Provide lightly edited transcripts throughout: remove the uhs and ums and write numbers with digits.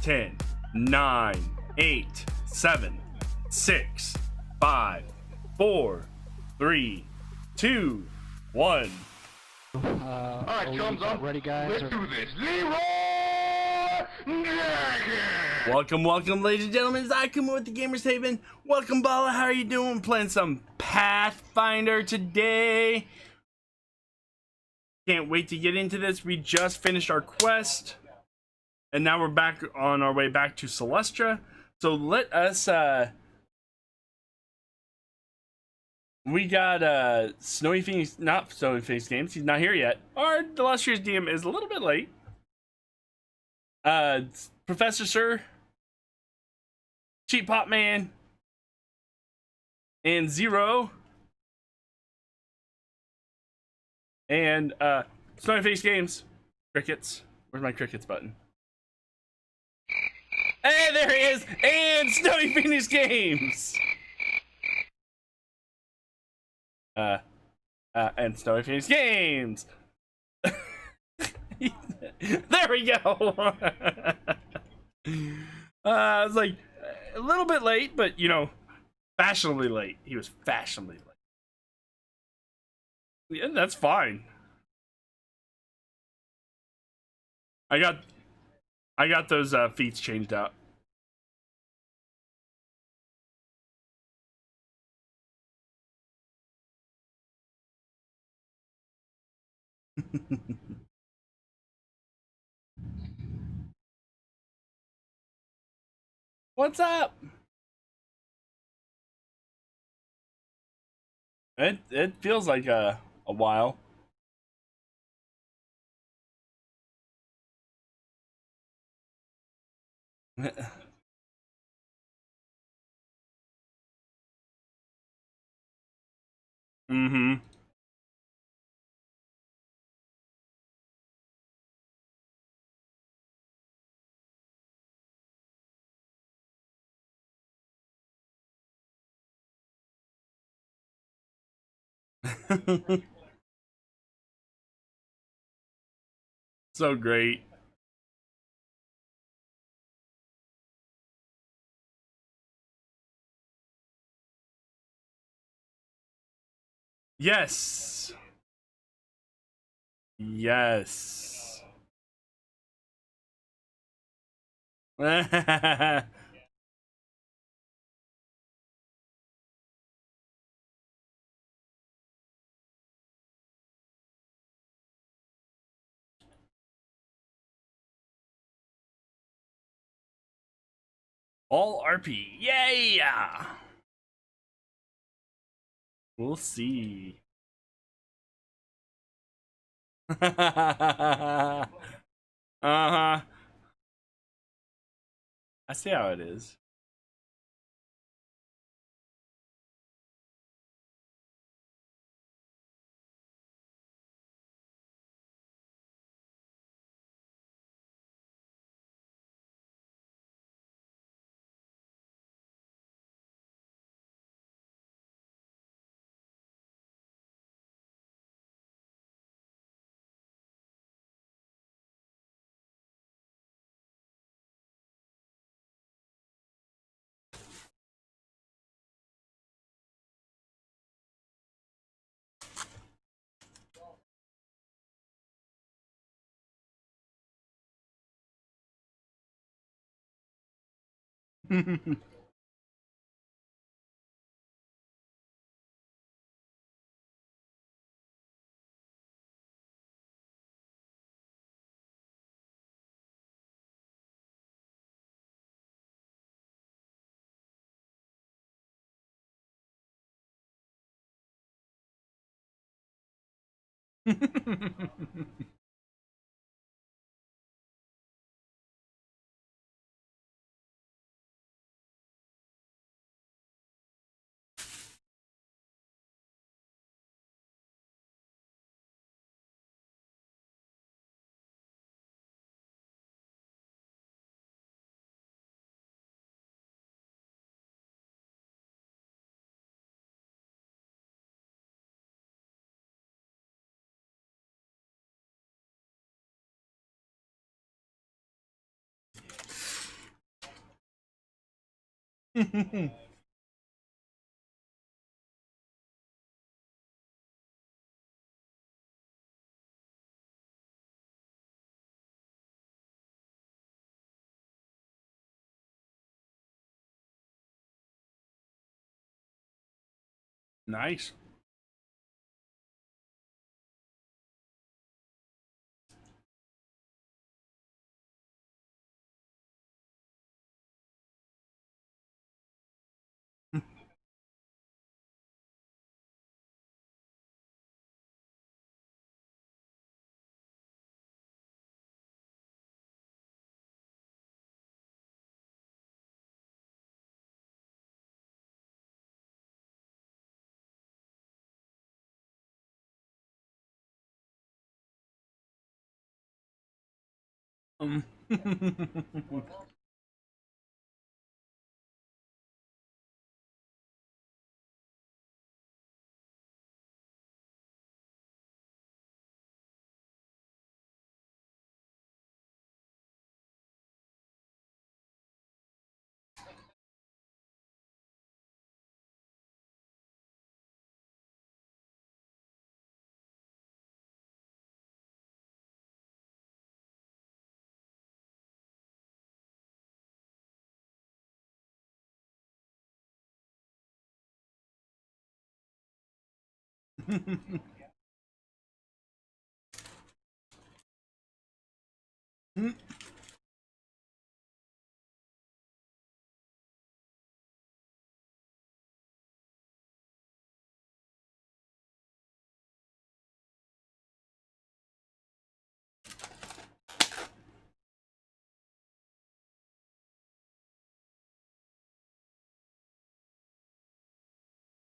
10, 9, 8, 7, 6, 5, 4, 3, 2, 1. All right, chums up. Ready, guys? Let's do this. Leroy Jenkins! Welcome, ladies and gentlemen. It's I, Kumo with the Gamerz Haven. Welcome, Bala. How are you doing? Playing some Pathfinder today. Can't wait to get into this. We just finished our quest, and now we're back on our way back to Celestra. So let us, we got Snowy Phoenix, not Snowy Phoenix Games. He's not here yet. Our illustrious DM is a little bit late. Professor Sir, CheapPopMan, and Zero, and Snowy Face Games. Crickets. Where's my crickets button? Hey, there he is! And Snowy Phoenix Games! And Snowy Phoenix Games! There we go! I was like, a little bit late, but, you know, fashionably late. He was fashionably late. Yeah, that's fine. I got those feats changed out. What's up? It feels like a while. Mm-hmm. So great. Yes. Yes. All RP. Yay! We'll see. Uh-huh. I see how it is. Nice. Um,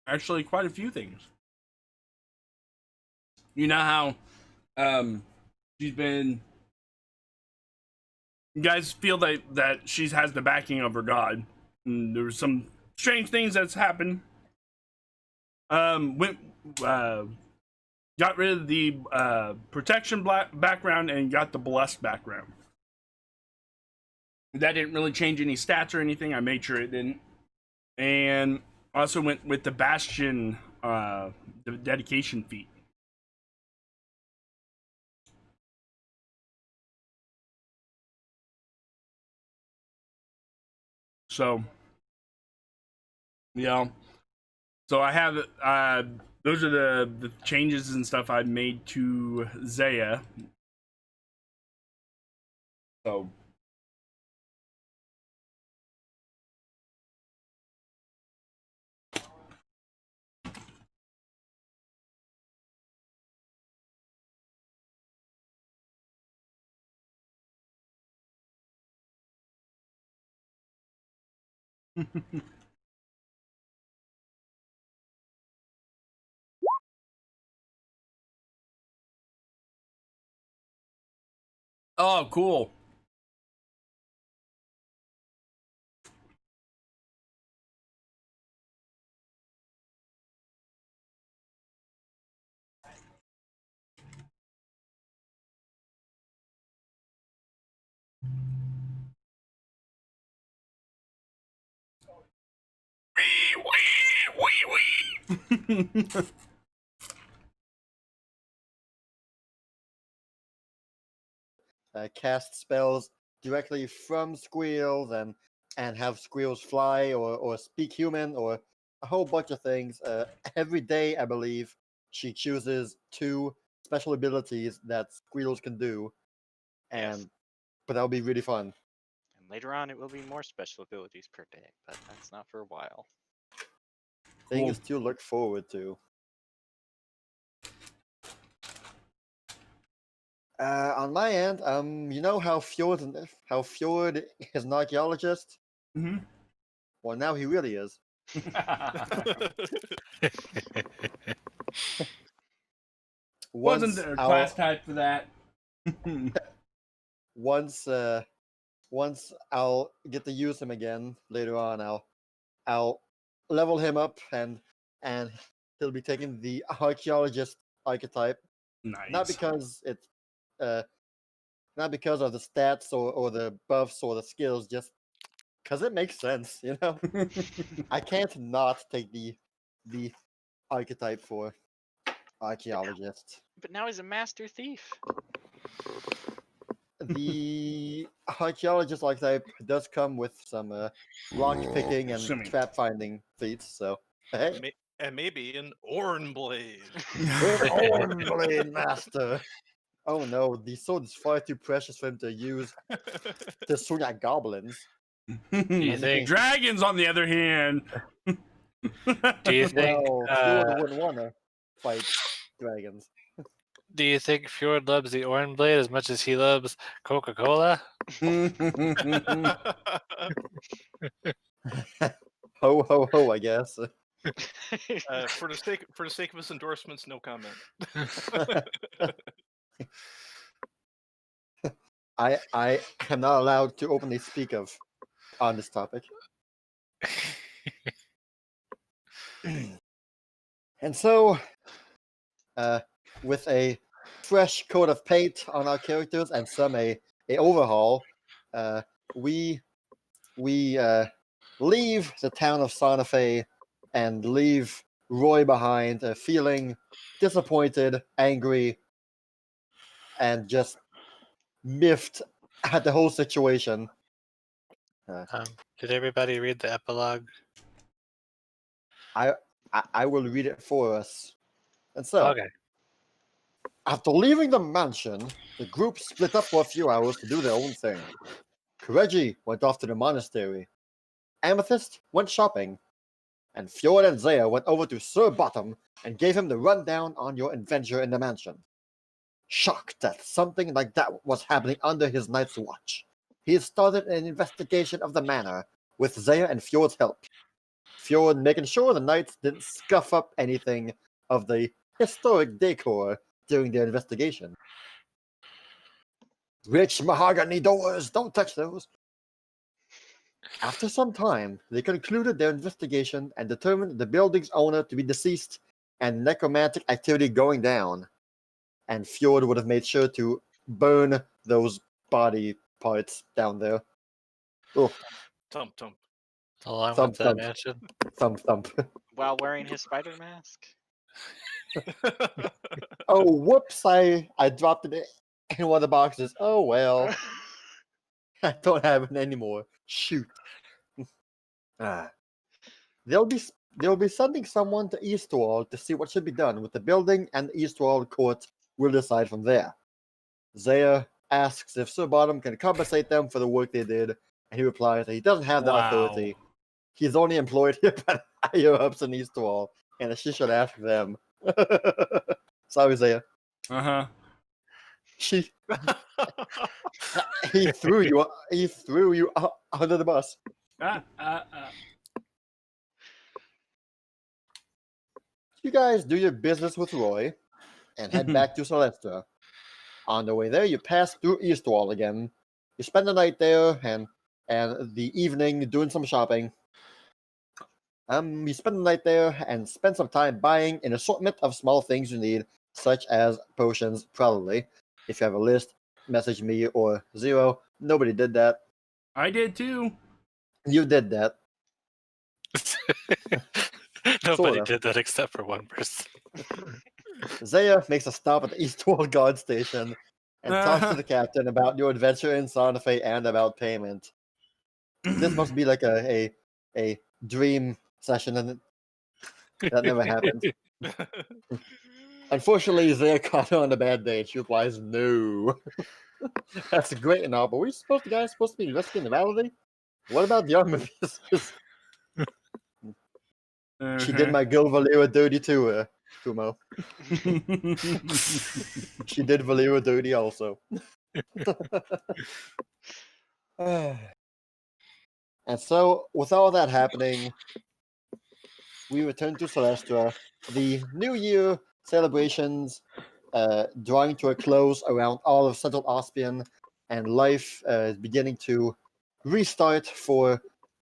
Actually, quite a few things. You know how she's been. You guys feel that she has the backing of her god. And there's some strange things that's happened. Went got rid of the protection background and got the blessed background. That didn't really change any stats or anything. I made sure it didn't. And also went with the bastion, the dedication feat. So, yeah. So I have those are the changes and stuff I made to Zaya. So oh, cool. Cast spells directly from squeals and have squeals fly or speak human or a whole bunch of things. Every day, I believe, she chooses 2 special abilities that squeals can do, and Yes. but that'll be really fun. And later on, it will be more special abilities per day, but that's not for a while. Things to look forward to. On my end, you know how Fjord is an archaeologist? Mm-hmm. Well, now he really is. Wasn't there a class type for that? Once I'll get to use him again later on, I'll level him up and he'll be taking the archaeologist archetype. Nice. Not because it's not because of the stats or the buffs or the skills, just Because it makes sense, you know? I can't not take the archetype for archaeologist. But now he's a master thief. The archaeologist archetype does come with some lock picking and Assuming. trap finding feats, so hey. And maybe an Orn Blade. Blade Master. Oh no, the sword is far too precious for him to use to swing at goblins. you think- Dragons, on the other hand. Do you think? Well, Fjord wouldn't want to fight dragons. Do you think Fjord loves the Orange Blade as much as he loves Coca-Cola? Ho ho ho! I guess. For the sake of his endorsements, no comment. I am not allowed to openly speak of on this topic. And so, with a fresh coat of paint on our characters and some a overhaul, we leave the town of Santa Fe and leave Roy behind, feeling disappointed, angry, and just miffed at the whole situation. Did everybody read the epilogue? I will read it for us. And so, Okay. after leaving the mansion, the group split up for a few hours to do their own thing. Kireji went off to the monastery. Amethyst went shopping. And Fjord and Zaya went over to Sir Bottom and gave him the rundown on your adventure in the mansion. Shocked that something like that was happening under his night's watch, he started an investigation of the manor with Zaya and Fjord's help. Fjord making sure the knights didn't scuff up anything of the historic decor during their investigation. Rich mahogany doors, don't touch those. After some time, they concluded their investigation and determined the building's owner to be deceased and necromantic activity going down. And Fjord would have made sure to burn those body parts down there. Oh, Tump tump. Along Thump, with that thump. mansion. thump thump. While wearing his spider mask. Oh, whoops, I dropped it in one of the boxes. Oh well. I don't have it anymore. Shoot. They'll be sending someone to Eastwall to see what should be done with the building, and the Eastwall court will decide from there. Zaya asks if Sir Bottom can compensate them for the work they did, and he replies that he doesn't have that authority. He's only employed here by higher ups in Eastwall, and that she should ask them. Sorry, Zaya. Uh-huh. He threw you under the bus. You guys do your business with Roy and head back to Celestra. On the way there, you pass through Eastwall again. You spend the night there and the evening doing some shopping. You spend the night there and spend some time buying an assortment of small things you need, such as potions, probably. If you have a list, message me or Zero. Nobody did that. I did too. You did that. Nobody Sorta. did that except for one person. Zaya makes a stop at the Eastwall guard station and talks to the captain about your adventure in Santa Fe and about payment. This must be like a dream session, and that never happened. Unfortunately, Zaya caught her on a bad day. She replies, "No." That's great and all, but we're supposed to be investigating the malady? What about the armor pieces? She did my girl Valera dirty too, Kumo. She did Valera dirty also. And so, with all that happening, we return to Celestra. The New Year celebrations drawing to a close around all of Central Ospian, and life is beginning to restart for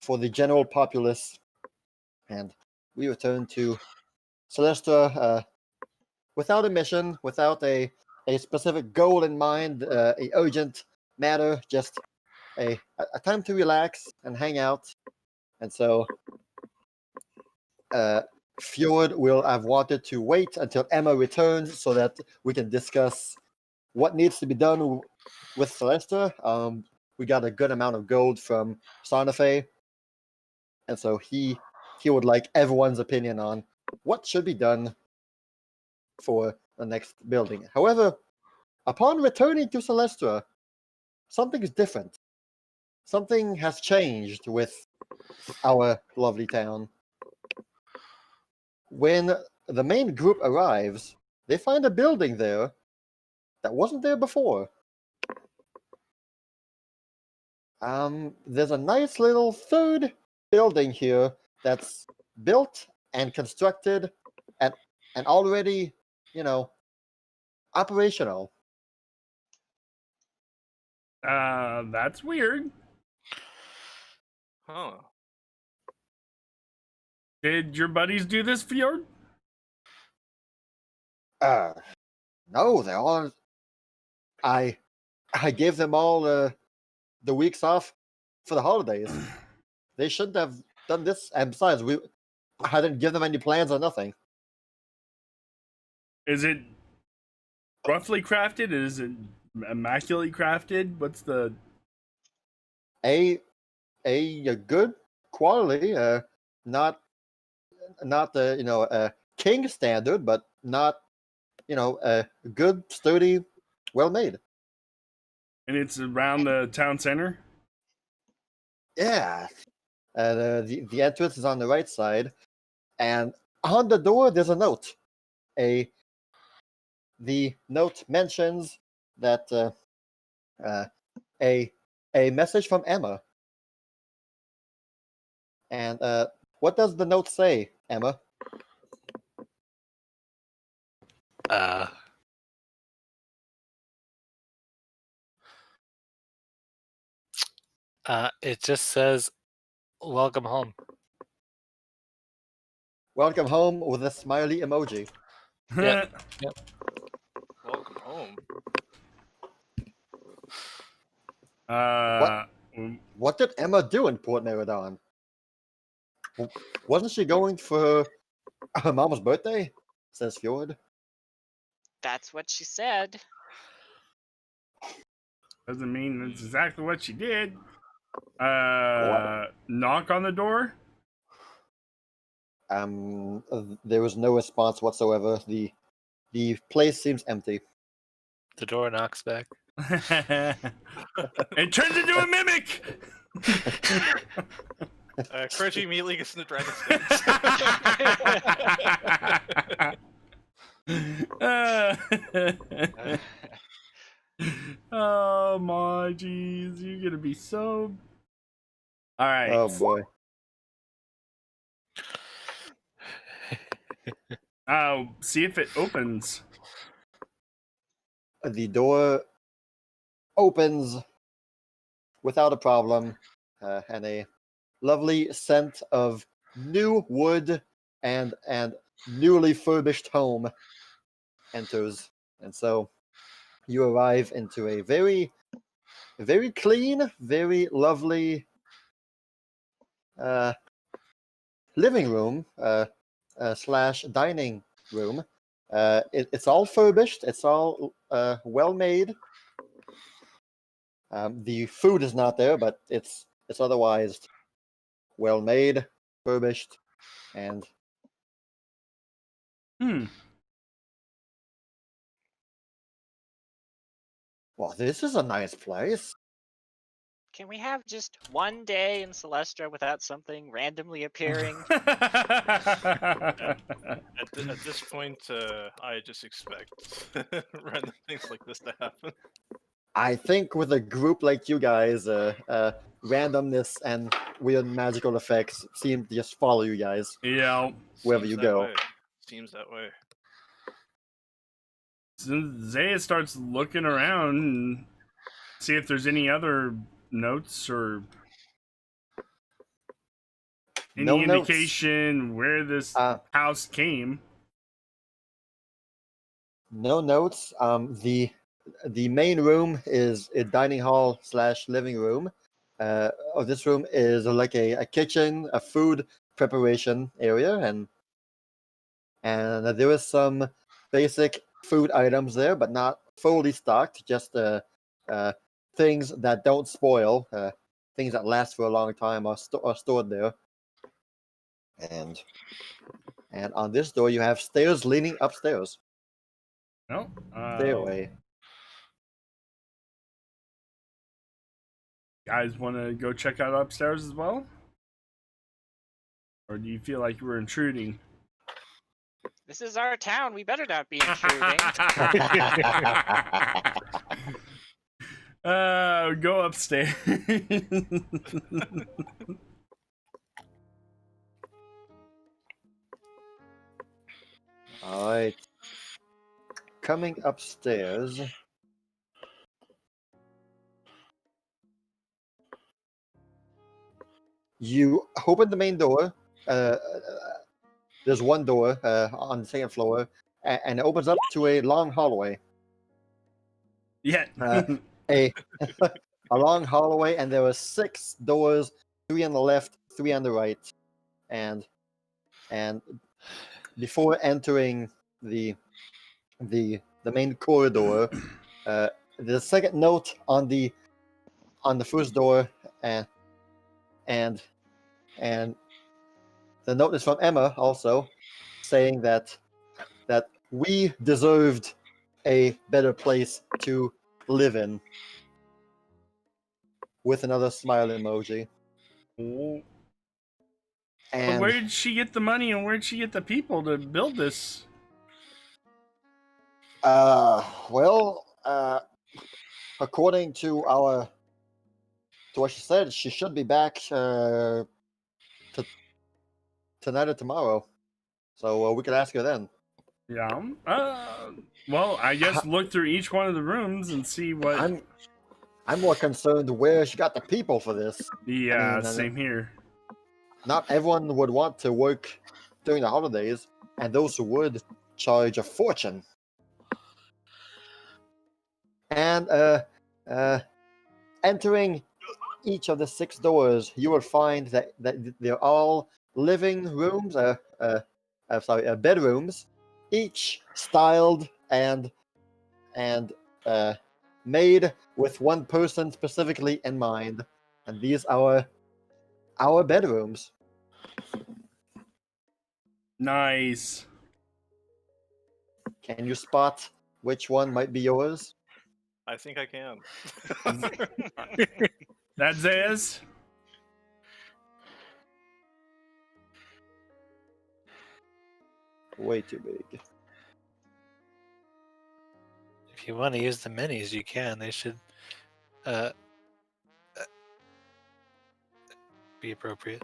the general populace. And we return to Celestra without a mission, without a specific goal in mind, a urgent matter, just a time to relax and hang out. And so Fjord will have wanted to wait until Emma returns so that we can discuss what needs to be done with Celestra. We got a good amount of gold from Santa Fe, and so he would like everyone's opinion on what should be done for the next building. However, upon returning to Celestra, something is different. Something has changed with our lovely town. When the main group arrives, they find a building there that wasn't there before. There's a nice little third building here that's built and constructed and already, operational. That's weird. Huh. Did your buddies do this, Fjord? No, they're all. I gave them all the weeks off for the holidays. They shouldn't have done this. And besides, I didn't give them any plans or nothing. Is it roughly crafted? Is it immaculately crafted? What's the A good quality, not the king standard, but not good, sturdy, well made. and it's around the town center? Yeah. The entrance is on the right side, and on the door there's a note. The note mentions that a message from Emma. And what does the note say, Emma? It just says, "Welcome home." Welcome home with a smiley emoji. Yep. Welcome home. What did Emma do in Port Meridon? Wasn't she going for her mama's birthday? Says Fjord. That's what she said. Doesn't mean that's exactly what she did. Knock on the door? There was no response whatsoever. The place seems empty. The door knocks back. It turns into a mimic! Kireji immediately gets in the dragon stance. Oh my jeez, you're gonna be so. All right. Oh boy. See if it opens. The door opens without a problem, and a lovely scent of new wood and newly furbished home enters. And so you arrive into a very, very clean, very lovely living room slash dining room. It's all furbished. It's all well made. The food is not there, but it's otherwise well made, furbished, and well, this is a nice place. Can we have just one day in Celestra without something randomly appearing? At this point, I just expect random things like this to happen. I think with a group like you guys, randomness and weird magical effects seem to just follow you guys. Yeah. Wherever you go. Seems that way. So Zaya starts looking around and see if there's any other notes or any No notes. indication where this house came. No notes. The main room is a dining hall slash living room. this room is like a kitchen, a food preparation area, and there is some basic food items there, but not fully stocked. Just things that don't spoil, things that last for a long time are stored there. And on this door, you have stairs leading upstairs. No. Stairway. Guys, want to go check out upstairs as well? Or do you feel like we're intruding? This is our town. We better not be intruding. Go upstairs. All right. Coming upstairs. You open the main door. There's one door on the second floor, and it opens up to a long hallway. Yeah. A long hallway, and there are 6 doors, 3 on the left, 3 on the right, and before entering the main corridor, the second note on the first door, and the note is from Emma, also saying that we deserved a better place to live in, with another smile emoji. But And where did she get the money and where did she get the people to build this? well, according to what she said, she should be back tonight or tomorrow, so we could ask her then. Yeah. Well, I guess look through each one of the rooms and see what. I'm more concerned where she got the people for this. Yeah, I mean, same here. Not everyone would want to work during the holidays, and those who would charge a fortune. And entering each of the 6 doors, you will find that they're all living rooms, bedrooms, each styled and made with one person specifically in mind, and these are our bedrooms. Nice. Can you spot which one might be yours? I think I can. That's Zaya's? Way too big. If you want to use the minis, you can. They should be appropriate.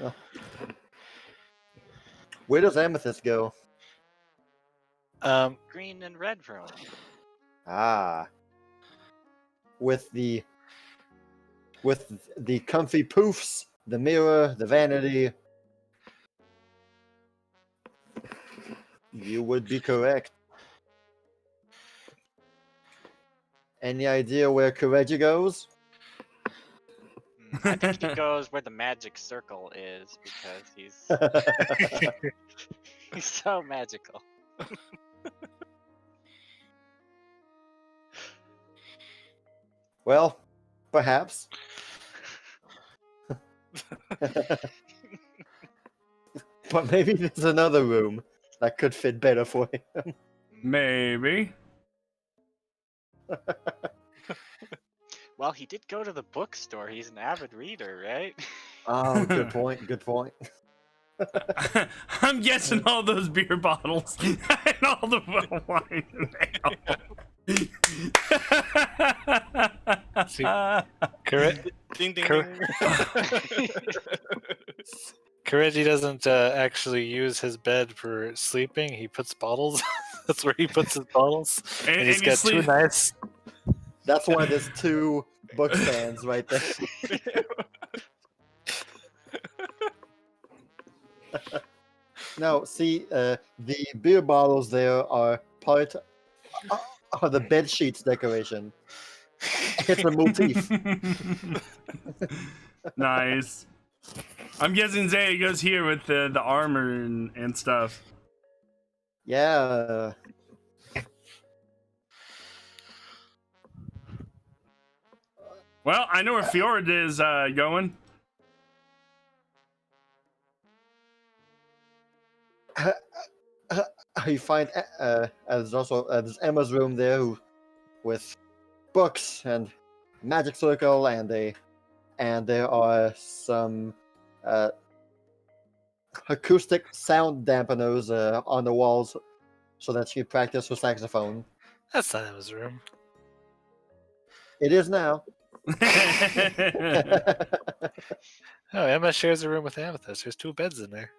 Oh. Where does Amethyst go? Green and red room. Ah. With the comfy poofs, the mirror, the vanity. You would be correct. Any idea where Kireji goes? I think he goes where the magic circle is because he's so magical. Well, perhaps. But maybe there's another room that could fit better for him. Maybe. Well, he did go to the bookstore. He's an avid reader, right? Oh, good point. Good point. I'm guessing all those beer bottles and all the wine and ale. See, Ding ding Cor- ding. Kireji doesn't actually use his bed for sleeping. He puts bottles. That's where he puts his bottles. And he's you got sleep- 2 nice. That's why there's 2 book stands right there. No, see, the beer bottles there are part of the bed sheets decoration. It's a motif. Nice. I'm guessing Zaya goes here with the armor and stuff. Yeah. Well, I know where Fjord is going. You find there's also there's Emma's room there with books and magic circle and there are some acoustic sound dampeners on the walls so that she can practice her saxophone. That's not Emma's room. It is now. Oh, Emma shares a room with Amethyst. There's 2 beds in there.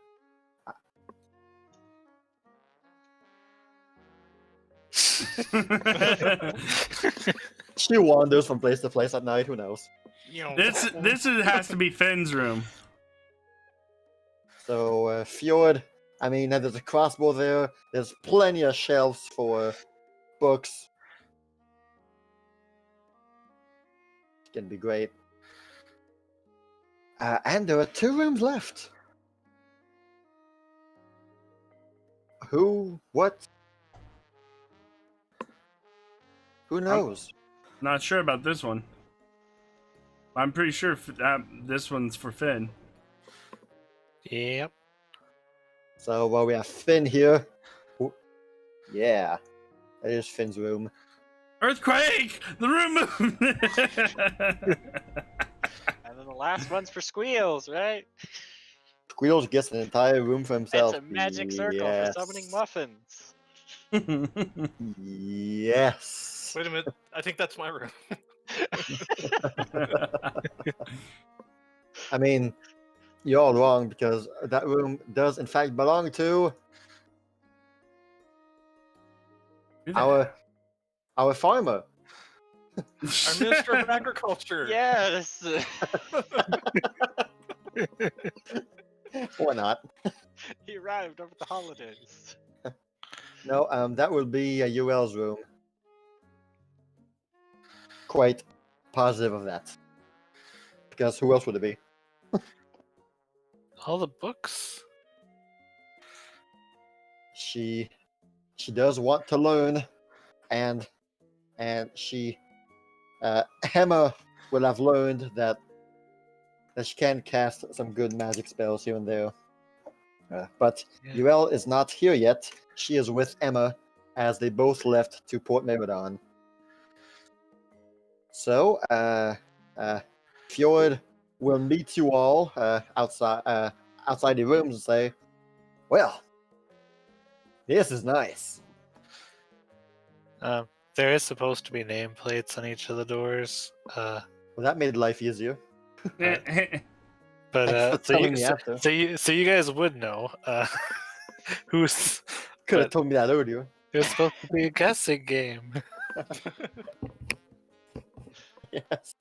She wanders from place to place at night. Who knows? this has to be Finn's room. So Fjord. I mean, there's a crossbow there. There's plenty of shelves for books. It's gonna be great. And there are 2 rooms left. Who? What? Who knows? Not sure about this one. I'm pretty sure this one's for Finn. Yep. So we have Finn here. Yeah, that is Finn's room. Earthquake! The room moved! And then the last one's for Squeals, right? Squeals gets an entire room for himself. It's a magic circle for summoning muffins. Yes. Wait a minute. I think that's my room. I mean, you're all wrong because that room does in fact belong to our farmer. Our Minister of Agriculture. Yes. Why not? He arrived over the holidays. No, that will be UL's room. Quite positive of that. Because who else would it be? All the books? She does want to learn, and she Emma will have learned that she can cast some good magic spells here and there. But Yeah. UL is not here yet. She is with Emma as they both left to Port Meridon. So, Fjord will meet you all outside the rooms and say, "Well, this is nice." There is supposed to be nameplates on each of the doors. Well, that made life easier. But Thanks for telling me after. so you guys would know who's. Could have but told me that earlier. It's supposed to be a guessing game. Yes.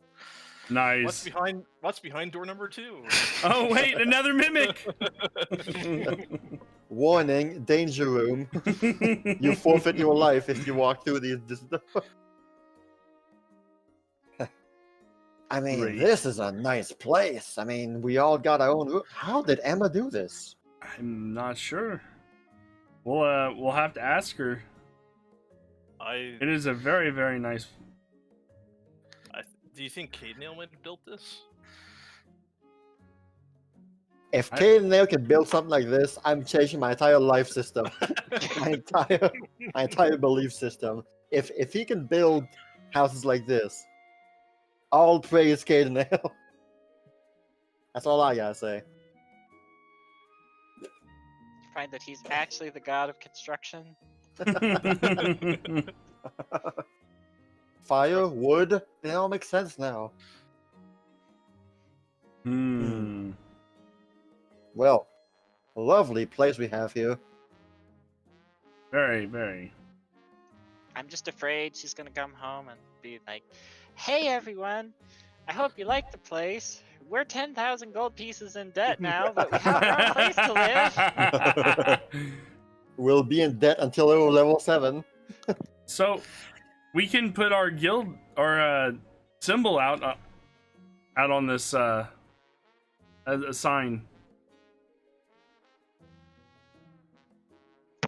Nice. What's behind door number 2? Oh wait, another mimic. Warning, danger room. You forfeit your life if you walk through this door. I mean, Great. this is a nice place. I mean, we all got our own room. How did Emma do this? I'm not sure. We'll have to ask her. It is a very, very nice. Do you think Cadenale might have built this? If Cadenale can build something like this, I'm changing my entire life system, my entire belief system. If he can build houses like this, all praise Cadenale. That's all I gotta say. Find that he's actually the god of construction. Fire, wood, they all make sense now. Well, a lovely place we have here. Very, very. I'm just afraid she's gonna come home and be like, "Hey everyone, I hope you like the place. We're 10,000 gold pieces in debt now, but we have our own place to live." We'll be in debt until level 7. So, we can put our guild, our symbol out on this as a sign.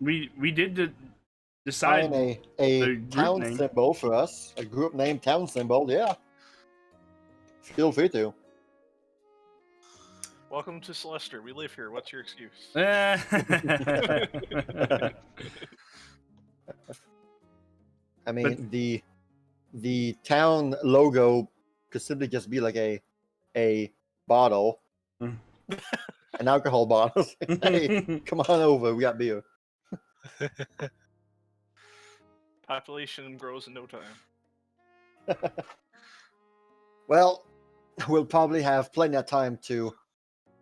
We did decide Find the a group town name. symbol for us. A group name town symbol, yeah. Feel free to. Welcome to Celestra. We live here. What's your excuse? I mean, the town logo could simply just be like a bottle, Mm. an alcohol bottle. Hey, come on over, we got beer. Population grows in no time. Well, we'll probably have plenty of time to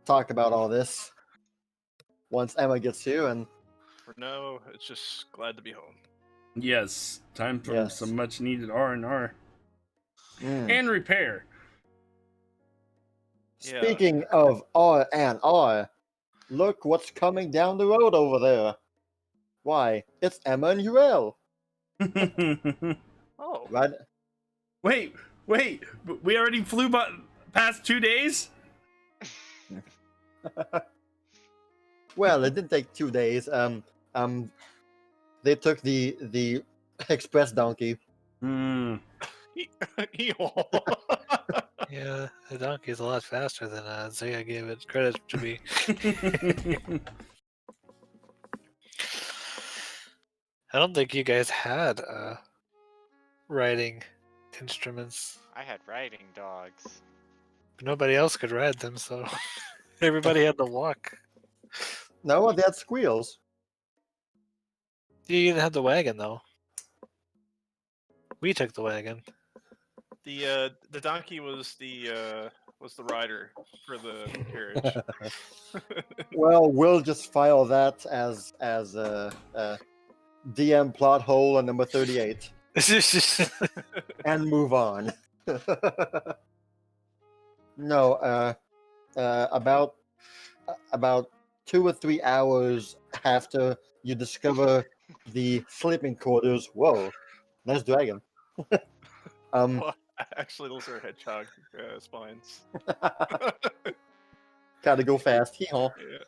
talk about all this once Emma gets here, and For now, it's just glad to be home. Yes, time for Yes. some much needed R&R Mm. and repair. Yeah. Speaking of R&R, look what's coming down the road over there. Why, it's Emma and Uriel, Oh, right? Wait, we already flew past 2 days? Well, it didn't take 2 days. They took the express donkey. Hmm. Eeyore. Yeah, the donkey's a lot faster than Zaya gave it credit to be. I don't think you guys had riding instruments. I had riding dogs. Nobody else could ride them, so everybody had to walk. No, they had squeals. You didn't have the wagon though. We took the wagon. The donkey was the rider for the carriage. Well, we'll just file that as DM plot hole on number 38 and move on. No, about 2 or 3 hours after you discover the sleeping quarters. Whoa, nice dragon. Well, actually, those are hedgehog spines. Gotta go fast. Hee-haw. Yeah.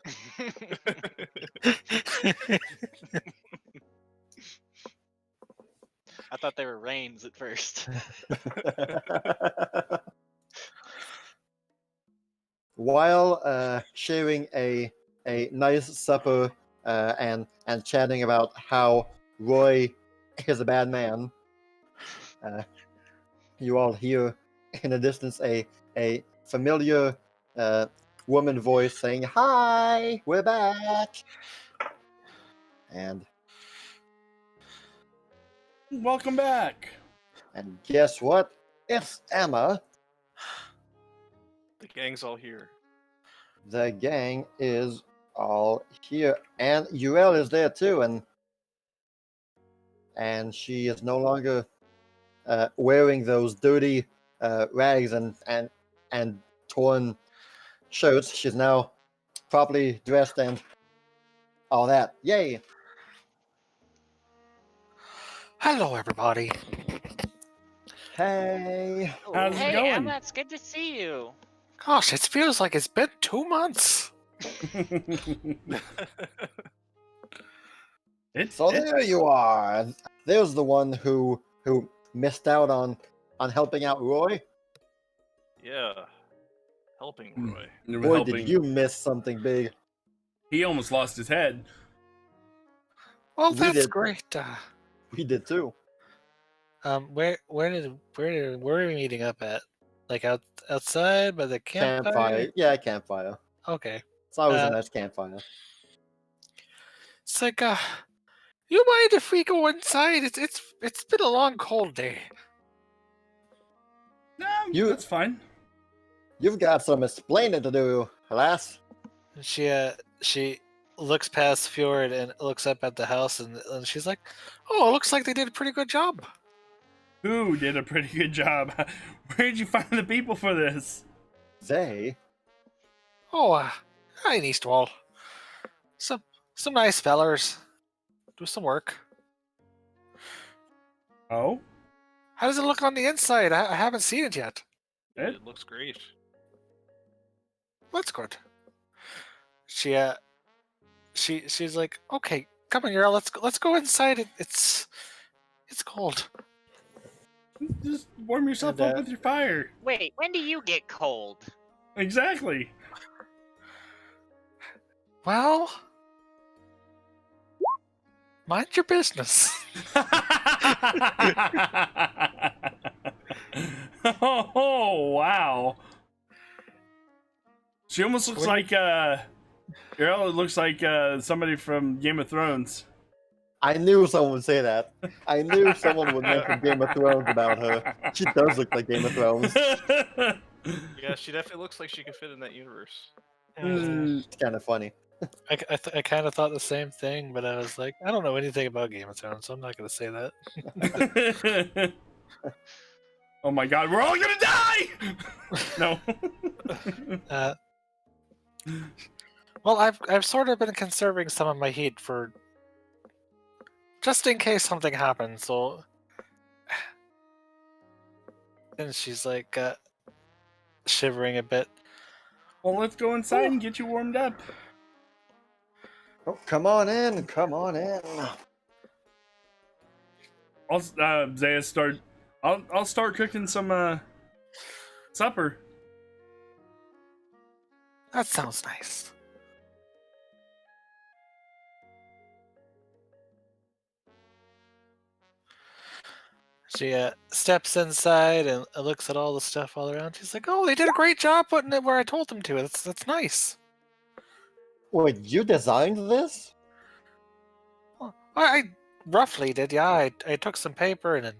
I thought they were reins at first. While sharing a nice supper and chatting about how Roy is a bad man, you all hear in the distance a familiar woman voice saying, "Hi, we're back." And Welcome back. guess what? It's Emma. The gang's all here. The gang is all here, and Uriel is there too, and she is no longer wearing those dirty rags and torn shirts. She's now properly dressed and all that. Yay! Hello, everybody. Hey, How's it Hey, going? Emma, it's good to see you. Gosh, it feels like it's been 2 months. so there you are. There's the one who missed out on helping out Roy. Yeah. Helping Roy. You were Boy, helping. did you miss something big. He almost lost his head. Well, We that's did. great. We did too. Where are we meeting up at? Like outside by the campfire? Campfire. Yeah, campfire. Okay. It's always a Uh, nice campfire. It's like you mind if we go inside? It's been a long, cold day. No, You- that's fine. You've got some explaining to do, lass. She looks past Fjord and looks up at the house and she's like, "Oh, it looks like they did a pretty good job." Who did a pretty good job? Where'd you find the people for this? They. Oh, hi, in Eastwall. Some nice fellers. Do some work. Oh? How does it look on the inside? I haven't seen it yet. It looks great. That's good. She's like, okay, come on, girl, let's go inside. It's cold. Just warm yourself And, up with your fire. Wait, when do you get cold? Exactly. Well, mind your business. Oh wow. She almost looks like Ariel looks like somebody from Game of Thrones. I knew someone would say that. I knew someone would mention Game of Thrones about her. She does look like Game of Thrones. Yeah, she definitely looks like she could fit in that universe. It's kind of funny. I kind of thought the same thing, but I was like, I don't know anything about Game of Thrones, so I'm not going to say that. Oh my god, we're all gonna die! No. Well, I've sort of been conserving some of my heat for just in case something happens. So, and she's like shivering a bit. Well, let's go inside and get you warmed up. Oh, come on in. Come on in. I'll Zaya start. I'll start cooking some supper. That sounds nice. She steps inside and looks at all the stuff all around. She's like, "Oh, they did a great job putting it where I told them to. That's nice." Wait, you designed this? Well, I roughly did, yeah. I took some paper and then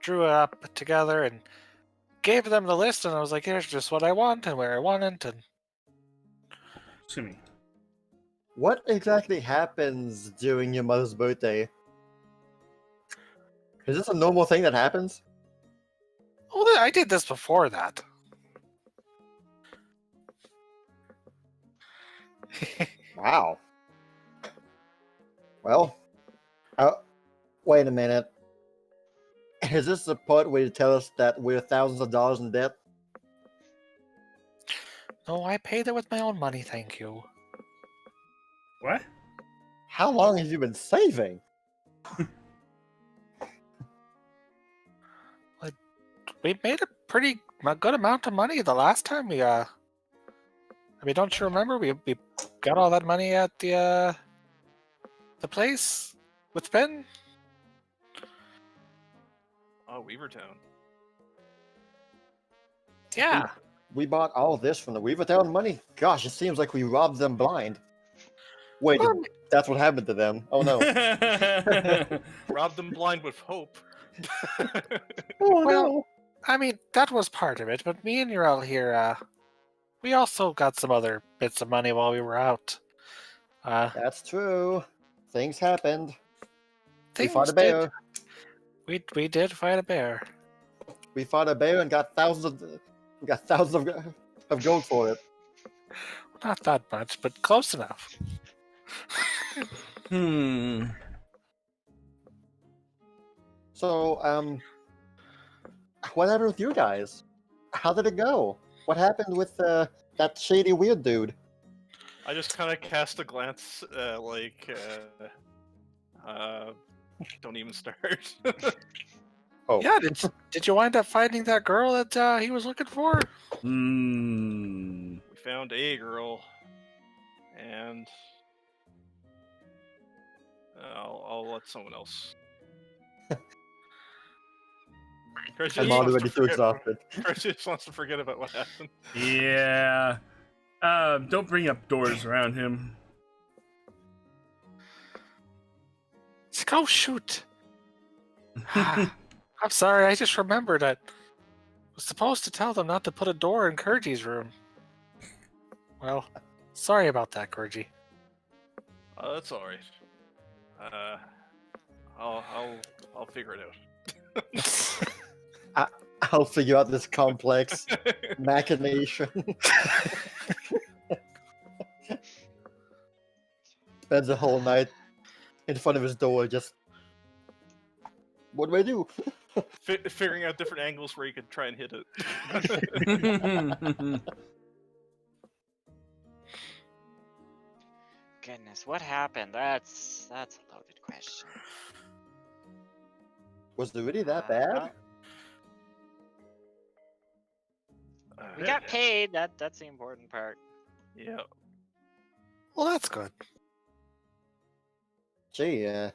drew it up together and gave them the list, and I was like, "Here's just what I want and where I want it." And Excuse me. What exactly happens during your mother's birthday? Is this a normal thing that happens? oh, I did this before that. Wow. Well, wait a minute. Is this the part where you tell us that we're thousands of dollars in debt? No, I paid it with my own money, thank you. What? How long have you been saving? We made a pretty good amount of money the last time we I mean, don't you remember we got all that money at the place with Ben? Oh, Weavertown. Yeah. We bought all this from the Weavertown money? Gosh, it seems like we robbed them blind. Wait, Well, that's what happened to them. Oh no. Robbed them blind with hope. Oh Well, no. I mean, that was part of it, but me and Urel here, we also got some other bits of money while we were out. That's true. Things happened. We Things fought a did. bear. We did fight a bear. We fought a bear and got thousands of gold for it. Not that much, but close enough. So, what happened with you guys? How did it go? What happened with that shady weird dude? I just kind of cast a glance, don't even start. Oh, Yeah, did you wind up finding that girl that he was looking for? Hmm. We found a girl, and I'll let someone else. I'm already too exhausted. Precious wants to forget about what happened. Yeah. Don't bring up doors around him. Let's go shoot. I'm sorry, I just remembered I was supposed to tell them not to put a door in Kireji's room. Well, sorry about that, Kireji. That's all right. I'll figure it out. I'll figure out this complex machination. Spends the whole night in front of his door, just what do I do? Figuring out different angles where you could try and hit it. Goodness, what happened? That's a loaded question. Was it really that Well, bad? we got paid. That's the important part. Yeah. Well, that's good. Gee,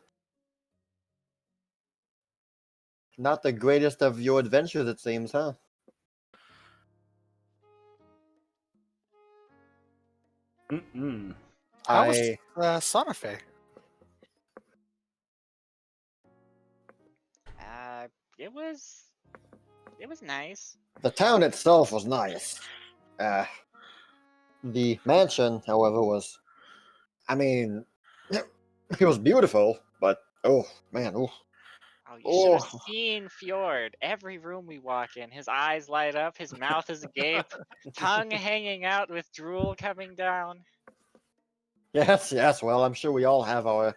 not the greatest of your adventures, it seems, huh? Mm-mm. How was Santa Fe? It was nice. The town itself was nice. The mansion, however, was... I mean, it was beautiful, but oh man, oh. Oh, you should have Oh. seen Fjord. Every room we walk in, his eyes light up, his mouth is agape, tongue hanging out with drool coming down. Yes, yes. Well, I'm sure we all have our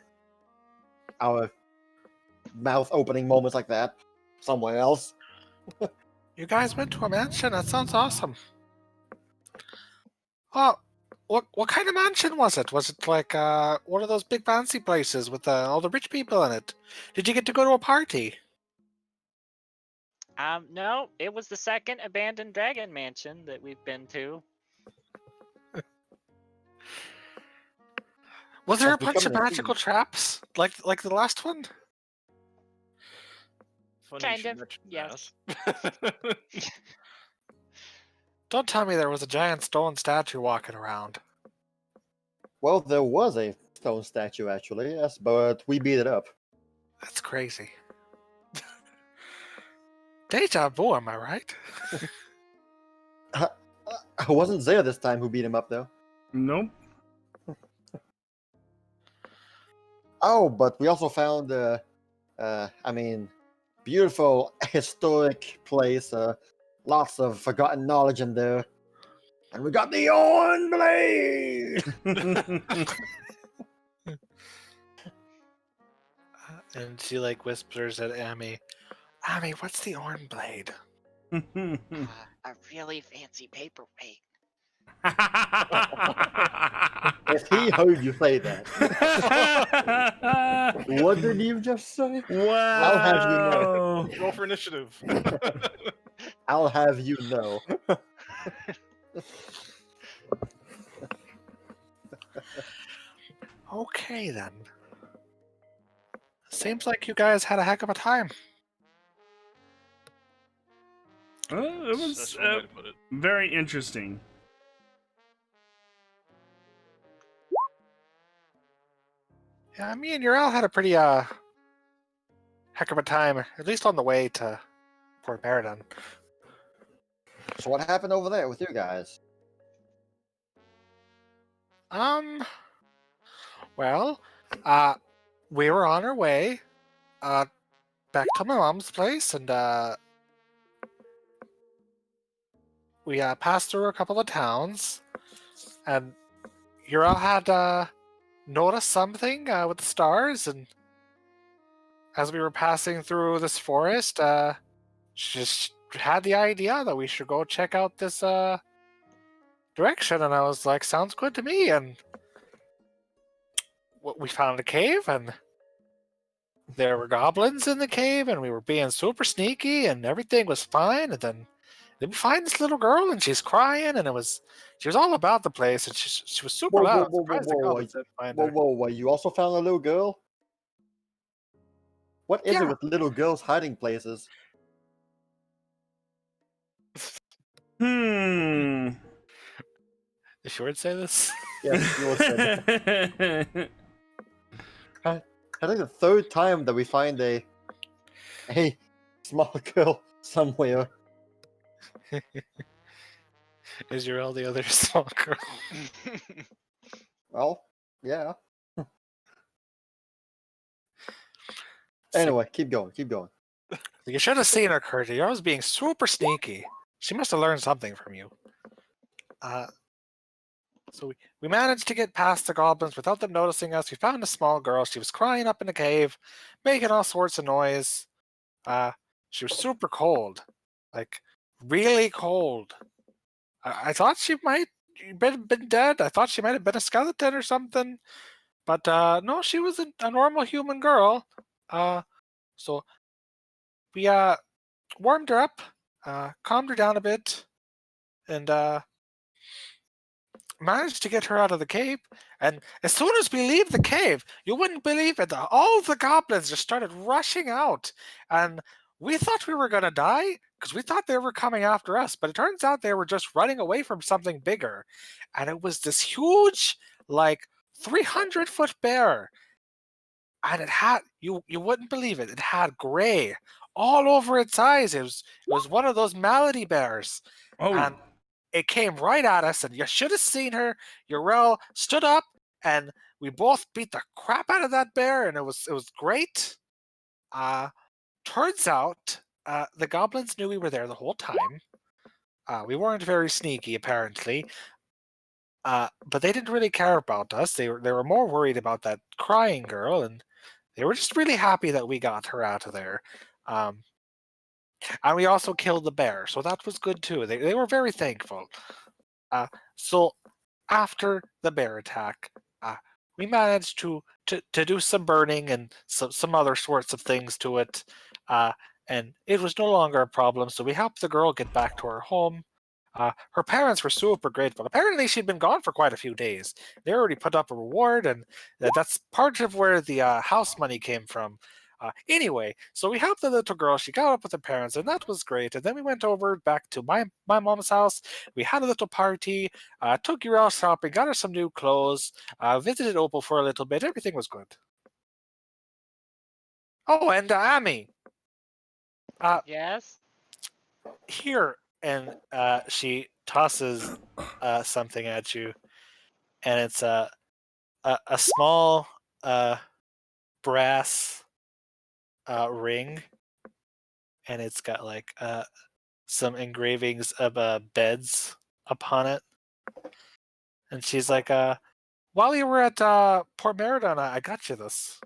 mouth opening moments like that somewhere else. You guys went to a mansion? That sounds awesome. Oh, what kind of mansion was it? Was it like one of those big fancy places with all the rich people in it? Did you get to go to a party? No, it was the second abandoned dragon mansion that we've been to. Was there a That's bunch of becoming a magical theme. traps like the last one? Funny Kind you should of, mention yes. that. Don't tell me there was a giant stone statue walking around. Well, there was a stone statue actually, yes, but we beat it up. That's crazy. Deja vu, am I right? I wasn't there this time who beat him up though. Nope. Oh, but we also found I mean, beautiful historic place. Lots of forgotten knowledge in there. And we got the Iron Blade! And she like whispers at Amy, Amy, what's the Iron Blade? A really fancy paperweight. If he heard you say that. What did you just say? Wow. I'll have you know. Roll for initiative. I'll have you know. Okay then. Seems like you guys had a heck of a time. Well, it was That's one way to put it. very interesting. Yeah, me and Urel had a pretty heck of a time, at least on the way to Port Meriden. So what happened over there with you guys? Well, we were on our way back to my mom's place, and we passed through a couple of towns, and Urel had noticed something with the stars, and as we were passing through this forest, she just had the idea that we should go check out this direction, and I was like, sounds good to me, and we found a cave, and there were goblins in the cave, and we were being super sneaky, and everything was fine, and then we find this little girl, and she's crying, and she was all about the place, and she was super Whoa, loud. whoa, whoa, Surprised the whoa, goblins didn't find Whoa, her. whoa, whoa, you also found a little girl? What is Yeah. it with little girls hiding places? Hmm. Did Fjord say this? Yes, you said that. I think the third time that we find a small girl somewhere. Is Urel the other small girl? Well, yeah. Anyway, keep going, keep going. You should have seen her, Curtis. I was being super sneaky. She must have learned something from you. So we managed to get past the goblins without them noticing us. We found a small girl. She was crying up in the cave, making all sorts of noise. She was super cold, like really cold. I thought she might been dead. I thought she might have been a skeleton or something. But no, she was a normal human girl. So we warmed her up, calmed her down a bit, and managed to get her out of the cave. And as soon as we leave the cave, you wouldn't believe it, all the goblins just started rushing out. And we thought we were going to die because we thought they were coming after us. But it turns out they were just running away from something bigger. And it was this huge, like 300-foot bear. And it had, you wouldn't believe it, it had gray all over its eyes. It was one of those malady bears. Oh, And it came right at us, and you should have seen her. Urel stood up, and we both beat the crap out of that bear, and it was great. Turns out the goblins knew we were there the whole time. We weren't very sneaky, apparently. But they didn't really care about us. They were more worried about that crying girl, and they were just really happy that we got her out of there. And we also killed the bear, so that was good too. They were very thankful. So after the bear attack, we managed to do some burning and some other sorts of things to it, and it was no longer a problem. So we helped the girl get back to her home. Her parents were super grateful. Apparently, she'd been gone for quite a few days. They already put up a reward, and that's part of where the house money came from. Anyway, so we helped the little girl. She got up with her parents, and that was great. And then we went over back to my mom's house. We had a little party, took Urel shopping, got her some new clothes, visited Opal for a little bit. Everything was good. Oh, and Amy. Yes? Here, and she tosses something at you, and it's a small brass ring, and it's got like some engravings of beds upon it. And she's like, while you were at Port Meridon, I got you this.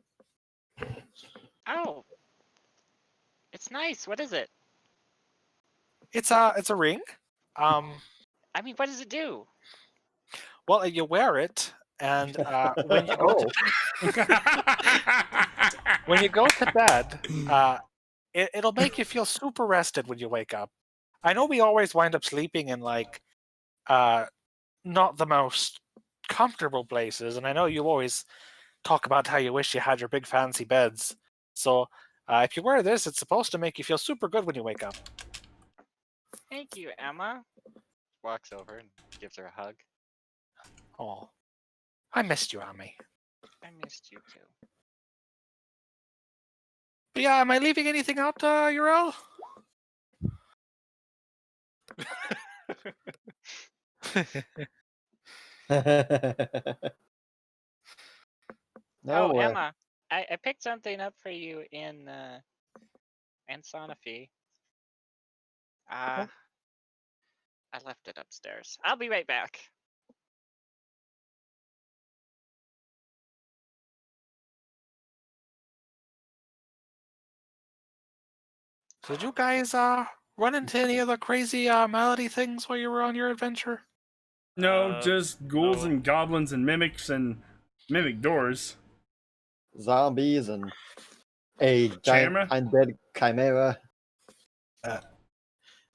Oh. It's nice. What is it? It's a ring. I mean, what does it do? Well, you wear it, and when you go when you go to bed, it'll make you feel super rested when you wake up. I know we always wind up sleeping in like not the most comfortable places, and I know you always talk about how you wish you had your big fancy beds. So if you wear this, it's supposed to make you feel super good when you wake up. Thank you, Emma. Walks over and gives her a hug. Oh, I missed you, Amy. I missed you too. But yeah, am I leaving anything out, Urel? No, Emma, I picked something up for you in Santa Fe. I left it upstairs. I'll be right back. Did you guys run into any other crazy malady things while you were on your adventure? no, just ghouls no. and goblins and mimics and mimic doors. zombies and a giant Chimera? undead chimera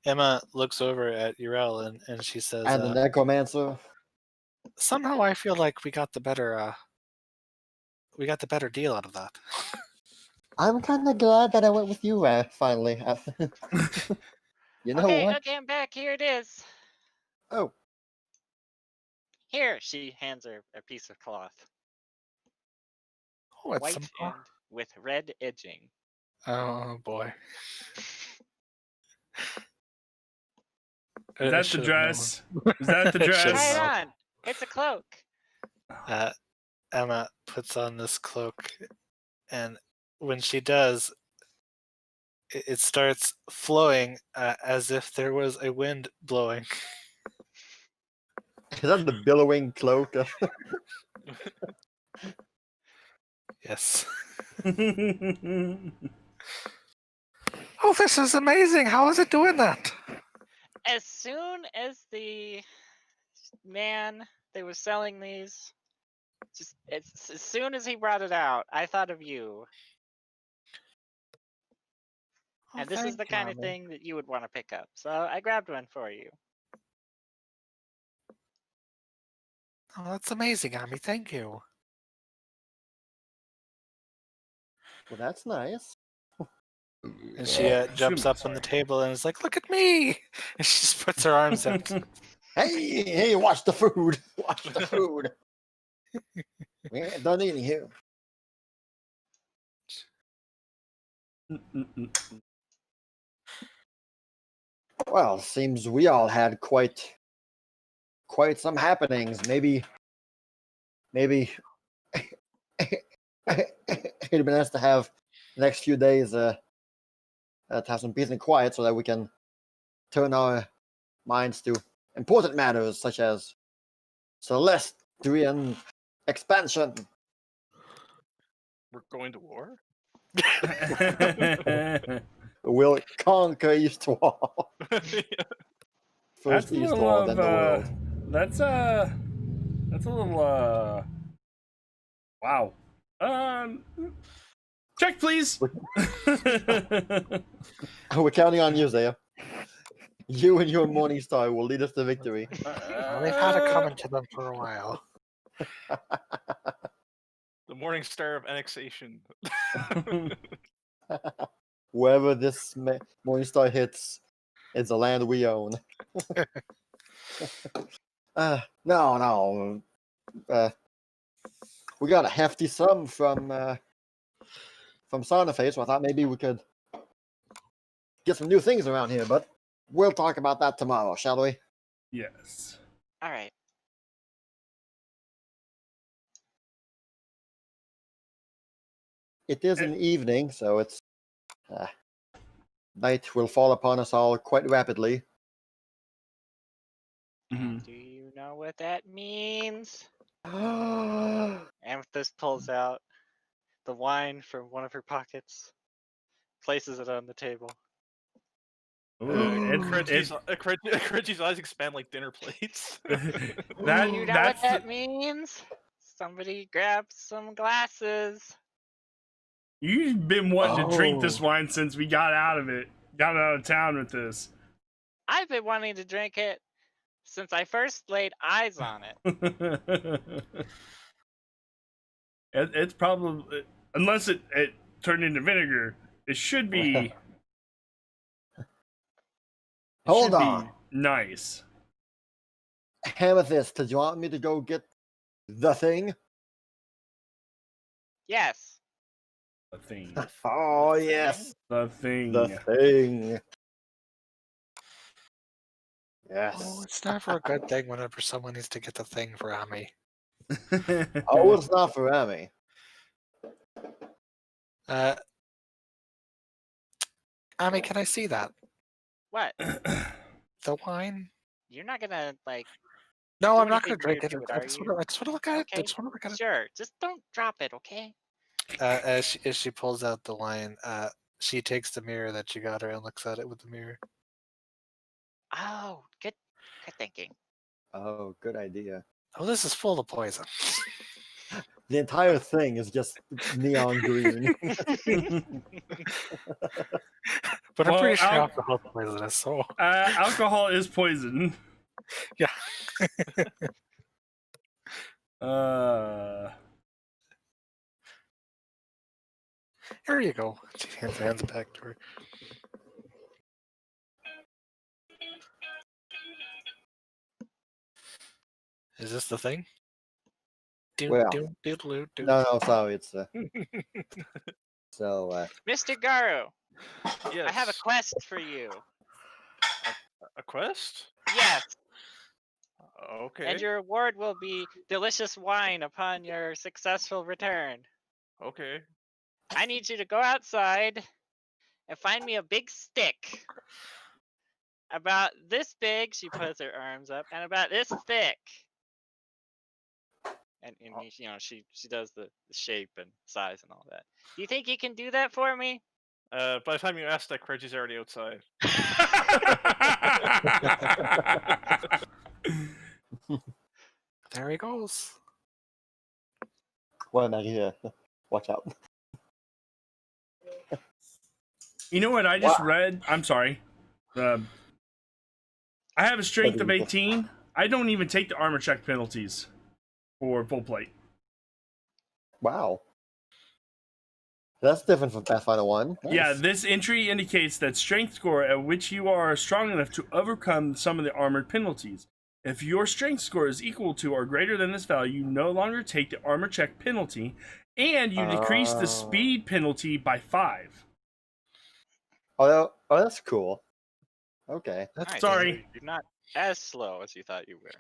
Emma looks over at Urel and she says, and a necromancer. somehow I feel like we got the better deal out of that. I'm kind of glad that I went with you finally. You know Okay, what? okay, I'm back. Here it is. Oh, Here, she hands her a piece of cloth. Oh, it's White some. and with red edging. Oh boy. Is that the dress? Is that the I should've dress? Try known. it on. It's a cloak. Emma puts on this cloak, and when she does, it starts flowing as if there was a wind blowing. is that the billowing cloak? Yes. Oh, Oh, this is amazing. How is it doing that? As soon as the man that was selling these, just as soon as he brought it out, I thought of you. Oh, And this is the thank you, kind of Ami. thing that you would want to pick up. So I grabbed one for you. Oh, that's amazing, Ami. Thank you. Well, that's nice. And she jumps up on the table and is like, "Look at me!" And she just puts her arms out. Hey, watch the food. Watch the food. We ain't done eating here. Well, seems we all had quite some happenings. Maybe it'd been nice to have the next few days to have some peace and quiet so that we can turn our minds to important matters such as Celestrian expansion. We're going to war? We'll conquer East Wall. First That's a East little Wall, of, then the world. That's a little wow. Check please. We're counting on you, Zaya. You and your Morningstar will lead us to victory. Well, they've had it coming to them for a while. The morning star of annexation. Wherever this Morningstar hits, it's a land we own. No. We got a hefty sum from Sonaface, so I thought maybe we could get some new things around here, but we'll talk about that tomorrow, shall we? Yes. All right. It is an evening, so it's night will fall upon us all quite rapidly. And do you know what that means? Oh, Amethyst pulls out the wine from one of her pockets, places it on the table. Kireji's eyes expand like dinner plates. You know what that means? Somebody grab some glasses. You've been wanting to drink this wine since we got out of town with this. I've been wanting to drink it since I first laid eyes on it. It's probably, unless it turned into vinegar, it should be. Hold on. Nice. Amethyst, did you want me to go get the thing? Yes. The thing. Oh, yes. The thing. The thing. Yes. Oh, it's never a good thing whenever someone needs to get the thing for Ami. Oh, it's not for Ami. Ami, can I see that? What? The wine? You're not gonna like. No, do I'm not going anything to drink weird it. to I just want to look at it. I Okay, just want to look at it. Sure, just don't drop it, okay? As she pulls out the wine, she takes the mirror that you got her and looks at it with the mirror. Oh, good thinking. Oh, good idea. Oh, this is full of poison. The entire thing is just neon green. But I'm Well, pretty sure alcohol is poisonous, so... alcohol is poison. Yeah. Here you go. She hands it back to her. Is this the thing? Well, no, sorry, it's so. Mr. Garou, Yes. I have a quest for you. A quest? Yes. Okay. And your reward will be delicious wine upon your successful return. Okay. I need you to go outside and find me a big stick. About this big, she puts her arms up, and about this thick. And you know, she does the shape and size and all that. Do you think you can do that for me? By the time you ask that, Kireji's already outside. There he goes. Well, Maggie, watch out. You know what I just Wow. read? I'm sorry. I have a strength of What did you 18. I don't even take the armor check penalties for full plate. Wow. That's different from Pathfinder 1. Nice. Yeah, this entry indicates that strength score at which you are strong enough to overcome some of the armored penalties. If your strength score is equal to or greater than this value, you no longer take the armor check penalty, and you decrease the speed penalty by 5. Oh, that's cool. Okay. That's Nice. Sorry. So you're not as slow as you thought you were.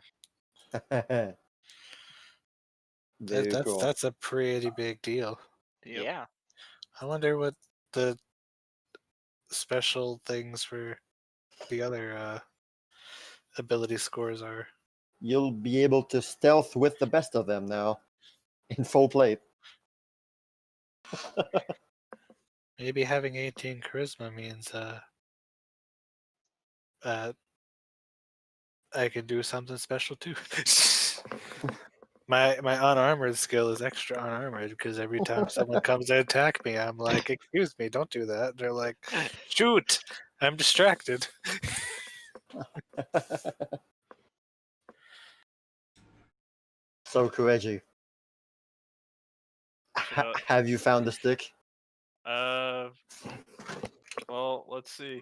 Very cool. that's a pretty big deal. Yep. Yeah. I wonder what the special things for the other ability scores are. You'll be able to stealth with the best of them now in full plate. Maybe having 18 charisma means I can do something special too. My unarmored skill is extra unarmored because every time someone comes to attack me, I'm like, "Excuse me, don't do that." They're like, "Shoot, I'm distracted." So, Kireji, have you found the stick? Well, let's see.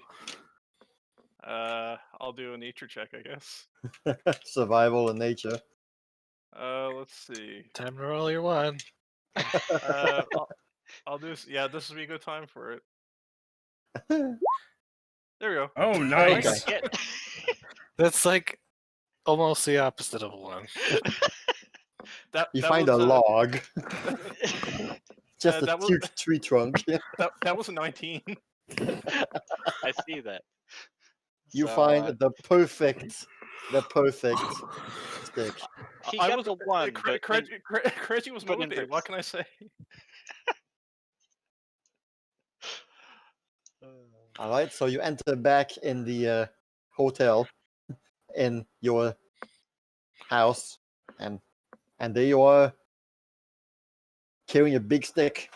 I'll do a nature check, I guess. Survival and nature. Let's see. Time to roll your one. I'll do. Yeah, this would be a good time for it. There we go. Oh, nice. Okay. That's like almost the opposite of one. You That find was, a log. Just a that was- huge tree trunk. That was a 19. I see that. You So, find the perfect stick. he got the one, but Kireji was but in motivated. What verse. can I say? All right, so you enter back in the hotel in your house, and there you are carrying a big stick.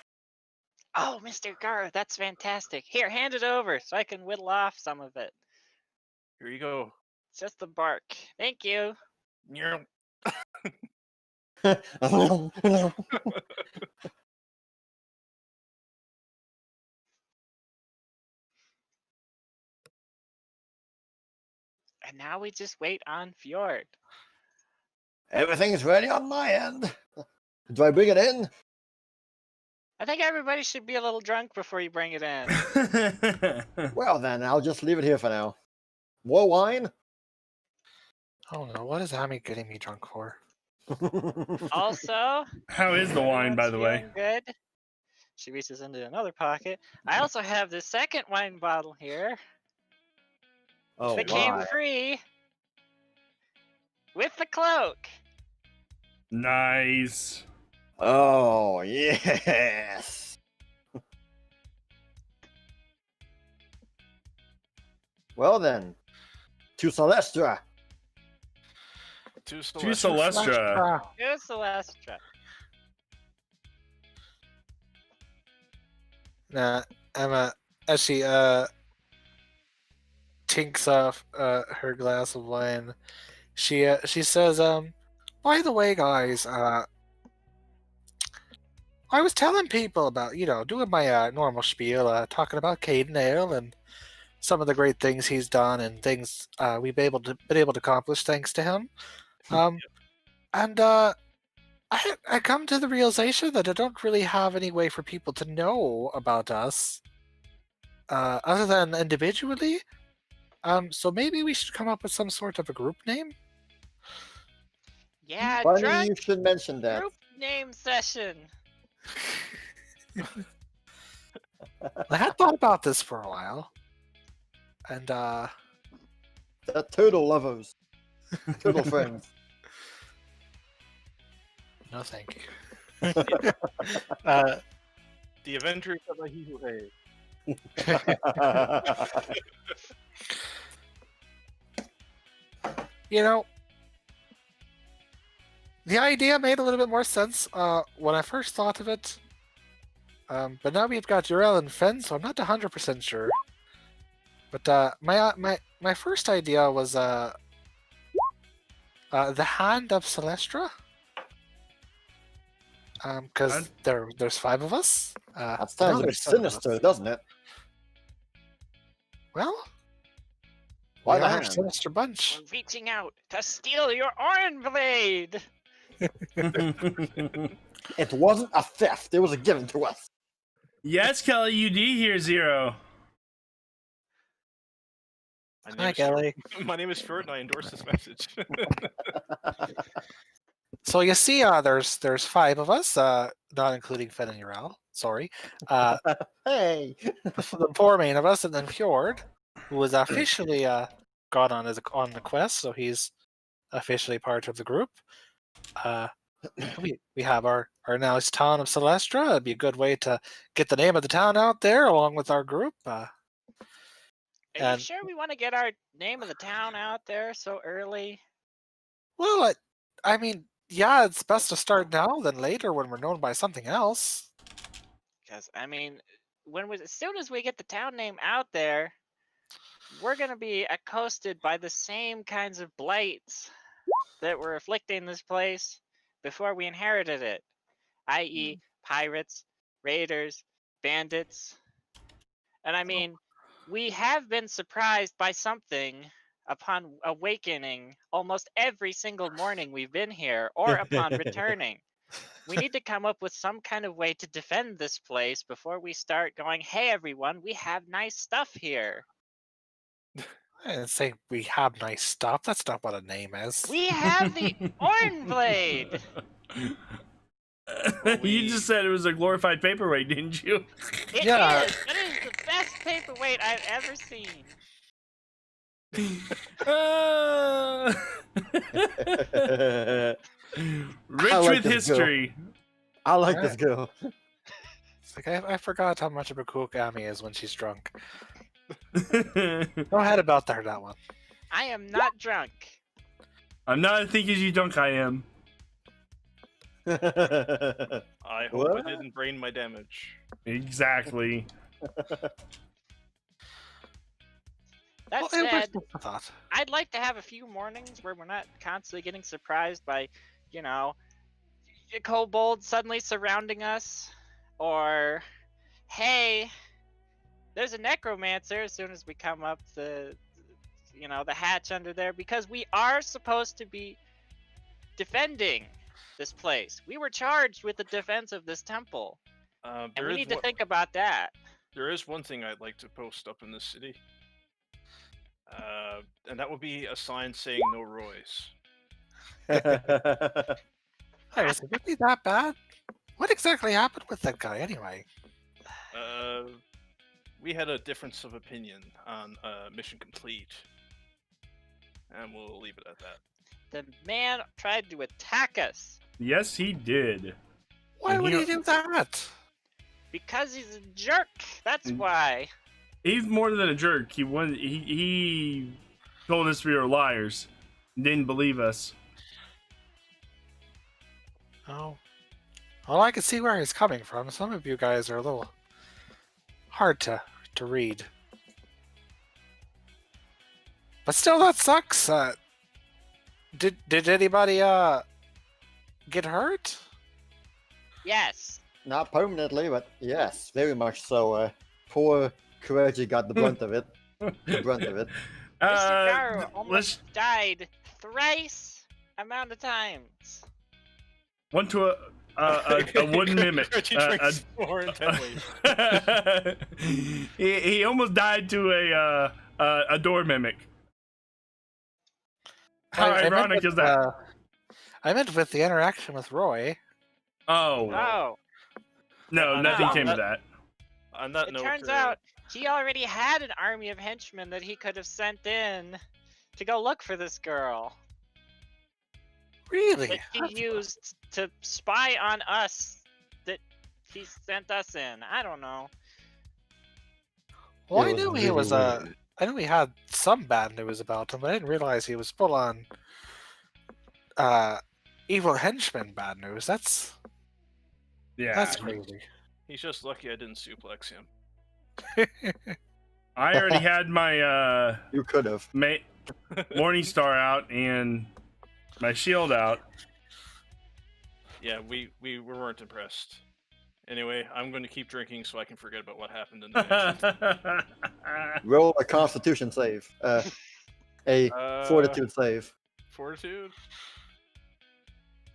Oh, Mr. Garou, that's fantastic. Here, hand it over so I can whittle off some of it. Here you go. It's just the bark. Thank you. Nyeh. And now we just wait on Fjord. Everything's ready on my end. Do I bring it in? I think everybody should be a little drunk before you bring it in. Well, then I'll just leave it here for now. More wine? Oh no, what is Ami getting me drunk for? Also, How is the wine, by the way? feeling good. She reaches into another pocket. I also have the second wine bottle here Oh, that came my. free with the cloak. Nice. Oh, yes. Well, then, to Celestra. To To Celestra. Here's Celestra. Nah, Emma, as she tinks off her glass of wine, she says, by the way, guys, I was telling people about, doing my normal spiel, talking about Caden Ale and some of the great things he's done and things we've been able to accomplish thanks to him. And I come to the realization that I don't really have any way for people to know about us, other than individually. So maybe we should come up with some sort of a group name. Yeah, Funny drunk you should mention that. group name session. I had thought about this for a while, and The turtle lovers. Turtle friends. no, thank you. The Avengers of the He Who Hates. You know, the idea made a little bit more sense when I first thought of it. But now we've got Urel and Fen, so I'm not 100% sure. But my first idea was the Hand of Celestra. Because there's 5 of us. That sounds a bit there's 7 of us. sinister, doesn't it? Well, Why we the are a hand? sinister bunch. We're reaching out to steal your iron blade. It wasn't a theft. It was a given to us. Yes, Kelly, you do hear Zero. Hi, Kelly. My name is Fjord, and I endorse this message. So you see, there's 5 of us, not including Fen and Urel. Sorry. Hey. The 4 main of us, and then Fjord, who was officially gone on the quest, so he's officially part of the group. We have our nice town of Celestra. It'd be a good way to get the name of the town out there along with our group. Are you And- sure we want to get our name of the town out there so early? Well, I mean, yeah, it's best to start now than later when we're known by something else. Because I mean, as soon as we get the town name out there, we're gonna be accosted by the same kinds of blights that were afflicting this place before we inherited it, i.e., pirates, raiders, bandits. And I mean, we have been surprised by something upon awakening almost every single morning we've been here, or upon returning. We need to come up with some kind of way to defend this place before we start going, hey everyone, we have nice stuff here. I didn't say we have nice stuff. That's not what a name is. We have the Iron Blade! You just said it was a glorified paperweight, didn't you? It Yeah. is! It is the best paperweight I've ever seen. Rich I like with this history. I like this girl. It's like I forgot how much of a cool Amy is when she's drunk. Go ahead about that one. I am not drunk. I'm not as thick as you think I am. I hope What? I didn't brain my damage. Exactly. That Well, it was said, just a thought. I'd like to have a few mornings where we're not constantly getting surprised by, you know, a kobold suddenly surrounding us, or, hey, there's a necromancer as soon as we come up the hatch under there, because we are supposed to be defending this place. We were charged with the defense of this temple, and we need to think about that. There is one thing I'd like to post up in this city. And that would be a sign saying no Roys. Hey, is it really that bad? What exactly happened with that guy anyway? We had a difference of opinion on mission complete. And we'll leave it at that. The man tried to attack us Yes, he did. Why And would he- he do that? because he's a jerk. That's why. He's more than a jerk. He told us we were liars. Didn't believe us. Oh. Well, I can see where he's coming from. Some of you guys are a little hard to read. But still, that sucks. Did anybody get hurt? Yes. Not permanently, but yes, very much so. Poor Kireji got the brunt of it. Mr. Uh, Garu let's almost died thrice amount of times. one to a wooden mimic. Reggie drinks more intently. He almost died to a door mimic. How I meant ironic with, is that? I meant with the interaction with Roy. Oh Oh, no, nothing came of that. On that it note, turns out he already had an army of henchmen that he could have sent in to go look for this girl. Really? That he used to spy on us, that he sent us in. I don't know. Well, It I was knew he really was weird. I knew he had some bad news about him, but I didn't realize he was full on evil henchman bad news. That's Yeah, crazy. He's just lucky I didn't suplex him. I already had my You could have. Morning Star out and my shield out. Yeah, we weren't impressed. Anyway, I'm going to keep drinking so I can forget about what happened in the match. Roll a Constitution save. A Fortitude save. Fortitude?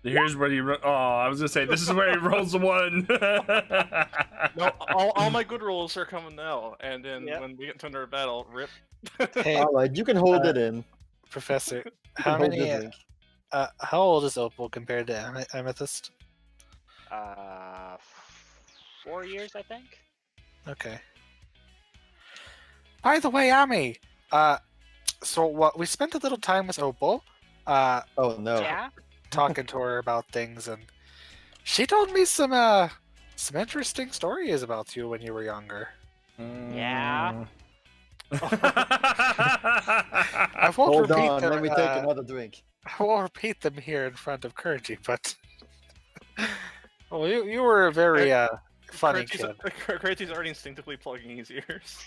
Here's where he. Oh, I was gonna say this is where he rolls a 1. No, all my good rolls are coming now, and then Yep. when we get into another battle, rip. Hey, All right, you can hold it in. Professor, You can how hold many? your drink. How old is Opal compared to Amethyst? 4 years, I think. Okay. By the way, Ami, so what we spent a little time with Opal, Oh no. Yeah. talking to her about things, and she told me some interesting stories about you when you were younger. Yeah. I won't Hold repeat on, them. let me take another drink. I won't repeat them here in front of Kireji, but well, you were a very funny kid. Kireji's already instinctively plugging his ears.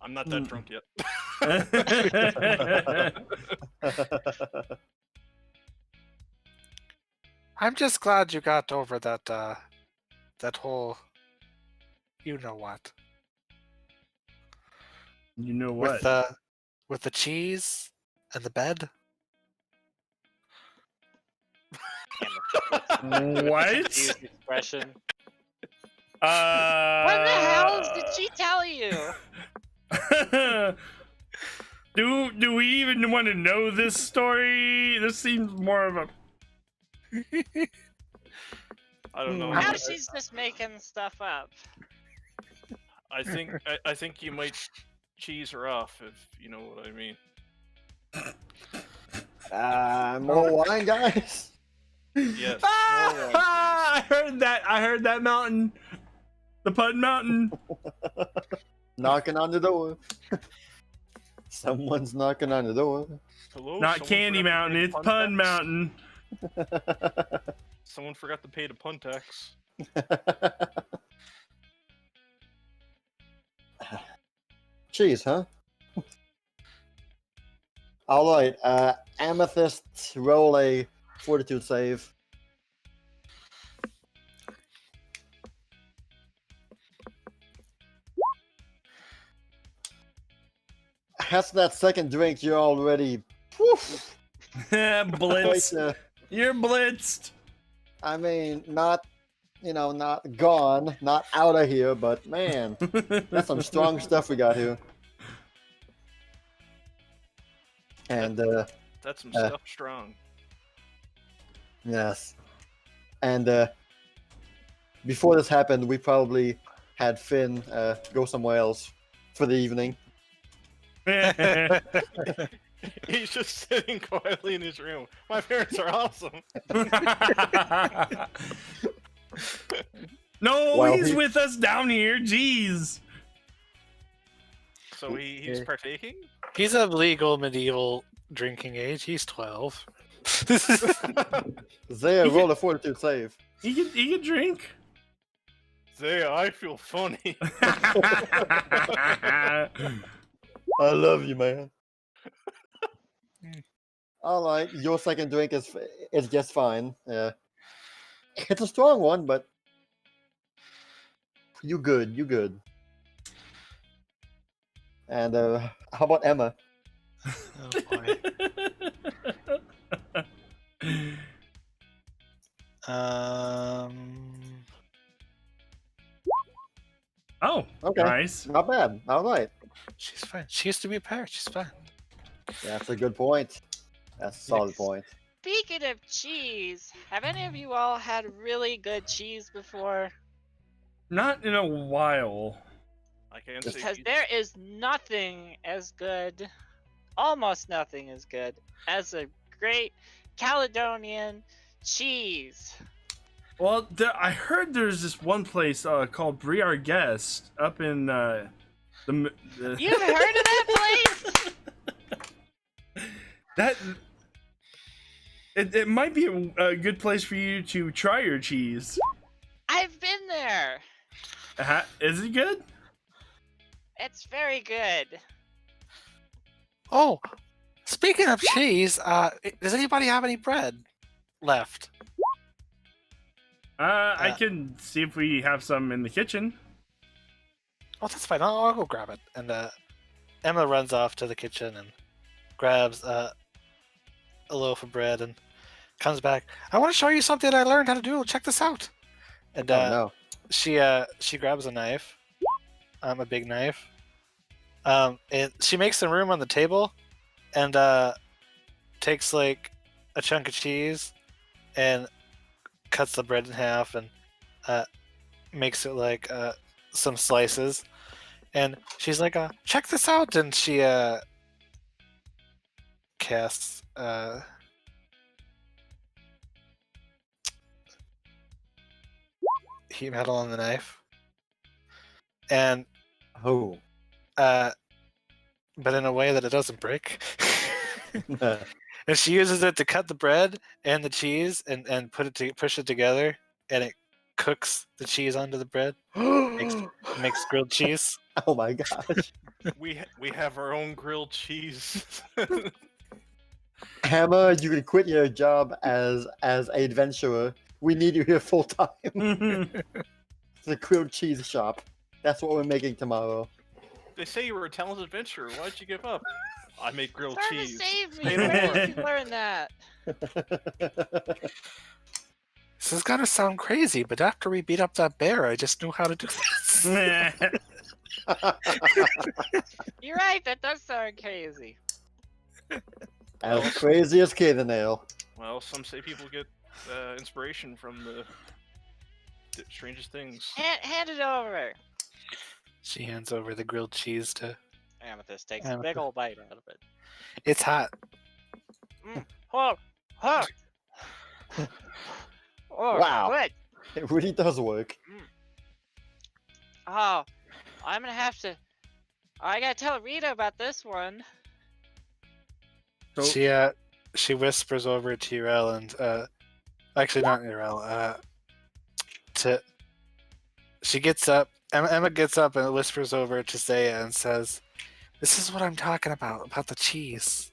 I'm not that drunk yet. I'm just glad you got over that that whole you know what. You know what? With the cheese and the bed. What? Confused expression. What What the hell did she tell you? Do we even want to know this story? This seems more of a. I don't know. Now she's just making stuff up. I think you might cheese her off, if you know what I mean. More wine, guys. Yes. I heard that. I heard that mountain. The Pun Mountain. Knocking on the door. Someone's knocking on the door. Hello? Not Someone Candy forgot to Mountain. pay the It's pun Pun tax? Mountain. Someone forgot to pay the pun tax. Cheese, huh? All right, Amethyst, roll a Fortitude save. After that second drink, you're already. Woof, Blitz. quite, You're blitzed. I mean, not, not gone, not out of here, but man, that's some strong stuff we got here. And That's some stuff strong. yes, and before this happened, we probably had Finn go somewhere else for the evening. He's just sitting quietly in his room. My parents are awesome. No, Well, he's he- with us down here. Jeez. So he's Okay. partaking? He's of legal medieval drinking age. He's 12. Zaya, roll a Fortitude save. He can drink. Zaya, I feel funny. I love you, man. All right, your second drink is just fine. It's a strong one, but you good. And how about Emma? Oh boy. Oh, Okay. nice. Not bad. All right, She's fine. She used to be a parrot. She's fine. that's a good point. That's a solid Yes. point. Speaking of cheese, have any of you all had really good cheese before? Not in a while. I can't say Because he's- there is nothing as good, almost nothing as good, as a great Caledonian cheese. Well, I heard there's this one place called Briar Guest up in the. You've heard of that place? That it might be a good place for you to try your cheese. I've been there. Is it good? It's very good. Oh, speaking of cheese, does anybody have any bread left? I can see if we have some in the kitchen. Oh, that's fine. I'll go grab it. And Emma runs off to the kitchen and grabs a loaf of bread and comes back. I want to show you something I learned how to do. Check this out. And Oh no. she grabs a knife, a big knife. And she makes some room on the table, and takes like a chunk of cheese, and cuts the bread in half, and makes it like some slices. And she's like, "Check this out!" And she casts heat metal on the knife, and Oh. but in a way that it doesn't break. And she uses it to cut the bread and the cheese and push it together, and it cooks the cheese onto the bread. Makes grilled cheese. Oh my gosh. We have our own grilled cheese. Hammer, you can quit your job as an adventurer. We need you here full time. It's a grilled cheese shop. That's what we're making tomorrow. They say you were a talented adventurer. Why'd you give up? I make grilled Trying cheese. to save me. Pay no Where more. did you learn that? This is gonna sound crazy, but after we beat up that bear, I just knew how to do this. You're right. That does sound crazy. As crazy as Nail. Well, some say people get inspiration from the strangest things. Hand it over. She hands over the grilled cheese to. Amethyst takes a big old bite out of it. It's hot. Oh, oh. Oh, Wow. good. It really does work. Oh, I'm gonna have to. I gotta tell Rita about this one. So- She whispers over to Urel and actually not Urel. She gets up. Emma gets up and whispers over to Zaya and says, "This is what I'm talking about the cheese.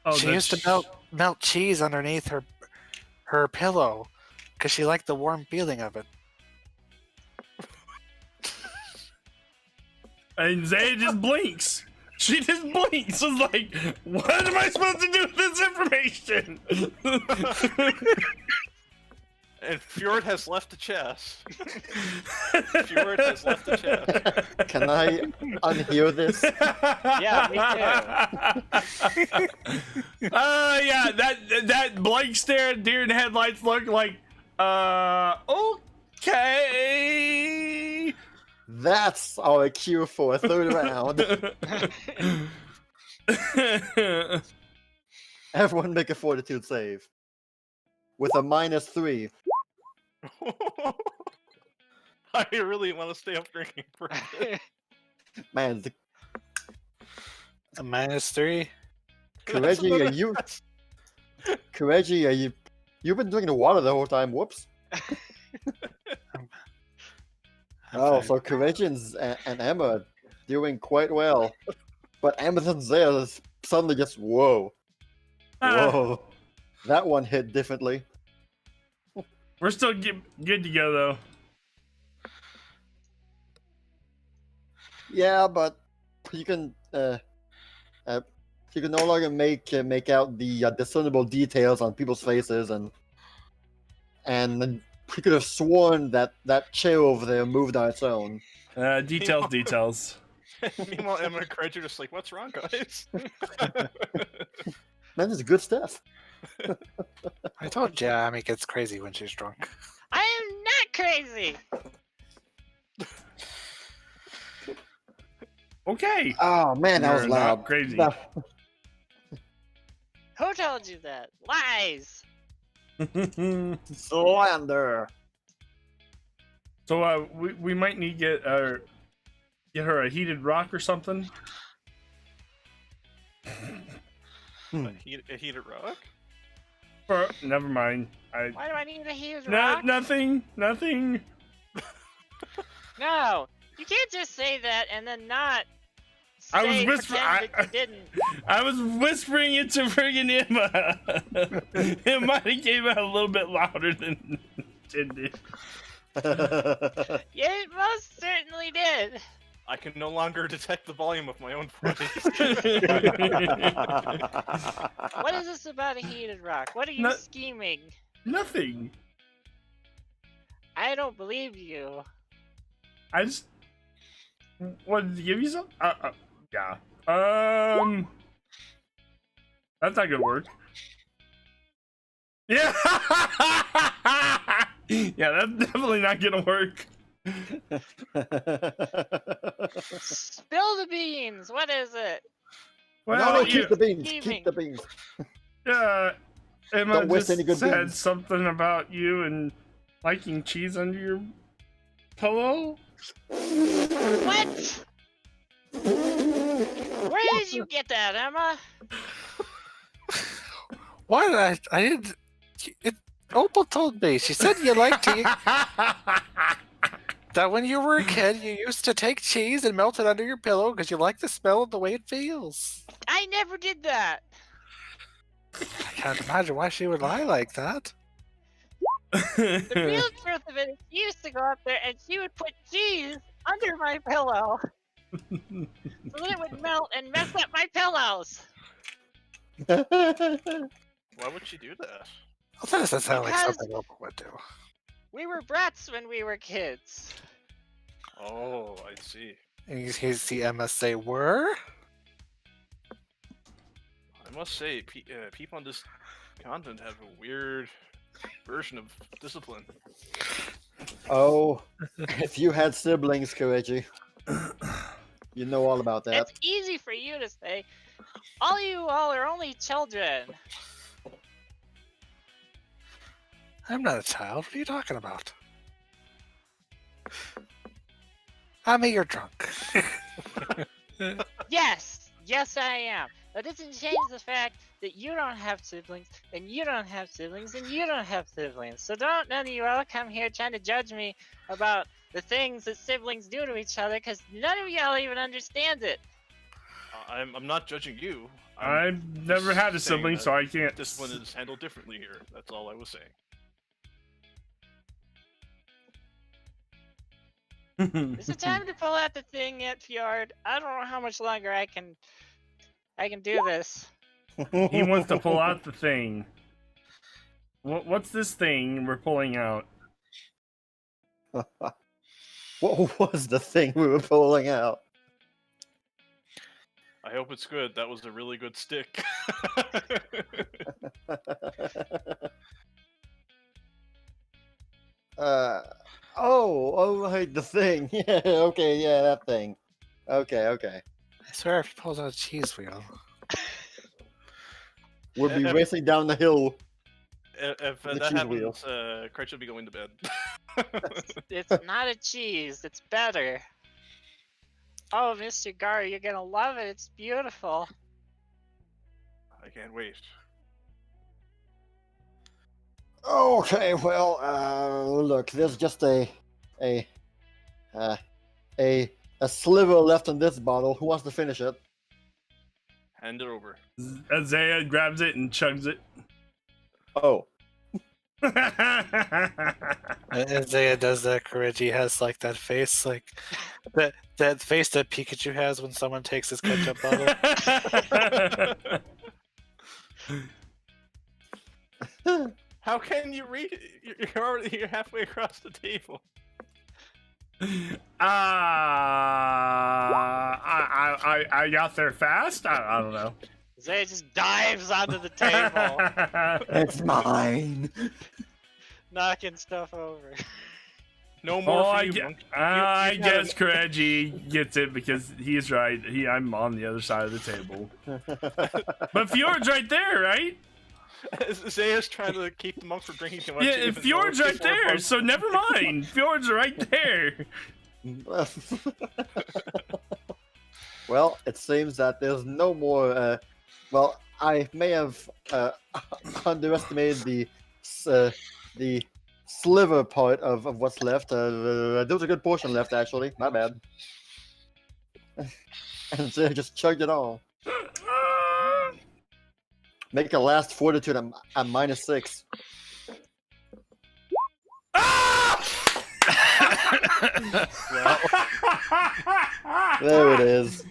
Oh, She used to melt cheese underneath her pillow because she liked the warm feeling of it." And Zaya just blinks. She just blinks. It's like, what am I supposed to do with this information? And Fjord has left the chest. Fjord has left the chest. Can I unhear this? Yeah, me Yeah, that blank stare at deer in the headlights look like, okay. That's our cue for a third round. Everyone make a fortitude save. With a -3. I really want to stay up drinking for a bit. Man, A -3. Kireji, are you? Kireji, are you? You've been drinking water the whole time. Whoops. Oh, so Kireji and Emma are doing quite well, but Amethyst and Zaya is suddenly just whoa, whoa. That one hit differently. We're still good to go though. Yeah, but you can no longer make out the discernible details on people's faces, and we could have sworn that chair over there moved on its own. Details. Meanwhile, Emma and Craig are just like, "What's wrong, guys?" Man, this is good stuff. I told you Amy gets crazy when she's drunk. I am not crazy. Okay. Oh man, that was You're not loud. crazy. That- Who told you that? Lies. Slander. So we might need to get her a heated rock or something. A heated rock? Or, never mind. Why do I need a huge No, rock? nothing. No, you can't just say that and then not I was say whispering. pretend that you didn't. I was whispering it to friggin' Emma. It might have came out a little bit louder than intended. Yeah, it most certainly did. I can no longer detect the volume of my own voice. What is this about a heated rock? What are you No- scheming? Nothing. I don't believe you. I just wanted to give you some. Yeah. That's not gonna work. Yeah. Yeah, that's definitely not gonna work. Spill the beans. What is it? Well, no, keep the beans. Scheming. Keep the beans. yeah. Emma Don't waste just any good said beans. something about you and liking cheese under your pillow. What? Where did you get that, Emma? Why did I didn't. Opal told me. She said you liked to eat. That when you were a kid, you used to take cheese and melt it under your pillow because you like the smell of the way it feels. I never did that. I can't imagine why she would lie like that. The real truth of it is she used to go up there and she would put cheese under my pillow so that it would melt and mess up my pillows. Why would she do that? Well, that doesn't sound like Because- something Opal would do. We were brats when we were kids. Oh, I see. And you see Emma say, "Were?" I must say, people on this continent have a weird version of discipline. Oh, if you had siblings, Kireji, you know all about that. It's easy for you to say. All you all are only children. I'm not a child. What are you talking about? Emma, you're drunk. Yes, I am. That doesn't change the fact that you don't have siblings, and you don't have siblings, and you don't have siblings. So don't none of you all come here trying to judge me about the things that siblings do to each other, because none of y'all even understand it. I'm not judging you. I've never had a saying sibling, that so I can't. Discipline is handled differently here. That's all I was saying. Is it time to pull out the thing yet, Fjord? I don't know how much longer I can do this. He wants to pull out the thing. What's this thing we're pulling out? What was the thing we were pulling out? I hope it's good. That was a really good stick. Oh, right, the thing. Yeah, okay, yeah, that thing. Okay. I swear if he pulls out a cheese wheel. We'll be racing down the hill. If The that cheese happens, wheel. Craig should be going to bed. It's not a cheese. It's better. Oh, Mr. Gar, you're gonna love it. It's beautiful. I can't wait. Okay, well, look, there's just a sliver left in this bottle. Who wants to finish it? Hand it over. Zaya grabs it and chugs it. Oh, And Zaya does that. Kireji has like that face, like that face that Pikachu has when someone takes his ketchup bottle. How can you read it? You're halfway across the table. I got there fast. I don't know. Zay just dives onto the table, it's mine. knocking stuff over. No more Oh, for I you, guess, monk. I You've had guess Kireji gets it because he's right. I'm on the other side of the table. But Fjord's right there, right? Zaya's trying to keep the monk from drinking too much. Yeah, even and though Fjord's it's right there, fun. so never mind. Fjord's right there. Well, it seems that there's no more. Well, I may have underestimated the sliver part of what's left. There was a good portion left, actually. My bad. And so I just chugged it all. Make a last fortitude at -6. There it is.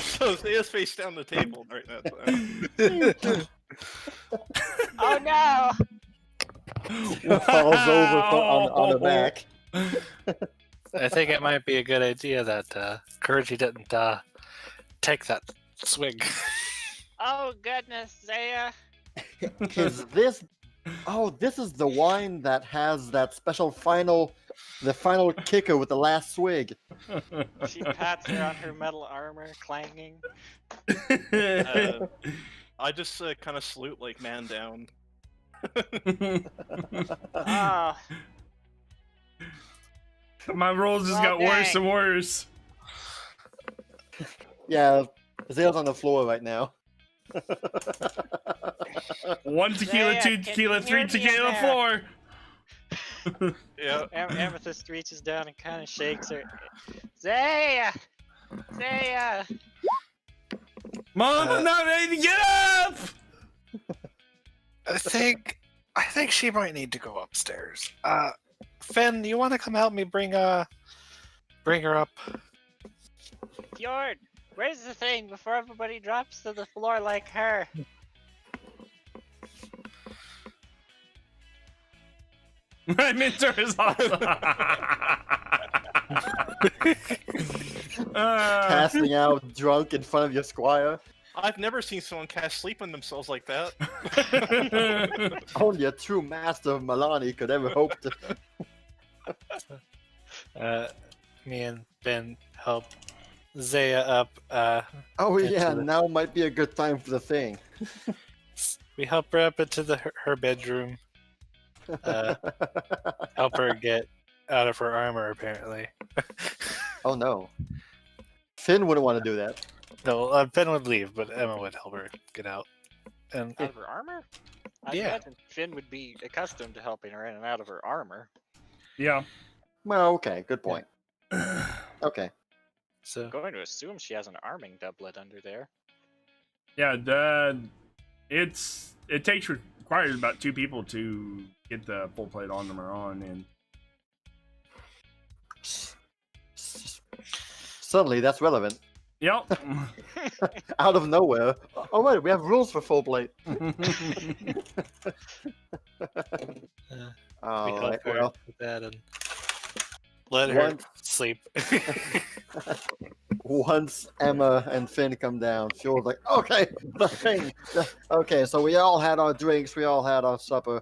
So Zaya's face down the table right now. Oh no! Falls over on her back. I think it might be a good idea that Kireji didn't take that swig. Oh goodness, Zaya! Is this? Oh, this is the wine that has that special final kicker with the last swig. She pats her on her metal armor, clanging. I just kind of salute like man down. Oh, My rolls just got worse and worse. Yeah, Zaya's on the floor right now. 1 tequila, Zaya, 2 can you tequila, hear 3 me in tequila, there? 4. Yeah. Amethyst reaches down and kind of shakes her. Zaya! Zaya! Mom, I'm not ready to get up! I think she might need to go upstairs. Finn, you want to come help me bring her up? Fjord, where's the thing before everybody drops to the floor like her? My mentor is awesome. Passing out drunk in front of your squire. I've never seen someone cast sleep on themselves like that. Only a true master of Milani could ever hope to. Me and Ben help Zaya up. Oh Into yeah, the- now might be a good time for the thing. We help her up into her bedroom. Help her get out of her armor, apparently. Oh no. Finn wouldn't want to do that. No, Ben would leave, but Emma would help her get out. And Out of her armor? I Yeah. imagine Finn would be accustomed to helping her in and out of her armor. Yeah. Well, okay, good point. Okay. so I'm going to assume she has an arming doublet under there. Yeah, it requires about 2 people to get the full plate armor on, and Suddenly, that's relevant. yep. Out of nowhere. Oh wait, we have rules for full plate. we All help right. her Well, with that and let her Once- sleep. once Emma and Finn come down, Fjord's like, okay, the thing. Okay, so we all had our drinks, we all had our supper,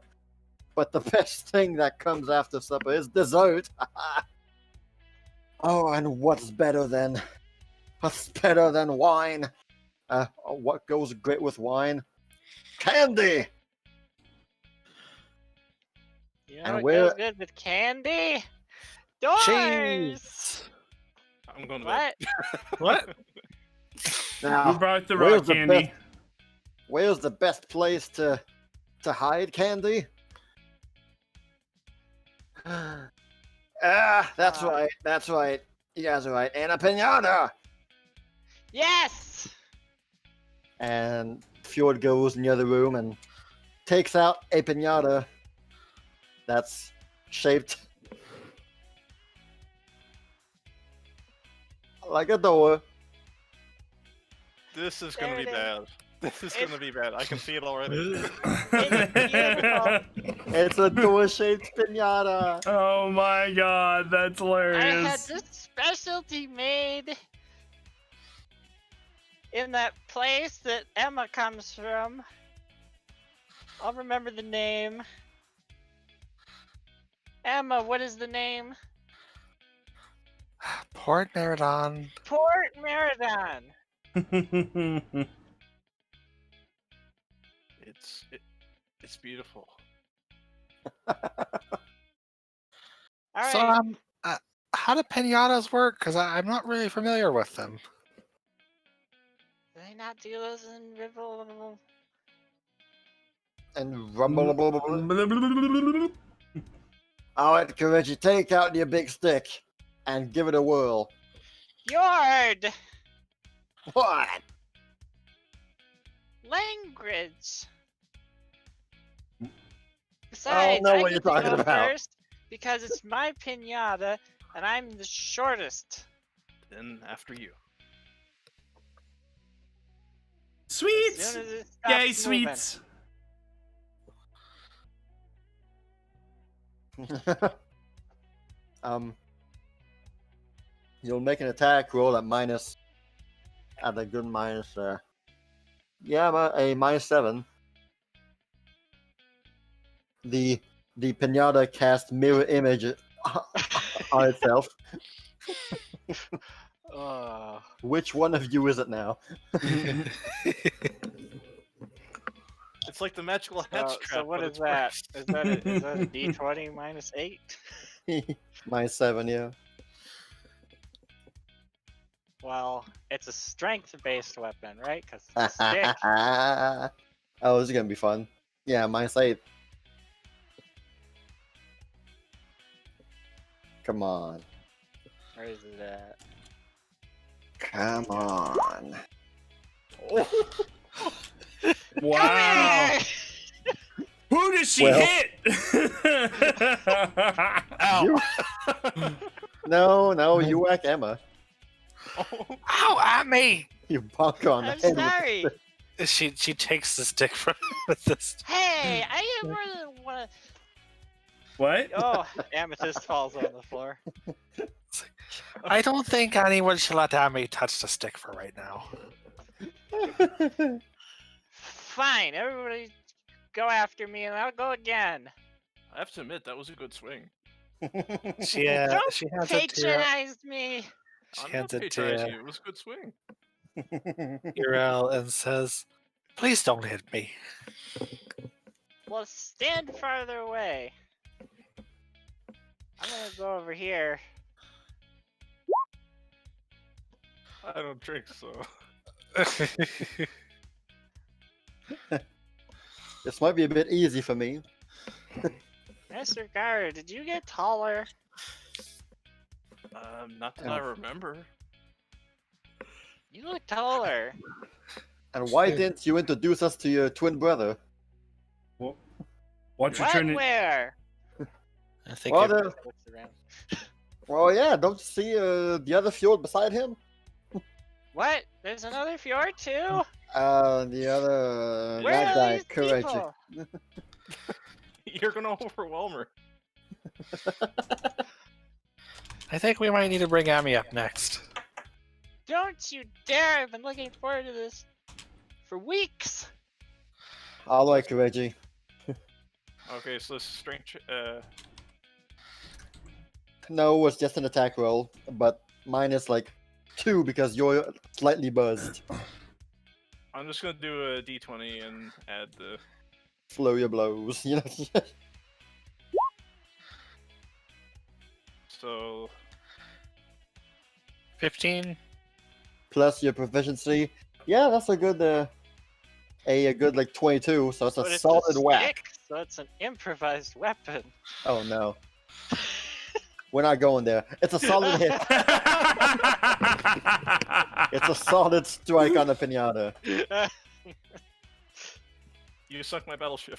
but the best thing that comes after supper is dessert. Oh, and what's better than wine? What goes great with wine? Candy. You know And what where- goes good with candy? Doors! Cheese. I'm going to bed. What? What? Who Now, brought the where's rock the candy? best- where's the best place to hide candy? That's right. That's right. You guys are right. And a pinata. Yes! And Fjord goes in the other room and takes out a pinata that's shaped like a door. This is going to be There bad. This is going to be bad. I can see it already. It's beautiful. It's a door-shaped pinata. Oh my god, that's I had hilarious. this specialty made in that place that Emma comes from. I'll remember the name. Emma, what is the name? Port Meridon. Port Meridon. It's beautiful. All So, right. how do pinatas work? Because I'm not really familiar with them. Do they not do those in Ripple? And rumble, blah, blah, blah. All right, Kireji, take out your big stick and give it a whirl. Fjord! What? Language! Besides, know I what get you're to talking go about. first because it's my pinata and I'm the shortest. Then after you. As Sweets! soon as it stops Yay, moving. sweets! You'll make an attack roll at minus. At a good minus there. Yeah, but a -7. The pinata cast mirror image on itself. Which one of you is it now? It's like the magical hatch trap. So what but is it's that? worse. Is that a D20 minus 8? -7, yeah. Well, it's a strength-based weapon, right? Because it's a stick. Oh, this is gonna be fun. Yeah, -8. Come on. Where is it at? Come on. Wow! Who does she Well- hit? You- No, you whack Emma. Ow, at me! You bonk on the I'm head. sorry. She takes the stick from with this. Hey, I didn't really want to. What? Oh, Amethyst falls on the floor. I don't think anyone should let Amy touch the stick for right now. Fine, everybody go after me and I'll go again. I have to admit that was a good swing. She Don't she hands it to patronize me. she I'm hands not it patronizing to you. It was a good swing. Urel and says, "Please don't hit me." Well, stand farther away. I'm gonna go over here. I don't drink, so. This might be a bit easy for me. Mr. Garou, did you get taller? Not that I remember. You look taller. And why didn't you introduce us to your twin brother? Well, watch your What? turn. Where? I think Well, it- then- Looks around. well, yeah, don't you see the other Fjord beside him? What? There's another Fjord too? The other Where that are guy, these Kireji. people? You're gonna overwhelm her. I think we might need to bring Amy up next. Don't you dare! I've been looking forward to this for weeks. All right, Kireji. Okay, so this is strength. No, it was just an attack roll, but minus like 2 because you're slightly buzzed. I'm just gonna do a d20 and add the. Flurry of blows. You know. So 15. Plus your proficiency. Yeah, that's a good a good like 22. So it's a But it's solid whack. stick, so it's an improvised weapon. Oh no. We're not going there. It's a solid hit. It's a solid strike on the pinata. you sunk my battleship.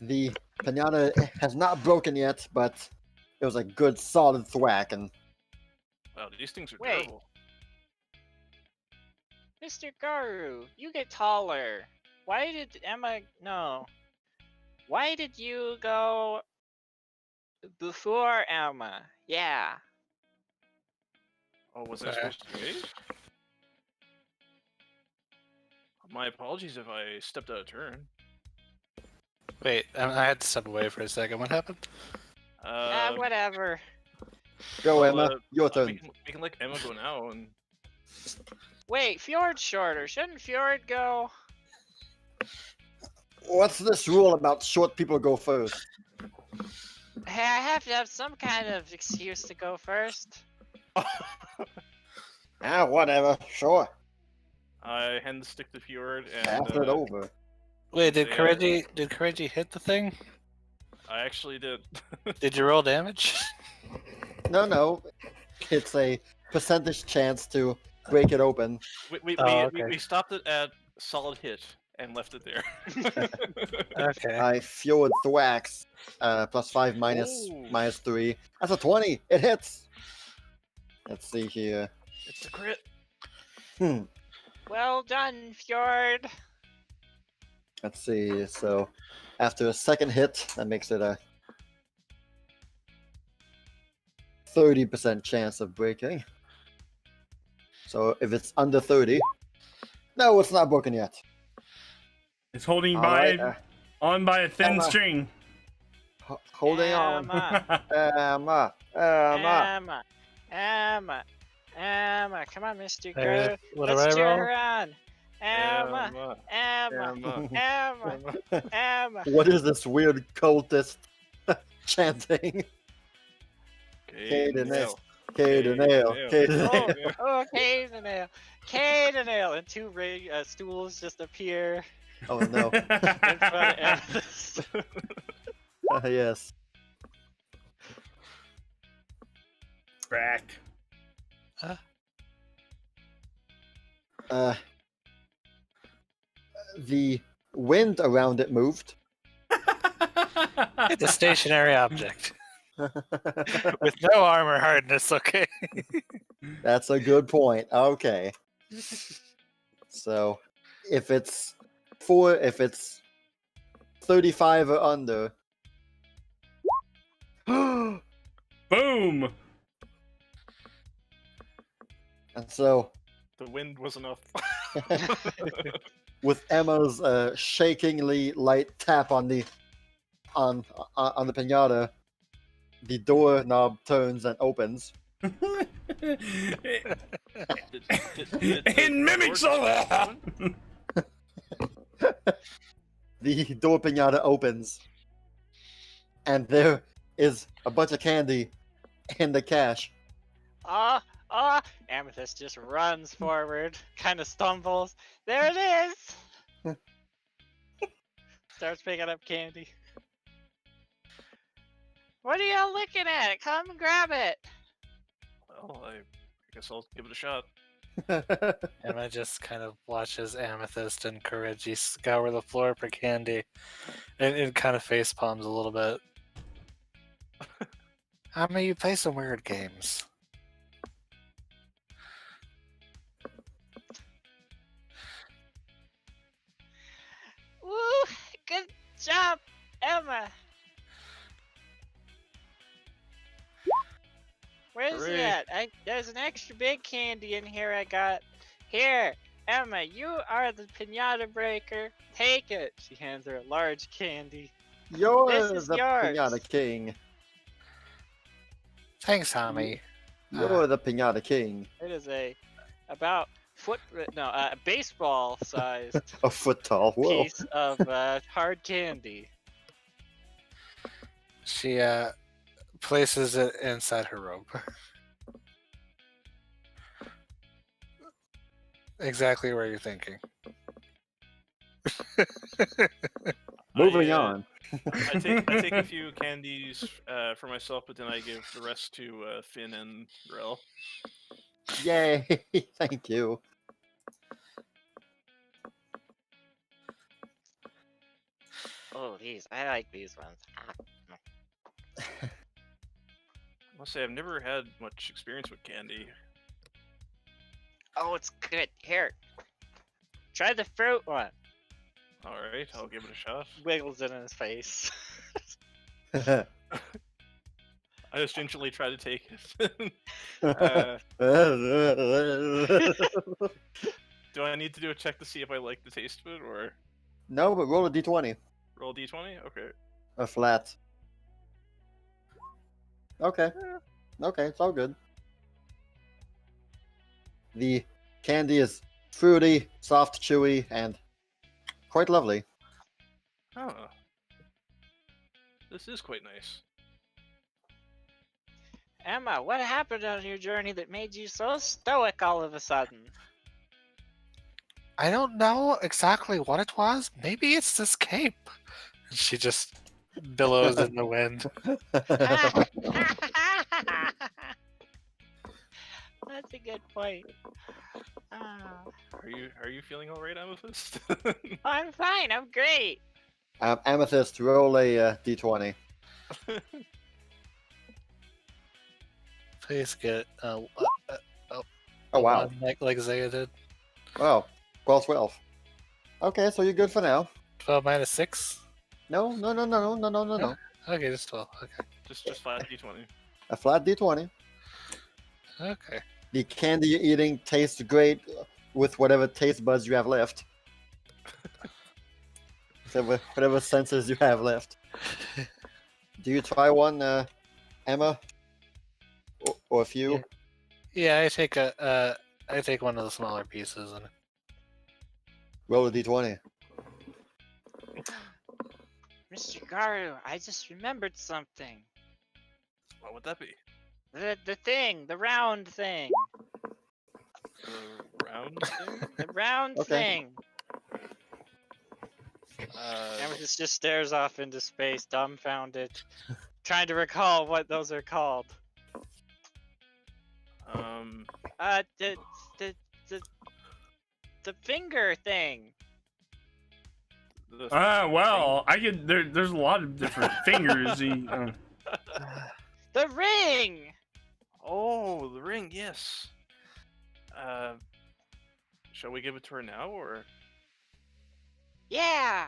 The pinata has not broken yet, but it was a good solid thwack, and Wow, these things are Wait. terrible. Mr. Garou, you get taller. Why did Emma... No. Why did you go before Emma? Yeah. Oh, was I Okay. supposed to wait? My apologies if I stepped out of turn. Wait, I had to step away for a second. What happened? Whatever. go well, Emma, your we turn. can let Emma go now, and Wait, Fjord's shorter. Shouldn't Fjord go? What's this rule about short people go first? Hey, I have to have some kind of excuse to go first. Ah, whatever. Sure. I hand the stick to Fjord and Pass it over. Wait, did Yeah. Kireji hit the thing? I actually did. Did you roll damage? No. It's a percentage chance to break it open. We stopped it at solid hit and left it there. Okay. I Fjord thwacks. +5 Ooh. minus 3. That's a 20. It hits. Let's see here. It's a crit. Well done, Fjord. Let's see. So, after a second hit, that makes it a 30% chance of breaking. So, if it's under 30, no, it's not broken yet. It's holding All by right, on by a thin Emma. string. Holding on. Emma, Emma. Emma, come on, Mr. Hey, Girl. what do Let's I cheer roll? her on. Emma, Emma. What is this weird cultist chanting? Nail. Cadenale. Oh, Cadenale. And two stools just appear Oh no. in front of Amethyst. Yes. Crack. The wind around it moved. It's a stationary object with no armor hardness. Okay. That's a good point. Okay. So, if it's 35 or under. Boom. And so, The wind was enough. with Emma's shakingly light tap on the pinata, the doorknob turns and opens. It mimics all that. The door pinata opens, and there is a bunch of candy in the cache. Amethyst just runs forward, kind of stumbles. There it is! Starts picking up candy. What are y'all looking at? Come grab it! Well, I guess I'll give it a shot. Emma just kind of watches Amethyst and Kireji scour the floor for candy, and it kind of face palms a little bit. Emma, you play some weird games. Woo! Good job, Emma! Where's he Hooray. at? There's an extra big candy in here I got. Here, Emma, you are the pinata breaker. Take it. She hands her a large candy. You're This is the yours. pinata king. Thanks, Hami. You're the pinata king. It is about baseball sized A foot tall. Whoa. piece of hard candy. She places it inside her robe. Exactly where you're thinking. Moving I, on. I take a few candies for myself, but then I give the rest to Finn and Rel. Yay. Thank you. Oh, these. I like these ones. I must say I've never had much experience with candy. Oh, it's good. Here. Try the fruit one. All right, I'll give it a shot. Wiggles it in his face. I just gingerly try to take it. Do I need to do a check to see if I like the taste of it, or No, but roll a d20. roll a d20? Okay. A flat. Okay. Okay, it's all good. The candy is fruity, soft, chewy, and quite lovely. Oh. This is quite nice. Emma, what happened on your journey that made you so stoic all of a sudden? I don't know exactly what it was. Maybe it's this cape. And she just billows in the wind. That's a good point. Ah. Are you feeling all right, Amethyst? I'm fine. I'm great. Amethyst, roll a d20. Please get Oh wow! one like Zaya did. Wow, 12. Okay, so you're good for now. 12 minus 6. No. Okay, just 12. Okay. just flat d20. A flat d20. Okay. The candy you're eating tastes great with whatever taste buds you have left. Whatever senses you have left. Do you try one, Emma? Or a few? Yeah, I take one of the smaller pieces and Roll a d20. Mr. Garu, I just remembered something. What would that be? The thing, the round thing. The round thing? The round Okay. thing. Amethyst just stares off into space, dumbfounded, trying to recall what those are called. The finger thing. Well, I could. There's a lot of different fingers. The ring. Oh, the ring. Yes. Shall we give it to her now, or? Yeah.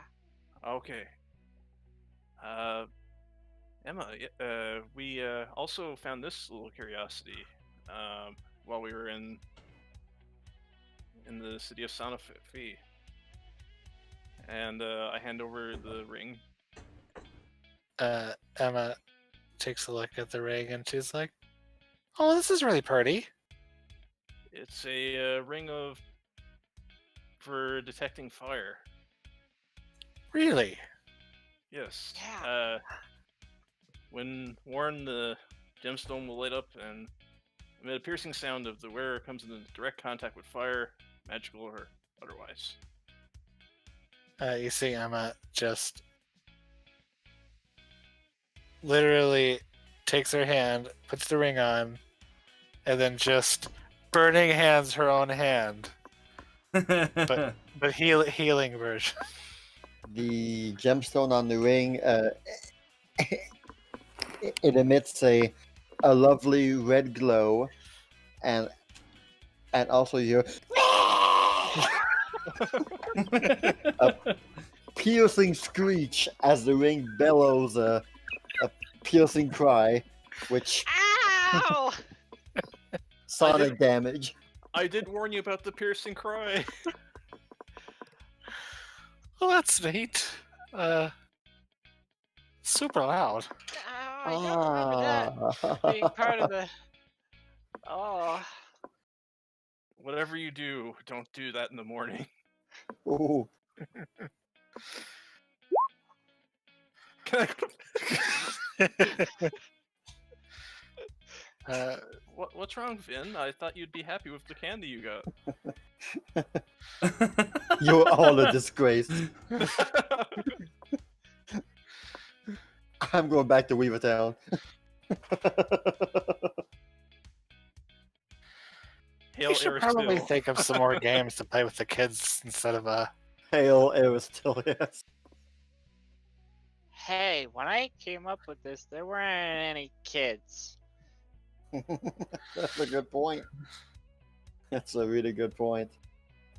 Okay. Emma, we also found this little curiosity while we were in the city of Santa Fe. And I hand over the ring. Emma takes a look at the ring and she's like, "Oh, this is really pretty." It's a ring for detecting fire. Really? Yes. Yeah. When worn, the gemstone will light up and emit a piercing sound if the wearer comes into direct contact with fire, magical or otherwise. You see Emma just literally takes her hand, puts the ring on, and then just burning hands her own hand. But healing version. The gemstone on the ring, it emits a lovely red glow, and also you a piercing screech as the ring bellows a piercing cry, which Ow! sonic damage. I did warn you about the piercing cry. Well, that's neat. Super loud. Oh, I don't remember that being part of the. Oh. Whatever you do, don't do that in the morning. Ooh. Can Uh, What's wrong, Finn? I thought you'd be happy with the candy you got. You're all a disgrace. I'm going back to Weavertown. Hail we should probably Aristotle. think of some more games to play with the kids instead of Hail Aristotle, yes. Hey, when I came up with this, there weren't any kids. That's a good point. That's a really good point.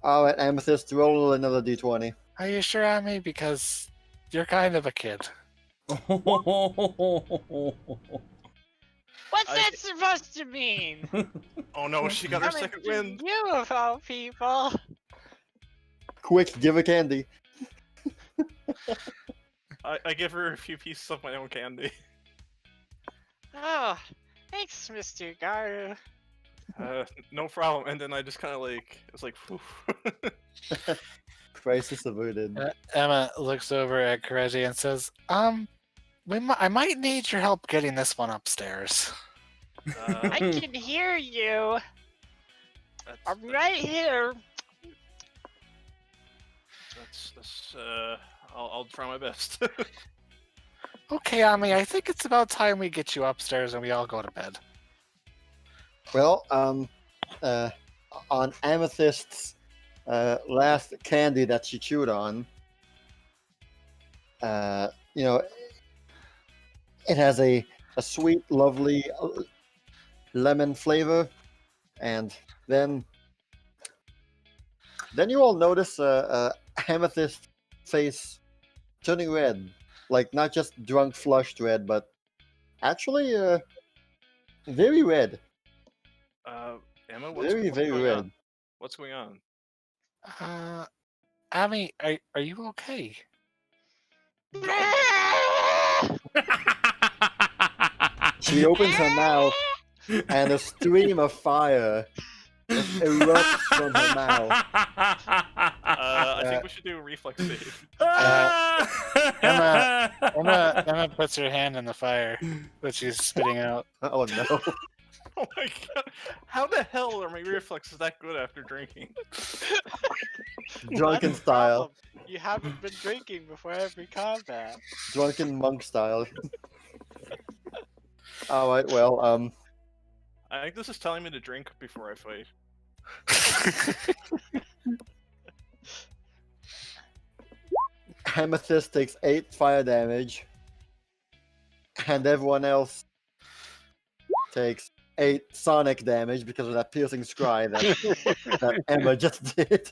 Alright, Amethyst, roll another d20. Are you sure, Amy? Because you're kind of a kid. What's that supposed to mean? Oh no, she got her Coming second to wind. You of all people. Quick, give a candy. I give her a few pieces of my own candy. Oh, thanks, Mr. Garu. No problem. And then I just kind of like, it's like, whew. Crisis averted. Emma looks over at Kireji and says, I might need your help getting this one upstairs. I can hear you. I'm right here. I'll try my best. Okay, Ami, I think it's about time we get you upstairs and we all go to bed. Well, on Amethyst's last candy that she chewed on, you know, it has a sweet, lovely lemon flavor, and then you all notice Amethyst's face turning red, like not just drunk, flushed red, but actually very red. Emma, what's Very, very going red. on? What's going on? Ami, are you okay? She opens her mouth, and a stream of fire erupts from her mouth. I think we should do a reflex save. Emma puts her hand in the fire that she's spitting out. Oh no! Oh my god! How the hell are my reflexes that good after drinking? Drunken That's the style, problem. You haven't been drinking before every combat. drunken monk style. All right, well, I think this is telling me to drink before I fight. Amethyst takes 8 fire damage, and everyone else takes 8 sonic damage because of that piercing scry that Emma just did.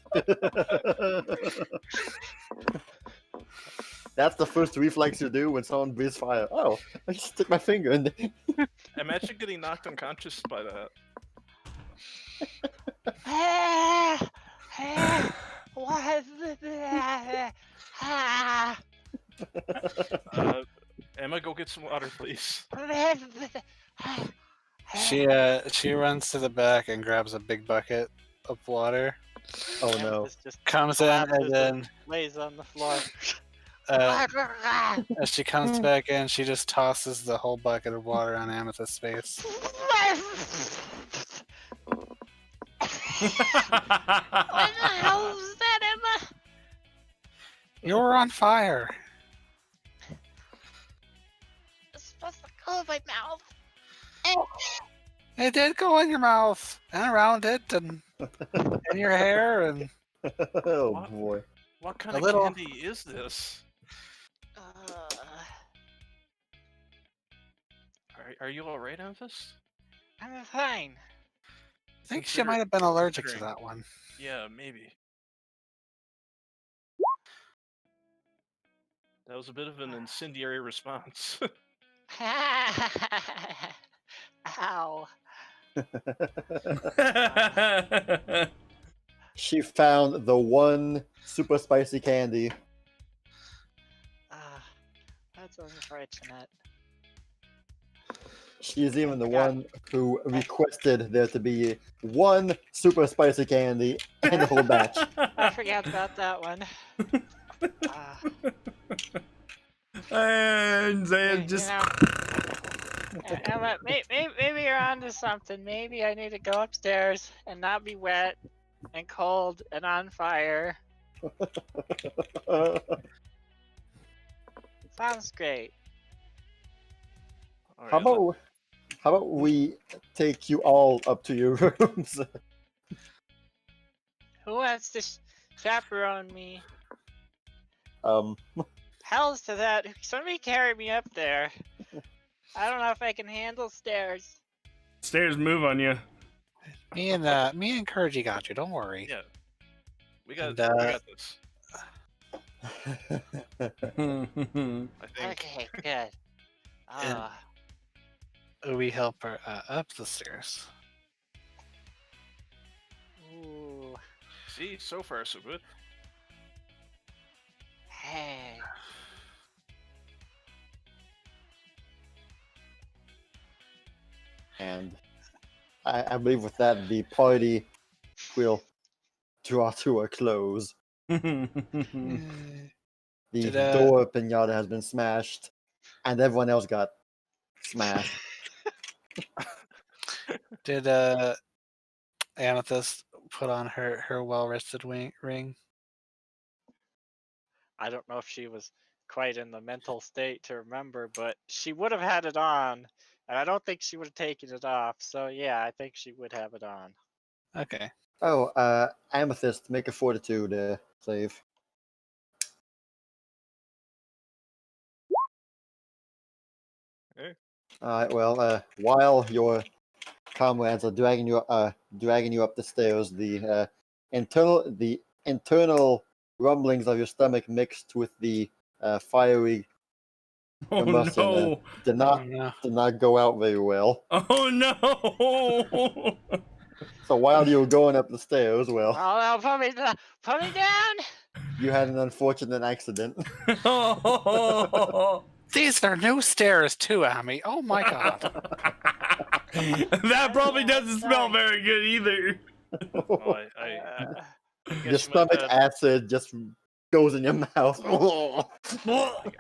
That's the first reflex you do when someone breathes fire. Oh, I just stick my finger in there. Imagine getting knocked unconscious by that. Emma, go get some water, please. She runs to the back and grabs a big bucket of water. Oh no! Amethyst just Comes in and collapses then lays on the floor. as she comes back in, she just tosses the whole bucket of water on Amethyst's face. What the hell was that, Emma? You were on fire. It's supposed to go in my mouth. It did go in your mouth and around it and in your hair and Oh What? boy! What kind A of little. candy is this? Are you alright, Amethyst? I'm fine. I think she Consider- might have been allergic to considering. that one. Yeah, maybe. That was a bit of an incendiary response. Ow. She found the one super spicy candy. That's unfortunate. She's even the forgot. one who requested there to be one super spicy candy in the whole batch. I forgot about that one. And Zaya You just. know, Emma, maybe you're onto something. Maybe I need to go upstairs and not be wet and cold and on fire. Sounds great. Alright, How about we take you all up to your rooms? Who wants to chaperone me? Um, Hell's to that. Somebody carry me up there. I don't know if I can handle stairs. Stairs move on you. Me and Kireji'Garou, don't worry. Yeah. We got And, this. I think. Okay, good. We help her up the stairs. Ooh. See, so far so good. Hey. and I believe with that the party will draw to a close. The Did, door pinata has been smashed, and everyone else got smashed. Did Amethyst put on her well-rested ring? I don't know if she was quite in the mental state to remember, but she would have had it on, and I don't think she would have taken it off. So yeah, I think she would have it on. Okay. Oh, Amethyst, make a fortitude save. Okay. Alright, well, while your comrades are dragging you up the stairs, the internal rumblings of your stomach mixed with the fiery Oh combustion no! did Oh, no. not go out very well. Oh no! So while you were going up the stairs, well, Oh no, put me down! you had an unfortunate accident. These are new stairs too, Amy. Oh my god. That probably doesn't smell Sorry. very good either. Well, I Your guess you might stomach have had, acid just goes in your mouth. I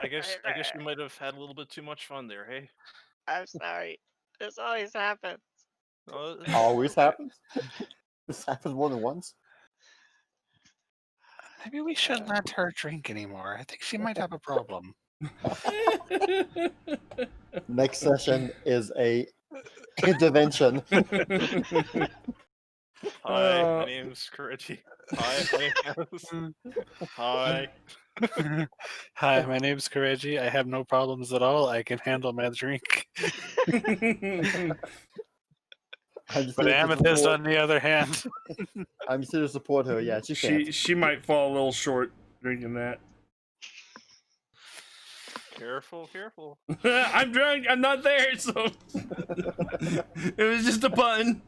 guess you might have had a little bit too much fun there, hey? I'm sorry. This always happens. Always happens. This happens more than once. Maybe we shouldn't let her drink anymore. I think she might have a problem. Next session is a intervention. Hi, my name's Kireji. Hi, my name's Hi. Hi, my name's Kireji. I have no problems at all. I can handle my drink. I'm just But here to Amethyst, support- on the other hand, I'm just here to support her. Yeah, she can't. she might fall a little short drinking that. Careful, careful. I'm drunk. I'm not there, so it was just a pun.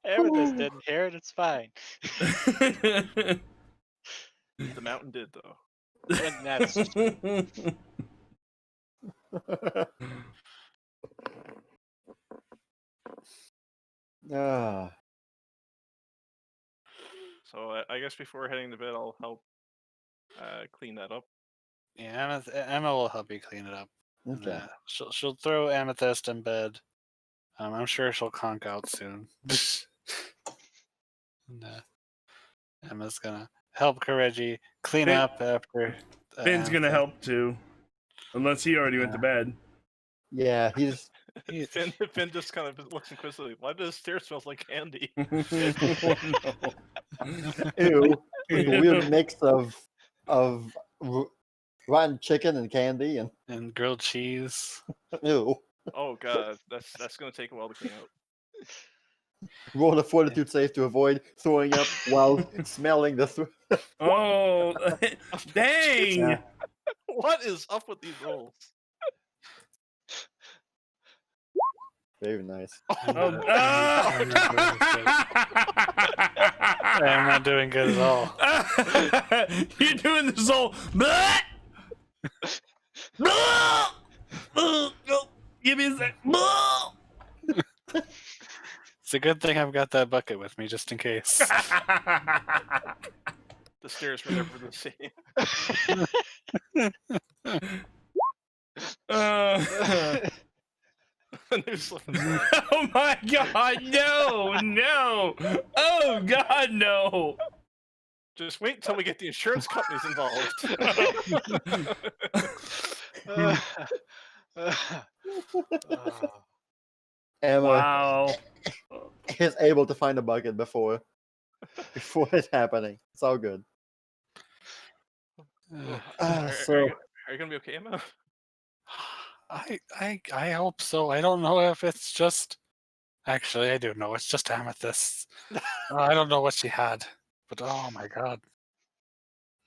Amethyst didn't hear it. It's fine. The mountain did though. And that's Ah, So I guess before heading to bed, I'll help clean that up. yeah, Emma will help you clean it up. And, okay. she'll throw Amethyst in bed. I'm sure she'll conk out soon. And, Emma's gonna help Kireji clean Ben- up after. Ben's gonna Amethyst. help too, unless he already went to bed. Yeah, he's Finn just kind of looks inquisitively. Why does stairs smell like candy? ew. Like a weird mix of rotten chicken and candy and And grilled cheese. ew. Oh god, that's gonna take a while to clean out. Roll a fortitude save to avoid throwing up while smelling the. Oh, dang! Yeah. What is up with these rolls? Very nice. Oh, I'm not doing good at all. You're doing this whole. Bleh! Bleh! Oh, give me a sec. Bleh! It's a good thing I've got that bucket with me just in case. The stairs were never the same. Oh my god, no, no. Oh god, no. Just wait until we get the insurance companies involved. Emma Wow. is able to find a bucket before it's happening. It's all good. So Are you gonna be okay, Emma? I hope so. I don't know if it's just. Actually, I do know. It's just Amethyst. I don't know what she had, but oh my god.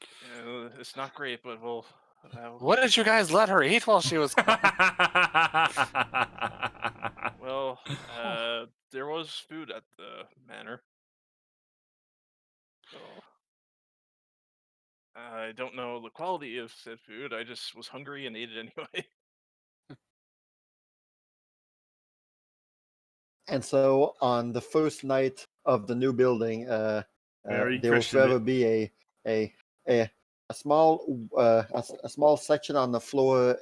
Yeah, it's not great, but we'll. What did you guys let her eat while she was? Well, there was food at the manor. So I don't know the quality of said food. I just was hungry and ate it anyway. And so on the first night of the new building, Very there will Christian forever it. be a small section on the floor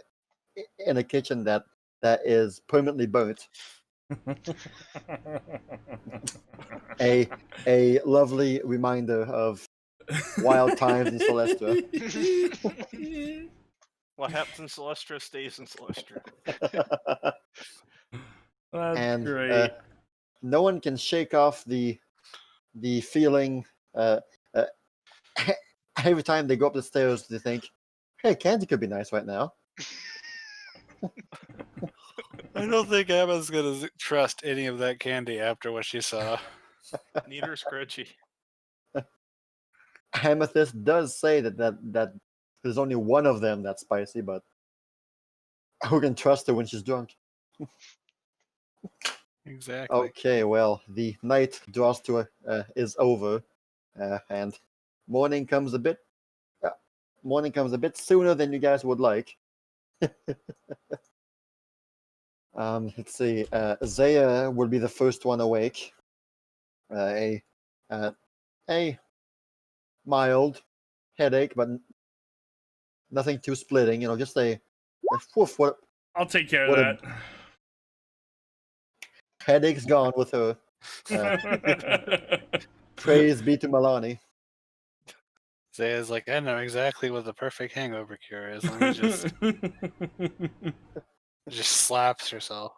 in a kitchen that is permanently burnt. A lovely reminder of wild times in Celestra. What happens in Celestra stays in Celestra. That's And great. no one can shake off the feeling. Every time they go up the stairs, they think, "Hey, candy could be nice right now." I don't think Emma's gonna trust any of that candy after what she saw. Neither is Kireji. Amethyst does say that there's only one of them that's spicy, but who can trust her when she's drunk? Exactly. Okay, well, the night draws to is over, and morning comes a bit sooner than you guys would like. Let's see. Zaya will be the first one awake. A mild headache, but nothing too splitting. You know, just a woof, what I'll take care of what a- that. headache's gone with her. Praise be to Milani. Zaya's like, I know exactly what the perfect hangover cure is. Let me just slaps herself.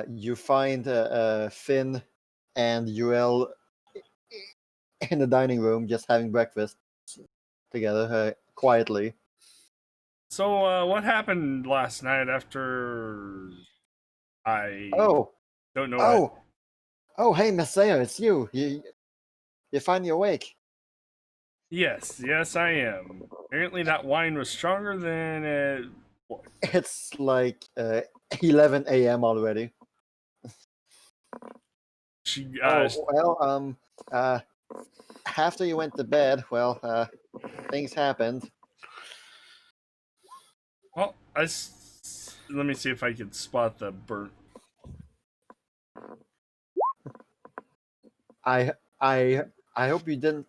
You find Finn and Uriel in the dining room, just having breakfast together quietly. So, what happened last night after I Oh, don't know what? oh! Hey, Messiah, it's you. You're finally awake. Yes, I am. Apparently, that wine was stronger than it. It's like 11 a.m. already. She. After you went to bed, well, things happened. Well, let me see if I can spot the burnt. I hope you didn't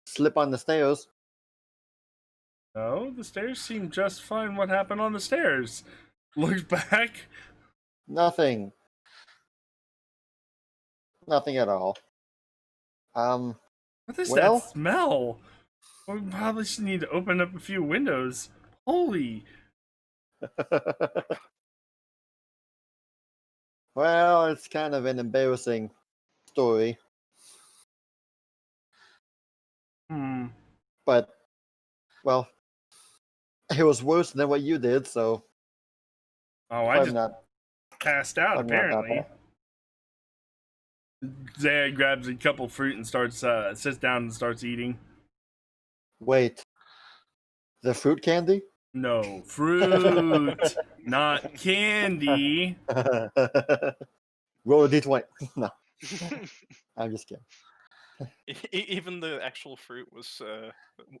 slip on the stairs. No, the stairs seem just fine. What happened on the stairs? Look back. Nothing. Nothing at all. What is Well? that smell? We probably should need to open up a few windows. Holy. Well, it's kind of an embarrassing story, but well, it was worse than what you did, so Oh, I probably just not. passed out, probably not that apparently. Zaya grabs a couple fruit and sits down and starts eating. Wait, the fruit candy? No, fruit, not candy. Roll a d20. No, I'm just kidding. Even the actual fruit was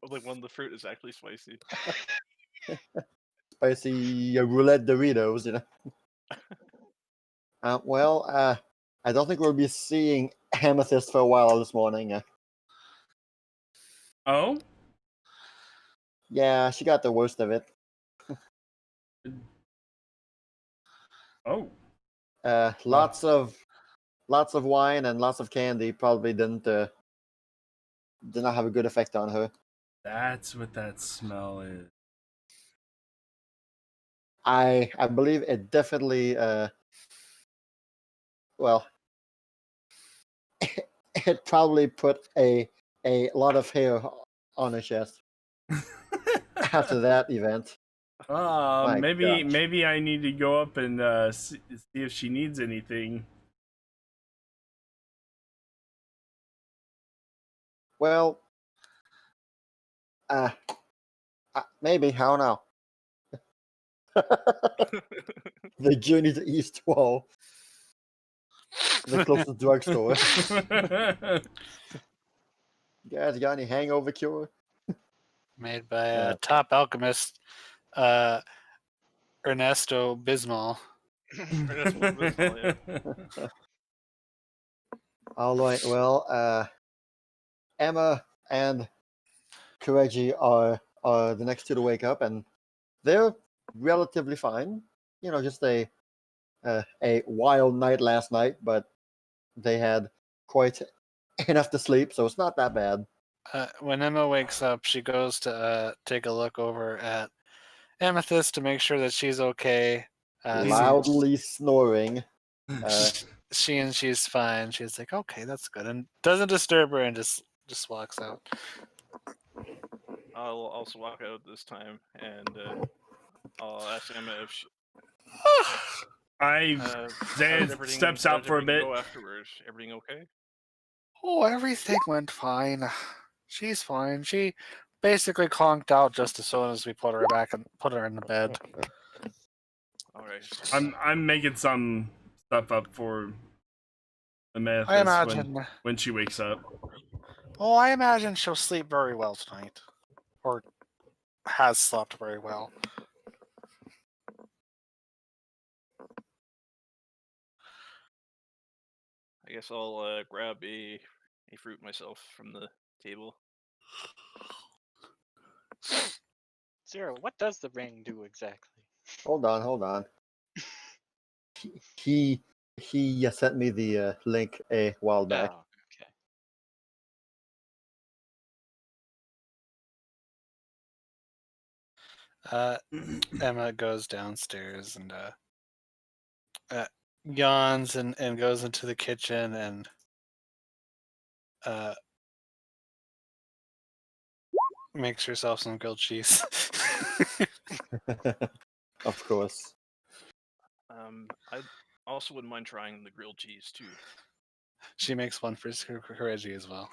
like one of the fruit is actually spicy. Spicy roulette Doritos, you know. I don't think we'll be seeing Amethyst for a while this morning. Oh? Yeah, she got the worst of it. Oh. Lots of wine and lots of candy probably did not have a good effect on her. That's what that smell is. I believe it definitely well, it probably put a lot of hair on her chest after that event. My gosh. Maybe I need to go up and see if she needs anything. Well, maybe, I don't know. The journey to East Wall, the closest drugstore. You guys got any hangover cure? Made by a top alchemist. Ernesto Bismal. Yeah. All right. Well, Emma and Kireji are the next two to wake up, and they're relatively fine. You know, just a wild night last night, but they had quite enough to sleep, so it's not that bad. When Emma wakes up, she goes to take a look over at Amethyst to make sure that she's okay. Loudly snoring. She's fine. She's like, okay, that's good, and doesn't disturb her, and just walks out. I'll also walk out this time, and I'll ask Emma if she. Zaya steps out for a bit. Go afterwards. Everything okay? Oh, everything went fine. She's fine. She basically conked out just as soon as we put her back and put her in the bed. All right. I'm making some stuff up for Amethyst I imagine. when she wakes up. Oh, I imagine she'll sleep very well tonight, or has slept very well. I guess I'll grab a fruit myself from the table. Zero, what does the ring do exactly? Hold on. He sent me the link a while back. Oh, okay. Emma goes downstairs and yawns and goes into the kitchen and makes herself some grilled cheese. Of course. I also wouldn't mind trying the grilled cheese too. She makes one for Kireji as well.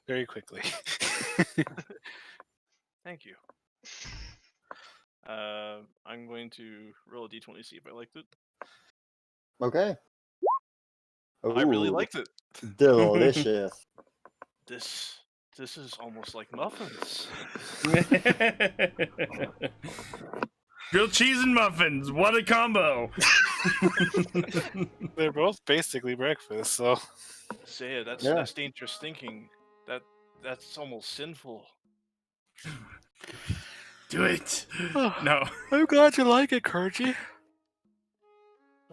Very quickly. Thank you. I'm going to roll a d20 to see if I liked it. Okay. I really Ooh, liked it. delicious. This is almost like muffins. Grilled cheese and muffins. What a combo! They're both basically breakfast, so. Zaya, that's Yeah. dangerous thinking. That's almost sinful. Do it. No. I'm glad you like it, Kireji.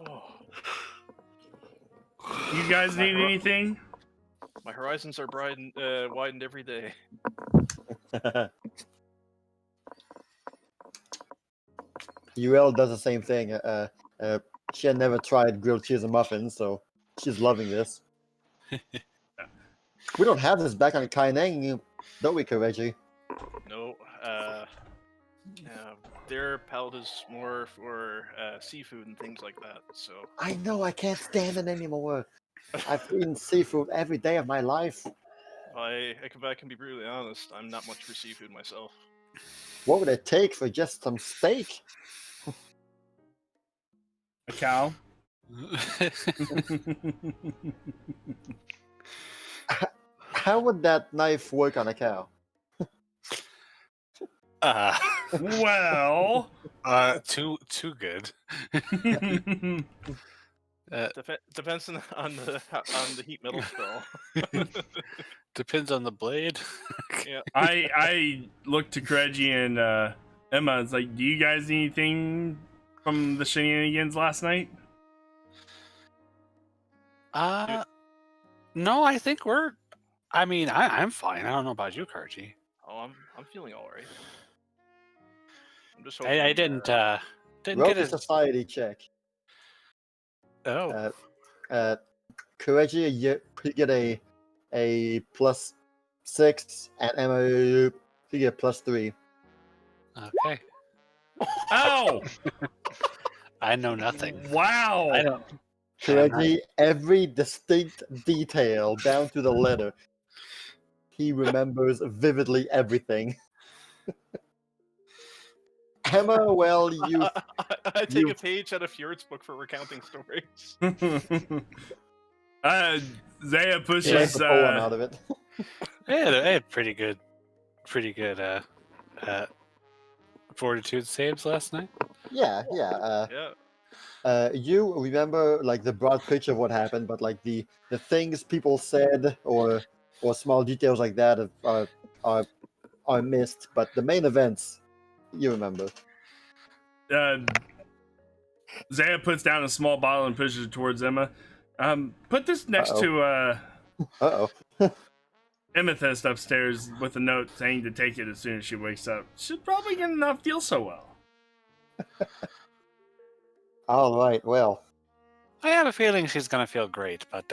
Oh, You guys need anything? my horizons are widened every day. UL does the same thing. She had never tried grilled cheese and muffins, so she's loving this. We don't have this back on Kaineng, don't we, Kireji? No, their palate is more for seafood and things like that. So I know, I can't stand it anymore. I've eaten seafood every day of my life. I can be brutally honest. I'm not much for seafood myself. What would it take for just some steak? A cow? How would that knife work on a cow? Well, too good. Depends on the heat metal spell. Depends on the blade. Yeah. I looked to Kireji and Emma. It's like, do you guys need anything from the shenanigans last night? No, I think we're. I mean, I'm fine. I don't know about you, Kireji. Oh, I'm feeling all right. I'm just hoping. I didn't Roll get a a society check. Oh. Kireji, you get a +6, and Emma, you get +3. Okay. Ow! I know nothing. Wow! I don't. Kireji, every distinct detail down to the letter. He remembers vividly everything. Emma, well, you. I take a page out of Fjord's book for recounting stories. Zaya Make pushes. a poem out of it. I had pretty good fortitude saves last night. Yeah. You remember like the broad picture of what happened, but like the things people said or small details like that are missed. But the main events, you remember. Zaya puts down a small bottle and pushes it towards Emma. Put this next Uh-oh. to Uh-oh. Amethyst upstairs with a note saying to take it as soon as she wakes up. She's probably gonna not feel so well. All right. Well, I have a feeling she's gonna feel great, but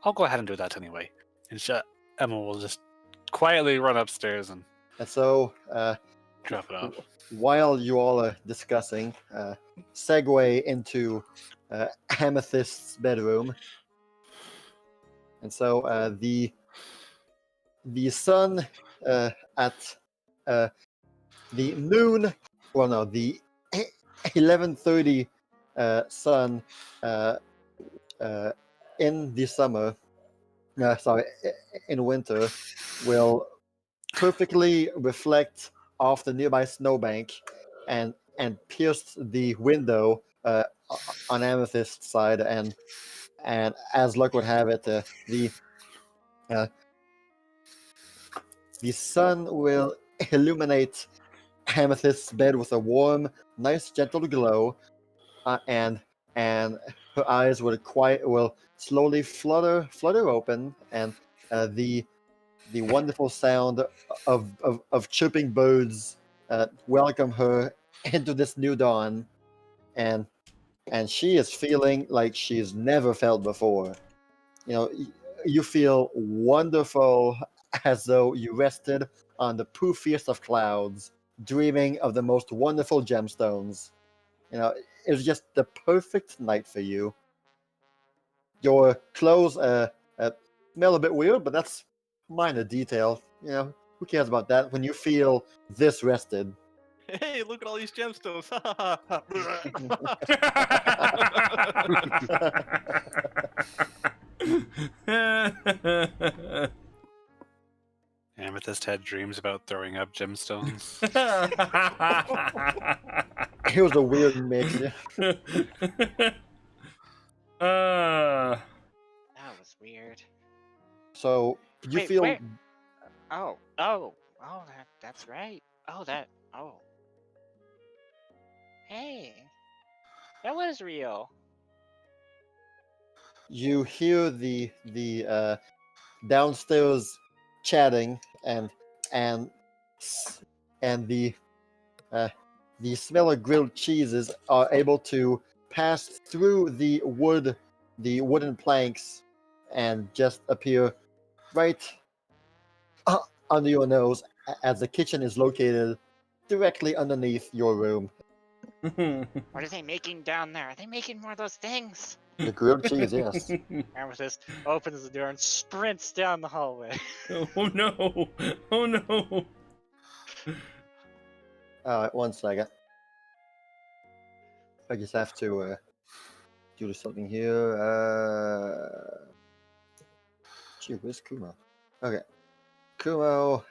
I'll go ahead and do that anyway. And Emma will just quietly run upstairs and so drop it off. while you all are discussing, segue into Amethyst's bedroom. And so the sun at the noon, well, no, the 11:30 sun in the summer, in winter, will perfectly reflect off the nearby snowbank and pierce the window on Amethyst's side, and as luck would have it, the sun will illuminate Amethyst's bed with a warm, nice, gentle glow, and her eyes will slowly flutter open, and the wonderful sound of chirping birds welcome her into this new dawn, and she is feeling like she's never felt before. You know, you feel wonderful, as though you rested on the poofiest of clouds, dreaming of the most wonderful gemstones. You know, it was just the perfect night for you. Your clothes smell a bit weird, but that's minor detail. You know, who cares about that when you feel this rested? Hey, look at all these gemstones. Amethyst had dreams about throwing up gemstones. It was a weird mix. That was weird. So you Wait, feel where- Oh, that's right. Oh. Hey, that was real. you hear the downstairs chatting, and the smell of grilled cheeses are able to pass through the wooden planks and just appear right under your nose, as the kitchen is located directly underneath your room. What are they making down there? Are they making more of those things? The grilled cheese, yes. Amethyst opens the door and sprints down the hallway. Oh no! Oh no! All right, 1 second. I just have to do something here. Gee, where's Kumo? Okay. Kumo,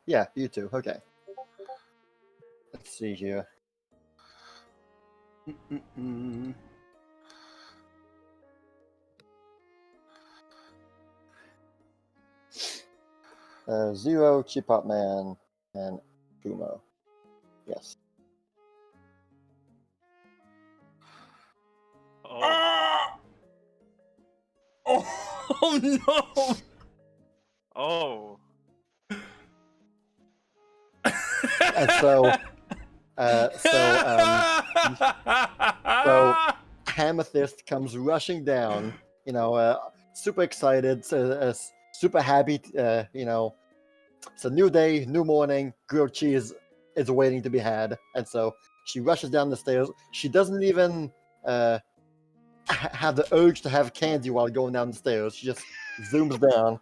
yeah, you too. Okay. Let's see here. Mm-mm. 0, CheapPopMan, and Kumo. Yes. Oh, Ah! Oh no! oh. And so Amethyst comes rushing down, super excited, super happy. It's a new day, new morning. Grilled cheese is waiting to be had, and so she rushes down the stairs. She doesn't even have the urge to have candy while going down the stairs. She just zooms down,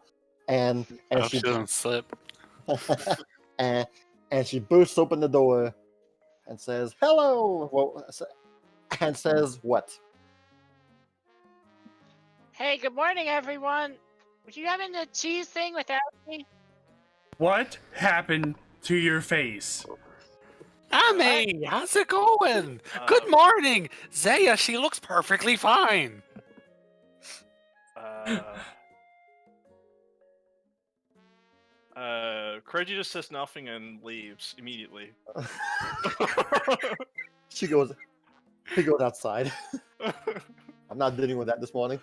and I hope she doesn't slip. and she bursts open the door and says, "Hello." Well, and says what? Hey, good morning, everyone. Would you having the cheese thing without me? What happened to your face? Amy, how's it going? Good morning. Zaya, she looks perfectly fine. Kireji just says nothing and leaves immediately. He goes outside. I'm not dealing with that this morning.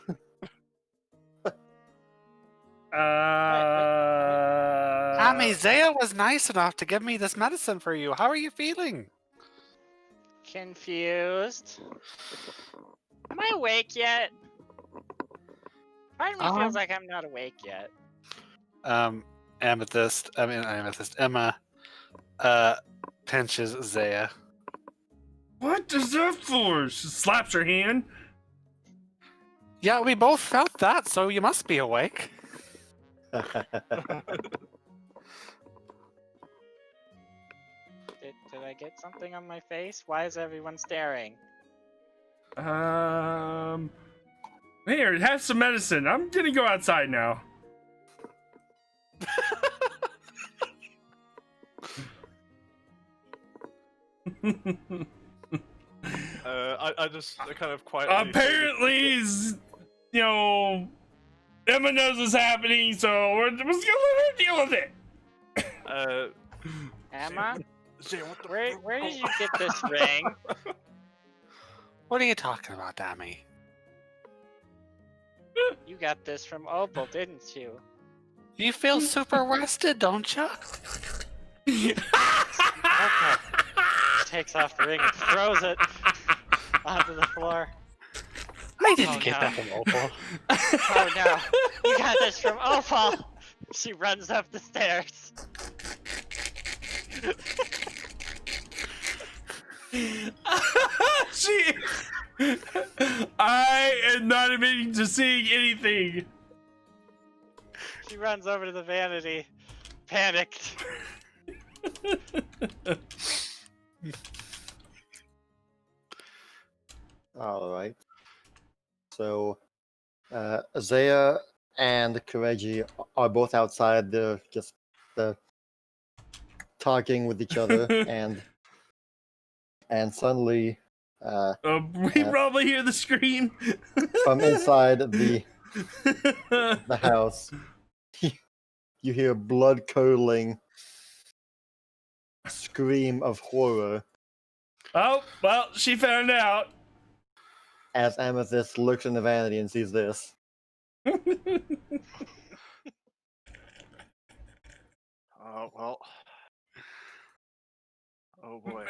Amy, Zaya was nice enough to give me this medicine for you. How are you feeling? Confused. Am I awake yet? Part of me feels like I'm not awake yet. Amethyst. Emma pinches Zaya. What is that for? She slaps her hand. Yeah, we both felt that, so you must be awake. Did I get something on my face? Why is everyone staring? Here, have some medicine. I'm gonna go outside now. I just kind of quietly. Apparently, you know, Emma knows what's happening, so we're just gonna let her deal with it. Emma? Zaya, what the Where did you get this ring? What are you talking about, Amy? You got this from Opal, didn't you? You feel super rested, don't you? Opal takes off the ring and throws it onto the floor. I didn't Oh, get no. that from Opal. Oh no, you got this from Opal! She runs up the stairs. I am not admitting to seeing anything. She runs over to the vanity, panicked. All right. So, Zaya and Kireji are both outside. They're just talking with each other, and suddenly, We probably hear the scream from inside the house, you hear a blood-curdling scream of horror Oh, well, she found out. as Amethyst looks in the vanity and sees this. Oh well. Oh boy.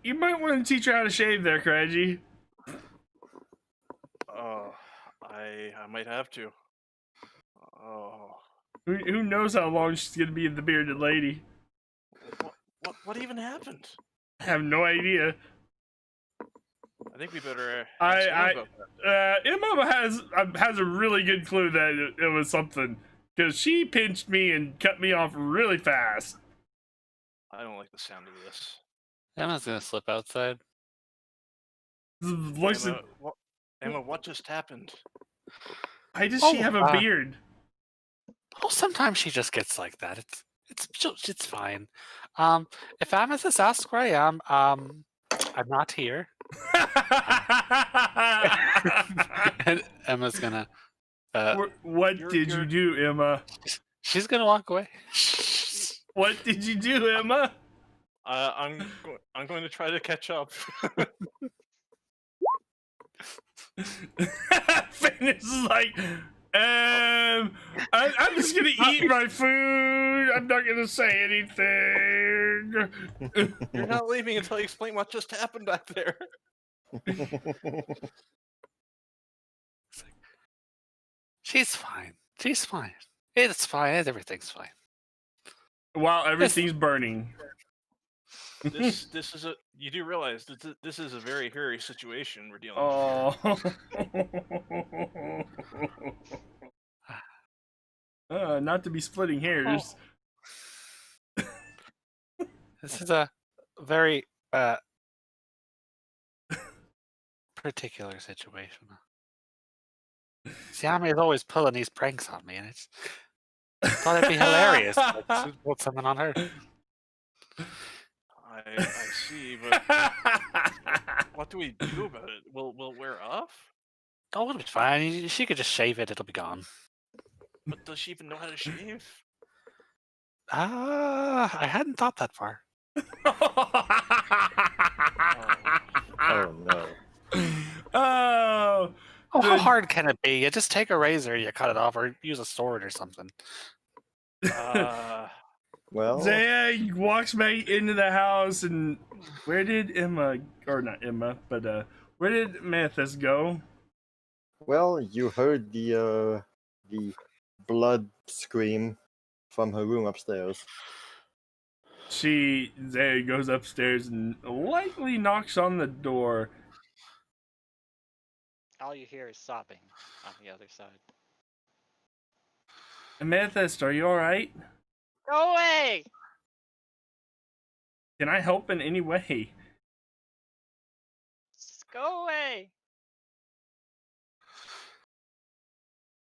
You might want to teach her how to shave there, Kireji. Oh, I might have to. Oh. Who knows how long she's gonna be the bearded lady? What even happened? I have no idea. I think we better ask Emma about that. Emma has a really good clue that it was something, because she pinched me and cut me off really fast. I don't like the sound of this. Emma's gonna slip outside. Listen, Emma, what just happened? why does she have a beard? Oh, sometimes she just gets like that. It's fine. If Amethyst asks where I am, I'm not here. And Emma's gonna. What did you do, Emma? She's gonna walk away. What did you do, Emma? I'm going to try to catch up. Fitness is like, I'm just gonna eat my food. I'm not gonna say anything. You're not leaving until you explain what just happened back there. She's fine. She's fine. It's fine. Everything's fine. While everything's burning. This is a. You do realize that this is a very hairy situation we're dealing with. Not to be splitting hairs. This is a very particular situation. Siami is always pulling these pranks on me, and I thought it'd be hilarious to put something on her. I see, but what do we do about it? Will it wear off? Oh, it'll be fine. She could just shave it. It'll be gone. But does she even know how to shave? I hadn't thought that far. Oh no. Oh, Oh, how Good. hard can it be? You just take a razor, you cut it off, or use a sword or something. Well, Zaya walks back into the house, and where did Emma, or not Emma, but where did Amethyst go? well, you heard the blood scream from her room upstairs. Zaya goes upstairs and lightly knocks on the door. All you hear is sobbing on the other side. Amethyst, are you alright? Go away! Can I help in any way? Just go away!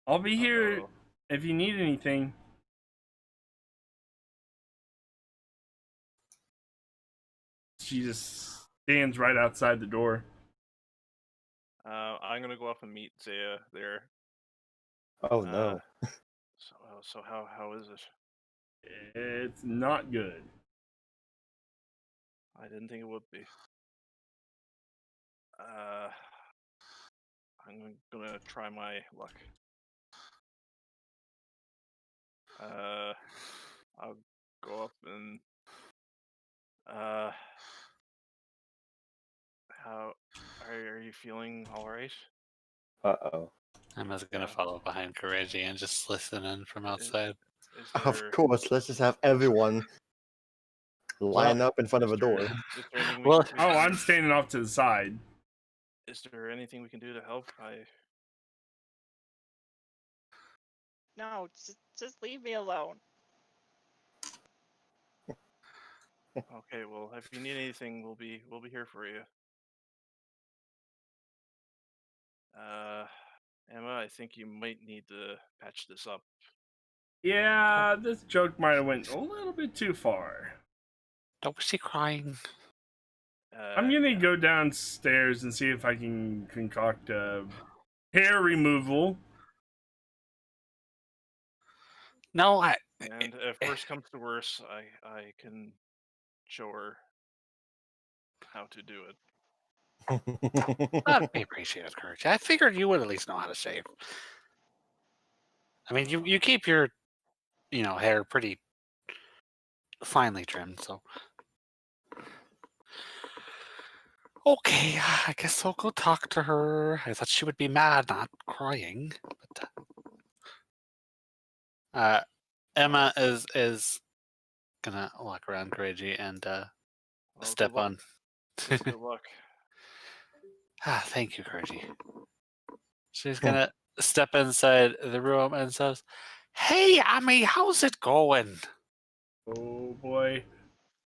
I'll be here Uh-oh. if you need anything. She just stands right outside the door. I'm gonna go off and meet Zaya there. Oh no. So how is it? It's not good. I didn't think it would be. I'm gonna try my luck. I'll go up and how are you feeling? All right? Uh-oh. Emma's gonna Yeah. follow behind Kireji and just listen in from outside. Is Of there course, let's just have everyone line up in front of a door. Is there anything Well- we Oh, can I'm do? standing off to the side. Is there anything we can do to help? No, just leave me alone. Okay. Well, if you need anything, we'll be here for you. Emma, I think you might need to patch this up. Yeah, this joke might have went a little bit too far. Don't was she crying? I'm gonna Yeah. go downstairs and see if I can concoct hair removal. No, And if worse comes to worse, I can show her how to do it. that'd be appreciated, Kireji. I figured you would at least know how to shave. I mean, you keep your, hair pretty finely trimmed, so. Okay, I guess I'll go talk to her. I thought she would be mad, not crying. But Emma is gonna walk around Kireji and Well, step good luck. on. Good luck. Thank you, Kireji. She's gonna step inside the room and says, "Hey, Ami, how's it going?" Oh boy.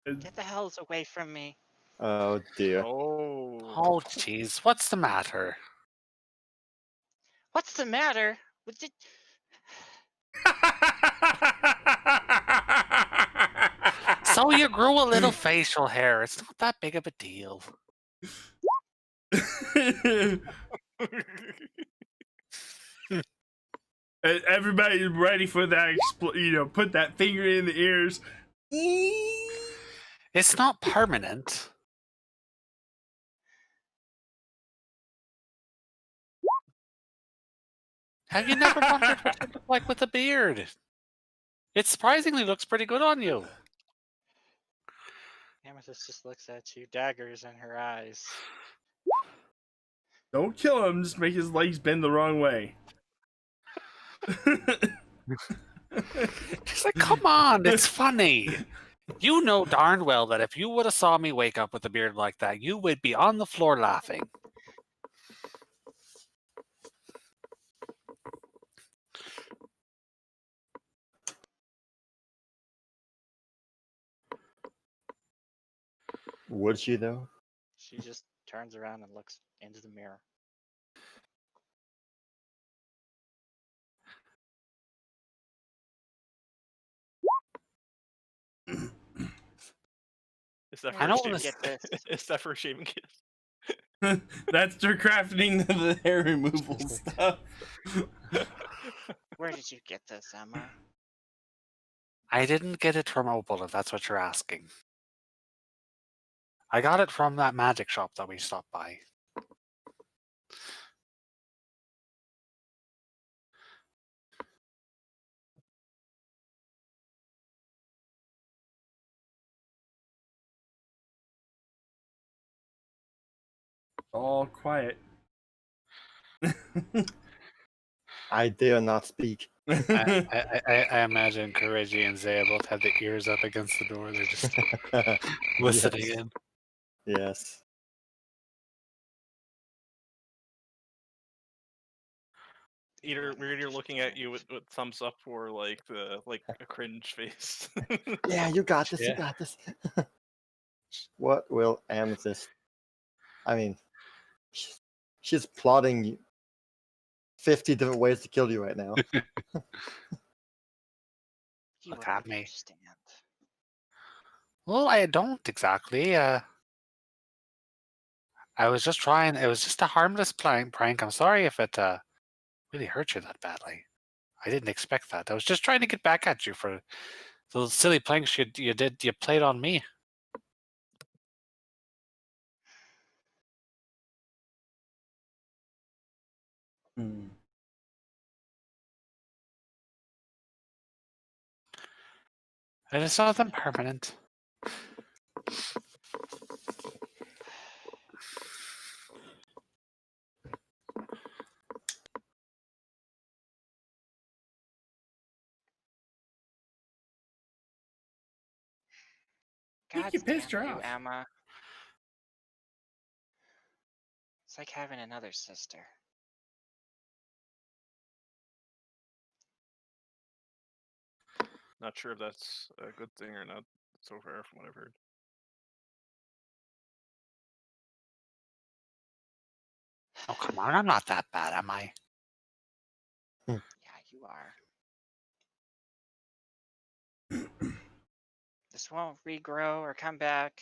Get the hells away from me. Oh dear. Oh. Oh, jeez, what's the matter? What's the matter? So you grew a little facial hair. It's not that big of a deal. Everybody's ready for that. Put that finger in the ears. It's not permanent. Have you never wondered what you look like with a beard? It surprisingly looks pretty good on you. Amethyst just looks at you, daggers in her eyes. Don't kill him. Just make his legs bend the wrong way. She's like, come on, it's funny. You know darn well that if you would have saw me wake up with a beard like that, you would be on the floor laughing. Would she though? She just turns around and looks into the mirror. Is that Where for a know did you shaving? get this? Is that for a shaving kit? That's their crafting the hair removal stuff. Where did you get this, Emma? I didn't get it from Opal, if that's what you're asking. I got it from that magic shop that we stopped by. All quiet. I dare not speak. I imagine Kireji and Zaya both have their ears up against the door. They're just listening Yes. in. Yes. We're either looking at you with thumbs up or like a cringe face. Yeah, you got this. You Yeah. got this. What will Amethyst? I mean, she's plotting 50 different ways to kill you right now. You Look wouldn't at me. understand. Well, I don't exactly. I was just trying. It was just a harmless prank. I'm sorry if it really hurt you that badly. I didn't expect that. I was just trying to get back at you for those silly pranks you played on me. Hmm. I just saw them permanent. think God you pissed damn her you, off. Emma. It's like having another sister. Not sure if that's a good thing or not so far from what I've heard. Oh, come on. I'm not that bad, am I? Yeah, you are. This won't regrow or come back.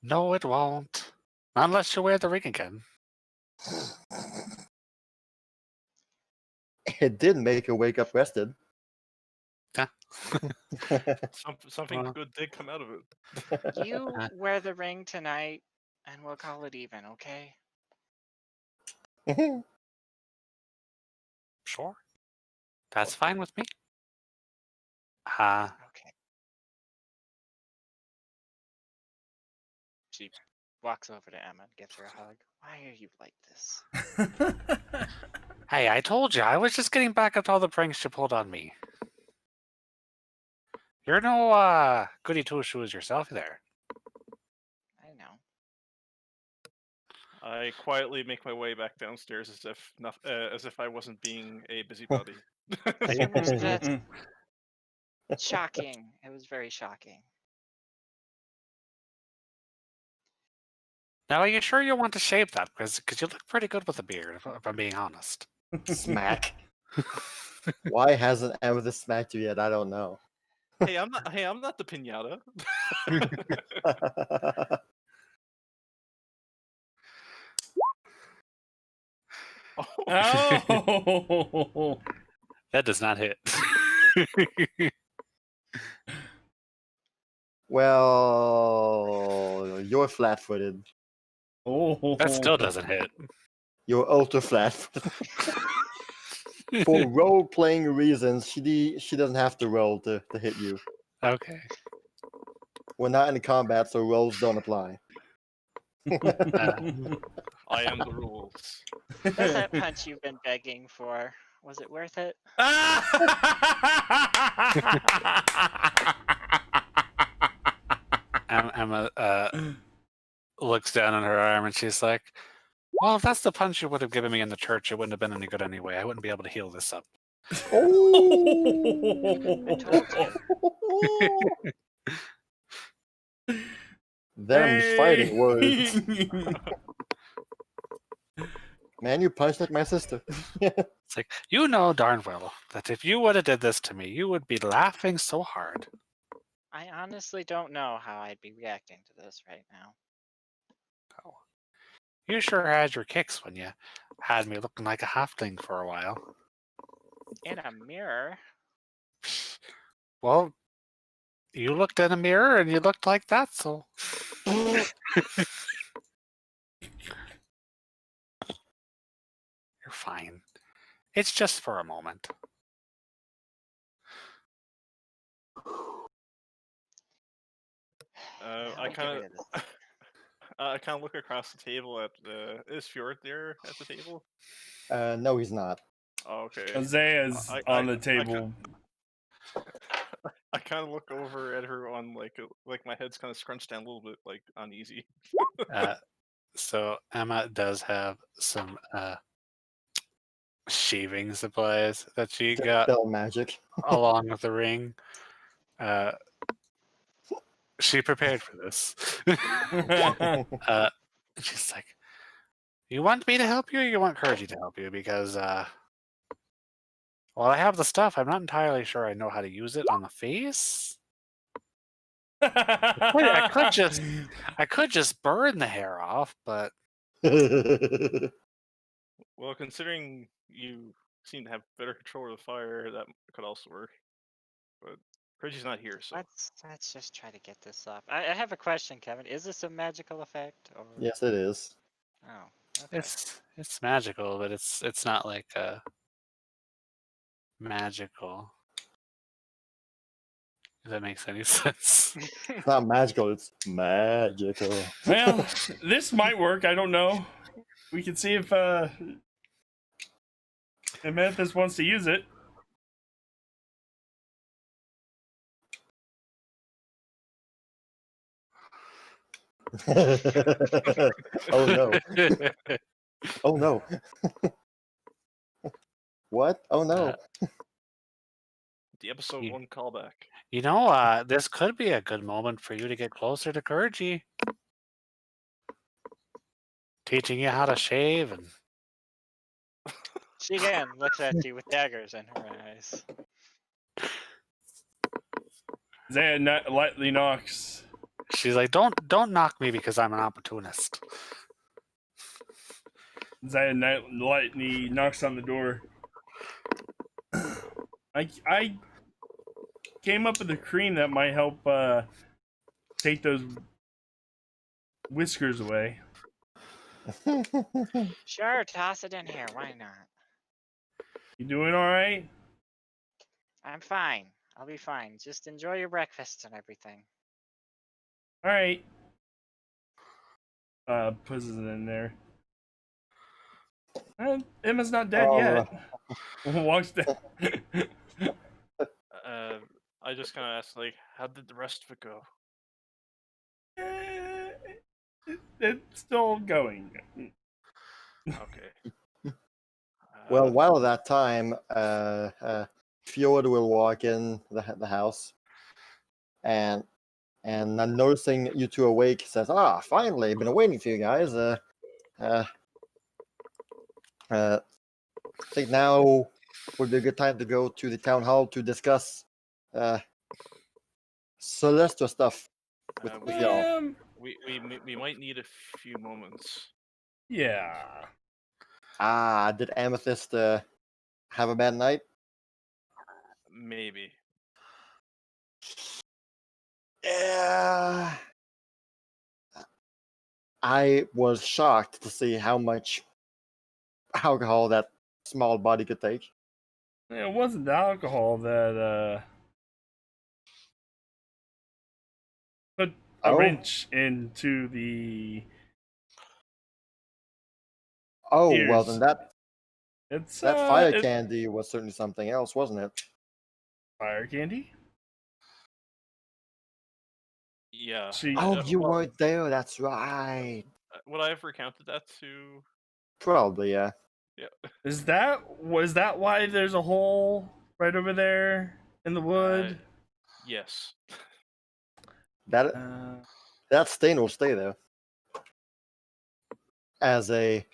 No, it won't. Not unless you wear the ring again. It did make her wake up rested. Yeah. Something Well. good did come out of it. You wear the ring tonight, and we'll call it even, okay? Sure. That's fine with me. Okay. She walks over to Emma and gives her a hug. Why are you like this? Hey, I told you. I was just getting back at all the pranks you pulled on me. You're no goody two-shoes yourself there. I know. I quietly make my way back downstairs as if I wasn't being a busybody. You missed it. Shocking. It was very shocking. Now, are you sure you want to shave that? Because you look pretty good with a beard, if I'm being honest. Smack. Why hasn't Amethyst smacked you yet? I don't know. Hey, I'm not the pinata. Oh. That does not hit. Well, you're flat-footed. Oh. That still doesn't hit. You're ultra flat-footed. For role-playing reasons, she doesn't have to roll to hit you. Okay. We're not in combat, so rolls don't apply. I am the rules. What's that punch you've been begging for? Was it worth it? Emma looks down on her arm and she's like, well, if that's the punch you would have given me in the church, it wouldn't have been any good anyway. I wouldn't be able to heal this up. I told you. Them's fighting words. Man, you punched like my sister. It's like, you know darn well that if you would have did this to me, you would be laughing so hard. I honestly don't know how I'd be reacting to this right now. Oh. You sure had your kicks when you had me looking like a halfling for a while. In a mirror? Well, you looked in a mirror and you looked like that, so. You're fine. It's just for a moment. How I do we get kind rid of this thing? I kind of look across the table at is Fjord there at the table? No, he's not. Oh, okay. Zaya's on the table. I kind of look over at her on like my head's kind of scrunched down a little bit, like uneasy. So Emma does have some shaving supplies that she got Dispel magic. along with the ring. She prepared for this. She's like, "You want me to help you, or you want Kireji to help you? Because well, I have the stuff. I'm not entirely sure I know how to use it on the face. I could just burn the hair off, but Well, considering you seem to have better control of the fire, that could also work. But Reggie's not here, so Let's just try to get this off. I have a question, Kevin. Is this a magical effect or? Yes, it is. Oh, okay. it's magical, but it's not like magical. If that makes any sense. It's not magical, it's magical. Well, this might work. I don't know. We can see if Amethyst wants to use it. Oh no. Oh no. What? Oh no. the episode You- 1 callback. You know, this could be a good moment for you to get closer to Kireji. Teaching you how to shave and She again looks at you with daggers in her eyes. Zaya lightly knocks. she's like, don't knock me because I'm an opportunist. Zaya lightly knocks on the door. I came up with a cream that might help take those whiskers away. Sure, toss it in here. Why not? You doing all right? I'm fine. I'll be fine. Just enjoy your breakfast and everything. All right. Puts it in there. Emma's not dead yet. Walks down. I just kind of asked, like, how did the rest of it go? It's still going. Okay. Well, while at that time, Fjord will walk in the house, and noticing you two awake, says, "Ah, finally! Been waiting for you guys. I think now would be a good time to go to the town hall to discuss Celestra stuff with y'all." we might need a few moments. Yeah. Ah, did Amethyst have a bad night? Maybe. Yeah. I was shocked to see how much alcohol that small body could take. It wasn't the alcohol that put a Oh. wrench into the Oh, well, ears. then It's that fire it's candy was certainly something else, wasn't it? fire candy. Yeah. She Oh, you well, weren't there. That's right. would I have recounted that to? Probably, yeah. was that why there's a hole right over there in the wood? Yes. That that stain will stay there as a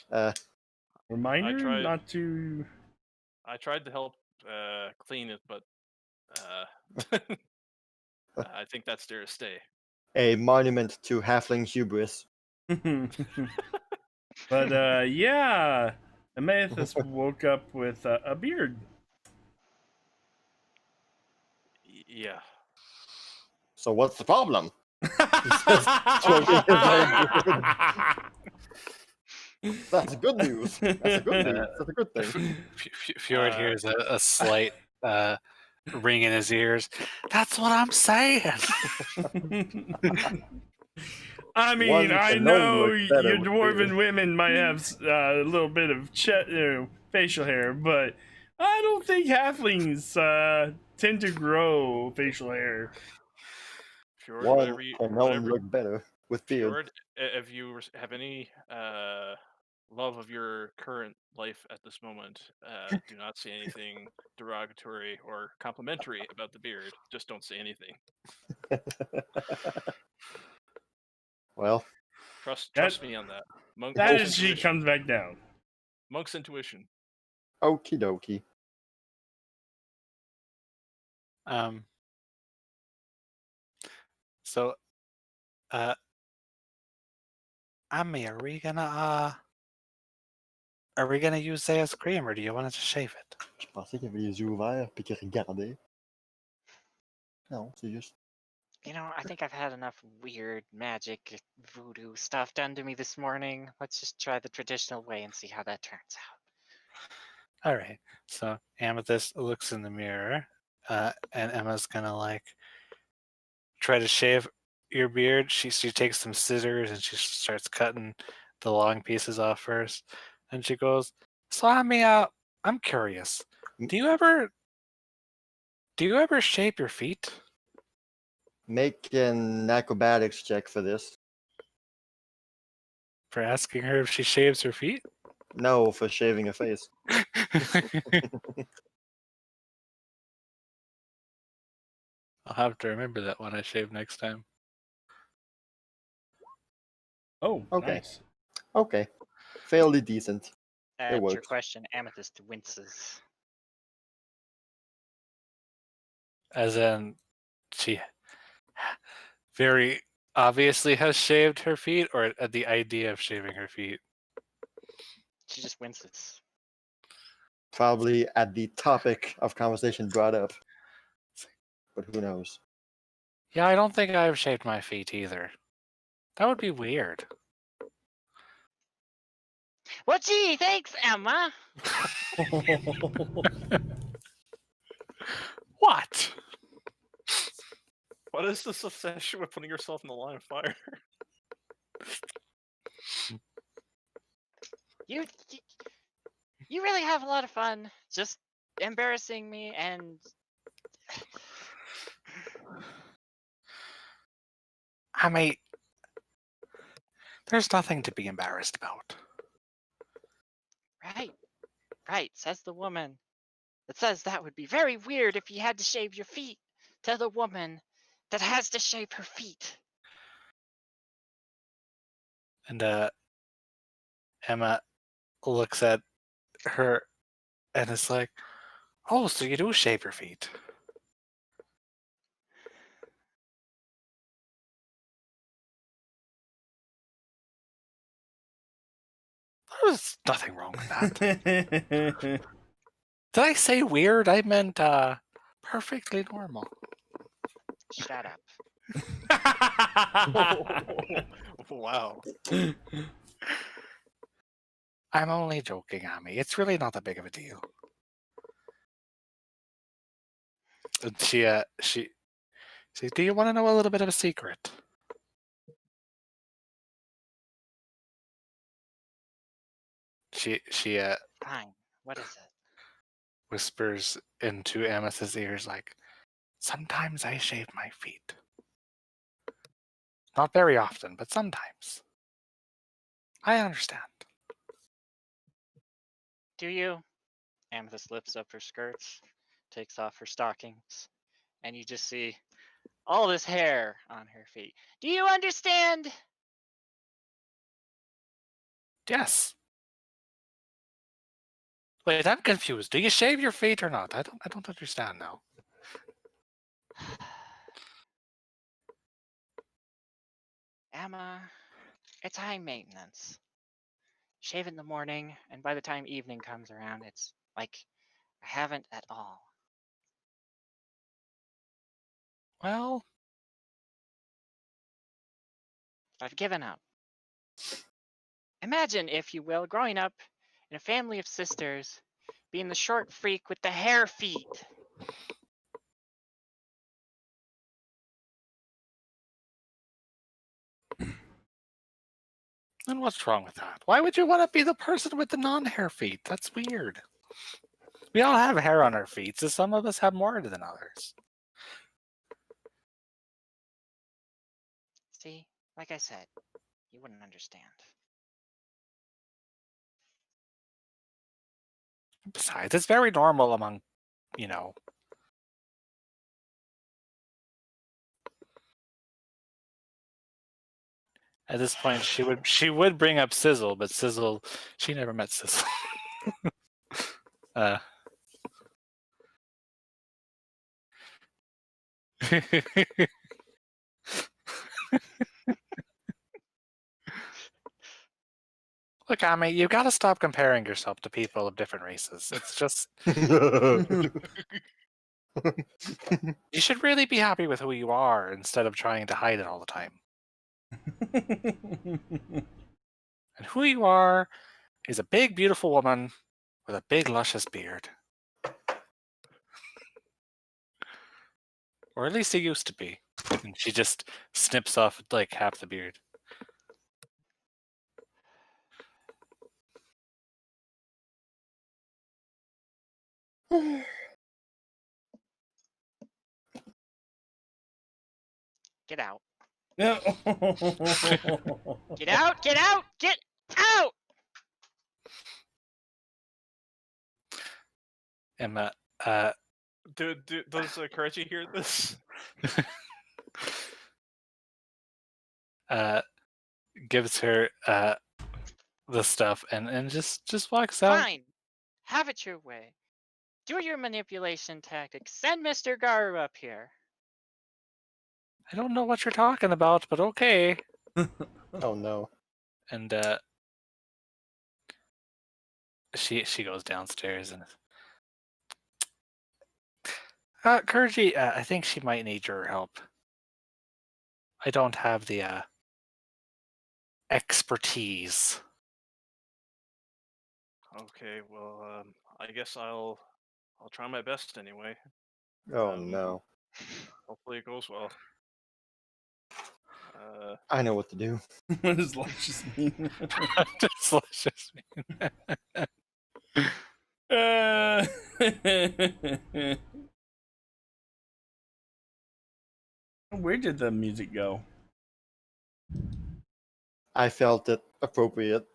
Reminder tried- not to. I tried to help clean it, but I think that's there to stay. A monument to halfling hubris. But yeah, Amethyst woke up with a beard. Yeah. So what's the problem? Stroking his own beard. That's good news. That's a good news. That's a good thing. Fjord hears a slight ring in his ears. That's what I'm saying. I mean, One I can know look better your with dwarven beard. women might have a little bit of facial hair, but I don't think halflings tend to grow facial hair. Fjord, One whatever you, can whatever. look better with beard. Fjord, if you have any love of your current life at this moment, do not say anything derogatory or complimentary about the beard. Just don't say anything. Well, Trust me on that. That Monk's is, she intuition. comes back down. Monk's intuition. okie dokie. So, Ami, are we gonna use Zaya's cream, or do you want us to shave it? Je pensais qu'il avait les yeux ouverts puis qu'il regardait. Non, c'est juste. You know, I think I've had enough weird magic voodoo stuff done to me this morning. Let's just try the traditional way and see how that turns out. All right. So Amethyst looks in the mirror, and Emma's gonna like try to shave your beard. She takes some scissors and she starts cutting the long pieces off first, and she goes, "So Ami, I'm curious. Do you ever shape your feet?" Make an acrobatics check for this. For asking her if she shaves her feet? No, for shaving a face. I'll have to remember that when I shave next time. Oh, Okay. nice. Okay. Fairly decent. At your works. question, Amethyst winces. As in, she very obviously has shaved her feet, or at the idea of shaving her feet? She just winces. Probably at the topic of conversation brought up. But who knows? Yeah, I don't think I've shaved my feet either. That would be weird. Well, gee, thanks, Emma. What? What is this obsession with putting yourself in the line of fire? You really have a lot of fun just embarrassing me and I mean, there's nothing to be embarrassed about. right, says the woman. It says that would be very weird if you had to shave your feet to the woman that has to shave her feet. And Emma looks at her and is like, "Oh, so you do shave your feet?" There's nothing wrong with that. Did I say weird? I meant perfectly normal. Shut up. Wow. I'm only joking, Ami. It's really not that big of a deal. And she says, "Do you want to know a little bit of a secret?" She Fine. What is it? whispers into Amethyst's ears like, "Sometimes I shave my feet. Not very often, but sometimes. I understand." Do you? Amethyst lifts up her skirts, takes off her stockings, and you just see all this hair on her feet. Do you understand? Yes. Wait, I'm confused. Do you shave your feet or not? I don't understand now. Emma, it's high maintenance. Shave in the morning, and by the time evening comes around, it's like I haven't at all. Well, I've given up. Imagine, if you will, growing up in a family of sisters, being the short freak with the hair feet. and what's wrong with that? Why would you want to be the person with the non-hair feet? That's weird. We all have hair on our feet, so some of us have more than others. See, like I said, you wouldn't understand. Besides, it's very normal among, you know. At this point, she would bring up Sizzle, but Sizzle, she never met Sizzle. Look, Ami, you got to stop comparing yourself to people of different races. It's just you should really be happy with who you are instead of trying to hide it all the time. And who you are is a big, beautiful woman with a big, luscious beard. Or at least it used to be. And she just snips off like half the beard. Get out. No. Get out! Get out! Get out! Emma, Does Kireji hear this? gives her the stuff and just walks out. Fine. Have it your way. Do your manipulation tactics. Send Mr. Garou up here. I don't know what you're talking about, but okay. Oh no. And she goes downstairs and Kireji, I think she might need your help. I don't have the expertise. Okay, well, I guess I'll try my best anyway. Oh no. Hopefully it goes well. I know what to do. What does luscious mean? Just luscious. Where did the music go? I felt it appropriate.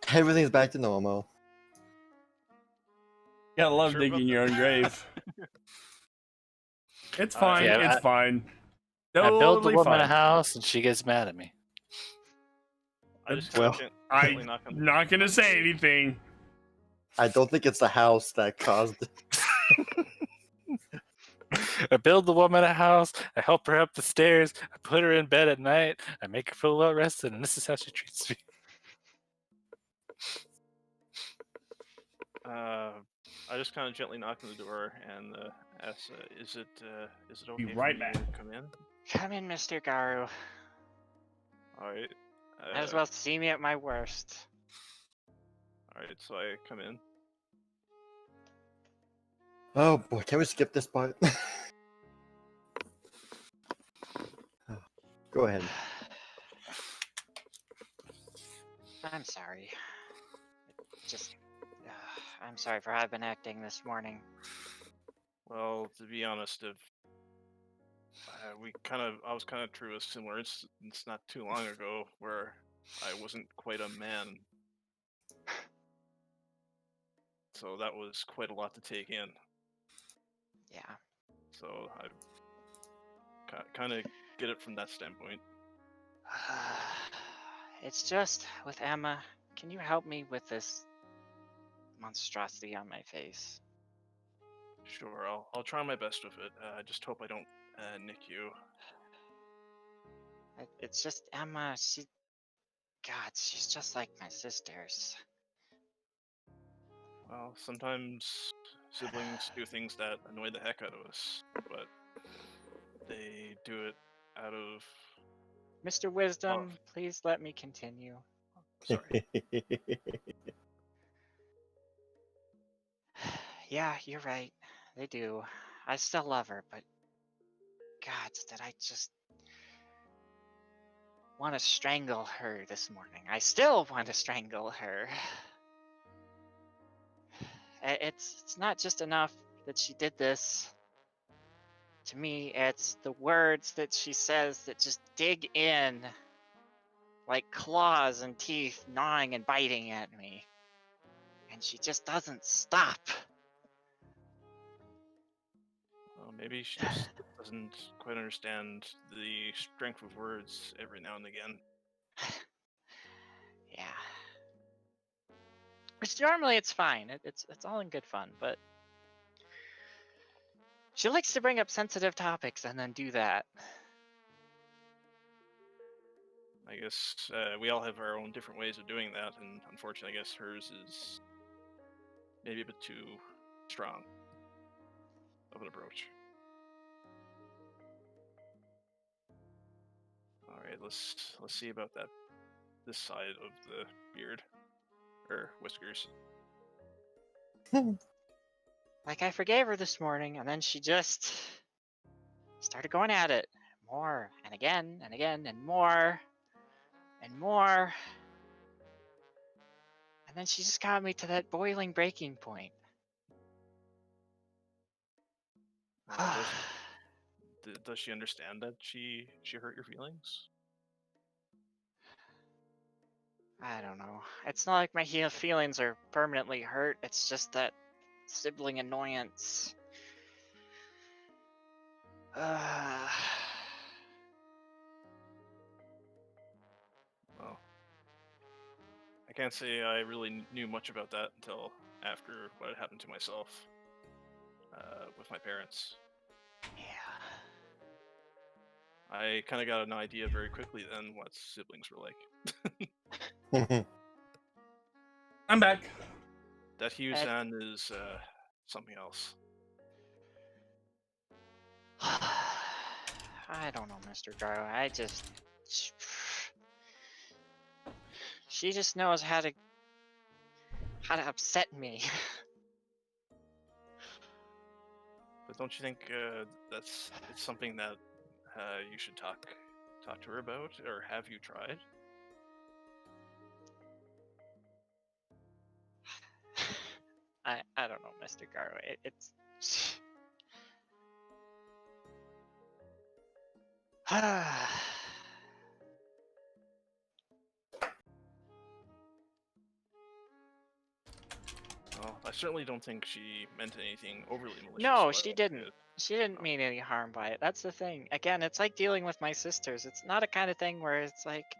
Everything's back to normal. Gotta love Sure digging about your that. own grave. It's fine. Yeah, It's fine. I build the Totally woman a fine. house and she gets mad at me. I just Well, gently knock on the Not gonna say anything. I don't think it's the house that caused it. I build the woman a house, I help her up the stairs, I put her in bed at night, I make her feel well rested, and this is how she treats me. I just kind of gently knock on the door and ask, "Is it okay Be for right me back. to come in?" Come in, Mr. Garou. All right. Might as well see me at my worst. All right, so I come in. Oh boy, can we skip this part? Go ahead. I'm sorry. I'm sorry for how I've been acting this morning. Well, to be honest, if I was kind of through a similar instance not too long ago where I wasn't quite a man. So that was quite a lot to take in. Yeah. So I kind of get it from that standpoint. It's just with Emma. Can you help me with this monstrosity on my face. Sure, I'll try my best with it. I just hope I don't nick you. It's just Emma. God, she's just like my sisters. Well, sometimes siblings do things that annoy the heck out of us, but they do it out of... Mr. Wisdom, please let me continue. Sorry. Yeah, you're right. They do. I still love her, but God, did I just want to strangle her this morning. I still want to strangle her. It's not just enough that she did this to me, it's the words that she says that just dig in like claws and teeth, gnawing and biting at me. And she just doesn't stop. Well, maybe she just doesn't quite understand the strength of words every now and again. Yeah. Which normally it's fine. It's all in good fun, but she likes to bring up sensitive topics and then do that. I guess we all have our own different ways of doing that, and unfortunately, I guess hers is maybe a bit too strong of an approach. All right, let's see about that. This side of the beard, or whiskers. Like I forgave her this morning, and then she just started going at it more and again and again and more and more. And then she just got me to that boiling breaking point. Does she understand that she hurt your feelings? I don't know. It's not like my feelings are permanently hurt. It's just that sibling annoyance. Well, I can't say I really knew much about that until after what had happened to myself with my parents. Yeah. I kind of got an idea very quickly then what siblings were like. I'm back. That Hugh-san is something else. I don't know, Mr. Garou. She just knows how to upset me. But don't you think it's something that you should talk to her about, or have you tried? I don't know, Mr. Garou. It's Well, I certainly don't think she meant anything overly malicious. No, by she what didn't. did. She didn't mean any harm by it. That's the thing. Again, it's like dealing with my sisters. It's not a kind of thing where it's like,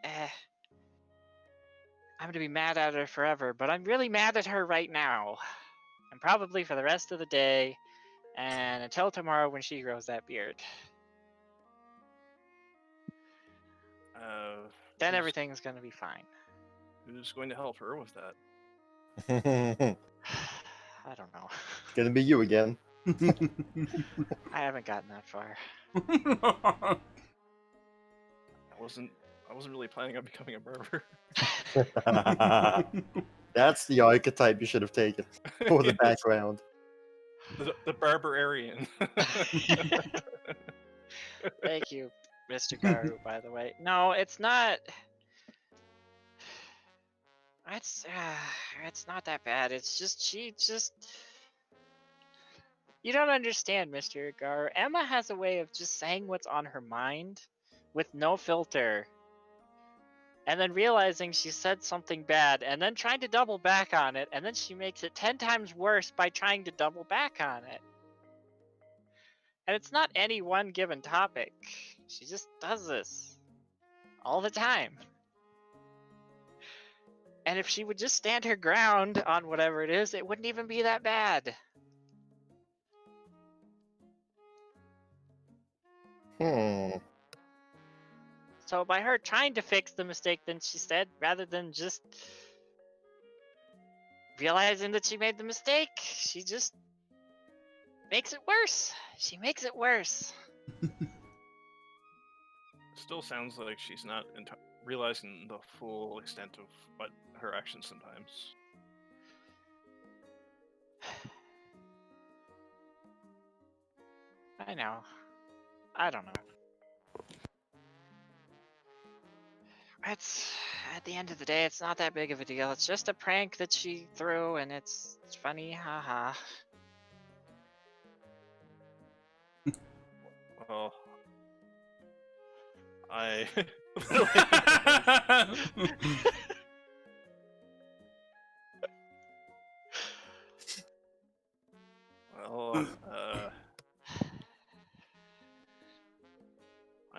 I'm gonna be mad at her forever, but I'm really mad at her right now. And probably for the rest of the day, and until tomorrow when she grows that beard. Then everything's gonna be fine. Who's going to help her with that? I don't know. It's gonna be you again. I haven't gotten that far. I wasn't really planning on becoming a barber. That's the archetype you should have taken for the background. The Barbarian. Thank you, Mr. Garou, by the way. No, it's not. It's not that bad. It's just you don't understand, Mr. Garou. Emma has a way of just saying what's on her mind with no filter. And then realizing she said something bad, and then trying to double back on it, and then she makes it 10 times worse by trying to double back on it. And it's not any one given topic. She just does this all the time. And if she would just stand her ground on whatever it is, it wouldn't even be that bad. So by her trying to fix the mistake, then she said, rather than just realizing that she made the mistake, she just makes it worse. She makes it worse. Still sounds like she's not realizing the full extent of what her actions sometimes. I know. I don't know. It's at the end of the day, it's not that big of a deal. It's just a prank that she threw, and it's funny, haha. Well, I. Well,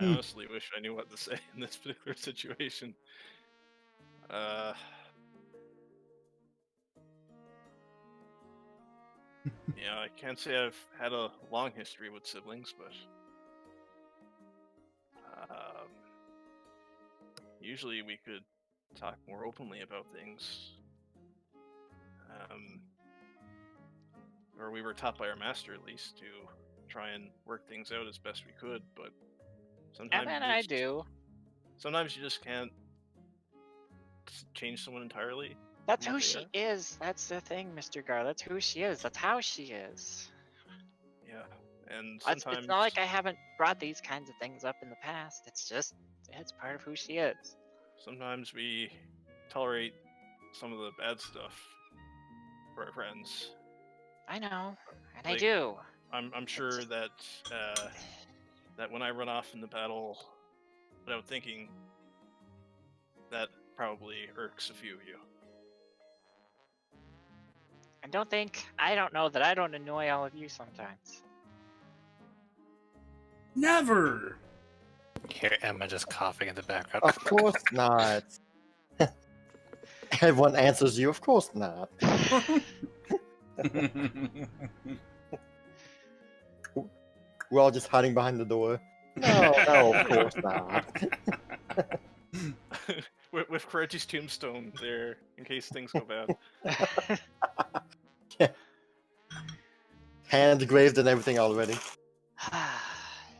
I honestly wish I knew what to say in this particular situation. Yeah, I can't say I've had a long history with siblings, but usually we could talk more openly about things. Or we were taught by our master, at least, to try and work things out as best we could, but sometimes And I do. Sometimes you just can't change someone entirely. That's who she is. That's the thing, Mr. Gar. That's who she is. That's how she is. Yeah, and sometimes... It's not like I haven't brought these kinds of things up in the past. It's just, it's part of who she is. Sometimes we tolerate some of the bad stuff for our friends. I know, and Like, I do. I'm sure that that when I run off in the battle without thinking, that probably irks a few of you. And I don't know that I don't annoy all of you sometimes. Never! Hear Emma just coughing in the background. Of course not. Everyone answers you, of course not. We're all just hiding behind the door. No, of course not. with Kireji's tombstone there, in case things go bad. Yeah. Hand engraved and everything already.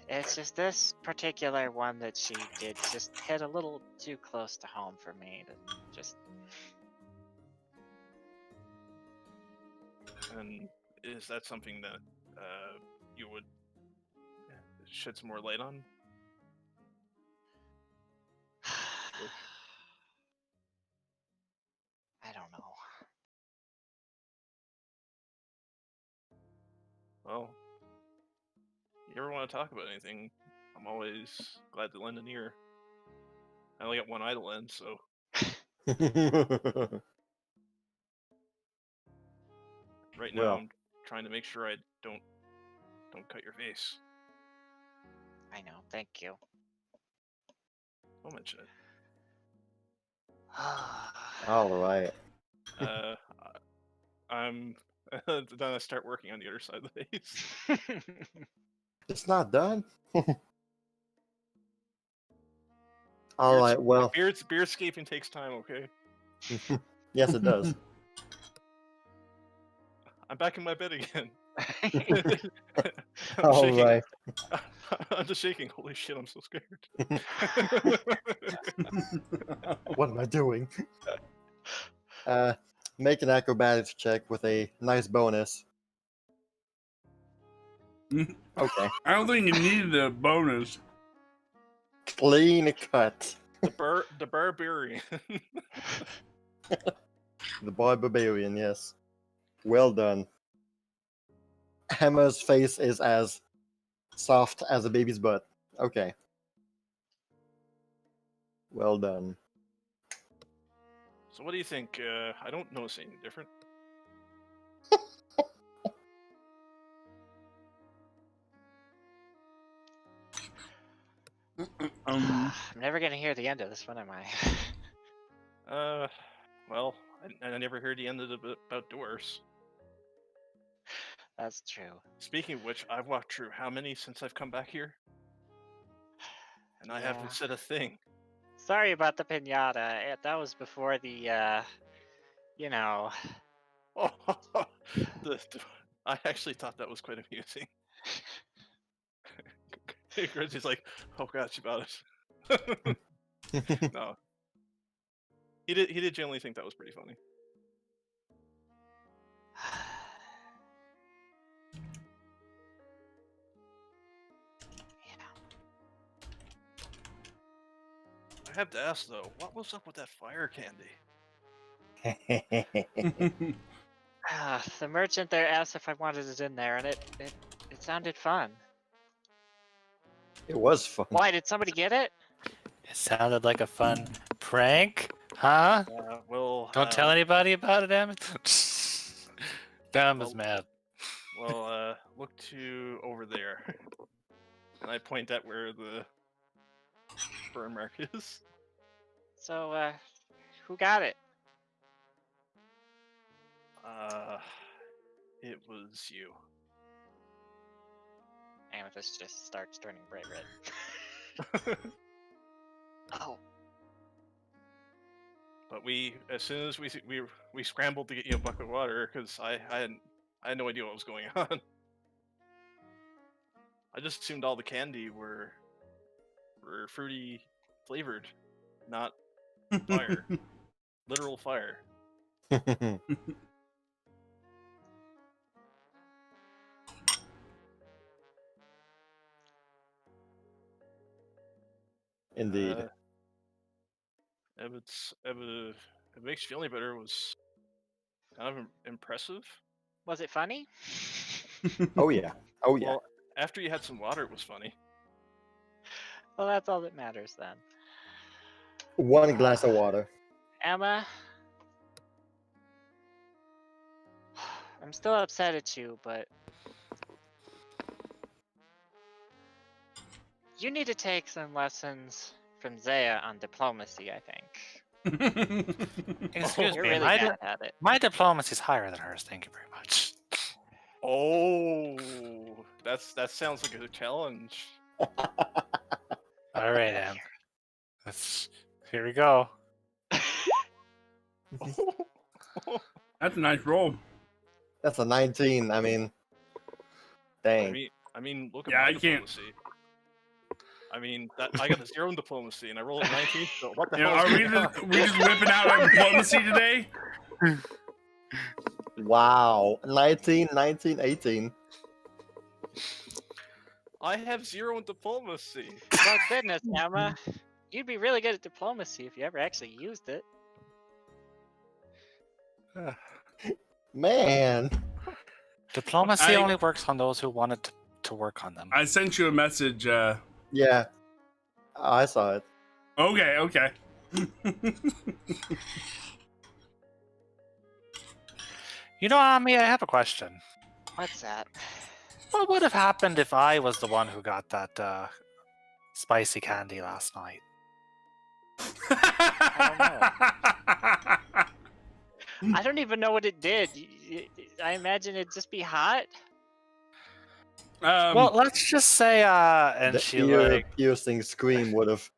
It's just this particular one that she did just hit a little too close to home for me to just... And is that something that you would shed some more light on? I don't know. Well, you ever want to talk about anything, I'm always glad to lend an ear. I only got one eye to lend, so... Right now, I'm trying to make sure I don't cut your face. I know, thank you. Don't mention it. Alright. I'm gonna start working on the other side of the face. It's not done. Alright, well. Beardscaping takes time, okay? Yes, it does. I'm back in my bed again. Alright. I'm just shaking. Holy shit, I'm so scared. What am I doing? Make an acrobatics check with a nice bonus. Okay. I don't think you needed a bonus. Clean cut. The barbarian. The boy barbarian, yes. Well done. Emma's face is as soft as a baby's butt. Okay. Well done. So what do you think? I don't notice anything different. I'm never gonna hear the end of this one, am I? Well, I never heard the end of about dwarves. That's true. Speaking of which, I've walked through how many since I've come back here? And I Yeah. haven't said a thing. Sorry about the pinata. That was before the, you know. Oh, I actually thought that was quite amusing. Grizzly's like, oh god, she bought it. No. He did generally think that was pretty funny. I have to ask though, what was up with that fire candy? The merchant there asked if I wanted it in there, and it sounded fun. It was fun. Why, did somebody get it? It sounded like a fun prank, huh? Well, Don't tell anybody about it, Amethyst. Damn is mad. Well, look to over there. And I point at where the burn mark is. So, who got it? It was you. Amethyst just starts turning bright red. Oh. But as soon as we scrambled to get you a bucket of water, because I had no idea what was going on. I just assumed all the candy were fruity flavored, not fire. Literal fire. Indeed. If it makes you feel any better, was kind of impressive. Was it funny? Oh yeah. Oh yeah. Well, after you had some water, it was funny. Well, that's all that matters then. One glass of water. Emma, I'm still upset at you, but you need to take some lessons from Zaya on diplomacy, I think. Excuse You're me, really bad at it. my diplomacy is higher than hers. Thank you very much. Oh, that sounds like a challenge. All right, Em. Here we go. That's a nice roll. That's a 19. I mean, dang. I mean, look at Yeah, my I can't. diplomacy. I mean, I got a 0 in diplomacy, and I rolled a 19. So what the You know, hell? are we just whipping out our diplomacy today? Wow. 19, 19, 18. I have 0 in diplomacy. Well, goodness, Emma, you'd be really good at diplomacy if you ever actually used it. Man. Diplomacy only works on those who want it to work on them. I sent you a message. Yeah. I saw it. Okay. You know, Ami, I have a question. What's that? What would have happened if I was the one who got that spicy candy last night? I don't even know what it did. I imagine it'd just be hot. Well, let's just say, and The she ear-piercing scream would have.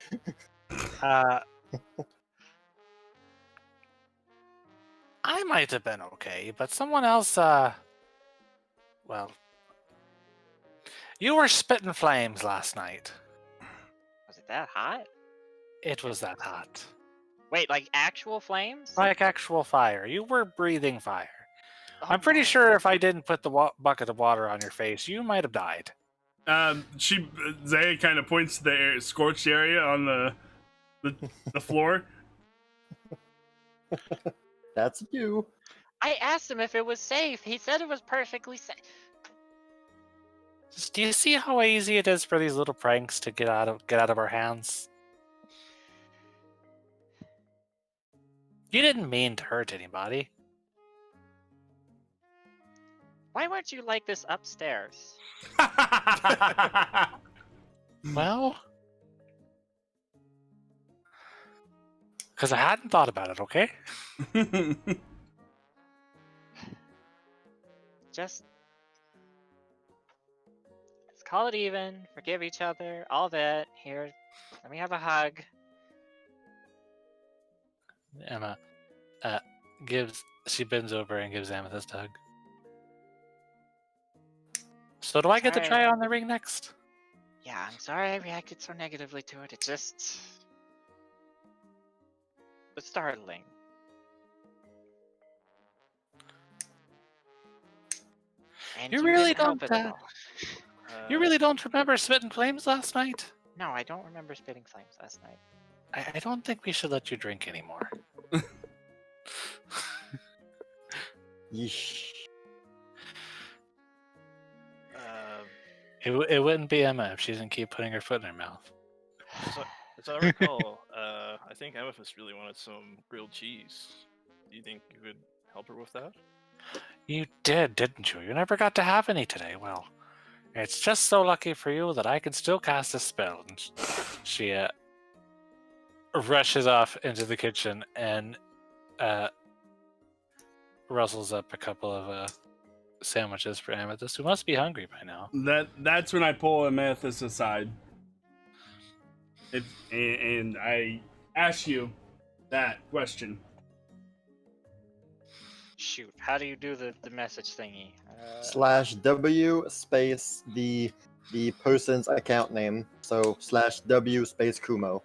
I might have been okay, but someone else, well, you were spitting flames last night. Was it that hot? It was that hot. Wait, like actual flames? Like actual fire. You were breathing fire. Oh, I'm pretty no. sure if I didn't put the bucket of water on your face, you might have died. Zaya kind of points to the scorched area on the floor. That's you. I asked him if it was safe. He said it was perfectly safe. Do you see how easy it is for these little pranks to get out of our hands? You didn't mean to hurt anybody. Why weren't you like this upstairs? Well, Because I hadn't thought about it, okay? Just let's call it even. Forgive each other. All that. Here, let me have a hug. Emma she bends over and gives Amethyst a hug. So do I get to Sorry. try on the ring next? Yeah, I'm sorry I reacted so negatively to it. It just was startling. And You you really didn't help don't, it at all. You really don't remember spitting flames last night? No, I don't remember spitting flames last night. I don't think we should let you drink anymore. Yeesh. It wouldn't be Emma if she didn't keep putting her foot in her mouth. As I recall, I think Amethyst really wanted some grilled cheese. Do you think you could help her with that? You did, didn't you? You never got to have any today. Well, it's just so lucky for you that I can still cast a spell. And she rushes off into the kitchen and rustles up a couple of sandwiches for Amethyst, who must be hungry by now. That's when I pull Amethyst aside. And I ask you that question. Shoot, how do you do the message thingy? /W space the person's account name. So /W space Kumo.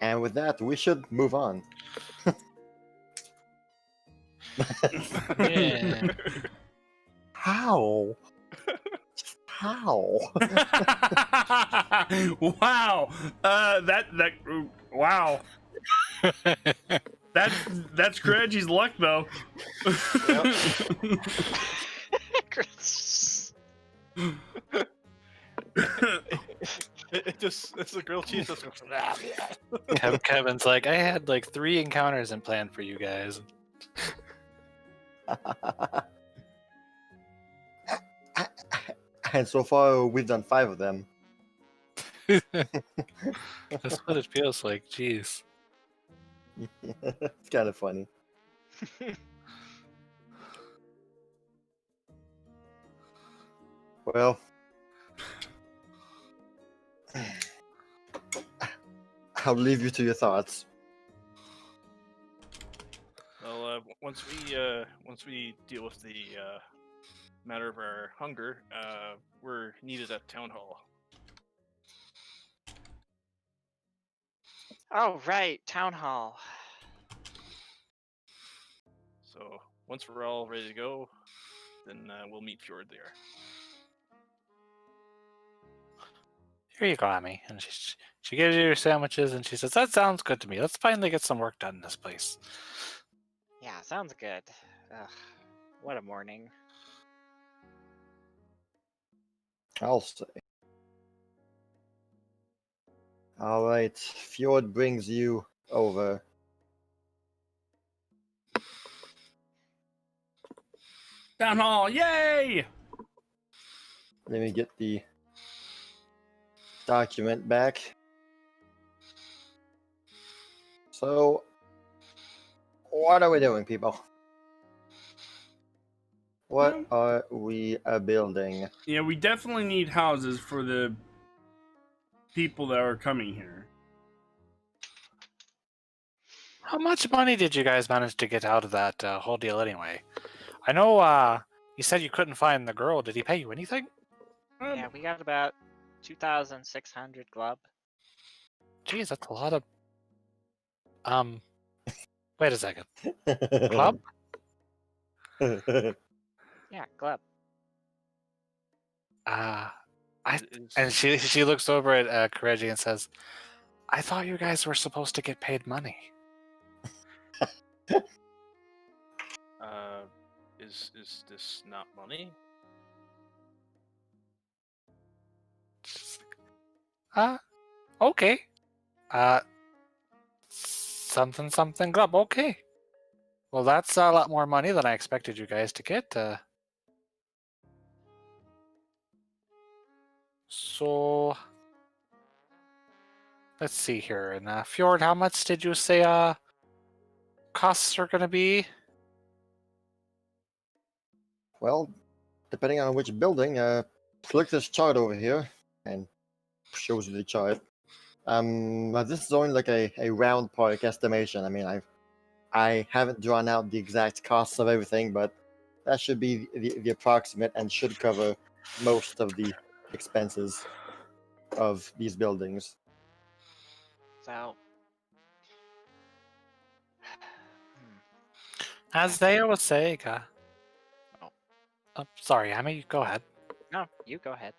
And with that, we should move on. Yeah. How? Just how? Wow. Wow. That's Kireji's luck, though. It's the grilled cheese that's going. Kevin's like, I had like 3 encounters in plan for you guys. And so far, we've done 5 of them. That's what it feels like. Jeez. It's kind of funny. Well, I'll leave you to your thoughts. Well, once we deal with the matter of our hunger, we're needed at town hall. Oh, right, town hall. So once we're all ready to go, then we'll meet Fjord there. Here you go, Amy. And she gives you your sandwiches and she says, that sounds good to me. Let's finally get some work done in this place. Yeah, sounds good. Ugh, what a morning. I'll say. All right, Fjord brings you over. Town hall, yay! Let me get the document back. So, what are we doing, people? What are we building? Yeah, we definitely need houses for the people that are coming here. How much money did you guys manage to get out of that whole deal anyway? I know you said you couldn't find the girl. Did he pay you anything? Yeah, we got about 2,600 glub. Geez, that's a lot of... Wait a second. Club? Yeah, glub. And she looks over at Kireji and says, I thought you guys were supposed to get paid money. Is this not money? Okay. Something glub, okay. Well, that's a lot more money than I expected you guys to get. So, let's see here. And Fjord, how much did you say costs are going to be? Well, depending on which building, click this chart over here and shows you the chart. But this is only like a round park estimation. I mean, I haven't drawn out the exact costs of everything, but that should be the approximate and should cover most of the expenses of these buildings. So. As Zaya was saying, Oh. Sorry, Amy, go ahead. No, you go ahead.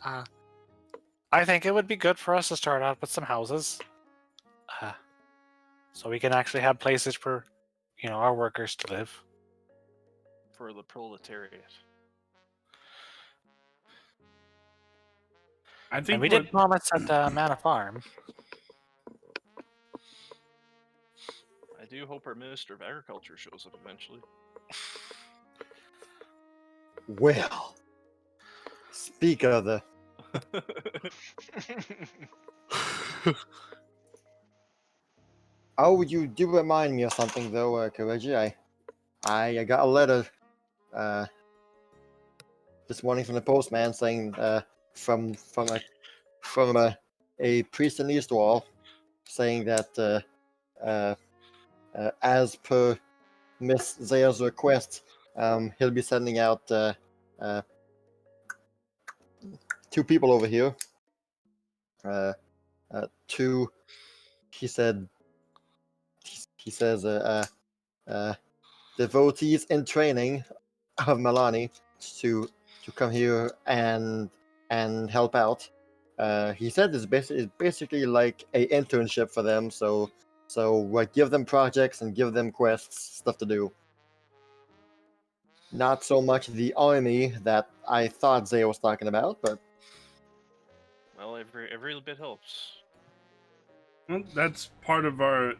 I think it would be good for us to start out with some houses. So we can actually have places for, our workers to live. For the proletariat. I think And we did promise at Manor Farm. I do hope our Minister of Agriculture shows up eventually. Well, speak of the. Oh, you do remind me of something though, Kireji. I got a letter this morning from the postman saying from a priest in Eastwall saying that as per Miss Zaya's request, he'll be sending out 2 people over here. 2, he says, devotees in training of Milani to come here and help out. He said it's basically like a internship for them. So give them projects and give them quests, stuff to do. Not so much the army that I thought Zaya was talking about, but Well, every bit helps. Well, that's part of our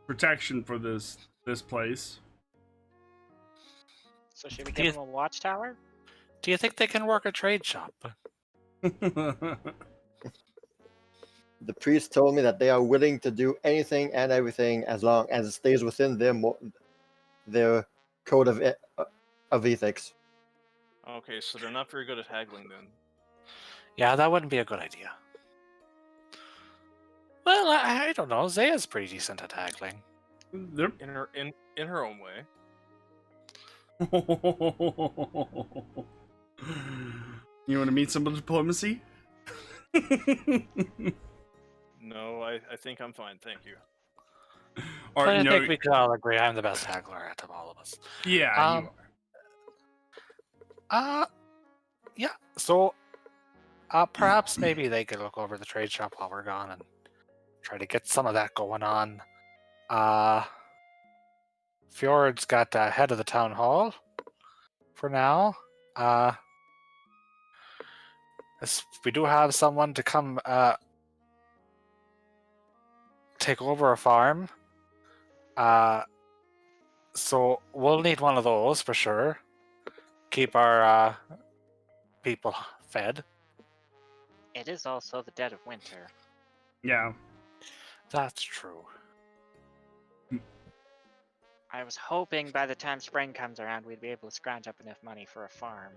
protection for this place. So should we give them a watchtower? Do you think they can work a trade shop? the priest told me that they are willing to do anything and everything as long as it stays within their code of ethics. Okay, so they're not very good at haggling then. Yeah, that wouldn't be a good idea. Well, I don't know. Zaya's pretty decent at haggling. They're... In her own way. You want to meet some diplomacy? No, I think I'm fine, thank you. Or, I think we could all agree I'm the best haggler out of all of us. Yeah, you are. Yeah, so perhaps maybe they could look over the trade shop while we're gone and try to get some of that going on. Fjord's got head of the town hall for now. We do have someone to come take over a farm. So we'll need one of those for sure. Keep our people fed. It is also the dead of winter. Yeah. That's true. I was hoping by the time spring comes around we'd be able to scrounge up enough money for a farm.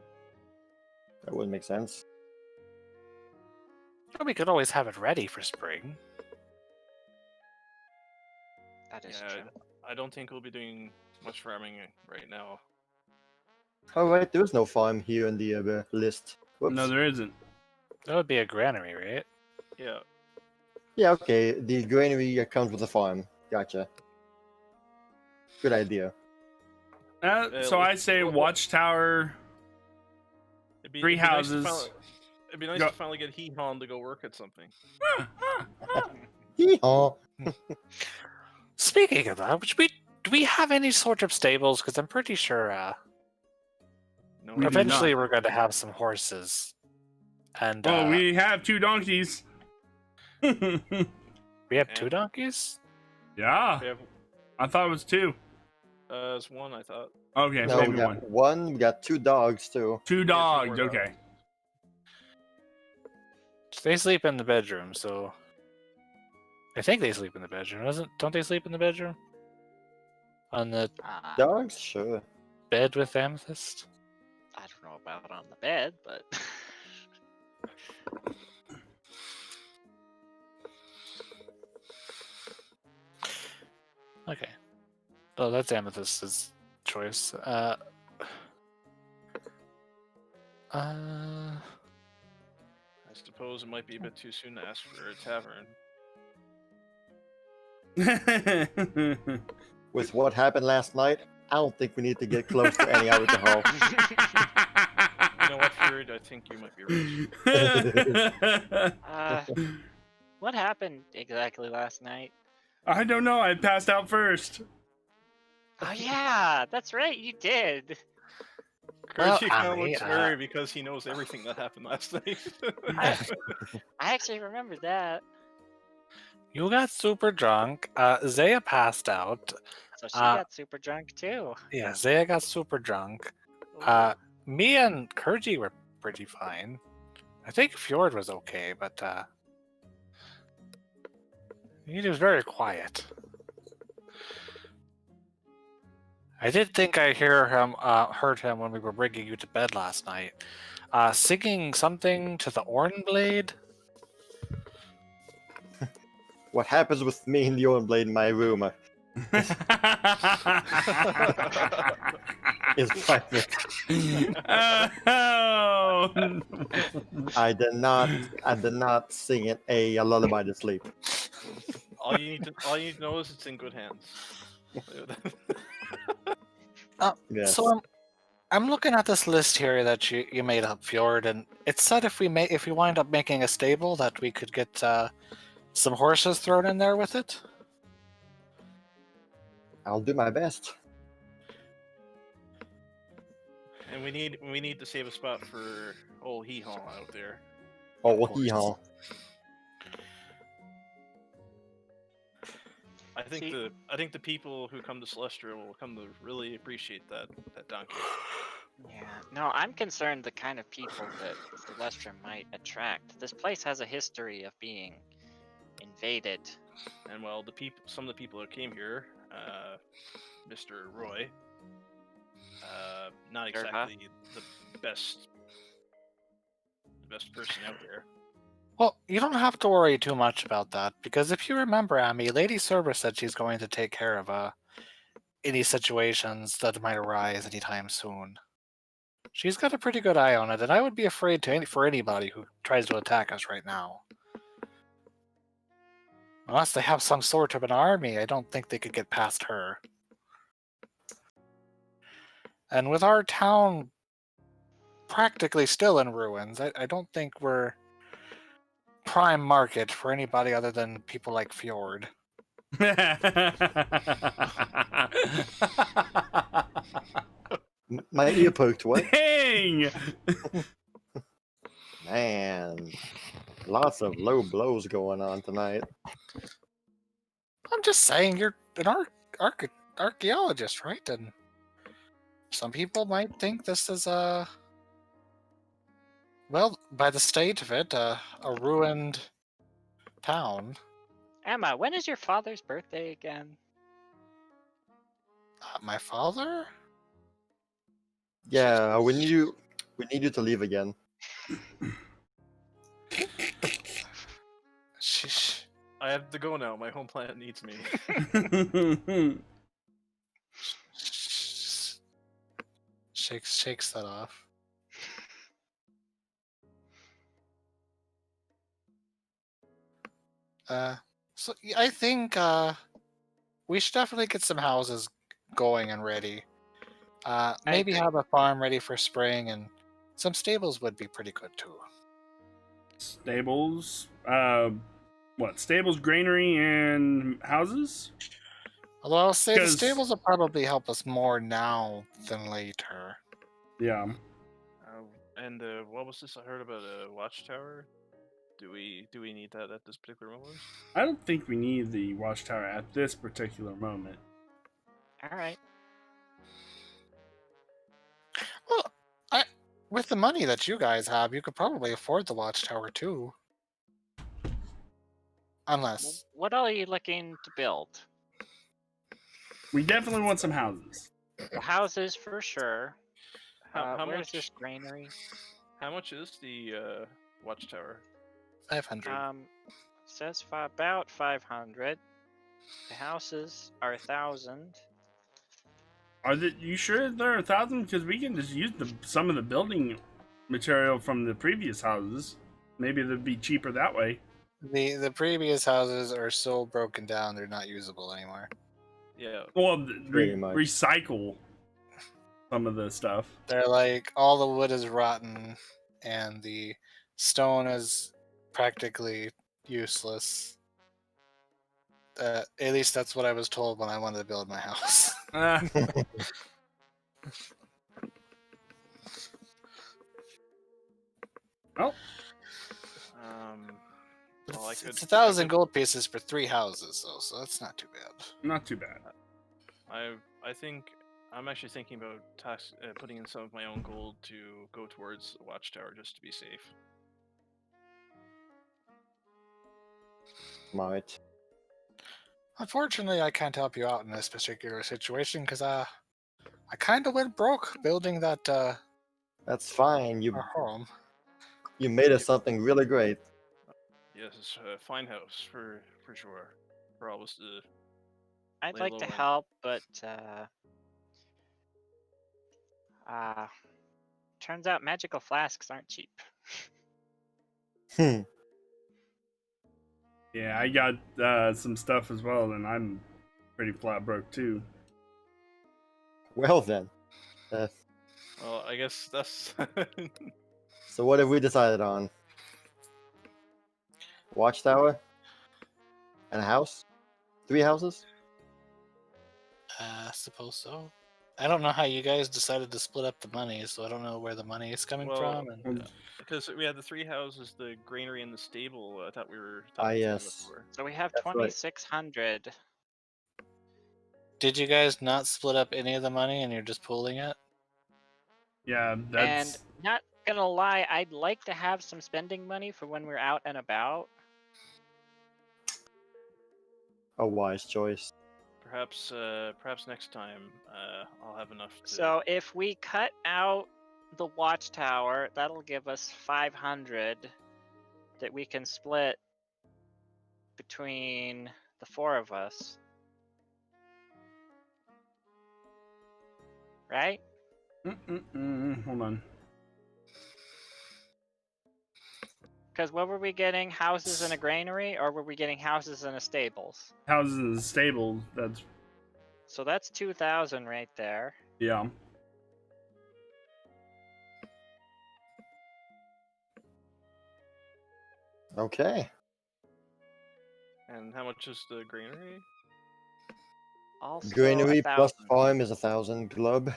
That would make sense. We could always have it ready for spring. That is Yeah, true. I don't think we'll be doing much farming right now. All right, there is no farm here in the list. Whoops. No, there isn't. That would be a granary, right? Yeah. Yeah, okay. The granary comes with a farm. Gotcha. Good idea. So I say watchtower. Three houses. It'd be nice to finally get Hee-Haw to go work at something. Hee-haw. Speaking of that, do we have any sort of stables? Because I'm pretty sure No, We do eventually not. we're going to have some horses. And Oh, we have 2 donkeys. we have 2 donkeys? Yeah. I thought it was 2. It's 1, I thought. Okay, No, maybe we got 1. 1. We got 2 dogs too. 2 more dogs. dogs. Okay. They sleep in the bedroom, so I think they sleep in the bedroom. Don't they sleep in the bedroom? On the Dogs, sure. bed with Amethyst? I don't know about on the bed, but Okay. Oh, that's Amethyst's choice. I suppose it might be a bit too soon to ask for a tavern. With what happened last night, I don't think we need to get close to any alcohol. You know what, Fjord? I think you might be right. what happened exactly last night? I don't know. I passed out first. Oh yeah, that's right, you did. Well, Kireji'Garou Ami, looks worried because he knows everything that happened last night. I actually remember that. you got super drunk. Zaya passed out. So she got super drunk too. Yeah, Zaya got super drunk. Ooh. Me and Kireji were pretty fine. I think Fjord was okay, but he was very quiet. I did think I heard him when we were bringing you to bed last night, singing something to the Ornblade. What happens with me and the Owenblade in my room is private. Oh. I did not sing a lullaby to sleep. all you need to know is it's in good hands. Yes. So I'm looking at this list here that you made up, Fjord, and it said if we wind up making a stable that we could get some horses thrown in there with it. I'll do my best. And we need to save a spot for old Hee Haw out there. Oh, hee-haw. I think the people who come to Celestra will come to really appreciate that donkey. Yeah. No, I'm concerned the kind of people that Celestra might attract. This place has a history of being invaded. And well, some of the people that came here, Mr. Roy, not Sure, exactly the best person out there. Well, you don't have to worry too much about that, because if you remember, Amy, Lady Cerber said she's going to take care of any situations that might arise anytime soon. She's got a pretty good eye on it, and I would be afraid for anybody who tries to attack us right now. Unless they have some sort of an army, I don't think they could get past her. And with our town practically still in ruins, I don't think we're prime market for anybody other than people like Fjord. My ear poked. What? Dang! Man, lots of low blows going on tonight. I'm just saying, you're an archaeologist, right? And some people might think this is well, by the state of it, a ruined town. Emma, when is your father's birthday again? My father? Yeah, we need you to leave again. Shh. I have to go now. My home planet needs me. Shakes that off. So I think we should definitely get some houses going and ready. Maybe agree. have a farm ready for spring, and some stables would be pretty good too. Stables? What? Stables, granary, and houses? Although I'll say the 'Cause- stables will probably help us more now than later. Yeah. And what was this I heard about a watchtower? Do we need that at this particular moment? I don't think we need the watchtower at this particular moment. All right. Well, with the money that you guys have, you could probably afford the watchtower too. Unless What all are you looking to build? We definitely want some houses. Well, houses for sure. How Where's much? this granary? How much is the watchtower? 500. Says about 500. The houses are 1,000. You sure there are 1,000? Because we can just use some of the building material from the previous houses. Maybe it'd be cheaper that way. The previous houses are so broken down they're not usable anymore. Yeah. Well, Pretty much. recycle some of the stuff. They're like all the wood is rotten and the stone is practically useless. At least that's what I was told when I wanted to build my house. Well, Well, It's I could. 1,000 gold pieces for 3 houses, though, so that's not too bad. not too bad. I think I'm actually thinking about putting in some of my own gold to go towards the watchtower just to be safe. Smart. Unfortunately, I can't help you out in this particular situation because I kind of went broke building that That's fine. our home. You made us something really great. Yes, it's a fine house for sure. For all of us to I'd lay like low to in. help, but turns out magical flasks aren't cheap. Hmm. Yeah, I got some stuff as well, and I'm pretty flat broke too. Well then. Well, I guess that's. So what have we decided on? Watchtower? And a house? 3 houses? I suppose so. I don't know how you guys decided to split up the money, so I don't know where the money is coming Well, from. And because we had the 3 houses, the granary, and the stable. I thought we were. Ah, talking about yes. before. So we have That's right. 2,600. did you guys not split up any of the money and you're just pooling it? Yeah, And that's not gonna lie, I'd like to have some spending money for when we're out and about. A wise choice. Perhaps next time I'll have enough to. So if we cut out the watchtower, that'll give us 500 that we can split between the 4 of us. Right? hold on. Because what were we getting? Houses and a granary, or were we getting houses and a stables? Houses and stables. That's So that's 2,000 right there. yeah. Okay. And how much is the granary? Also Granary plus 1,000. farm is 1,000 glub.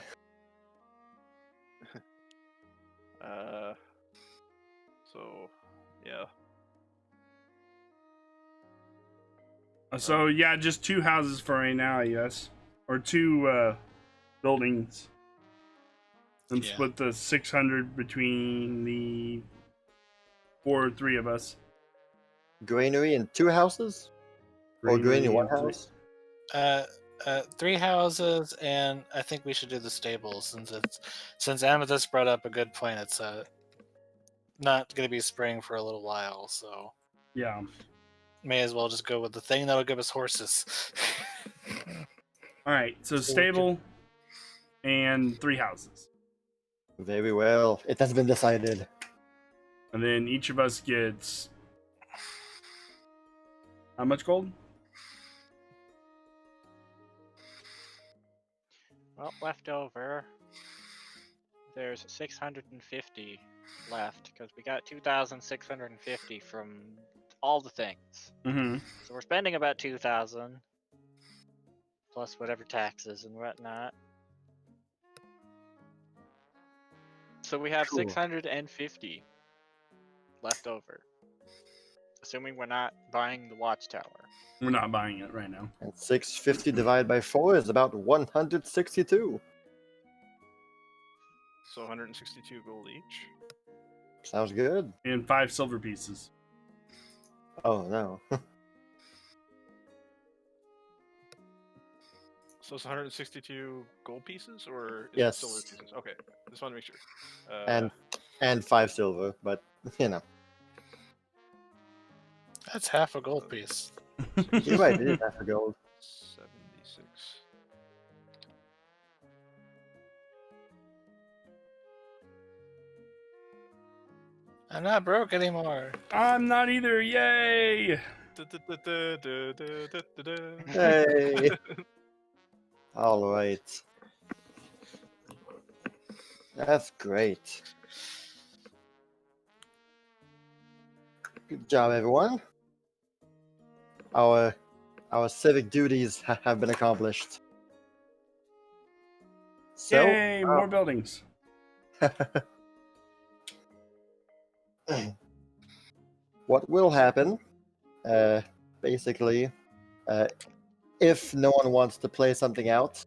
So yeah. So yeah, just 2 houses for right now, I guess, or 2 buildings, and Yeah. split the 600 between the 3 of us. Granary and 2 houses? Or granary 1 and 3. house? 3 houses, and I think we should do the stables since Amethyst brought up a good point. It's not going to be spring for a little while, so Yeah. may as well just go with the thing that'll give us horses. All right. So So stable and 3 houses, Very well. It has been decided. and then each of us gets how much gold? Well, left over, there's 650 left, because we got 2,650 from all the things. Mm-hmm. So we're spending about 2,000, plus whatever taxes and whatnot. So we have Cool. 650 left over. assuming we're not buying the watchtower. We're not buying it right now. And 650 divided by 4 is about 162. So 162 gold each. Sounds good. And 5 silver pieces. Oh no. So it's 162 gold pieces, or is Yes. it silver pieces? Okay, just want to make sure. And 5 silver, but you know. That's half a gold piece. You're right, it is half a gold. 76. I'm not broke anymore. I'm not either. Yay! Hey. All right. That's great. Good job, everyone. Our civic duties have been accomplished. So, Yay! More buildings. what will happen, basically, if no one wants to play something out,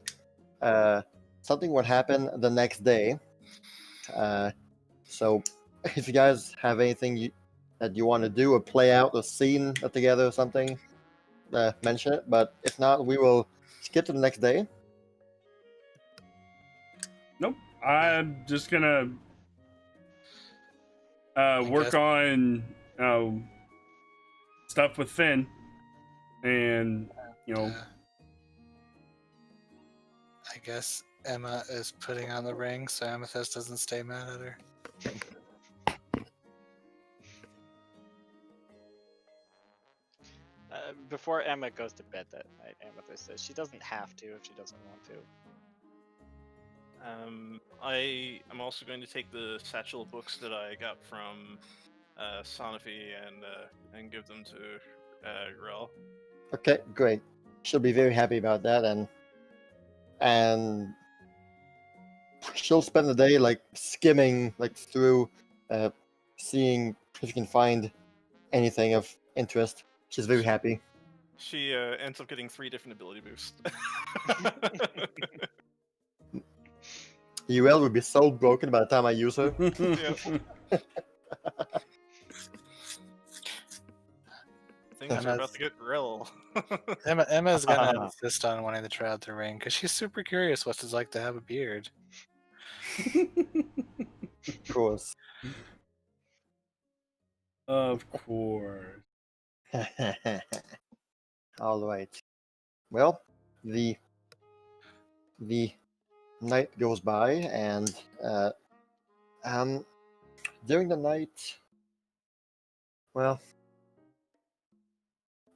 something would happen the next day. So, if you guys have anything that you want to do or play out, a scene together or something, mention it. But if not, we will skip to the next day. Nope. I'm just gonna work guess- on stuff with Finn, and I guess Emma is putting on the ring so Amethyst doesn't stay mad at her. Before Emma goes to bed that night, Amethyst says she doesn't have to if she doesn't want to. I am also going to take the satchel of books that I got from Sanofi and give them to Rel. Okay, great. She'll be very happy about that, and she'll spend the day like skimming through, seeing if she can find anything of interest. She's very happy. She ends up getting 3 different ability boosts. UL will be so broken by the time I use her. Things are about to get real. Emma's gonna insist on wanting to try out the ring because she's super curious what it's like to have a beard. Of course. Of course. All right. Well, the night goes by, and during the night, well,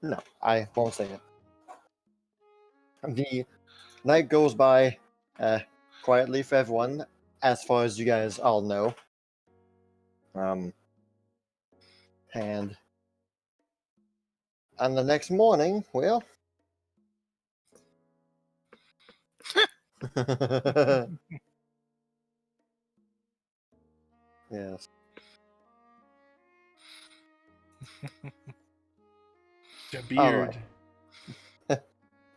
no, I won't say it. The night goes by quietly for everyone, as far as you guys all know. And on the next morning, well, yes. The All beard. right.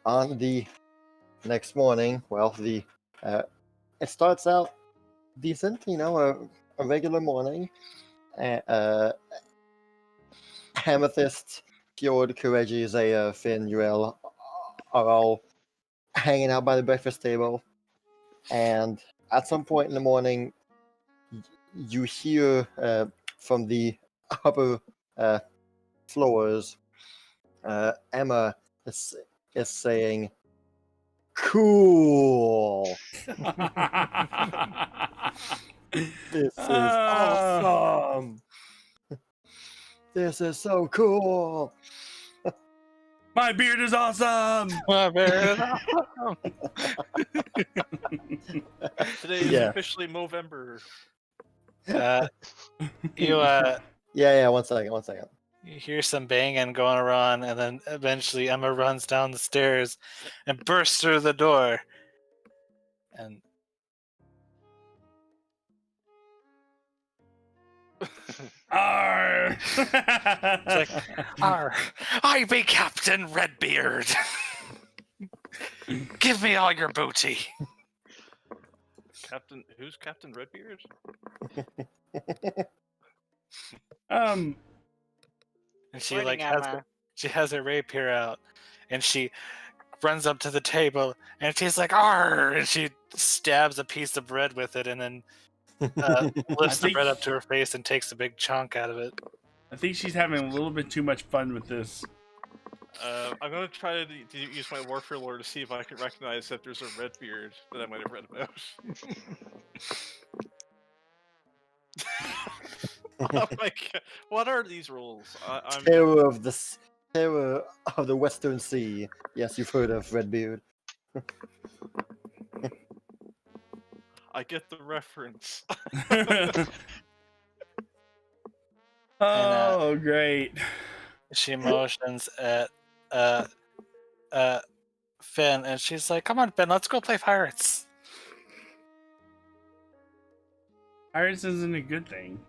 On the next morning, well, it starts out decent, a regular morning. Amethyst, Fjord, Kireji', Zaya, Finn, Urel are all hanging out by the breakfast table, and at some point in the morning, you hear from the upper floors, Emma is saying, "Cool! This is awesome! This is so cool!" My beard is awesome. My beard. Today is Yeah. officially Movember. Yeah, one second. You hear some banging going around, and then eventually Emma runs down the stairs and bursts through the door. And Arr! It's like, "Arr, I be Captain Redbeard. Give me all your booty." Who's Captain Redbeard? um, And she Morning, like has Emma. she has her rapier out, and she runs up to the table, and she's like, "Arr!" and she stabs a piece of bread with it, and then lifts the bread up to her face and takes a big chunk out of it. I think she's having a little bit too much fun with this. I'm gonna try to use my warfare lore to see if I can recognize if there's a Redbeard that I might have read about. Oh my god! What are these rules? I'm Terror of the Western Sea. Yes, you've heard of Redbeard. I get the reference. Oh, great. She motions at Finn, and she's like, "Come on, Finn, let's go play pirates." Pirates isn't a good thing.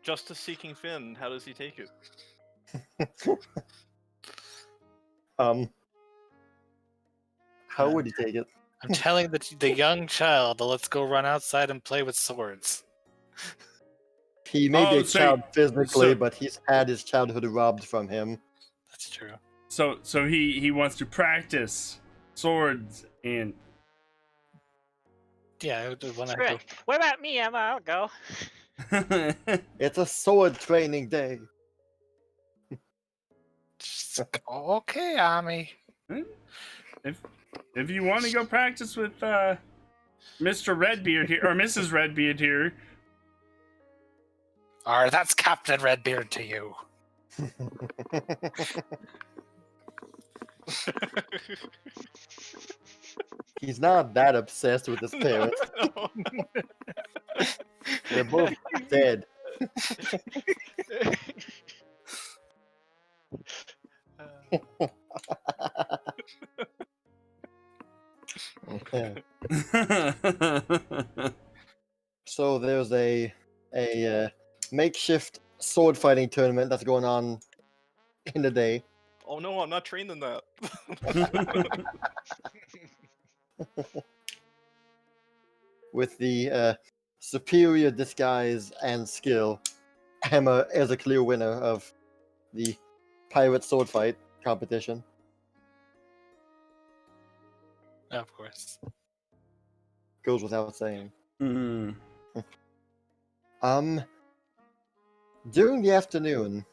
Justice seeking Finn. How does he take it? How would you take it? I'm telling the young child, let's go run outside and play with swords. He may be Oh, a so- child physically, so- but he's had his childhood robbed from him. That's true. So he wants to practice swords and Yeah, when I go. Good. What about me, Emma? I'll go. It's a sword training day. Just like, okay, Ami. if you want to go practice with Mr. Redbeard here or Mrs. Redbeard here, Or that's Captain Redbeard to you. He's not that obsessed with his parents. No. They're both dead. Okay. So there's a makeshift sword fighting tournament that's going on in the day. Oh no, I'm not trained in that. With the superior disguise and skill, Emma is a clear winner of the pirate sword fight competition. Of course. Goes without saying. Hmm. During the afternoon,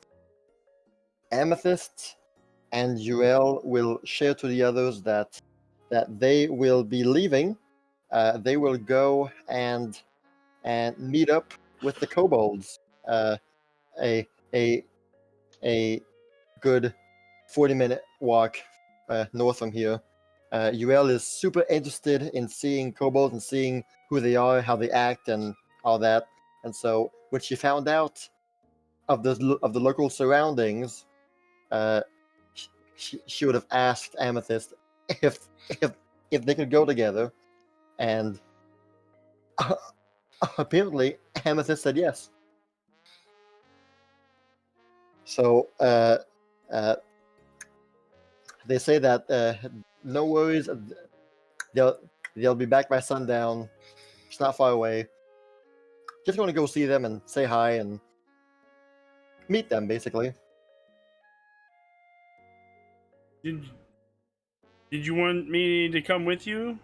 Amethyst and Joel will share to the others that they will be leaving. They will go and meet up with the kobolds. A good 40-minute walk north from here. Joel is super interested in seeing kobolds and seeing who they are, how they act, and all that. And so when she found out of the local surroundings, she would have asked Amethyst if they could go together, and apparently Amethyst said yes. So they say that no worries, they'll be back by sundown. It's not far away. Just going to go see them and say hi and meet them, basically. Did you want me to come with you,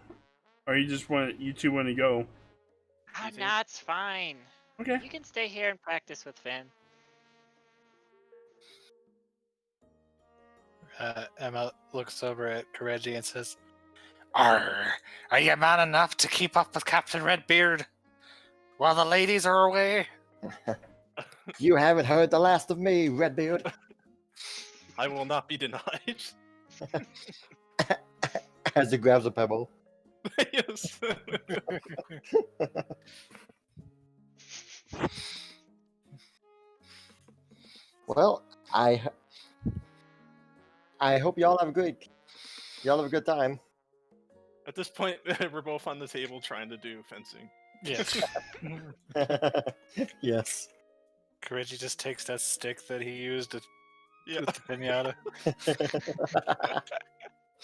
or you two want to go? Oh, Easy. no, it's fine. Okay. You can stay here and practice with Finn. Emma looks over at Kireji and says, "Arr, are you man enough to keep up with Captain Redbeard while the ladies are away?" You haven't heard the last of me, Redbeard. I will not be denied. As he grabs a pebble. Yes. Well, I hope y'all have a good time. At this point, we're both on the table trying to do fencing. Yes. Yes. Kireji just takes that stick that he used to Yeah. with the pinata.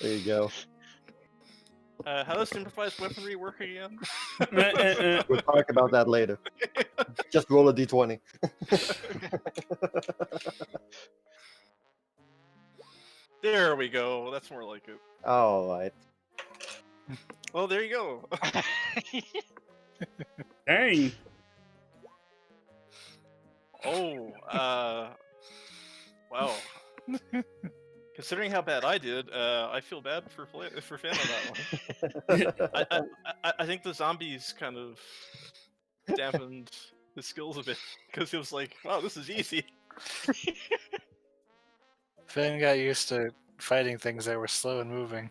There you go. How does improvised weaponry work again? We'll talk about that later. Just roll a d20. There we go. That's more like it. All right. Well, there you go. Dang. Oh, wow. Considering how bad I did, I feel bad for failing that one. I think the zombies kind of dampened his skills a bit because it was like, wow, this is easy. Finn got used to fighting things that were slow and moving.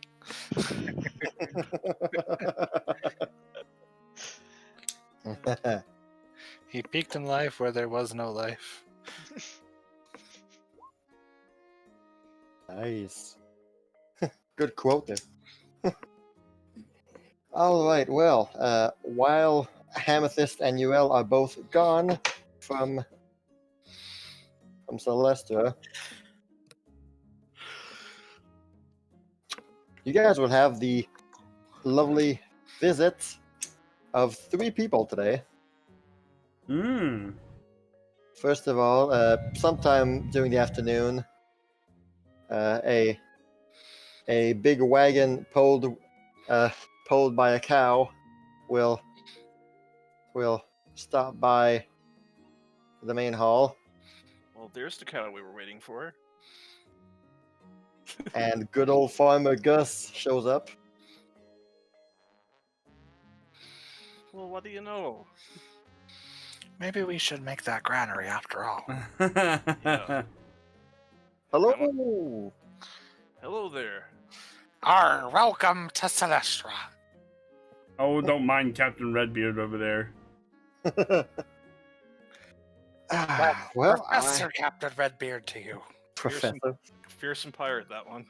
He peaked in life where there was no life. Nice. Good quote there. All right. Well, while Amethyst and UL are both gone from Celestra, you guys will have the lovely visit of 3 people today. Hmm. First of all, sometime during the afternoon, a big wagon pulled by a cow will stop by the main hall, Well, there's the cow we were waiting for. and good old farmer Gus shows up. Well, what do you know? Maybe we should make that granary after all. Yeah. Hello. Hello there. Welcome to Celestra. Oh, don't mind Captain Redbeard over there. Well, Professor Captain Redbeard to you. Professor. Fearsome pirate, that one.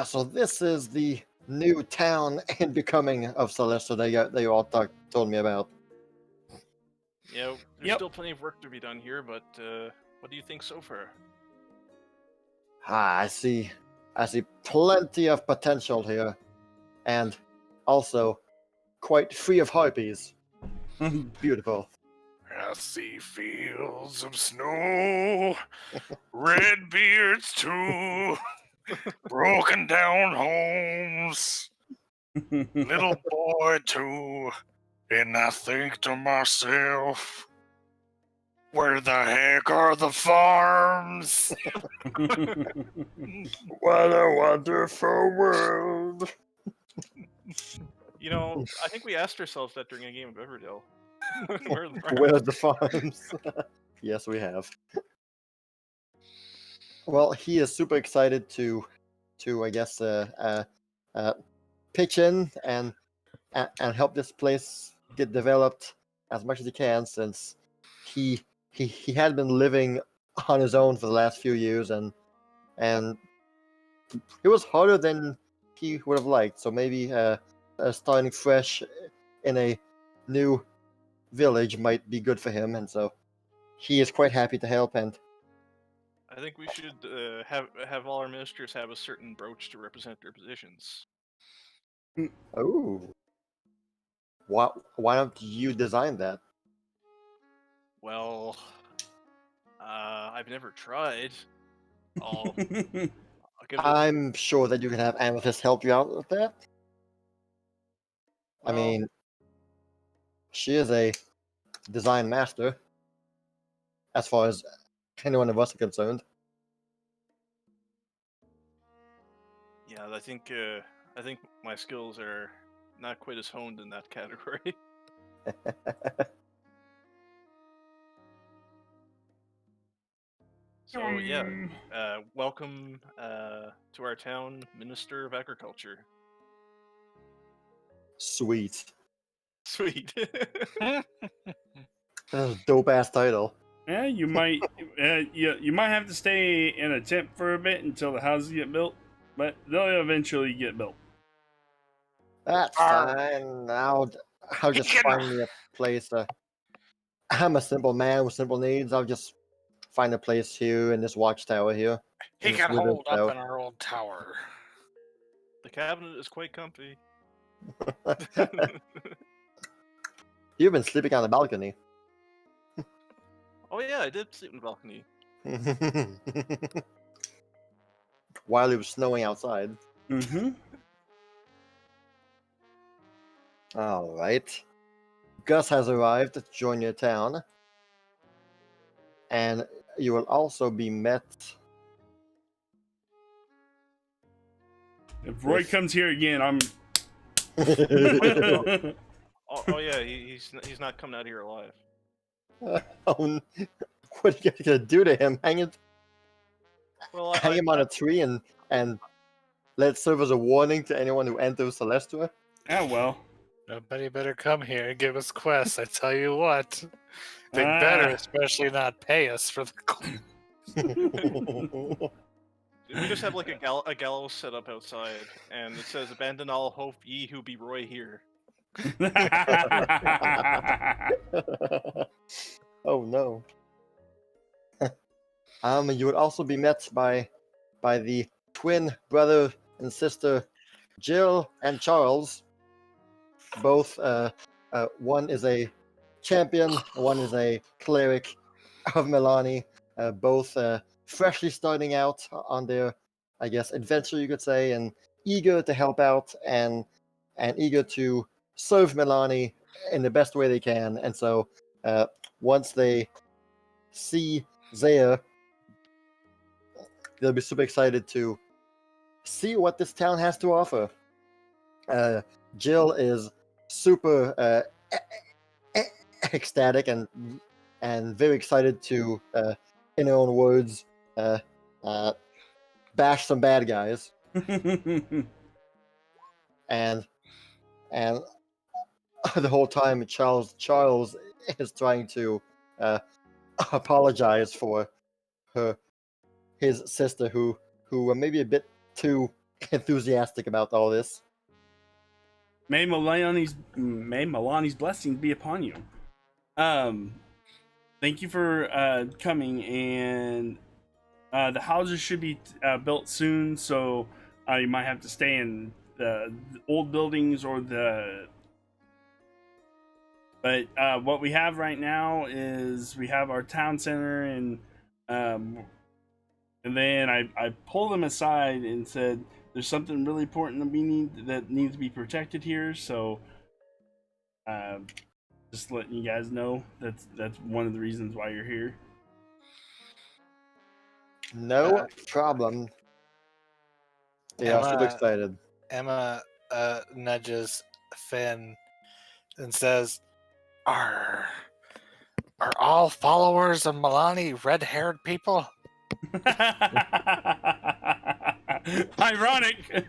So this is the new town and becoming of Celestra that you all told me about. Yeah, there's Yep. still plenty of work to be done here, but what do you think so far? I see plenty of potential here, and also quite free of harpies. Beautiful. I see fields of snow, red beards too, broken down homes, little boy too, and I think to myself, where the heck are the farms? What a wonderful world. You know, I think we asked ourselves that during a game of Everdell. Where are the farms? Where are the farms? Yes, we have. Well, he is super excited to I guess pitch in and help this place get developed as much as he can, since he had been living on his own for the last few years, and it was harder than he would have liked. So maybe starting fresh in a new village might be good for him, and so he is quite happy to help. And I think we should have all our ministers have a certain brooch to represent their positions. oh, why don't you design that? Well, I've never tried. I'll give it a- I'm sure that you can have Amethyst help you out with that. I well, mean, she is a design master, as far as any one of us are concerned. yeah, I think my skills are not quite as honed in that category. So yeah, welcome to our town, Minister of Agriculture. Sweet. Sweet. That's a dope ass title. Yeah, you might you might have to stay in a tent for a bit until the houses get built, but they'll eventually get built. That's Arr. fine. I'll just Chicken. find me a place I'm a simple man with simple needs. I'll just find a place here in this watchtower here. He Just can live hold it up out. in our old tower. The cabinet is quite comfy. You've been sleeping on the balcony. Oh yeah, I did sleep in the balcony. While it was snowing outside. Mm-hmm. All right. Gus has arrived to join your town. And you will also be met. If Roy Yes. comes here again, I'm. Oh yeah, he's not coming out here alive. Oh, what are you guys gonna do to him? Well, Hang him on a tree and let it serve as a warning to anyone who enters Celestra? Ah, well. Nobody better come here and give us quests. I tell you what. They better especially not pay us for the We just have like a gallows set up outside, and it says, "Abandon all hope, ye who be Roy here." Oh no. You would also be met by the twin brother and sister Jill and Charles. Both one is a champion, one is a cleric of Milani. Both freshly starting out on their, I guess, adventure, you could say, and eager to help out and eager to serve Milani in the best way they can. And so once they see Zaya, they'll be super excited to see what this town has to offer. Jill is super ecstatic and very excited to, in her own words, bash some bad guys. And the whole time, Charles is trying to apologize for his sister, who were maybe a bit too enthusiastic about all this. May Milani's blessings be upon you. Thank you for coming, and the houses should be built soon, so you might have to stay in the old buildings or the. But what we have right now is we have our town center, and then I pulled them aside and said, "There's something really important that needs to be protected here." So, just letting you guys know that's one of the reasons why you're here. No problem. They are super excited. Emma nudges Finn and says, Are all followers of Milani red-haired people? Ironic.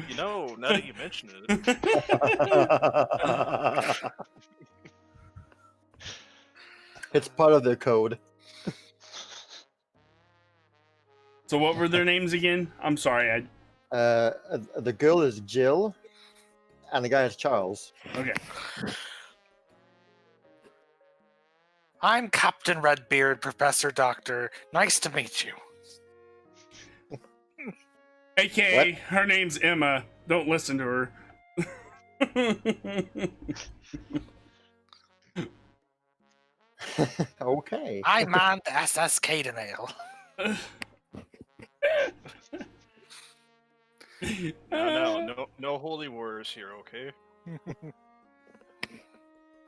You know, now that you mention it. It's part of their code. So what were their names again? I'm sorry. The girl is Jill, and the guy is Charles. Okay. I'm Captain Redbeard, Professor Doctor. Nice to meet you. AKA, her name's Emma. Don't listen to her. Okay. I man the SS Cadenale. No holy wars here, okay?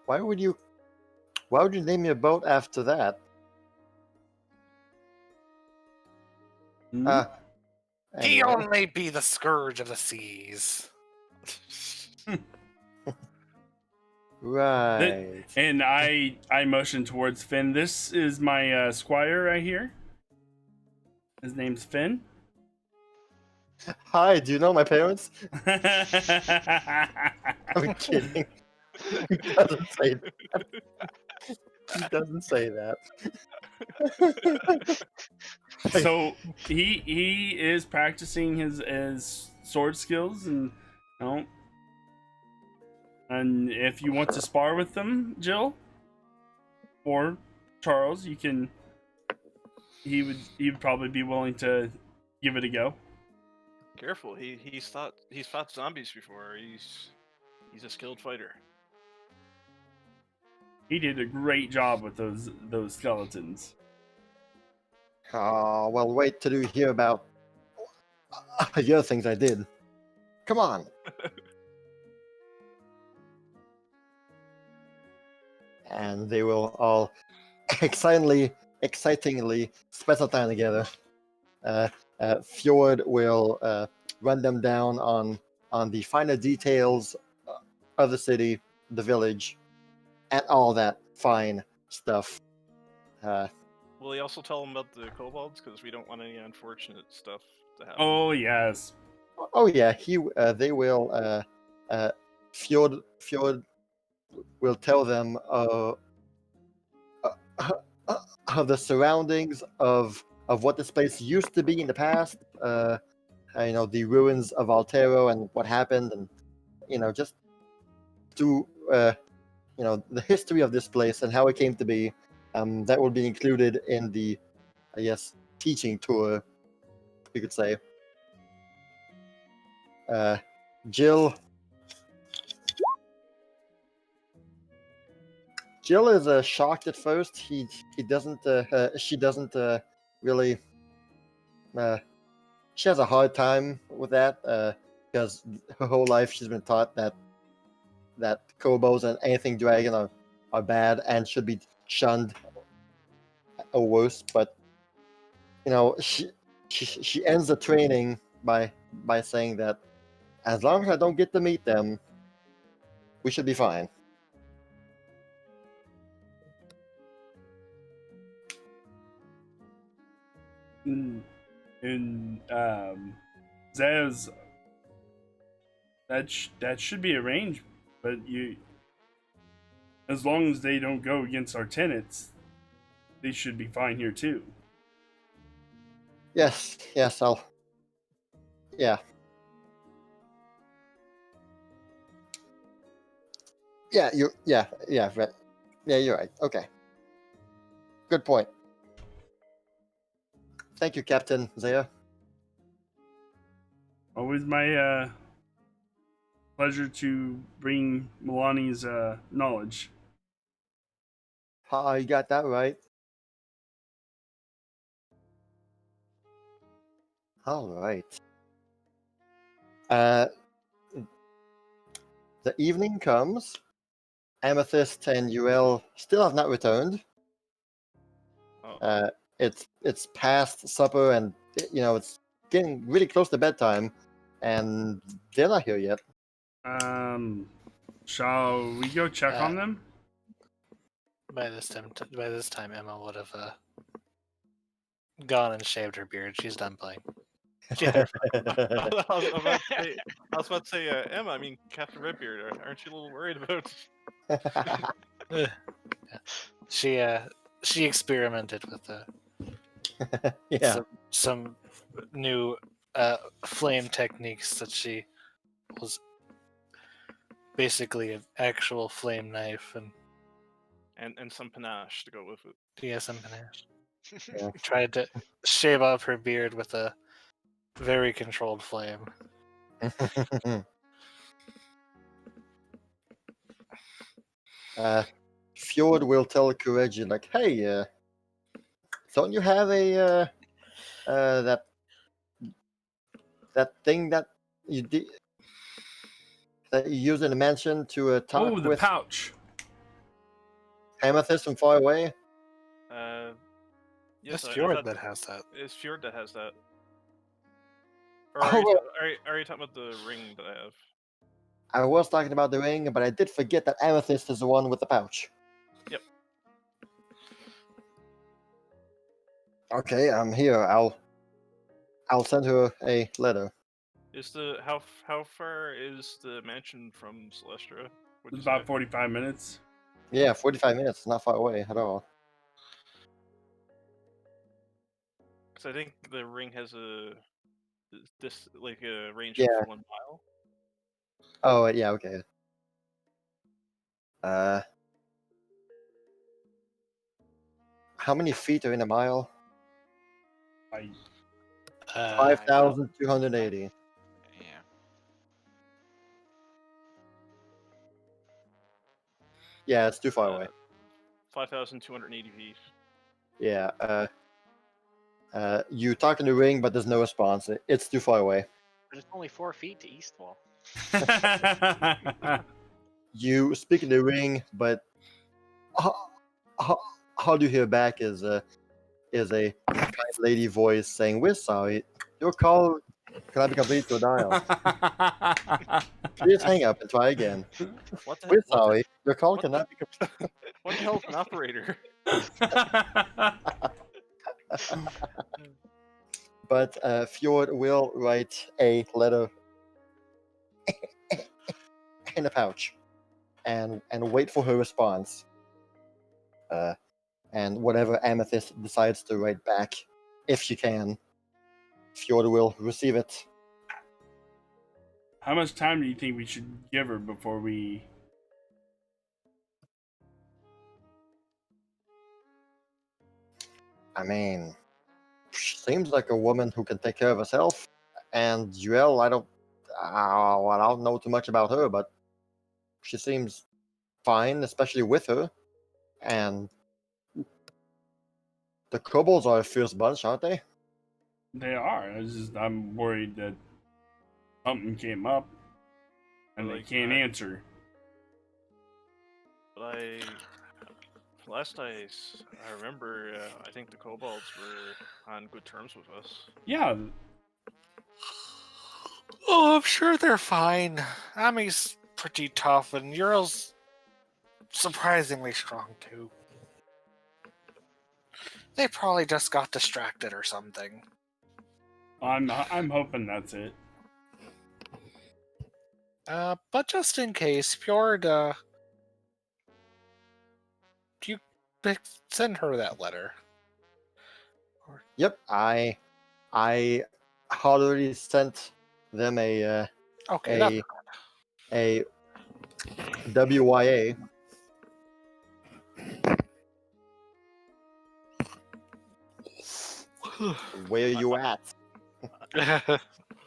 Why would you name your boat after that? He Anyway. only be the scourge of the seas. Right. And I motion towards Finn. This is my squire right here. His name's Finn. Hi, do you know my parents? I'm kidding. He doesn't say that. He doesn't say that. So he is practicing his sword skills, and and if you want to spar with them, Jill. or Charles, you can. He would probably be willing to give it a go. Careful, he's fought zombies before. He's a skilled fighter. He did a great job with those skeletons. Oh, well, wait till you hear about the other things I did. Come on. And they will all excitingly spend some time together. Fjord will run them down on the finer details of the city, the village, and all that fine stuff. Will he also tell him about the kobolds? Because we don't want any unfortunate stuff to happen. Oh yes. Oh yeah, they will. Fjord will tell them of the surroundings of what this place used to be in the past. The ruins of Altero and what happened, and just to the history of this place and how it came to be. That will be included in the, I guess, teaching tour, you could say. Jill is shocked at first. He doesn't. She doesn't really. She has a hard time with that because her whole life she's been taught that kobolds and anything dragon are bad and should be shunned or worse. But she ends the training by saying that as long as I don't get to meet them, we should be fine. And Zaya's that should be arranged, but as long as they don't go against our tenants, they should be fine here too. Yes, I'll. Yeah. Yeah, right. Yeah, you're right. Okay. Good point. Thank you, Captain Zaya. Always my pleasure to bring Milani's knowledge. You got that right. All right. The evening comes. Amethyst and Uriel still have not returned. Oh. It's past supper, and it's getting really close to bedtime, and they're not here yet. Shall we go check on them? By this time, Emma would have gone and shaved her beard. She's done playing. I was about to say, Emma. I mean, Captain Redbeard. Aren't you a little worried about? She experimented with some new flame techniques that she was basically an actual flame knife and some panache to go with it. Yeah, some panache. Yeah. Tried to shave off her beard with a very controlled flame. Fjord will tell Kireji, like, hey, don't you have a that thing that you did that you use in the mansion to talk the with pouch. Amethyst from far away? Yes, It's Fjord that has that. It's Fjord that has that. Or Oh, are you talking about the ring that I have? I was talking about the ring, but I did forget that Amethyst is the one with the pouch. Yep. Okay, I'm here. I'll send her a letter. Is how far is the mansion from Celestra? It's about 45 minutes. Yeah, 45 minutes. Not far away at all. Because I think the ring has a range Yeah. of 1 mile. Oh yeah, okay. How many feet are in a mile? I, 5,280. Yeah. Yeah, it's too far away. 5,280 feet. Yeah. You talk in the ring, but there's no response. It's too far away. But it's only 4 feet to East Wall. You speak in the ring, but how do you hear back is a kind lady voice saying, "We're sorry. Your call cannot be completed to a dial. Please hang up and try again. What the, We're what sorry. Your call what the- cannot be completed." what the hell is an operator? But Fjord will write a letter in a pouch and wait for her response. And whatever Amethyst decides to write back, if she can, Fjord will receive it. How much time do you think we should give her before we? I mean, she seems like a woman who can take care of herself. And Joelle, I don't know too much about her, but she seems fine, especially with her. And the kobolds are a fierce bunch, aren't they? They are. I'm worried that something came up and they Like can't that. answer. But I remember, I think the kobolds were on good terms with us. Yeah, Oh, I'm sure they're fine. Ami's pretty tough, and Ural's surprisingly strong too. They probably just got distracted or something. I'm hoping that's it. But just in case, Fjord, do you send her that letter? Yep, I already sent them a Okay, a a WYA. Where you at? that's...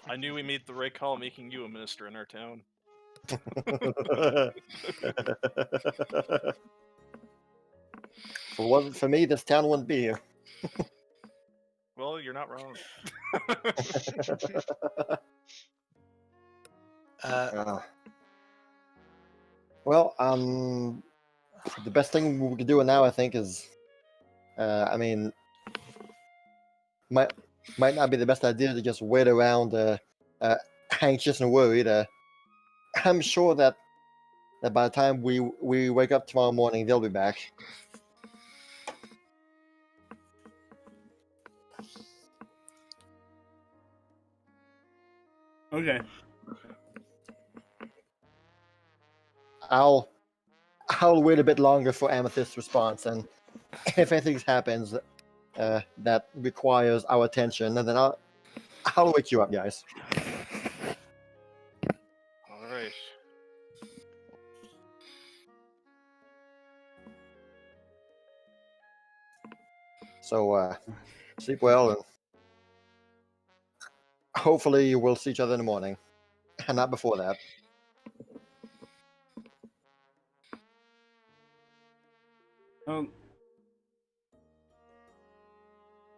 I knew we made the right call making you a minister in our town. If it wasn't for me, this town wouldn't be here. Well, you're not wrong. Well, the best thing we can do now, I think, is, I mean, might not be the best idea to just wait around, anxious and worried. I'm sure that by the time we wake up tomorrow morning, they'll be back. Okay. I'll wait a bit longer for Amethyst's response, and if anything happens that requires our attention, and then I'll wake you up, guys. All right. So sleep well, and hopefully we'll see each other in the morning, and not before that. I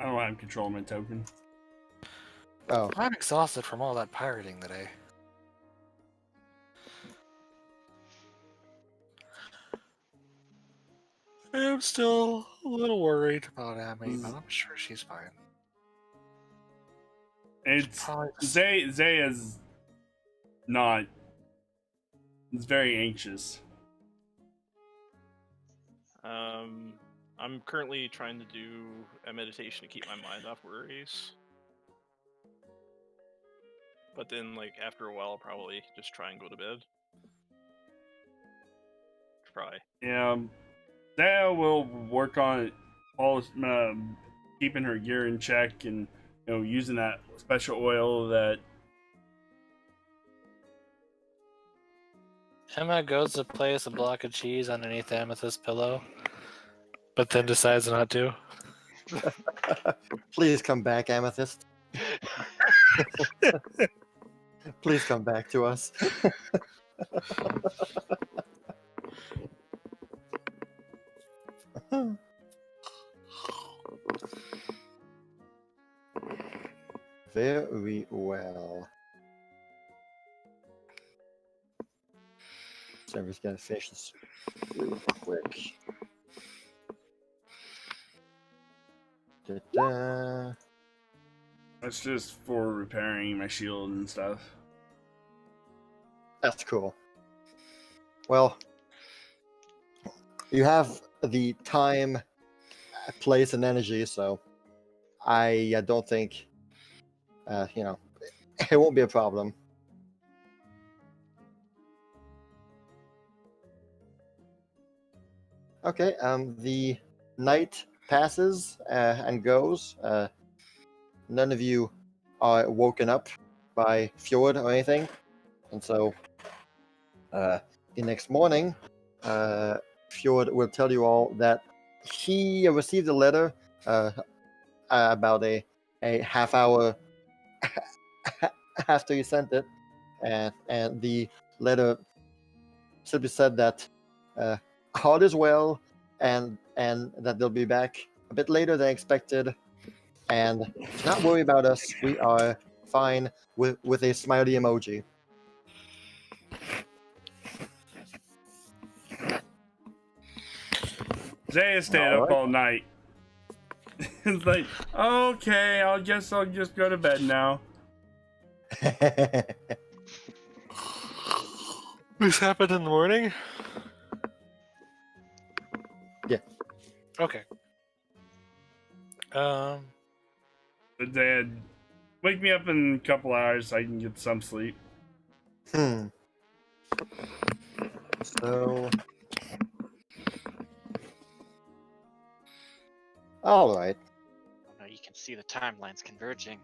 don't have control of my token. Oh, I'm exhausted from all that pirating today. I'm still a little worried about Ami, but I'm sure she's fine. It's Probably just- Zaya's not. It's very anxious. I'm currently trying to do a meditation to keep my mind off worries. But then, like, after a while, I'll probably just try and go to bed. Try. Yeah, Zaya will work on it, all keeping her gear in check, and using that special oil that. Emma goes to place a block of cheese underneath Amethyst's pillow. But then decides not to. Please come back, Amethyst. Please come back to us. Very well. So I'm just gonna finish this real quick. Da-da. That's just for repairing my shield and stuff. That's cool. Well, you have the time, place, and energy, so I don't think, you know, it won't be a problem. Okay, the night passes and goes. None of you are woken up by Fjord or anything, and so the next morning, Fjord will tell you all that he received a letter about a half hour after you sent it, and the letter simply said that all is well, and that they'll be back a bit later than expected, and do not worry about us. We are fine, with a smiley emoji. Zaya stayed up all night. It's like, okay, I guess I'll just go to bed now. This happened in the morning? Yeah. Okay. But Dad, wake me up in a couple hours so I can get some sleep. So, all right. Oh, you can see the timelines converging.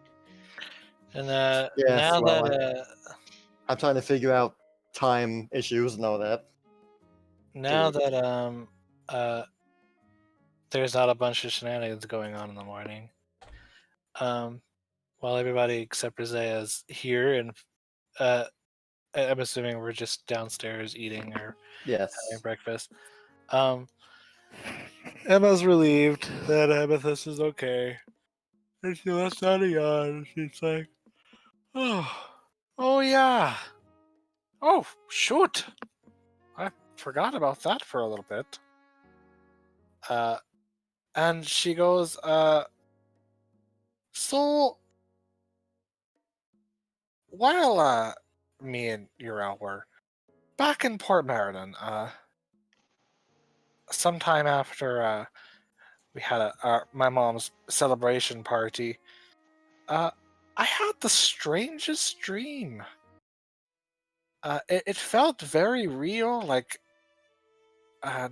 And Yes, now well, that I'm trying to figure out time issues and all that. there's not a bunch of shenanigans going on in the morning. While everybody except for Zaya is here, and I'm assuming we're just downstairs eating or Yes. having breakfast. Emma's relieved that Amethyst is okay. And she lets out a yawn, and she's like, oh yeah. Oh, shoot. I forgot about that for a little bit. And she goes, so while me and Uriel were back in Port Meriden, sometime after we had my mom's celebration party, I had the strangest dream. It felt very real. Like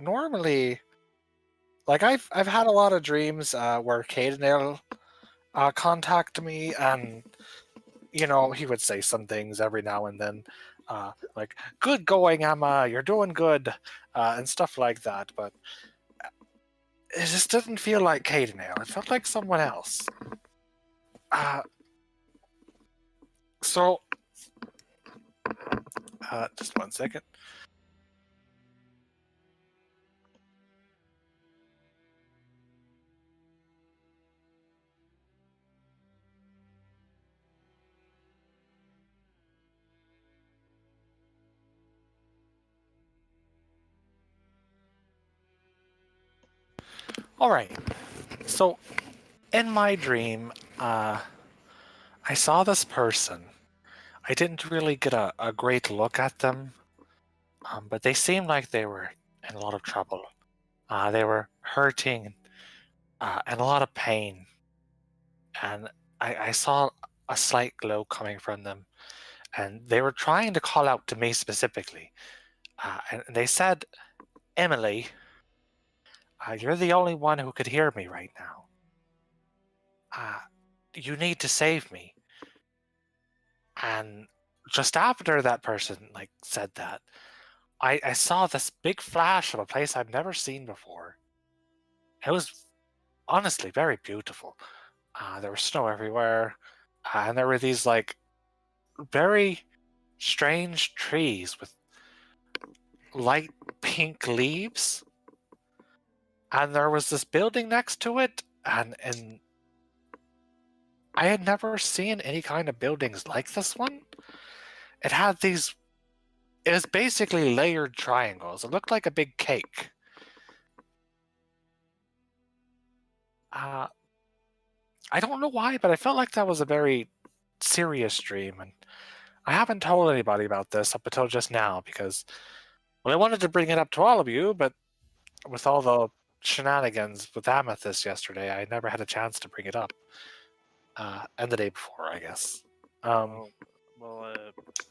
normally, like I've had a lot of dreams where Cadenale contact me, and you know he would say some things every now and then, like "Good going, Emma. You're doing good," and stuff like that. But it just didn't feel like Cadenale. It felt like someone else. So, just 1 second. All right. So, in my dream, I saw this person. I didn't really get a great look at them, but they seemed like they were in a lot of trouble. They were hurting and a lot of pain. And I saw a slight glow coming from them. And they were trying to call out to me specifically. And they said, Emily, you're the only one who could hear me right now. You need to save me. And just after that person said that, I saw this big flash of a place I've never seen before. It was honestly very beautiful. There was snow everywhere, and there were these like very strange trees with light pink leaves, and there was this building next to it, and I had never seen any kind of buildings like this one. It had these. It was basically layered triangles. It looked like a big cake. I don't know why, but I felt like that was a very serious dream, and I haven't told anybody about this up until just now because, well, I wanted to bring it up to all of you, but with all the shenanigans with Amethyst yesterday, I never had a chance to bring it up. And the day before, I guess. Well,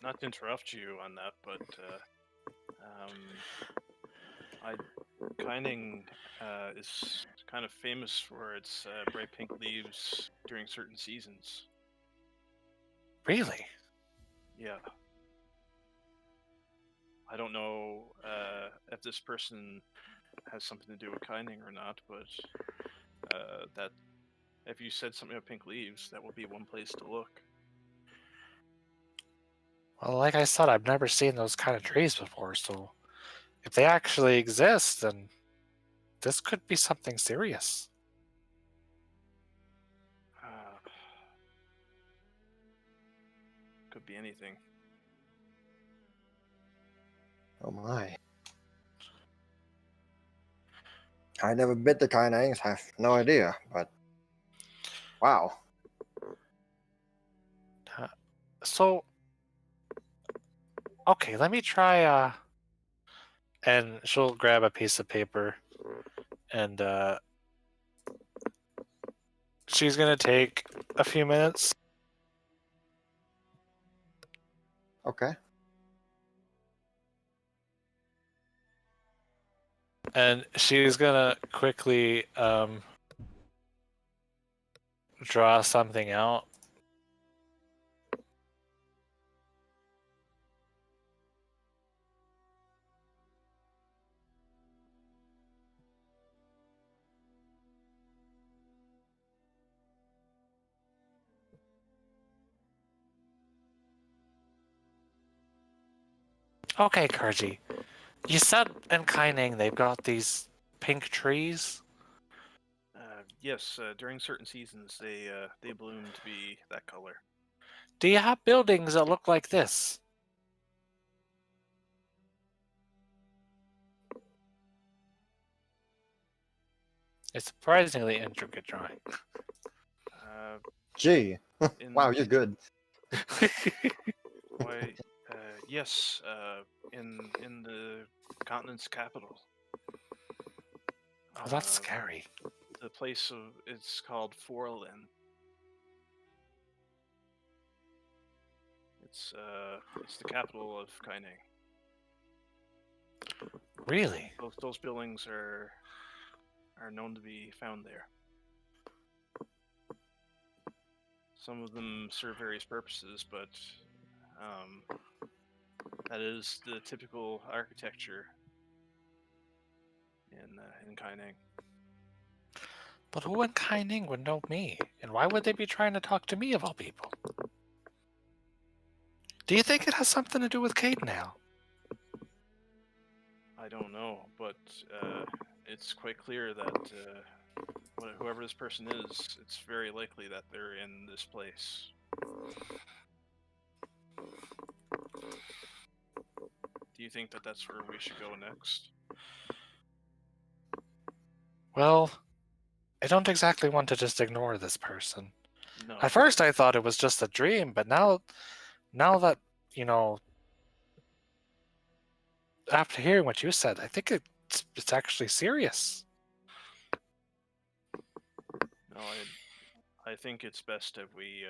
not to interrupt you on that, but Kining is kind of famous for its bright pink leaves during certain seasons. Really? Yeah. I don't know if this person has something to do with Kining or not, but that if you said something about pink leaves, that would be one place to look. Well, like I said, I've never seen those kind of trees before, so if they actually exist, then this could be something serious. Could be anything. Oh my. I never been to Kainangs, have no idea, but wow. So, okay, let me try, and she'll grab a piece of paper, and, she's gonna take a few minutes. Okay. And she's gonna quickly, draw something out. Okay, Kirji. You said in Kaining they've got these pink trees? Yes, during certain seasons they bloom to be that color. Do you have buildings that look like this? It's surprisingly intricate drawing. Gee. In, Wow, you're good. Why? Yes. In the continent's capital. Oh, that's scary. The place it's called Forlin. It's the capital of Kaining. Really? Those buildings are known to be found there. Some of them serve various purposes, but that is the typical architecture in Kaining. But who in Kaining would know me? And why would they be trying to talk to me of all people? Do you think it has something to do with Kate now? I don't know, but it's quite clear that whoever this person is, it's very likely that they're in this place. Do you think that that's where we should go next? Well, I don't exactly want to just ignore this person. No. At first I thought it was just a dream, but now that, after hearing what you said, I think it's actually serious. No, I think it's best if we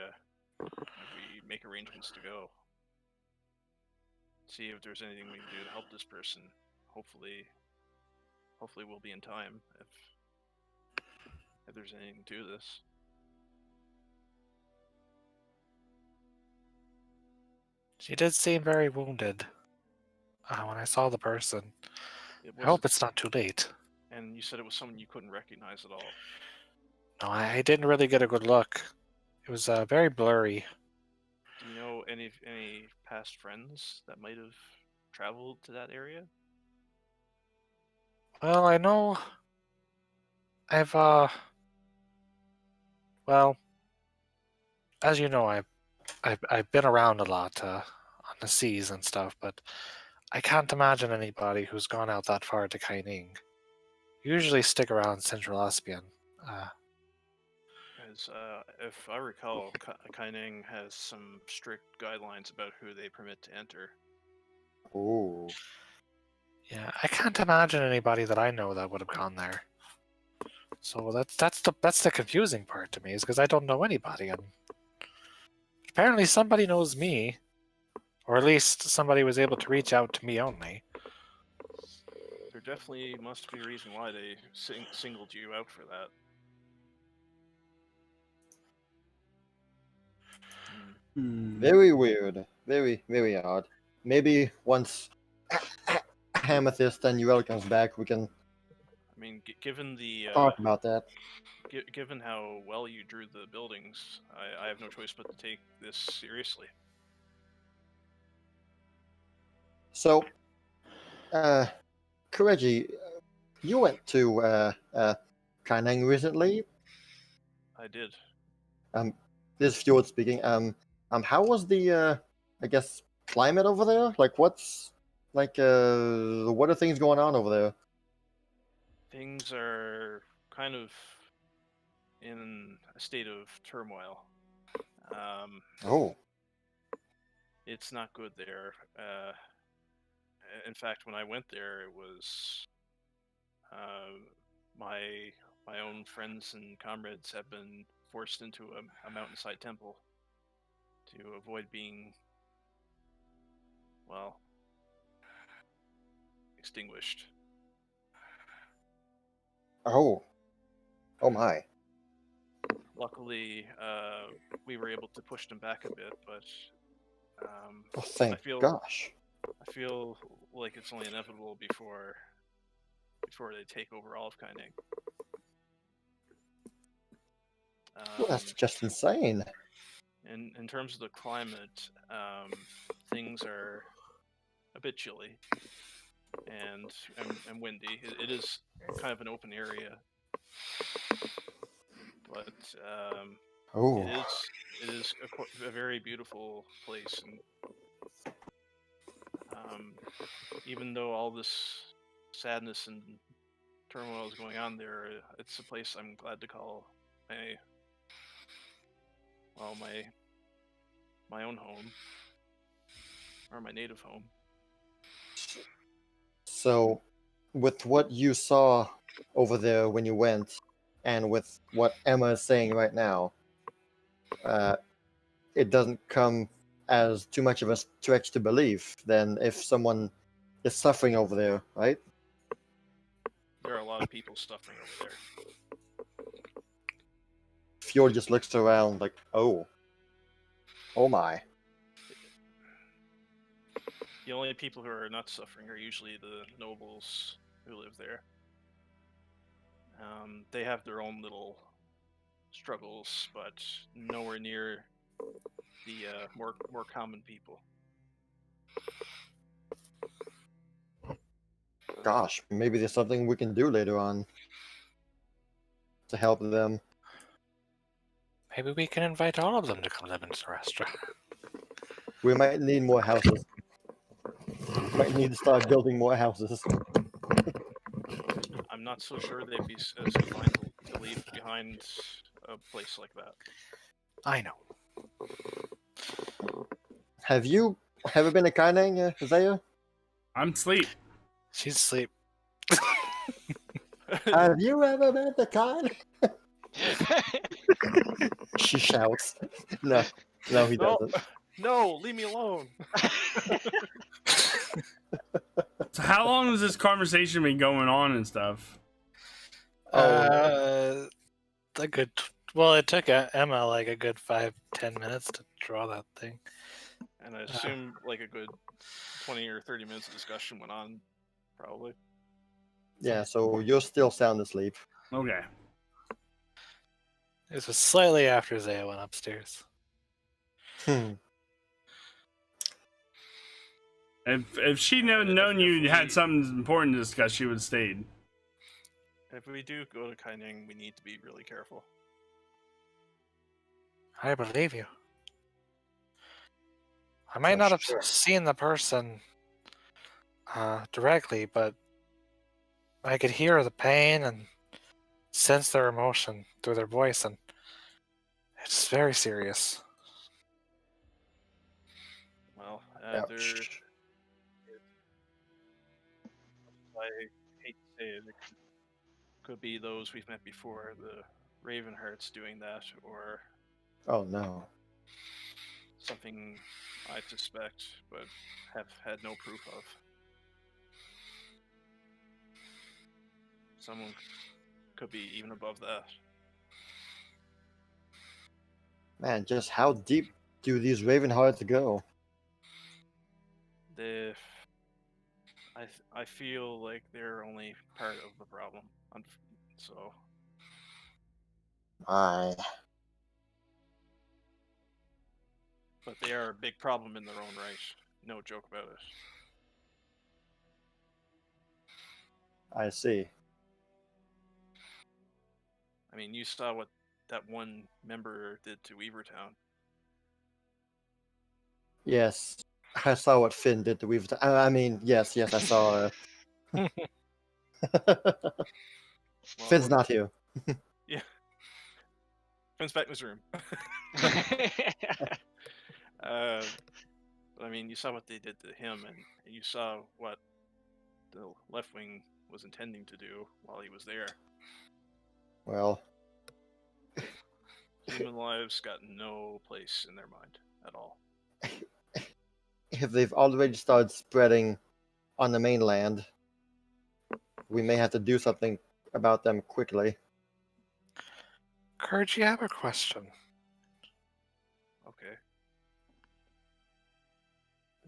make arrangements to go. See if there's anything we can do to help this person. Hopefully we'll be in time if there's anything to this. She did seem very wounded when I saw the person. I hope it's not too late. And you said it was someone you couldn't recognize at all. No, I didn't really get a good look. It was very blurry. Do you know any past friends that might have traveled to that area? Well, I know I've well, as you know, I've been around a lot on the seas and stuff, but I can't imagine anybody who's gone out that far to Kaining. Usually stick around Central Aspian. As if I recall, Kaining has some strict guidelines about who they permit to enter. Ooh. Yeah, I can't imagine anybody that I know that would have gone there. So that's the confusing part to me, is because I don't know anybody, and apparently somebody knows me, or at least somebody was able to reach out to me only. There definitely must be a reason why they singled you out for that. Very weird. Very, very odd. Maybe once Amethyst and Uriel comes back, we can I mean, given the talk about that. given how well you drew the buildings, I have no choice but to take this seriously. So, Kireji, you went to Kaineng recently. I did. This is Fjord speaking. How was the I guess climate over there? Like, what's what are things going on over there? Things are kind of in a state of turmoil. Oh, It's not good there. In fact, when I went there, it was my own friends and comrades have been forced into a mountainside temple to avoid being, well, extinguished. oh my! Luckily, we were able to push them back a bit, but Oh, thank gosh. I feel like it's only inevitable before they take over all of Kaining. Well, that's just insane. In terms of the climate, things are a bit chilly and windy. It is kind of an open area, but Oh, it is a very beautiful place, and even though all this sadness and turmoil is going on there, it's a place I'm glad to call my own home, or my native home. so with what you saw over there when you went, and with what Emma is saying right now, it doesn't come as too much of a stretch to believe than if someone is suffering over there, right? There are a lot of people suffering over there. Fjord just looks around like, oh my. The only people who are not suffering are usually the nobles who live there. They have their own little struggles, but nowhere near the more common people. Gosh, maybe there's something we can do later on to help them. Maybe we can invite all of them to come live in Celestra. We might need more houses. Might need to start building more houses. I'm not so sure they'd be as inclined to leave behind a place like that. I know. Have you ever been to Kaineng, Zaya? I'm asleep. She's asleep. Have you ever been to Kaineng? She shouts. No, he doesn't. No, leave me alone. So how long has this conversation been going on and stuff? A good. Well, it took Emma like a good 5-10 minutes to draw that thing. And I assume like a good 20 or 30 minutes of discussion went on, probably. Yeah, so you're still sound asleep. Okay. This was slightly after Zaya went upstairs. If she known If you had we- something important to discuss, she would have stayed. If we do go to Kaining, we need to be really careful. I believe you. I might For not have sure. seen the person directly, but I could hear the pain and sense their emotion through their voice, and it's very serious. Well, Ouch. I hate to say it, could be those we've met before, the Ravenhearts doing that, or Oh no. something I suspect but have had no proof of. Someone could be even above that. Man, just how deep do these Ravenhearts go? I feel like they're only part of the problem. So My. but they are a big problem in their own right. No joke about it. I see. I mean, you saw what that one member did to Weavertown. Yes, I saw what Finn did to Weaver. I mean, yes, I saw. Finn's not here. Yeah. Finn's back in his room. I mean, you saw what they did to him, and you saw what the left wing was intending to do while he was there. Well, Human lives got no place in their mind at all. if they've already started spreading on the mainland, we may have to do something about them quickly. Courage, you have a question. Okay.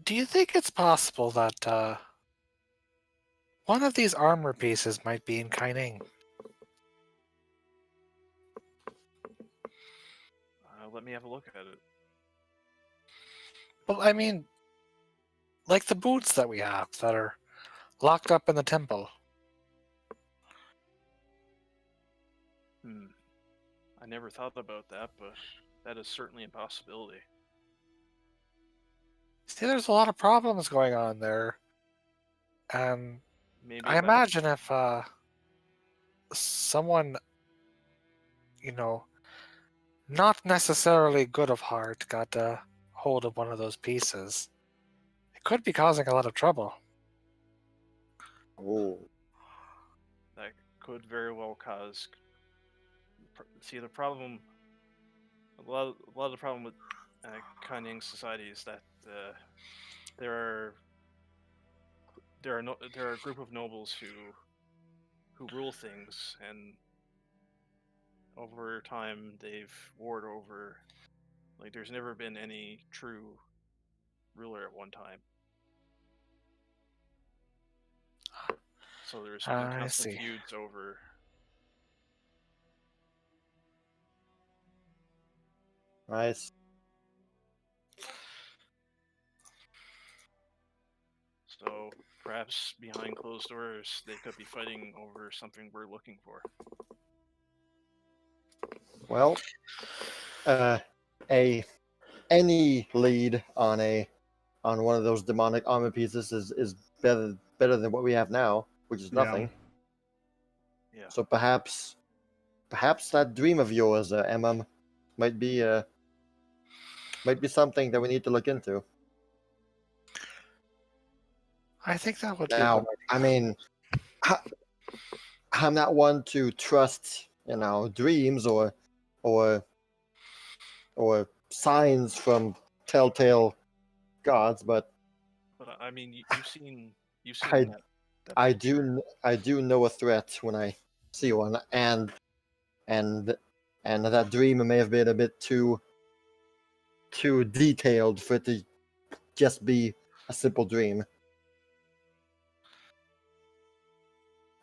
Do you think it's possible that one of these armor pieces might be in Kaining? Let me have a look at it. Well, I mean, like the boots that we have that are locked up in the temple. I never thought about that, but that is certainly a possibility. See, there's a lot of problems going on there. And Maybe I imagine if someone, not necessarily good of heart got a hold of one of those pieces, it could be causing a lot of trouble. Oh, that could very well cause. See, the problem. A lot of the problem with Kanyang society is that there are a group of nobles who rule things, and over time they've warred over. Like, there's never been any true ruler at one time. So there's been I constant see. feuds over. nice. So perhaps behind closed doors, they could be fighting over something we're looking for. Well, any lead on one of those demonic armor pieces is better than what we have now, which is Yeah. nothing. Yeah. So perhaps that dream of yours, Emma, might be something that we need to look into. I think that would be Now, good. I mean, I'm not one to trust, dreams or signs from telltale gods, but But I mean, you've seen I that. I picture. do know a threat when I see one, and that dream may have been a bit too detailed for it to just be a simple dream.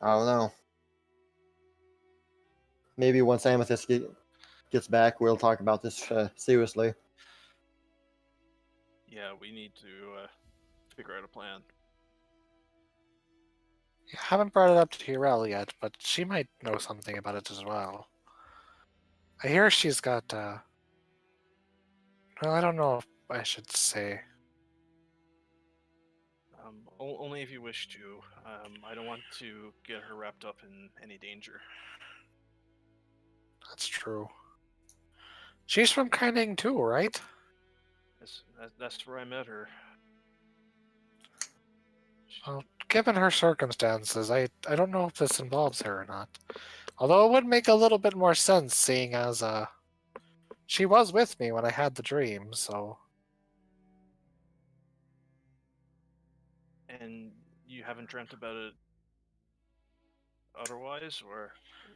I don't know. Maybe once Amethyst gets back, we'll talk about this seriously. Yeah, we need to figure out a plan. I haven't brought it up to Hirel yet, but she might know something about it as well. I hear she's got, well, I don't know if I should say. Only if you wish to. I don't want to get her wrapped up in any danger. That's true. She's from Kaining too, right? That's where I met her. Well, given her circumstances, I don't know if this involves her or not. Although it would make a little bit more sense, seeing as she was with me when I had the dream, so... And you haven't dreamt about it otherwise, or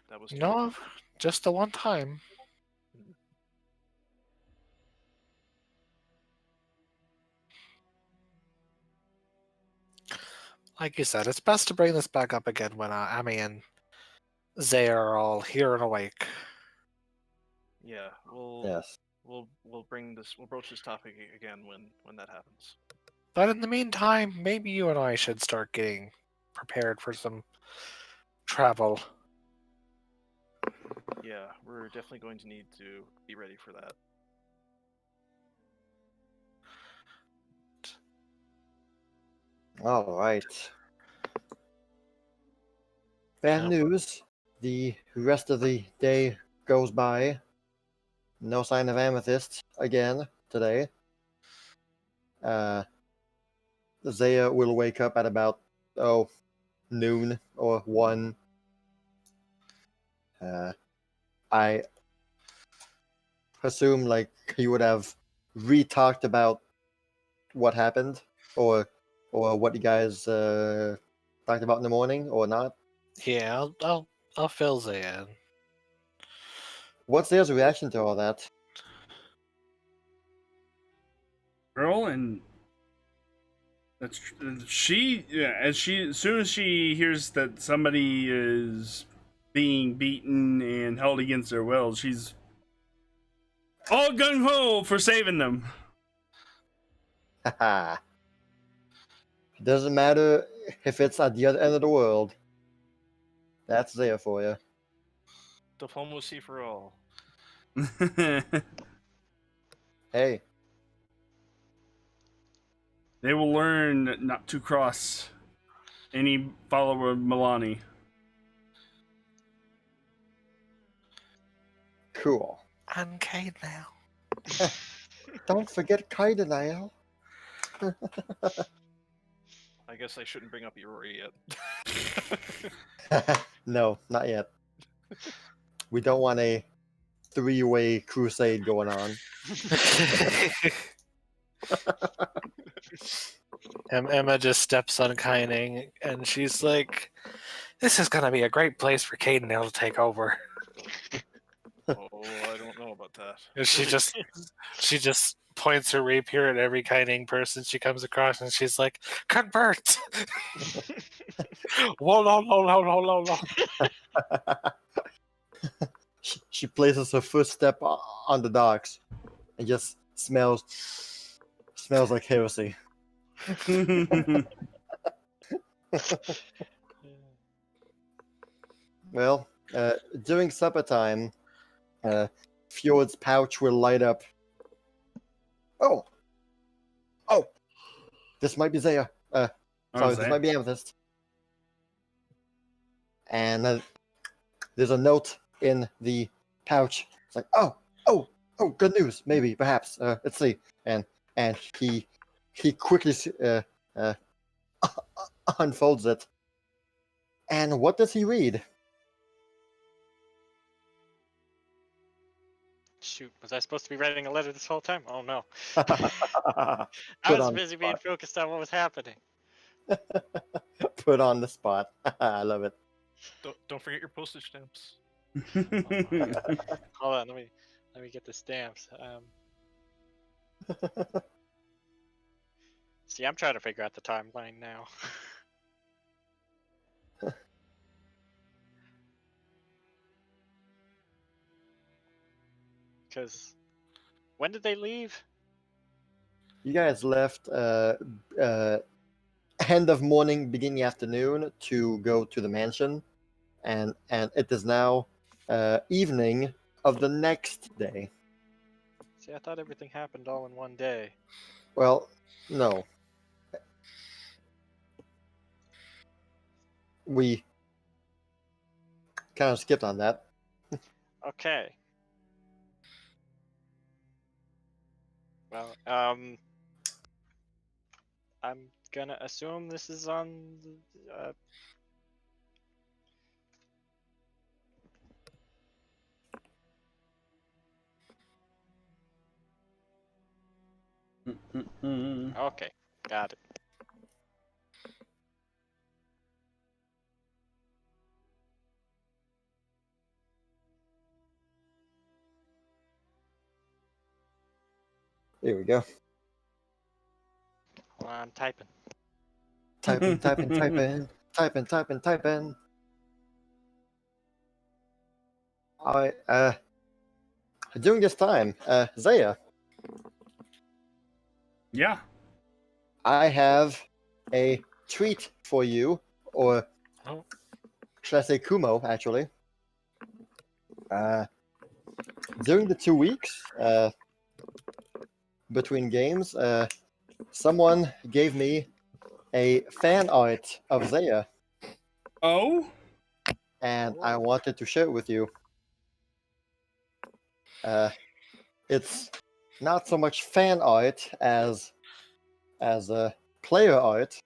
that was too No, much? just the one time. Like you said, it's best to bring this back up again when Ami and Zaya are all here and awake. Yeah, Yes. we'll broach this topic again when that happens. But in the meantime, maybe you and I should start getting prepared for some travel. Yeah, we're definitely going to need to be ready for that. All right. Bad Yep. news. The rest of the day goes by. No sign of Amethyst again today. Zaya will wake up at about noon or 1. I assume like he would have re-talked about what happened or what you guys talked about in the morning or not. Yeah, I'll fill Zaya in. What's Zaya's reaction to all that? Girl, and that's she. Yeah, as soon as she hears that somebody is being beaten and held against their will, she's all gung ho for saving them. Haha. It doesn't matter if it's at the other end of the world. That's Zaya for you. Diplomacy for all. Hey, They will learn not to cross any follower of Milani. cool. And Cade now. Don't forget Kaidanael. I guess I shouldn't bring up Iori yet. No, not yet. We don't want a 3-way crusade going on. Emma just steps on Kaining, and she's like, "This is gonna be a great place for Caden now to take over." Oh, I don't know about that. And she just points her rapier at every Kaining person she comes across, and she's like, "Convert!" Whoa, no. She places her footstep on the docks and just smells like heresy. Well, during supper time, Fjord's pouch will light up. Oh, this might be Zaya. Sorry, this might be Amethyst. And there's a note in the pouch. It's like, oh, good news, maybe, perhaps. Let's see. And he quickly unfolds it. And what does he read? Shoot, was I supposed to be writing a letter this whole time? Oh no. Put I was on the busy being spot. focused on what was happening. Put on the spot. I love it. Don't forget your postage stamps. Hold on, let me get the stamps. See, I'm trying to figure out the timeline now. Because when did they leave? You guys left end of morning, beginning afternoon to go to the mansion, and it is now evening of the next day. See, I thought everything happened all in one day. Well, no. We kind of skipped on that. Okay. Well, I'm gonna assume this is on. Okay, got it. Here we go. Well, I'm typing. Typing. All right. During this time, Zaya, Yeah. I have a treat for you, or Oh. should I say Kumo, actually. During the 2 weeks between games, someone gave me a fan art of Zaya, Oh? and I wanted to share it with you. It's not so much fan art as player art.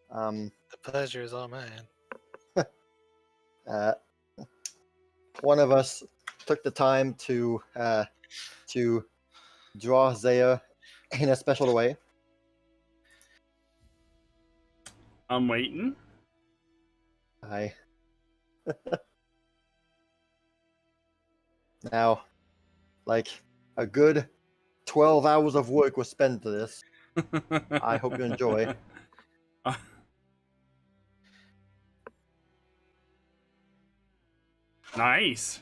The pleasure is all mine. One of us took the time to draw Zaya in a special way. I'm waiting. I now, like, a good 12 hours of work was spent into this. I hope you enjoy. Nice.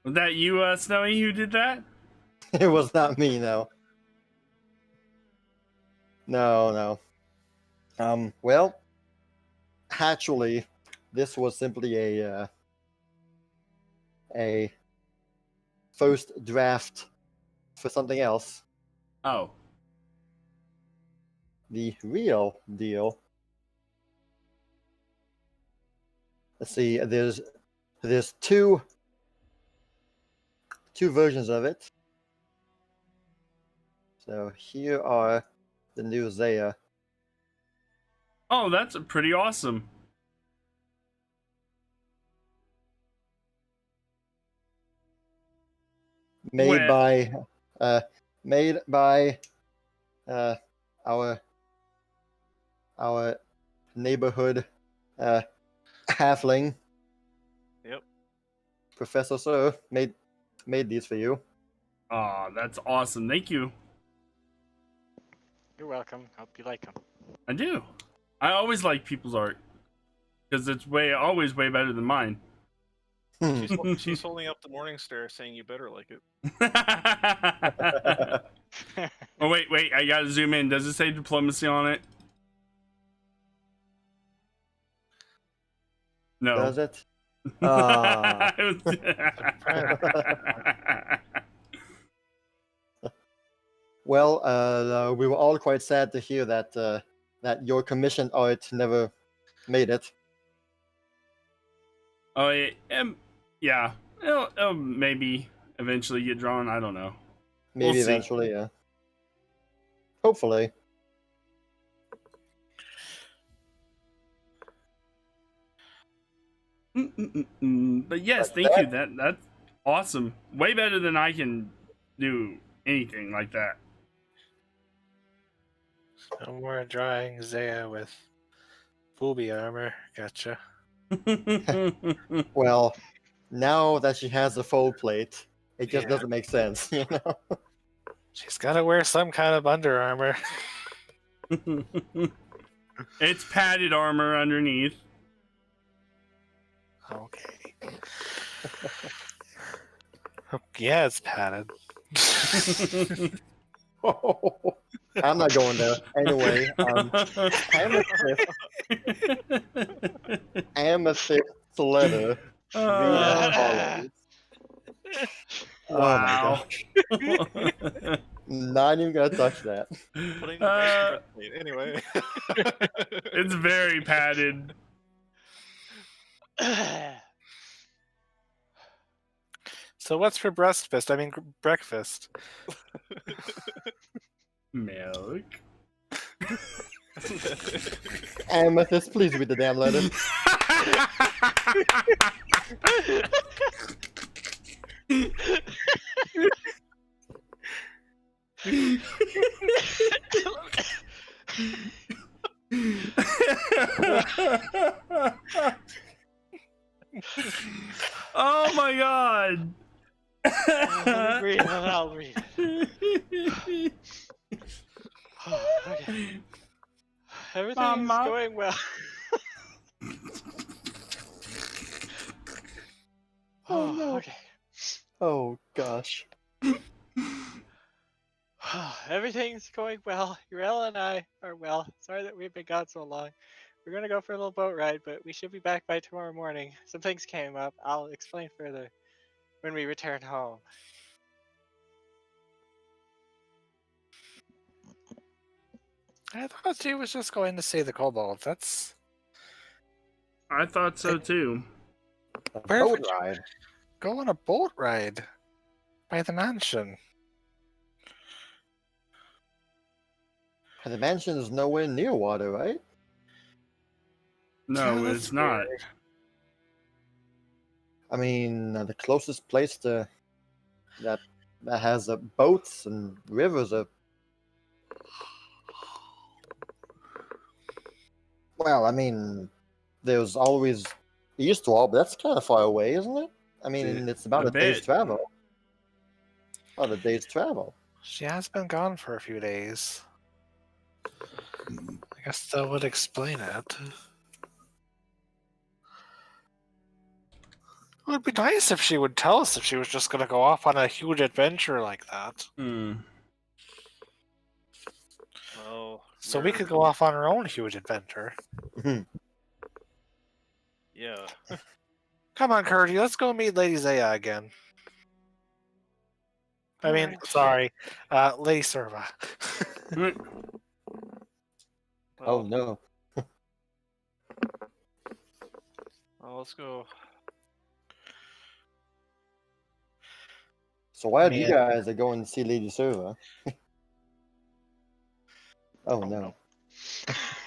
Was that you, Snowy, who did that? It was not me, no. No. Well, actually, this was simply a first draft for something else. Oh. The real deal. Let's see. There's two versions of it. So here are the new Zaya. Oh, that's pretty awesome. Made Well- by our neighborhood halfling. Yep. Professor Sir made these for you. Oh, that's awesome. Thank you. You're welcome. Hope you like them. I do. I always like people's art because it's always way better than mine. She's holding up the morning star saying you better like it. Oh, wait. I gotta zoom in. Does it say diplomacy on it? No. Does it? Well, we were all quite sad to hear that that your commissioned art never made it. Oh, yeah. It'll maybe eventually get drawn. I don't know. Maybe We'll see. eventually, yeah. Hopefully. But yes, But thank you. That's awesome. Way better than I can do anything like that. No more drawing Zaya with booby armor. Gotcha. Well, now that she has the full plate, it just Yeah. doesn't make sense, you know? She's gotta wear some kind of under armor. It's padded armor underneath. Okay. Yeah, it's padded. I'm not going there. Anyway, Amethyst's letter reads as follows. Oh my Wow. gosh. Not even gonna touch that. Putting the rest of it plate. Anyway. It's very padded. So what's for breakfast? I mean, breakfast. Milk. Amethyst, please read the damn letter. Oh my god. Let me read it, I'll read it. Okay. Everything's Mama. going well. Oh, no. Okay. Oh gosh. Everything's going well. Urella and I are well. Sorry that we've been gone so long. We're gonna go for a little boat ride, but we should be back by tomorrow morning. Some things came up. I'll explain further when we return home. I thought she was just going to say the kobold. That's I thought so too. A Where boat would you- ride. go on a boat ride by the mansion. The mansion is nowhere near water, right? No, Yeah, it's that's not. weird. I mean, the closest place to that has boats and rivers are. Well, I mean, there's always Eastwall, but that's kind of far away, isn't it? I mean, it's about a a day's bit. travel. About a day's travel. She has been gone for a few days. I guess that would explain it. It would be nice if she would tell us if she was just going to go off on a huge adventure like that. Hmm. Well, So we could go off on our own huge adventure. Yeah. Come on, Curdy, let's go meet Lady Zaya again. I mean, Alright. sorry, Lady Serva. Oh Well, no. well, let's go. So why do you Man. guys are going to see Lady Serva? Oh no.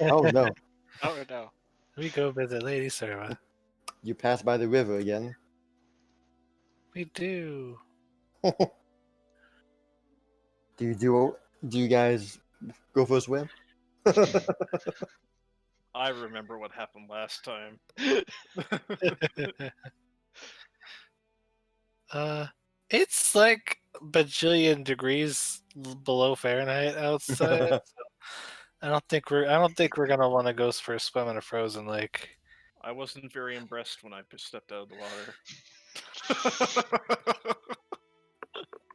Oh no. Oh no. We go visit Lady Serva. You pass by the river again. We do. Do you guys go for a swim? I remember what happened last time. It's like bajillion degrees below Fahrenheit outside. So I don't think we're gonna want to go for a swim in a frozen lake. I wasn't very impressed when I stepped out of the water.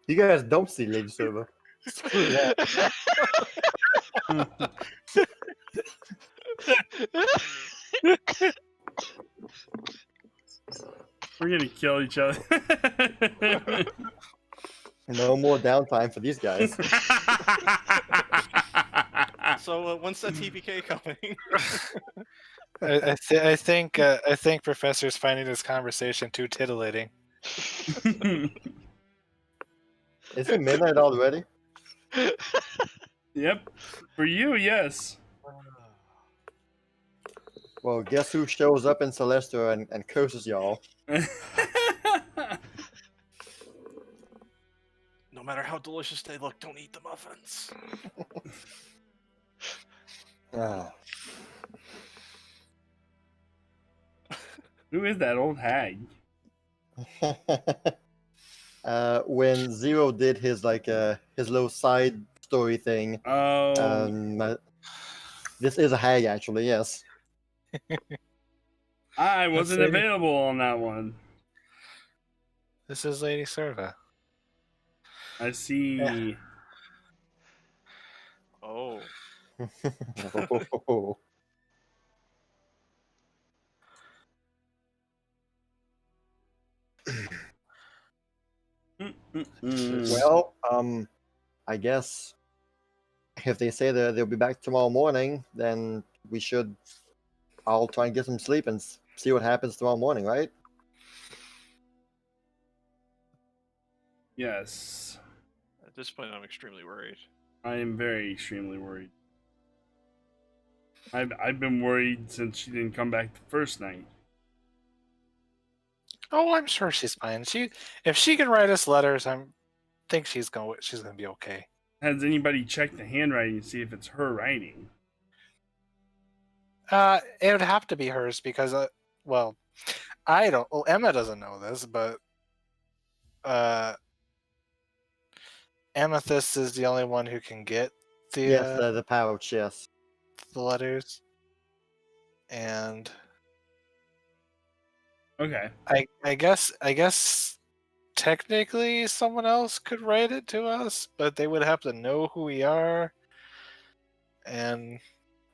You guys don't see Lady Serva. Screw that. We're gonna kill each other. No more downtime for these guys. So when's that TPK coming? I think Professor's finding this conversation too titillating. Is it midnight already? Yep. For you, yes. Well, guess who shows up in Celestra and curses y'all? No matter how delicious they look, don't eat the muffins. Ah. Who is that old hag? When Zero did his his little side story thing, Oh, this is a hag actually, yes. I wasn't Lady- available on that one. This is Lady Serva. I see. Oh, Oh. Mm-mm-mm. Well, I guess if they say that they'll be back tomorrow morning, then we should all try and get some sleep and see what happens tomorrow morning, right? Yes, at this point, I'm extremely worried. I am very extremely worried. I've been worried since she didn't come back the first night. Oh, I'm sure she's fine. If she can write us letters, think she's gonna be okay. Has anybody checked the handwriting to see if it's her writing? It would have to be hers because, well, I don't. Well, Emma doesn't know this, but Amethyst is the only one who can get Yes, the the pouch, yes. the letters, and Okay. I guess technically someone else could write it to us, but they would have to know who we are, and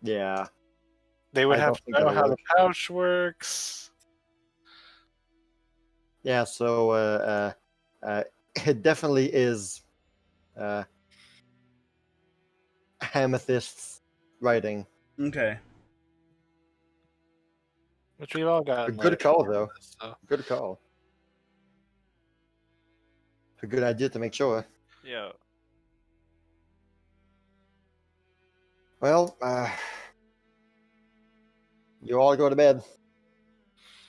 Yeah. they would I have don't to think know that'll how the work. pouch works. Yeah, so it definitely is Amethyst's writing. Okay. Which we've all A gotten. good letters call, from though. Amethyst, so. Good call. A good idea to make sure. Yeah. Well, you all go to bed.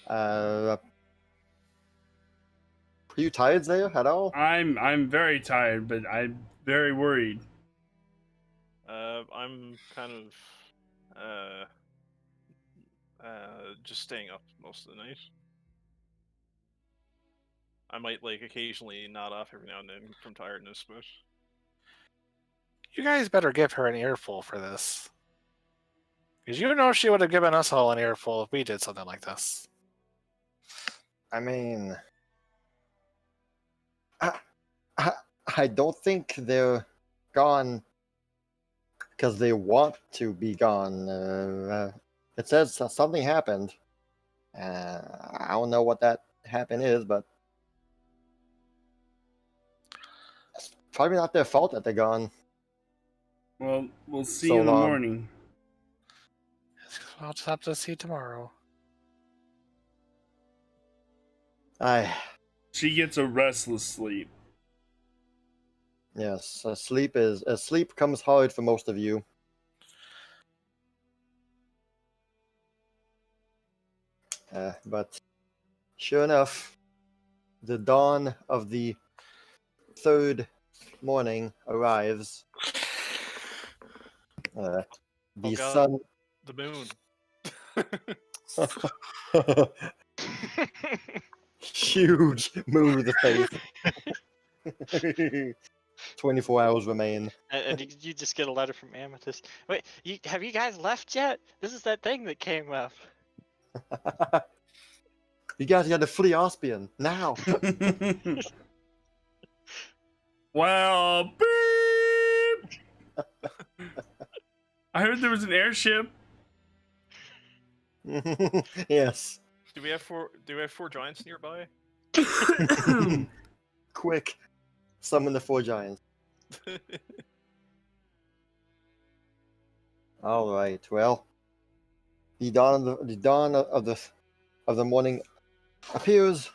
Are you tired, Zaya, at all? I'm very tired, but I'm very worried. I'm kind of just staying up most of the night. I might like occasionally nod off every now and then from tiredness, but You guys better give her an earful for this. Because you know she would have given us all an earful if we did something like this. I mean, I don't think they're gone because they want to be gone. It says something happened. I don't know what that happened is, but it's probably not their fault that they're gone. Well, we'll see So in the long. morning. I'll just have to see tomorrow. She gets a restless sleep. Yes, sleep comes hard for most of you. But sure enough, the dawn of the third morning arrives. The Oh, God. sun. the moon. Huge moon with the face. 24 hours remain. And you just get a letter from Amethyst. Wait, have you guys left yet? This is that thing that came up. You guys got to flee Ospian now. Well, beep! I heard there was an airship. Yes. Do we have four giants nearby? Quick, summon the 4 giants. All right. Well, the dawn of the morning appears.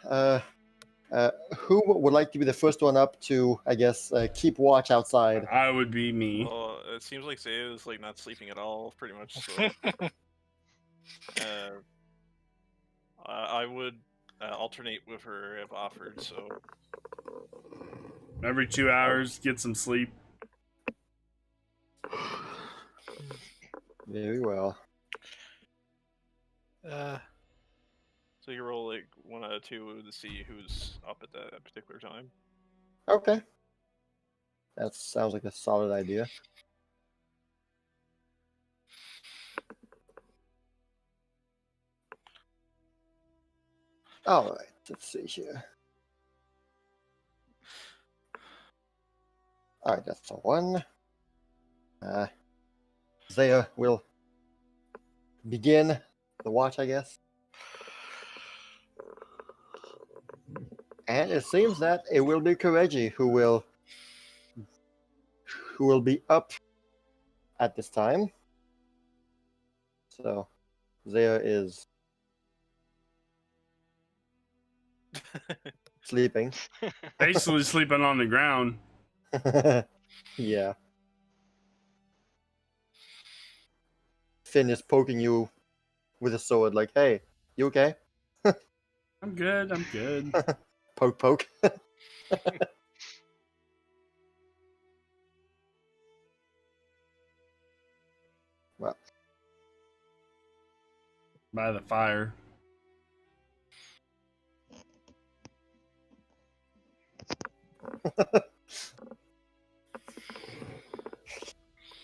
Who would like to be the first one up to, I guess, keep watch outside? I would be me. Well, it seems like Zaya is like not sleeping at all, pretty much. So, I would alternate with her if offered. So, Every 2 hours, get some sleep. Very well. so you roll like 1 out of 2 to see who's up at that particular time. Okay. That sounds like a solid idea. All right, let's see here. All right, that's the one. Zaya will begin the watch, I guess. And it seems that it will be Kireji who will be up at this time. So Zaya is sleeping. Basically sleeping on the ground. Yeah. Finn is poking you with a sword, like, hey, you okay? I'm good. I'm good. Poke, poke. Well, By the fire.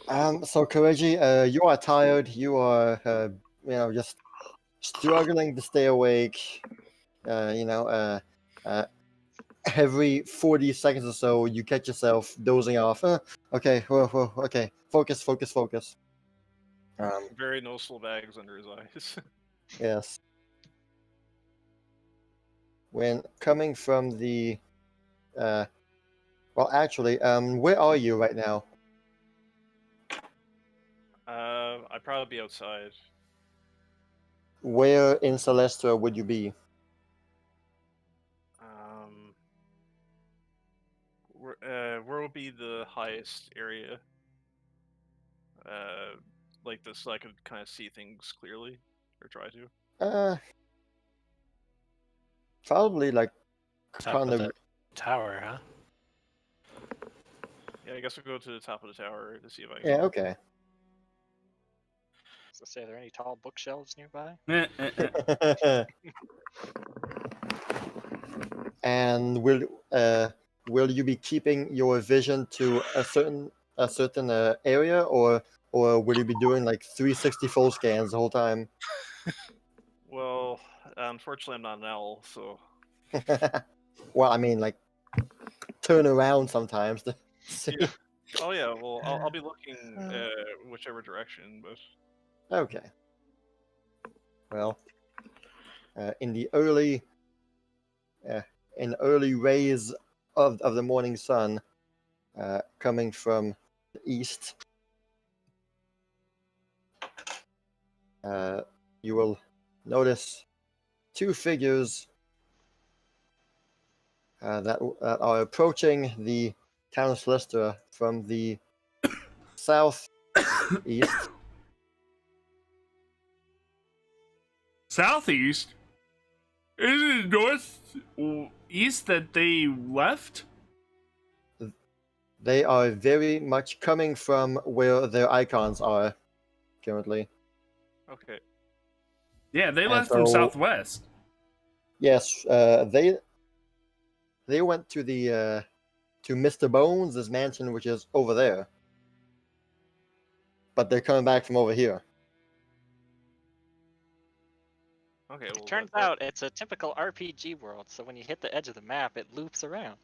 so Kireji, you are tired. You are, just struggling to stay awake. Every 40 seconds or so, you catch yourself dozing off. Okay, whoa, okay. Focus, focus, focus. Very noticeable bags under his eyes. Yes. When coming from the, well, actually, where are you right now? I'd probably be outside. Where in Celestra would you be? Where will be the highest area? Like this, so I could kind of see things clearly, or try to. Probably like Top kind of of. the tower, huh? Yeah, I guess I'll go to the top of the tower to see if I can. Yeah, okay. So say, are there any tall bookshelves nearby? And will you be keeping your vision to a certain area, or will you be doing like 360 full scans the whole time? Well, unfortunately, I'm not an owl, so Well, I mean, like turn around sometimes to see. yeah. Oh yeah, well, I'll be looking whichever direction, but Okay. Well, in the early rays of the morning sun, coming from the east, you will notice two figures that are approaching the town of Celestra from the southeast. Southeast? Is it north east that they left? They are very much coming from where their icons are currently. okay. Yeah, they And left from so- southwest. Yes, they went to the to Mr. Bones' mansion, which is over there. But they're coming back from over here. Okay. Well, It turns out it's a typical RPG world, so when you hit the edge of the map, it loops around.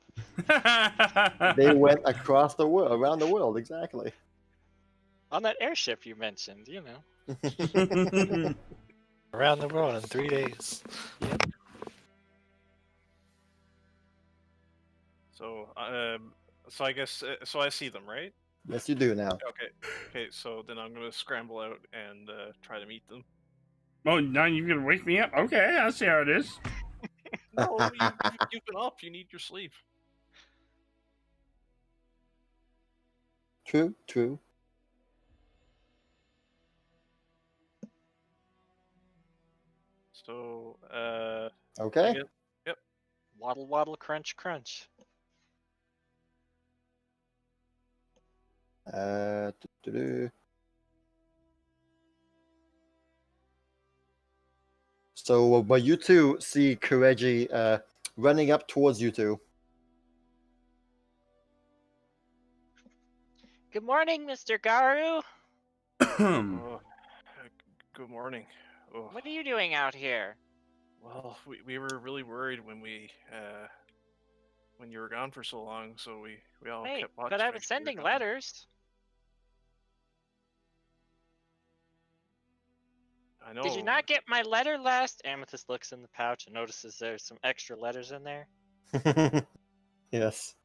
They went across the world, around the world, exactly. On that airship you mentioned, you know. Around the world in 3 days. So, so I guess so I see them, right? Yes, you do now. Okay. So then I'm gonna scramble out and try to meet them. Oh, now you're gonna wake me up? Okay, I see how it is. No, you've been up. You need your sleep. True, true. So, Okay. I guess- Yep. Waddle, waddle, crunch, crunch. Doo-doo-doo. So, but you two see Kireji running up towards you two. Good morning, Mr. Garu. Oh, good morning. Oh, What are you doing out here? Well, we were really worried when when you were gone for so long, so we all Wait, kept watch. but to I make was sure you were sending gone. letters. I know. Did you not get my letter last? Amethyst looks in the pouch and notices there's some extra letters in there. Yes.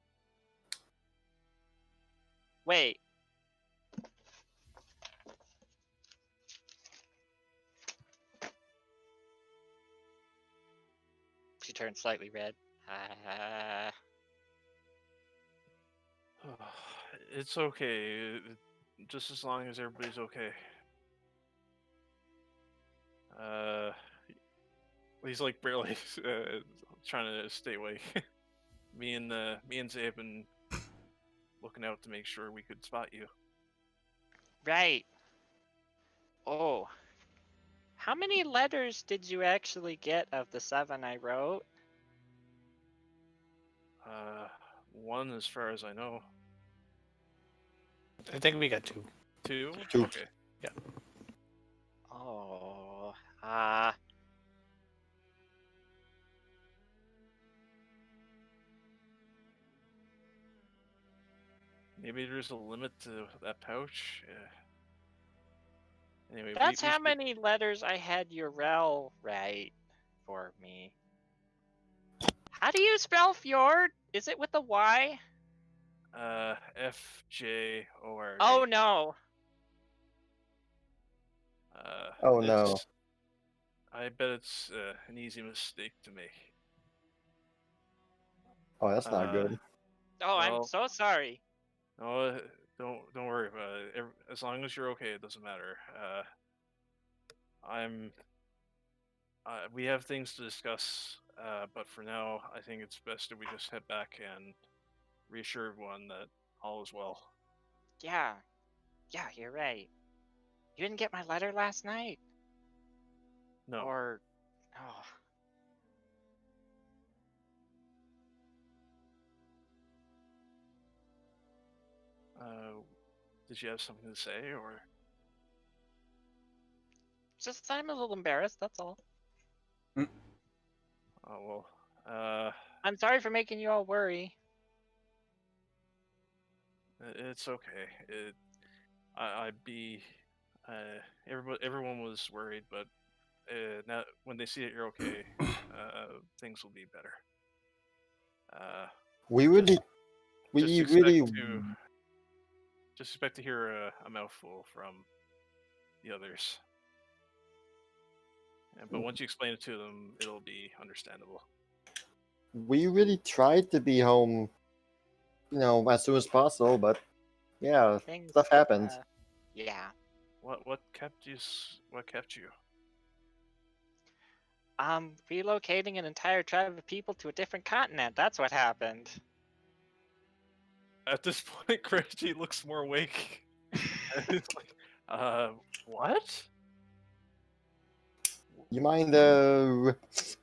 Wait. She turns slightly red. It's okay, just as long as everybody's okay. He's like barely trying to stay awake. me and Zaya have been looking out to make sure we could spot you. Right. Oh. How many letters did you actually get of the 7 I wrote? One as far as I know. I think we got 2. 2? Two. Okay. Oh. Maybe there's a limit to that pouch. Anyway, That's we how should- many letters I had Urel write for me. How do you spell Fjord? Is it with a Y? FJORD. Oh no. Oh, no. it's- I bet it's an easy mistake to make. Oh, that's not good. Oh, I'm Well- so sorry. No, don't worry about it. As long as you're okay, it doesn't matter. We have things to discuss, but for now, I think it's best if we just head back and reassure everyone that all is well. Yeah. Yeah, you're right. You didn't get my letter last night? No. Or... Oh. Did you have something to say, or? Just I'm a little embarrassed, that's all. Oh well. I'm sorry for making you all worry. It's okay. I'd be. Everyone was worried, but now when they see that you're okay, things will be better. We really, Just expect to hear a mouthful from the others. But once you explain it to them, it'll be understandable. we really tried to be home, as soon as possible, but yeah, Things, stuff happened. Yeah. What kept you? What kept you? Relocating an entire tribe of people to a different continent. That's what happened. At this point, Kireji looks more awake. It's like, what? You mind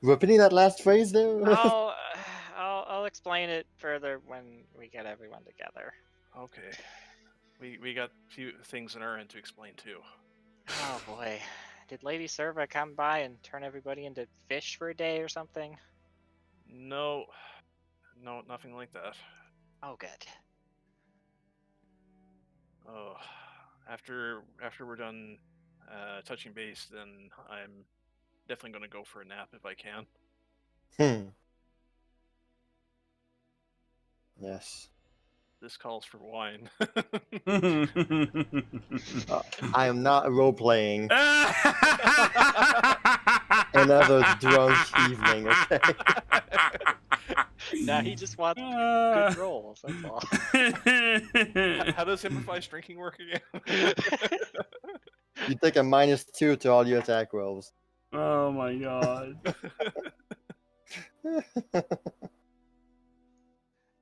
repeating that last phrase there? I'll explain it further when we get everyone together. Okay. We got a few things on our end to explain too. Oh boy. Did Lady Serva come by and turn everybody into fish for a day or something? No, nothing like that. Oh, good. Oh, after we're done touching base, then I'm definitely gonna go for a nap if I can. Yes. This calls for wine. I am not role playing. Another drunk evening, okay? Nah, he just wants good rolls, that's all. How does improvised drinking work again? You take a -2 to all your attack rolls. Oh my god.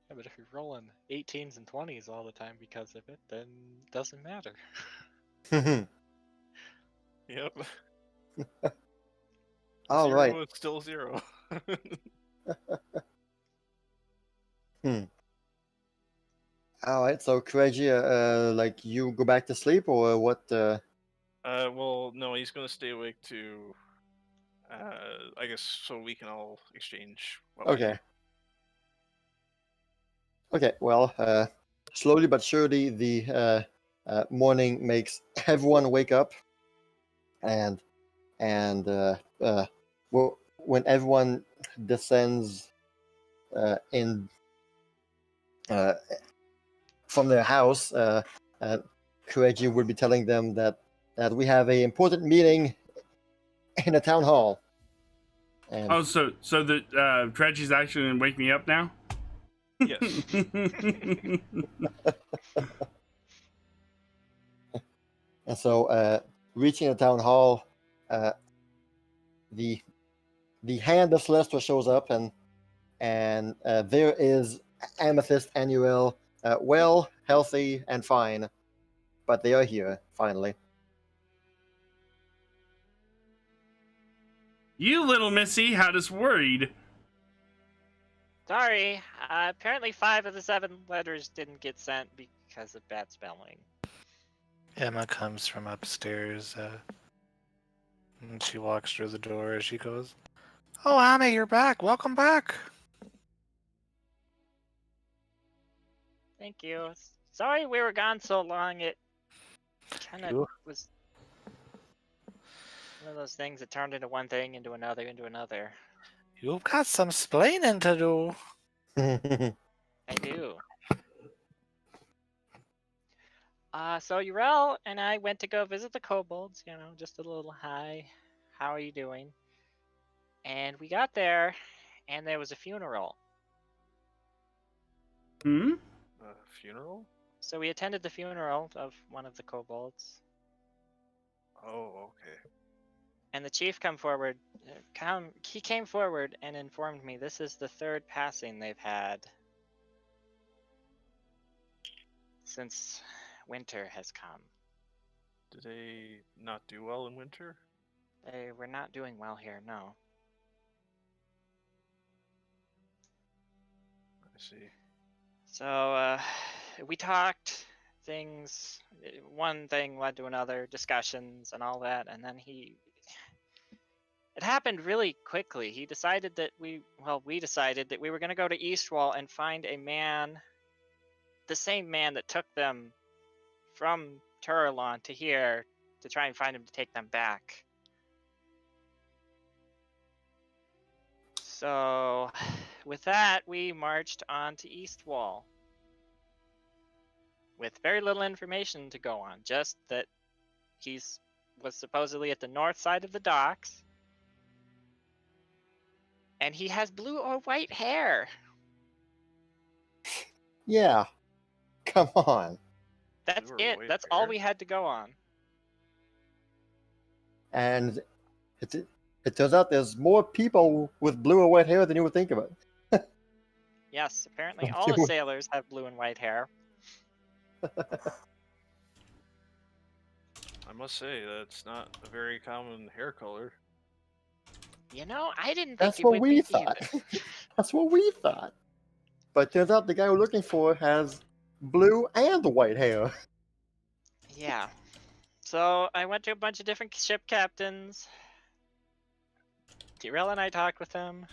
Yeah, but if you're rolling 18s and 20s all the time because of it, then it doesn't matter. Yep. All Zero right. is still 0. All right. So, Kireji, like you go back to sleep or what? Well, no, he's gonna stay awake to I guess so we can all exchange what we Okay. need. Okay. Well, slowly but surely, the morning makes everyone wake up, and when everyone descends in uh, from their house, Kireji would be telling them that we have a important meeting in a town hall. And Oh, so the Treji's actually gonna wake me up now? Yes. and so, reaching the town hall, uh, the hand of Celestra shows up, and there is Amethyst Annuel, well, healthy, and fine, but they are here finally. You little missy had us worried. Sorry, apparently 5 of the 7 letters didn't get sent because of bad spelling. Emma comes from upstairs, and she walks through the door as she goes, "Oh, Ame, you're back. Welcome back." Thank you. Sorry we were gone so long. It kind of You- was one of those things that turned into one thing, into another, into another. You've got some splaining to do. I do. So Urel and I went to go visit the kobolds, just a little hi. How are you doing? And we got there, and there was a funeral. Hmm? Funeral? So we attended the funeral of one of the kobolds. Oh, okay. And the chief came forward and informed me this is the 3rd passing they've had since winter has come. Did they not do well in winter? They were not doing well here, no. I see. So we talked things, one thing led to another, discussions and all that, and then it happened really quickly. He decided that we decided that we were going to go to Eastwall and find a man, the same man that took them from Turalon to here, to try and find him to take them back. So with that, we marched on to Eastwall with very little information to go on, just that was supposedly at the north side of the docks, and he has blue or white hair. Yeah, come on. That's Blue or it. white That's all hair? we had to go on. And it turns out there's more people with blue or white hair than you would think about. Yes, apparently all the sailors have blue and white hair. I must say, that's not a very common hair color. I didn't think That's it what would we be thought. either. That's what we thought. But turns out the guy we're looking for has blue and white hair. Yeah. So I went to a bunch of different ship captains. Tyrell and I talked with them.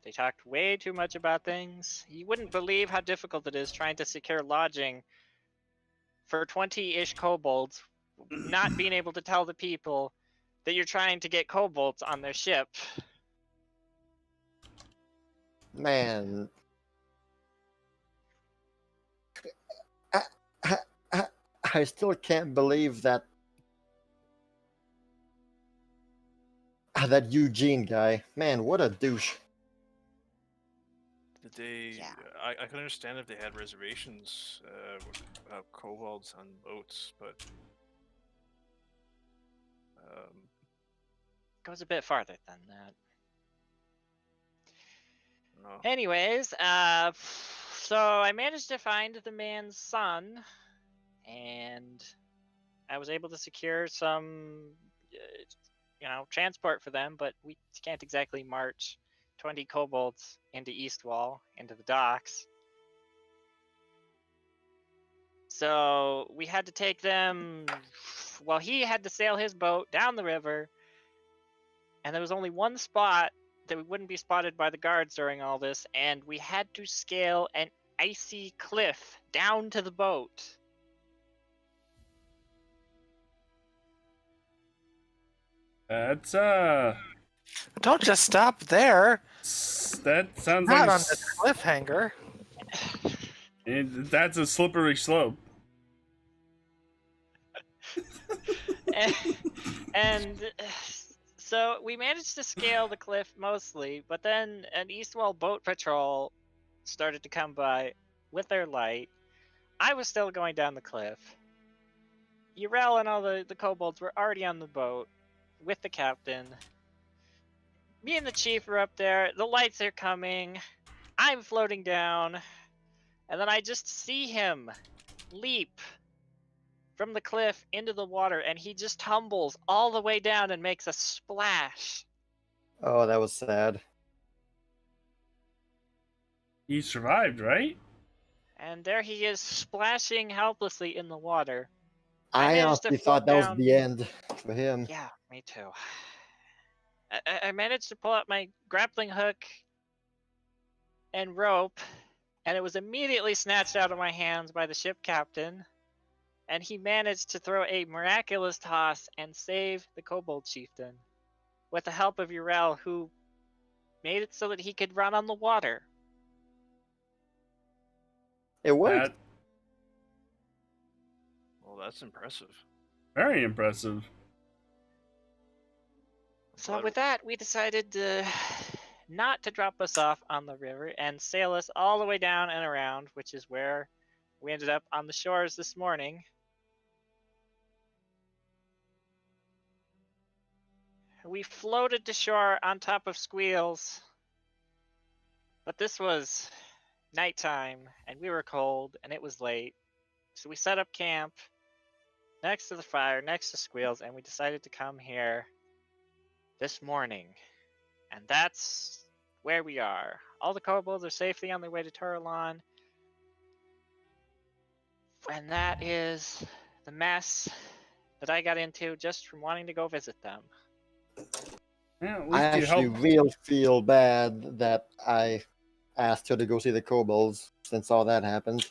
They talked way too much about things. You wouldn't believe how difficult it is trying to secure lodging for 20-ish kobolds, not being able to tell the people that you're trying to get kobolds on their ship. Man. I still can't believe that Eugene guy. Man, what a douche. Did they? Yeah. I can understand if they had reservations with kobolds on boats, but Goes a bit farther than that. no. Anyways, so I managed to find the man's son, and I was able to secure some, transport for them, but we can't exactly march 20 kobolds into Eastwall, into the docks. So we had to take them, he had to sail his boat down the river and there was only one spot that we wouldn't be spotted by the guards during all this, and we had to scale an icy cliff down to the boat. That's Don't just stop there. that sounds Not like on the cliffhanger. that's a slippery slope. and so we managed to scale the cliff mostly, but then an Eastwall boat patrol started to come by with their light. I was still going down the cliff. Urel and all the kobolds were already on the boat with the captain. Me and the chief are up there. The lights are coming. I'm floating down. And then I just see him leap from the cliff into the water, and he just tumbles all the way down and makes a splash. Oh, that was sad. He survived, right? And there he is, splashing helplessly in the water. I managed to honestly float thought that was down. the end for him. Yeah, me too. I managed to pull out my grappling hook and rope, and it was immediately snatched out of my hands by the ship captain. And he managed to throw a miraculous toss and save the kobold chieftain with the help of Urel, who made it so that he could run on the water. It worked. Well, that's impressive. Very impressive. So with that, we decided not to drop us off on the river and sail us all the way down and around, which is where we ended up on the shores this morning. We floated to shore on top of squeals, but this was nighttime and we were cold and it was late. So we set up camp next to the fire, next to squeals, and we decided to come here this morning. And that's where we are. All the kobolds are safely on their way to Toralon. And that is the mess that I got into just from wanting to go visit them. Yeah, at I least you actually helped. real feel bad that I asked her to go see the kobolds since all that happened.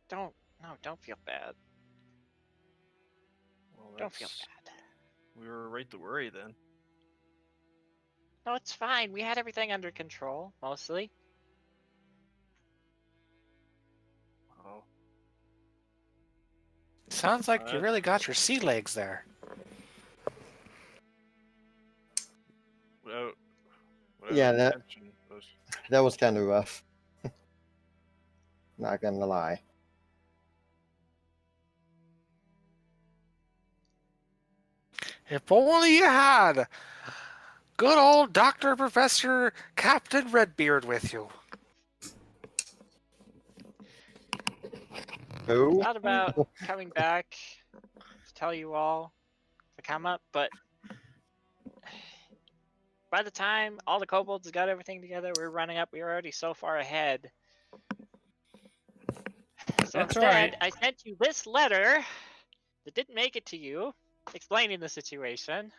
Don't feel bad. Well, Don't feel that's- bad. We were right to worry then. No, it's fine. We had everything under control, mostly. Oh, Sounds like you really got your sea legs there. without Yeah, that- intention, but That was kind of rough. Not gonna lie. If only you had good old Dr. Professor Captain Redbeard with you. Who? Thought about coming back to tell you all to come up, but by the time all the kobolds got everything together, we were running up. We were already so far ahead. So That's instead, alright. I sent you this letter that didn't make it to you, explaining the situation.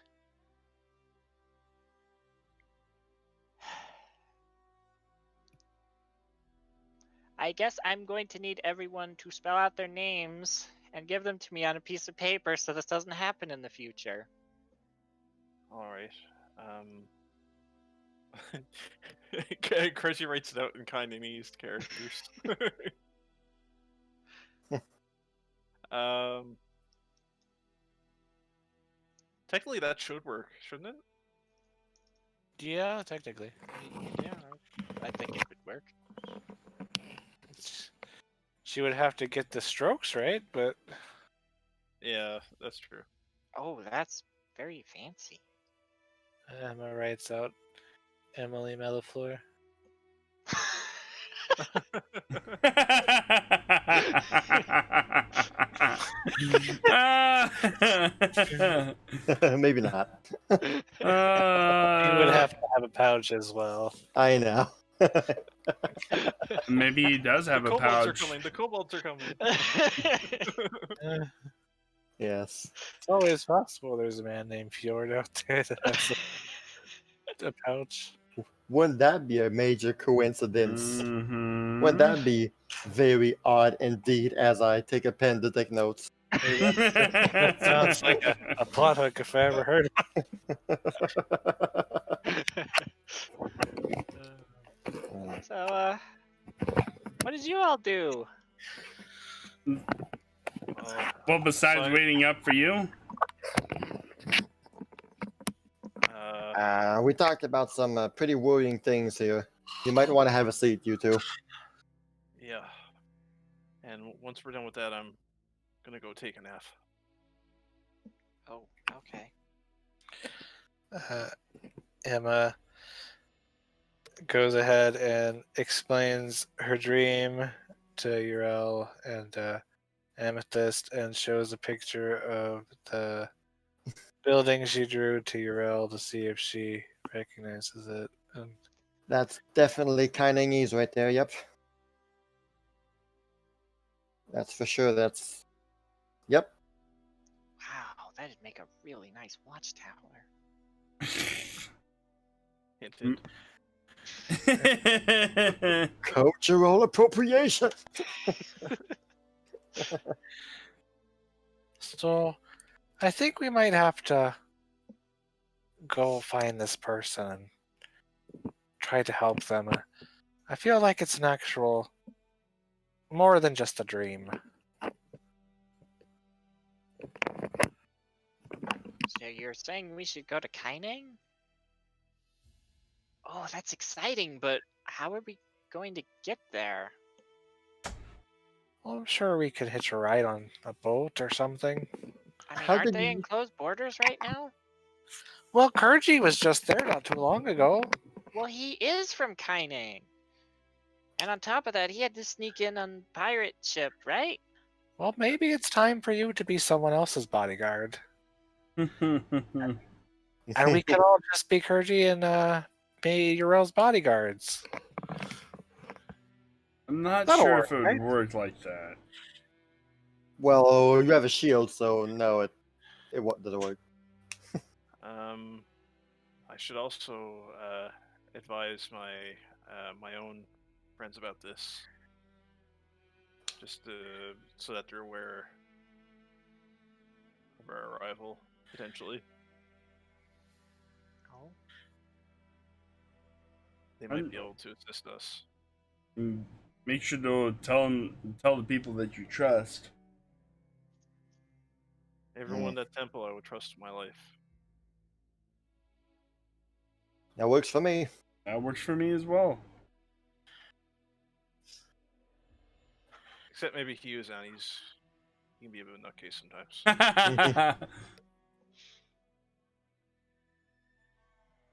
I guess I'm going to need everyone to spell out their names and give them to me on a piece of paper so this doesn't happen in the future. all right. Crazy writes it out in Kindonese characters. Technically, that should work, shouldn't it? Yeah, technically. Yeah, I think it would work. She would have to get the strokes right, but Yeah, that's true. Oh, that's very fancy. Emma writes out Emily Mellifleur. Maybe not. He would have to have a pouch as well. I know. Maybe he does have The a kobolds are pouch. coming. The kobolds are coming. Yes. It's always possible there's a man named Fjord out there that has a pouch. Wouldn't that be a major coincidence? Mhm. Wouldn't that be very odd indeed as I take a pen to take notes? Hey, that sounds like a plot hook if I ever heard So, what did you all do? Well, besides So, waiting up for you, uh, We talked about some pretty worrying things here. You might want to have a seat, you two. yeah. And once we're done with that, I'm gonna go take a nap. Oh, okay. Emma goes ahead and explains her dream to Urel and Amethyst and shows a picture of the building she drew to Urel to see if she recognizes it. And That's definitely Chinese right there, yep. That's for sure, that's... Yep. Wow, that'd make a really nice watchtower. Hint, hint. Cultural appropriation! so I think we might have to go find this person and try to help them. I feel like it's an actual, more than just a dream. So you're saying we should go to Kaineng? Oh, that's exciting, but how are we going to get there? Well, I'm sure we could hitch a ride on a boat or something. I mean, How aren't did they you- in closed borders right now? Well, Kirji was just there not too long ago. Well, he is from Kaineng. And on top of that, he had to sneak in on pirate ship, right? Well, maybe it's time for you to be someone else's bodyguard. And we could all just be Kirji and be Urel's bodyguards. I'm not That'll sure work, if it would right? work like that. Well, you have a shield, so no, it doesn't work. I should also advise my own friends about this, just so that they're aware of our arrival potentially. Oh. They might be able to assist us. And make sure to tell the people that you trust. Everyone in that temple, I would trust my life. That works for me. That works for me as well. Except maybe Hyuzan, he can be a bit of a nutcase sometimes.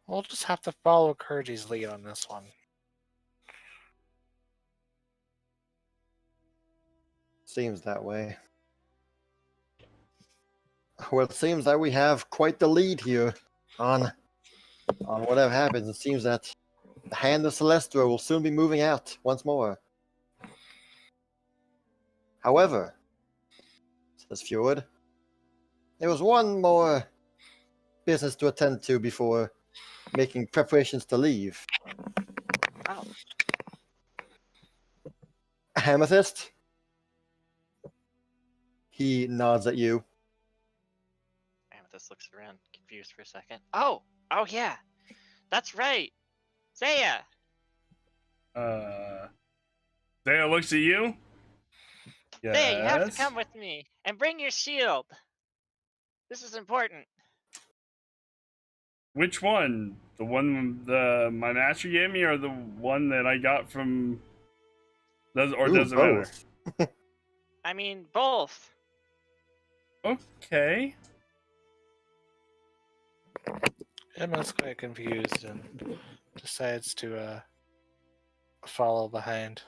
We'll just have to follow Kirji's lead on this one. Seems that way. Well, it seems that we have quite the lead here on whatever happens. It seems that the hand of Celestra will soon be moving out once more. However, says Fjord, there was one more business to attend to before making preparations to leave. Oh. Amethyst? He nods at you. Amethyst looks around, confused for a second. Oh yeah, that's right. Zaya. Zaya looks at you. Yes. Zaya, you have to come with me and bring your shield. This is important. Which one? The one my master gave me, or the one that I got from? Doesn't matter? Both. I mean, both. Okay. Emma's quite confused and decides to follow behind.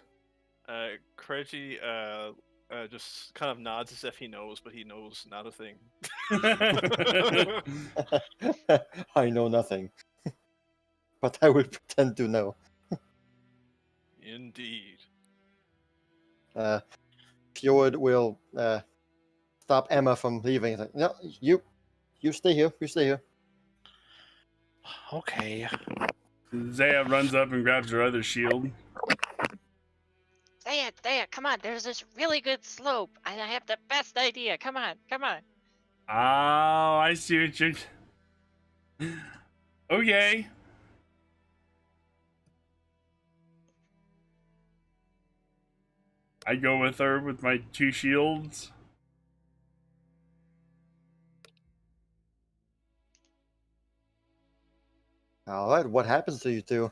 Kireji just kind of nods as if he knows, but he knows not a thing. I know nothing. But I will pretend to know. Indeed. Fjord will stop Emma from leaving. He's like, no, you stay here. You stay here. Okay. Zaya runs up and grabs her other shield. Zaya, come on. There's this really good slope. I have the best idea. Come on. Oh, I see what you're. Okay. I go with her with my 2 shields. All right, what happens to you two?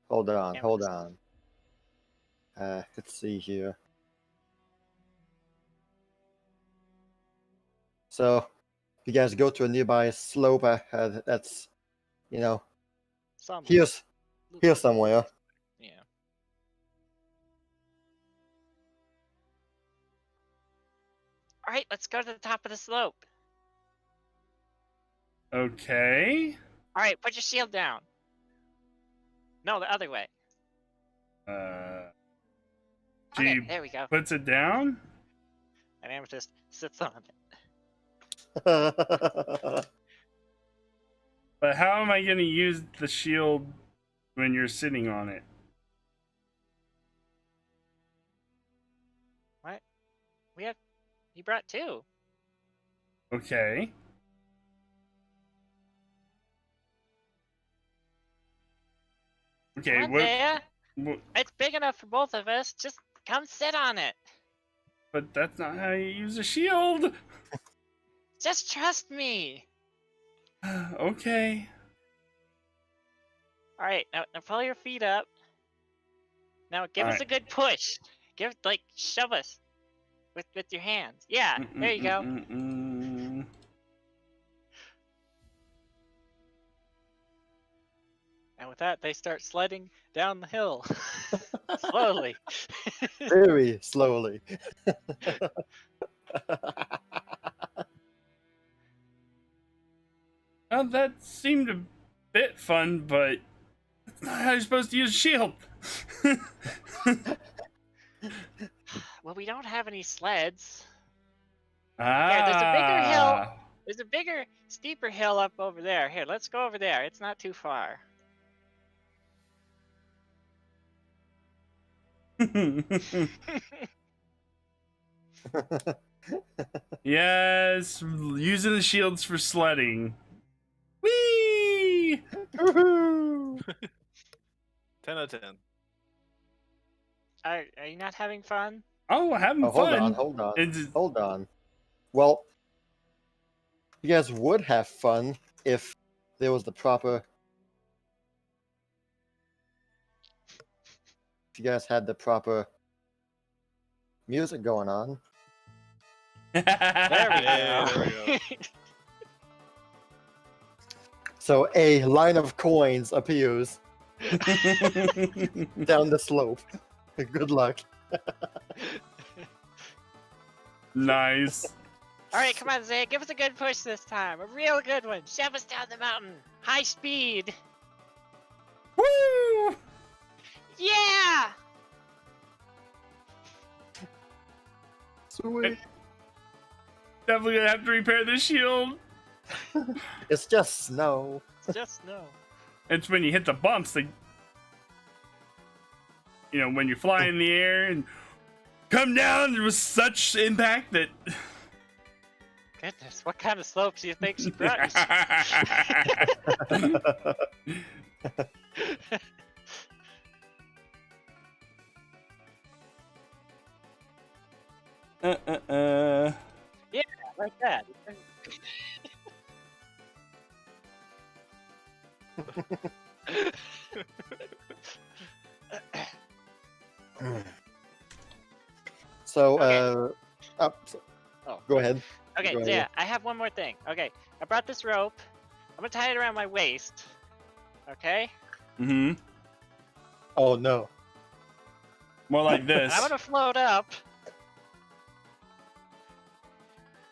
Hold on. Let's see here. So, you guys go to a nearby slope. That's, Somewhere. here somewhere. Yeah. All right, let's go to the top of the slope. Okay. All right, put your shield down. No, the other way. She Okay, there we go. puts it down. And Amethyst sits on it. But how am I going to use the shield when you're sitting on it? What? He brought 2. Okay. Okay, Come on, what, Zaya. what? It's big enough for both of us. Just come sit on it. But that's not how you use a shield. Just trust me. Okay. All right, now pull your feet up. Now give us Alright. a good push. Shove us with your hands. Yeah, there you go. And with that, they start sledding down the hill. Slowly. Very slowly. Well, that seemed a bit fun, but that's not how you're supposed to use a shield. Well, we don't have any sleds. Ah. Here, there's a bigger hill. There's a bigger, steeper hill up over there. Here, let's go over there. It's not too far. Yes, using the shields for sledding. Whee! 10 out of 10. Are you not having fun? Oh, having hold fun. on. It's- Hold on. Well, you guys would have fun if there was the proper. If you guys had the proper music going on. There Yeah, there we go. So a line of coins appears down the slope. Good luck. Nice. All right, come on, Zaya. Give us a good push this time. A real good one. Shove us down the mountain. High speed. Woo! Yeah! Sweet. Definitely gonna have to repair the shield. It's just snow. Just no. It's when you hit the bumps that, when you fly in the air and come down, there was such impact that. Goodness, what kind of slopes do you think she brought? Yeah, like that. So, Okay. Oh. go ahead. Okay, Go ahead. yeah, I have one more thing. Okay, I brought this rope. I'm gonna tie it around my waist. Okay? Mm-hmm. Oh no. More like this. I'm gonna float up.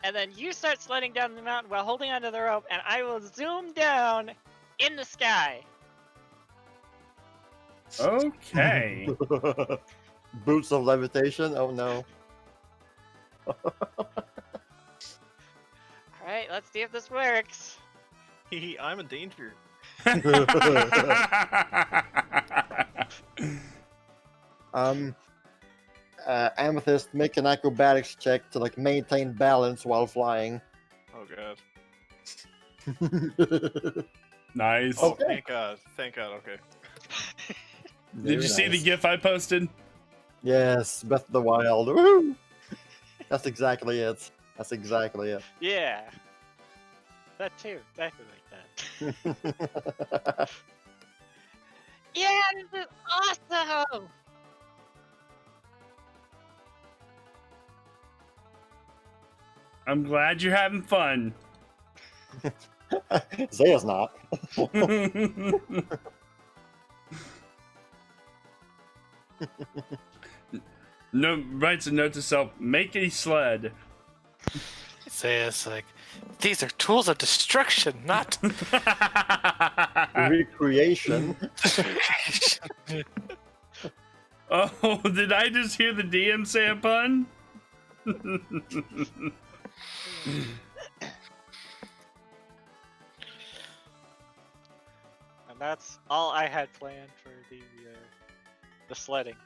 And then you start sledding down the mountain while holding onto the rope, and I will zoom down in the sky. Okay. Boots of levitation? Oh no. Alright, let's see if this works. I'm in danger. Amethyst, make an acrobatics check to like maintain balance while flying. Oh god. Nice. Oh, Okay. thank god. Thank god. Okay. Did you see the GIF I posted? Yes, Breath of the Wild. Woo! That's exactly it. That's exactly it. Yeah. That too. Exactly like that. Yeah, this is awesome! I'm glad you're having fun. Zaya's not. No, writes a note to self: make a sled. It's like, these are tools of destruction, not. Recreation. Oh, did I just hear the DM say a pun? And that's all I had planned for the sledding.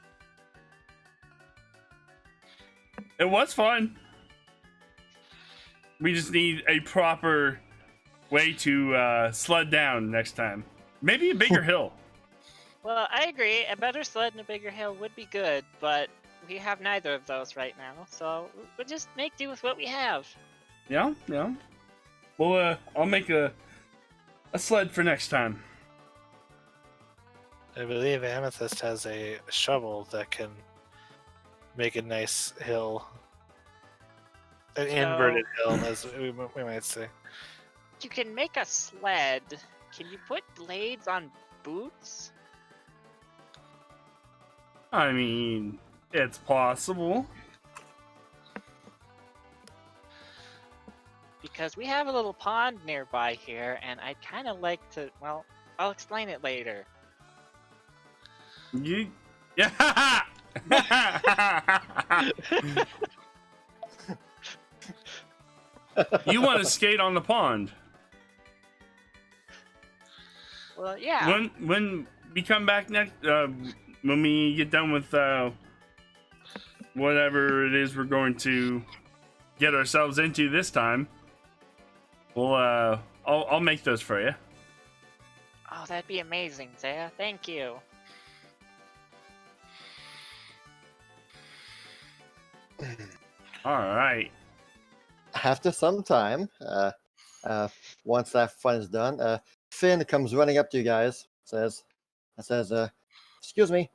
It was fun. We just need a proper way to sled down next time. Maybe a bigger hill. Well, I agree. A better sled and a bigger hill would be good, but we have neither of those right now, so we'll just make do with what we have. Yeah, yeah. Well, I'll make a sled for next time. I believe Amethyst has a shovel that can make a nice hill. An inverted hill, as we might say. You can make a sled. Can you put blades on boots? I mean, it's possible. Because we have a little pond nearby here, and I'd kind of like to, well, I'll explain it later. You, yeah. You want to skate on the pond? Well, yeah. When we come back next, when we get done with whatever it is we're going to get ourselves into this time, we'll I'll make those for you. Oh, that'd be amazing, Zaya. Thank you. All right. After some time, once that fun is done, Finn comes running up to you guys. Says, excuse me,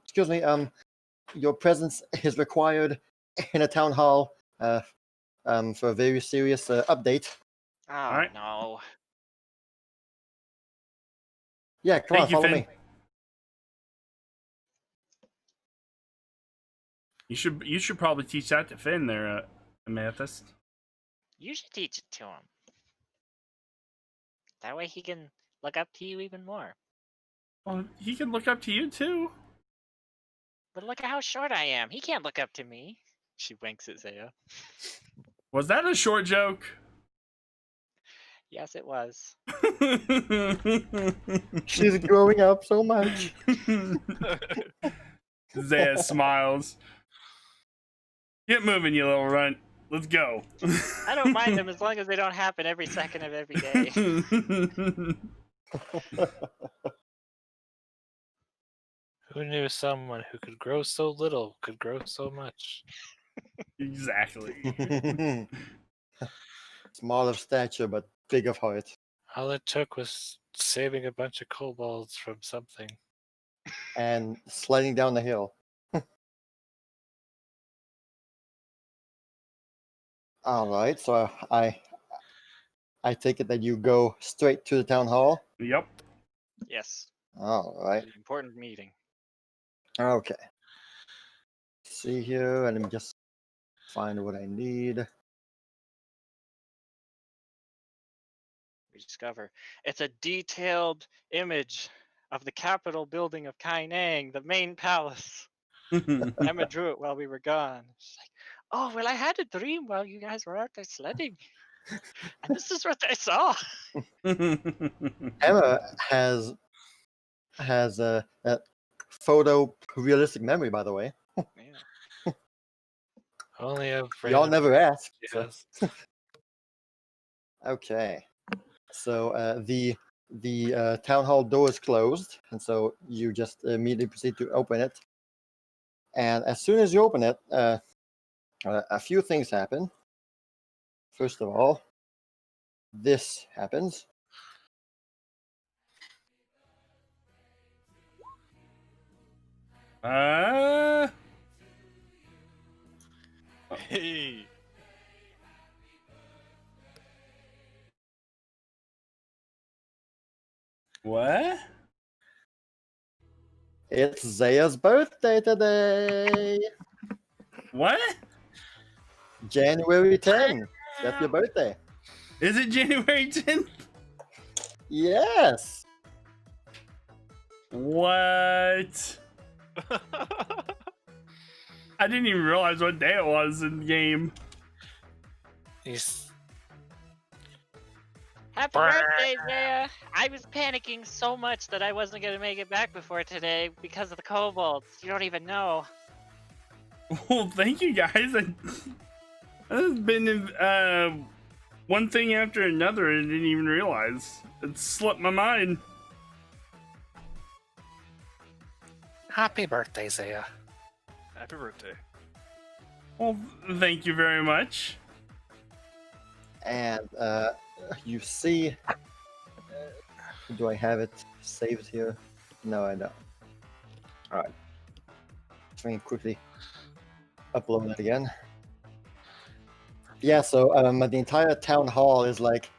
your presence is required in a town hall for a very serious update. Oh, right. no. Yeah, come Thank on, you, follow Finn. me. You should probably teach that to Finn there, Amethyst. You should teach it to him. That way he can look up to you even more. Well, he can look up to you too. But look at how short I am. He can't look up to me. She winks at Zaya. Was that a short joke? Yes, it was. She's growing up so much. Zaya smiles. Get moving, you little runt. Let's go. I don't mind them as long as they don't happen every second of every day. Who knew someone who could grow so little could grow so much? Exactly. Small of stature, but big of heart. All it took was saving a bunch of kobolds from something. And sliding down the hill. All right, so I take it that you go straight to the town hall. Yep. Yes. All right. An important meeting. Okay. See here, and let me just find what I need. We discover it's a detailed image of the Capitol building of Kainang, the main palace. Emma drew it while we were gone. She's like, Oh, well, I had a dream while you guys were out there sledding. And this is what I saw. Emma has a photo realistic memory, by the way. Yeah. Only a Y'all random- never asked. So. Yes. Okay. So the town hall door is closed, and so you just immediately proceed to open it. And as soon as you open it, a few things happen. First of all, this happens. Hey. What? It's Zaya's birthday today. What? January 10th. That's your birthday. Is it January 10th? Yes. What? I didn't even realize what day it was in the game. He's Happy birthday, Zaya! I was panicking so much that I wasn't gonna make it back before today because of the kobolds. You don't even know. Well, thank you guys. It's been one thing after another, and I didn't even realize. It slipped my mind. happy birthday, Zaya. Happy birthday. Well, thank you very much. And you see, do I have it saved here? No, I don't. All right. Let me quickly upload it again. Yeah, so the entire town hall is like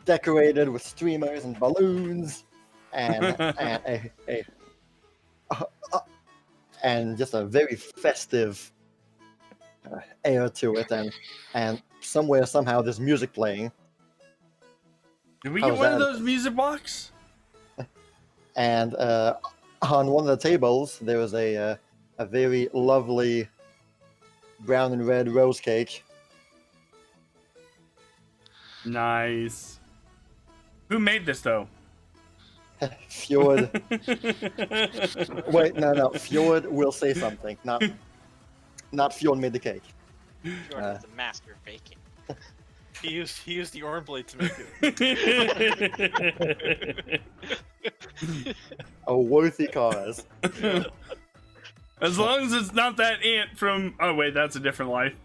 decorated with streamers and balloons, and and just a very festive air to it, and somewhere somehow there's music playing. Did we How's get one of that? those music blocks? And on one of the tables there was a very lovely brown and red rose cake. Nice. Who made this though? Fjord. Wait, no. Fjord will say something. Not Fjord made the cake. Jordan is a master of baking. He used the arm blade to make it. A worthy cause. As long as it's not that ant from. Oh wait, that's a different life.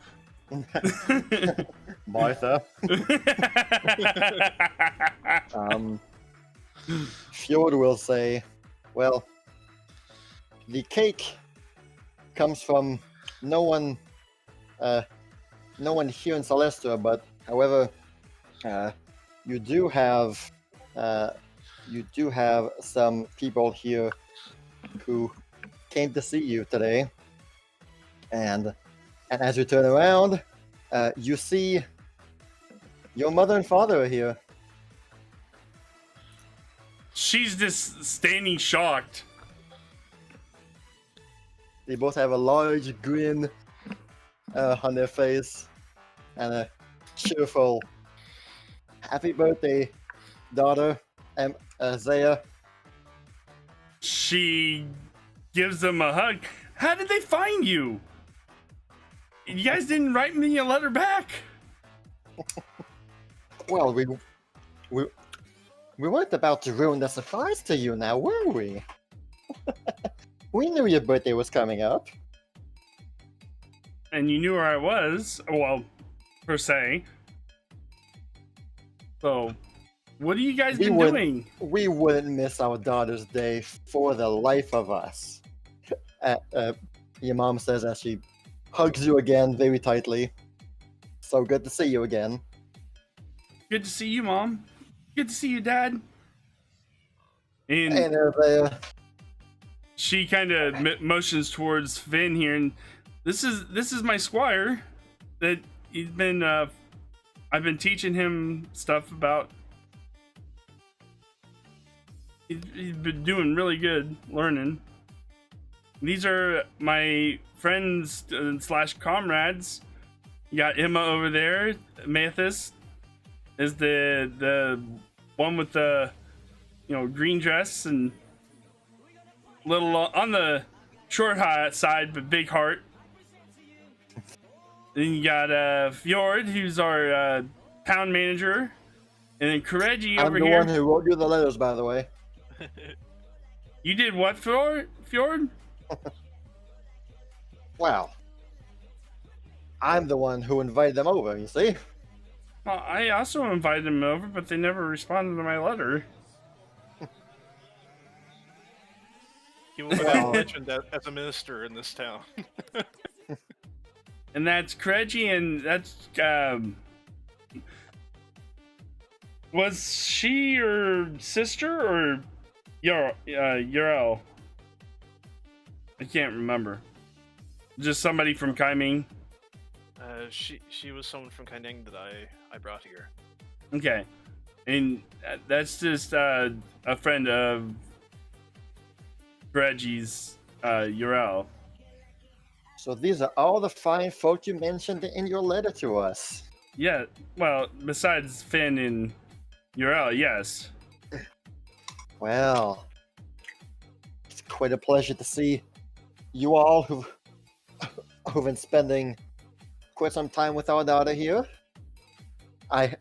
Martha. Fjord will say, well, the cake comes from no one here in Celestra, but however, you do have some people here who came to see you today, and as you turn around, you see your mother and father are here. She's just standing shocked. They both have a large grin on their face and a cheerful "Happy birthday, daughter, Zaya." She gives them a hug. How did they find you? You guys didn't write me a letter back. Well, we weren't about to ruin the surprise to you now, were we? We knew your birthday was coming up. And you knew where I was. Well, per se. So, what have you guys been doing? We wouldn't miss our daughter's day for the life of us. Your mom says as she hugs you again very tightly. So good to see you again. Good to see you, Mom. Good to see you, Dad. And Hey there, Zaya. she kind of motions towards Finn here, and this is my squire. That he's been. I've been teaching him stuff about. He's been doing really good learning. These are my friends / comrades. You got Emma over there. Amethyst is the one with the green dress and little on the short side but big heart. Then you got Fjord, who's our town manager, and then Kireji I'm over the here. one who wrote you the letters, by the way. You did what, Fjord? Wow. I'm the one who invited them over, you see? Well, I also invited them over, but they never responded to my letter. He will be Well- mentioned as a minister in this town. And that's Kireji, and that's was she your sister or Urel? I can't remember. Just somebody from Kaiming. She was someone from Kaineng that I brought here. Okay, and that's just a friend of Kireji's, Urel. So these are all the fine folk you mentioned in your letter to us. Yeah, well, besides Finn and Urel, yes. Well, it's quite a pleasure to see you all who've been spending quite some time with our daughter here. I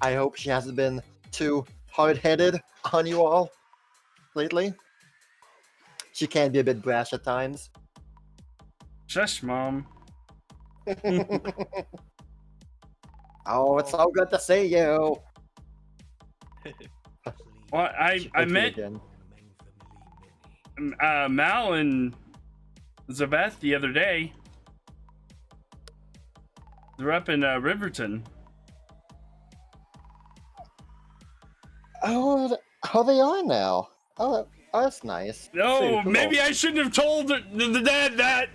hope she hasn't been too hard-headed on you all lately. She can be a bit brash at times. Shush, Mom. Oh, it's so good to see you. Well, She I hugged you met again. Mal and Zabeth the other day. They're up in Riverton. Oh, they are now. Oh, that's nice. No, Pretty cool. maybe I shouldn't have told the dad that.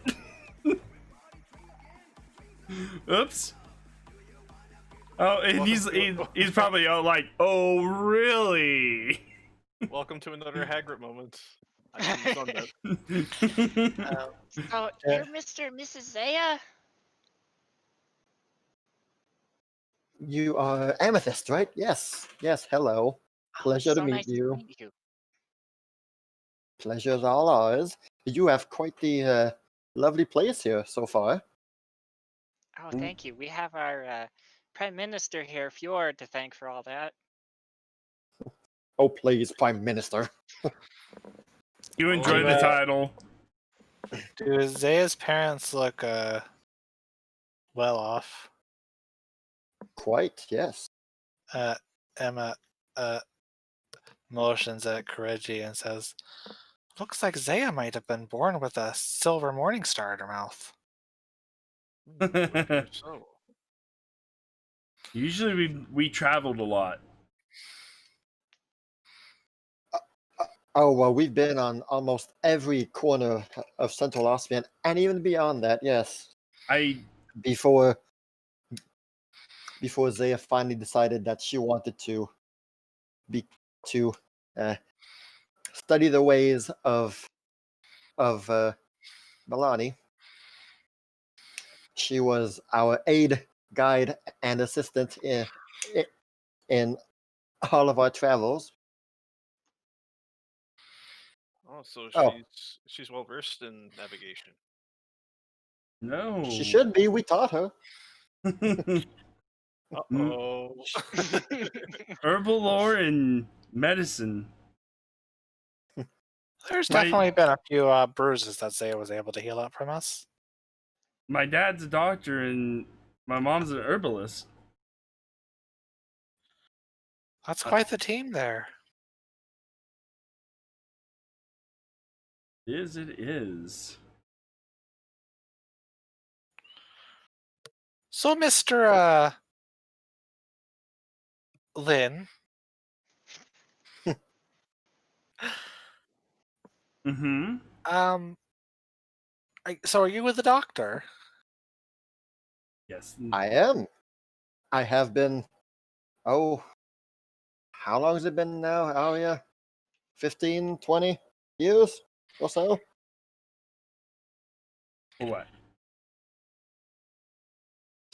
Oops. Oh, and he's probably all like, "Oh, really?" Welcome to another Hagrid moment. I shouldn't have done that. So you're Mr. and Mrs. Zaya? You are Amethyst, right? Yes. Yes. Hello. Pleasure to So meet nice you. To meet you. Pleasure's all ours. You have quite the lovely place here so far. Oh, thank you. We have our Prime Minister here, Fjord, to thank for all that. Oh, please, Prime Minister. You enjoy the title. Do Zaya's parents look well off? Quite, yes. Emma motions at Kireji and says, "Looks like Zaya might have been born with a silver morning star in her mouth." So, Usually we traveled a lot. Oh, well, we've been on almost every corner of Central Austria, and even beyond that, yes. Before Zaya finally decided that she wanted to study the ways of Milani. She was our aide, guide, and assistant in all of our travels. oh, so Oh. she's well versed in navigation. No. She should be. We taught her. Oh, Herbal lore and medicine. There's My- definitely been a few bruises that Zaya was able to heal up from us. My dad's a doctor and my mom's an herbalist. That's quite the team there. It is. So, Mr. Lin, Mm-hmm. so are you with the doctor? Yes. I am. I have been. Oh, how long has it been now? Oh, yeah. 15, 20 years or so? For what?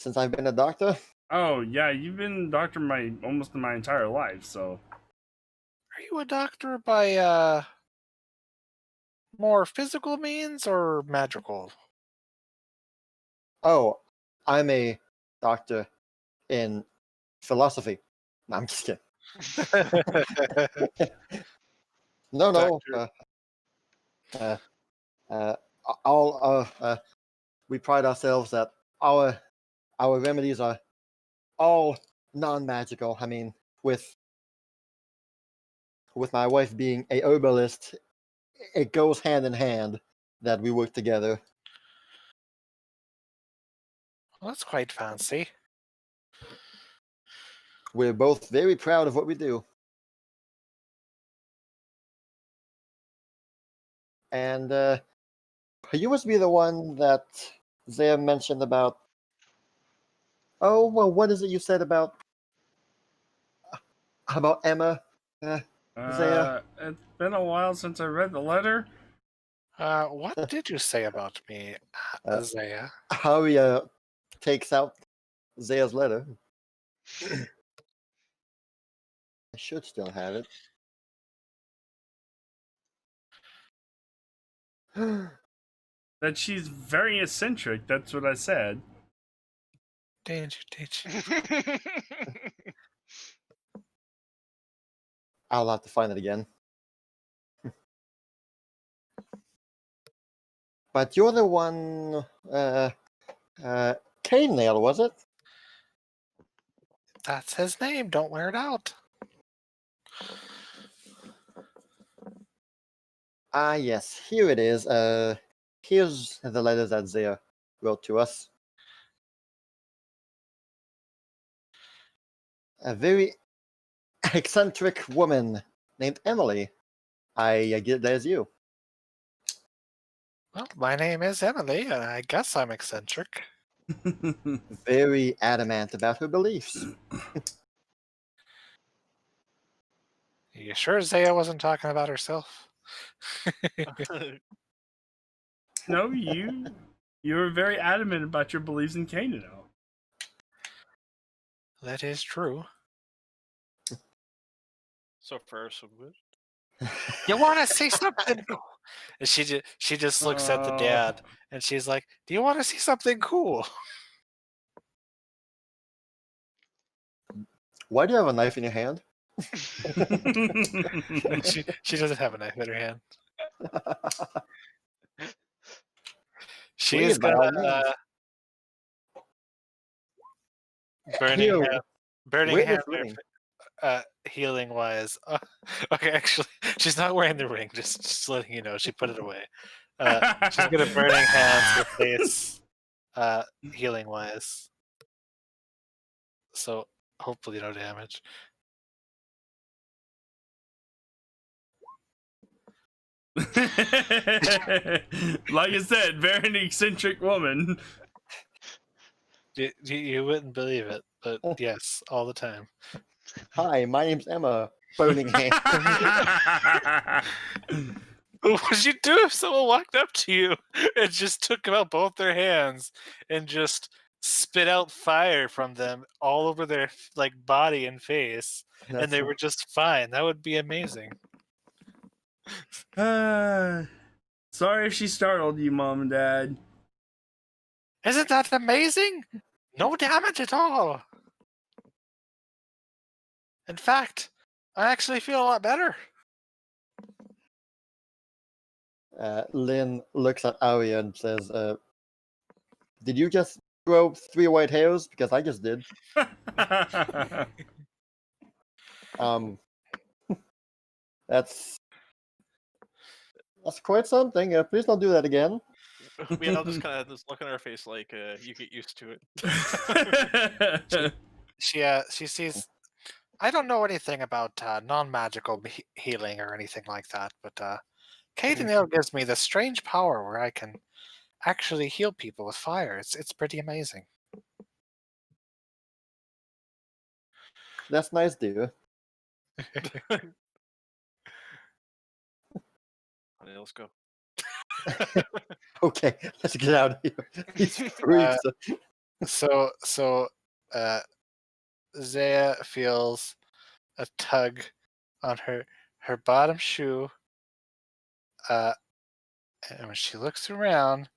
since I've been a doctor. Oh yeah, you've been doctor almost my entire life, so. Are you a doctor by more physical means or magical? Oh, I'm a doctor in philosophy. No, I'm just kidding. No, no. Doctor. All we pride ourselves that our remedies are all non-magical. I mean, with my wife being a herbalist, it goes hand in hand that we work together. Well, that's quite fancy. We're both very proud of what we do. And you must be the one that Zaya mentioned about. Oh, well, what is it you said about Emma, Zaya? It's been a while since I read the letter. What did you say about me, Zaya? How he takes out Zaya's letter. I should still have it. That she's very eccentric. That's what I said. Did you? I'll have to find it again. But you're the one, Cane Nail, was it? That's his name. Don't wear it out. Ah, yes, here it is. Here's the letters that Zaya wrote to us. A very eccentric woman named Emily. I get that as you. Well, my name is Emily, and I guess I'm eccentric. Very adamant about her beliefs. You sure Zaya wasn't talking about herself? No, you were very adamant about your beliefs in Canaan. That is true. So far, so good. You want to see something cool? And she just looks at the dad, and she's like, "Do you want to see something cool?" Why do you have a knife in your hand? she doesn't have a knife in her hand. She Please, is by all gonna means. burning Wear hand, this ring. healing wise. Okay, actually, she's not wearing the ring. Just letting you know, she put it away. She's gonna burning hands her face, healing wise. So hopefully no damage. Like I said, very an eccentric woman. You wouldn't believe it, but yes, all the time. Hi, my name's Emma. Burning hand. What would you do if someone walked up to you and just took out both their hands and just spit out fire from them all over their body and face, and they were just fine? That would be amazing. Sorry if she startled you, Mom and Dad. Isn't that amazing? No damage at all. In fact, I actually feel a lot better. Lynn looks at Arya and says, did you just grow 3 white hairs? Because I just did. That's quite something. Please don't do that again. We all just kind of have this look on our face like, you get used to it. She sees. I don't know anything about non-magical healing or anything like that, but Kireji'Garou gives me this strange power where I can actually heal people with fire. It's pretty amazing. That's nice, dear. Let's go. Okay, let's get out of here. These freaks. So Zaya feels a tug on her bottom shoe. And when she looks around,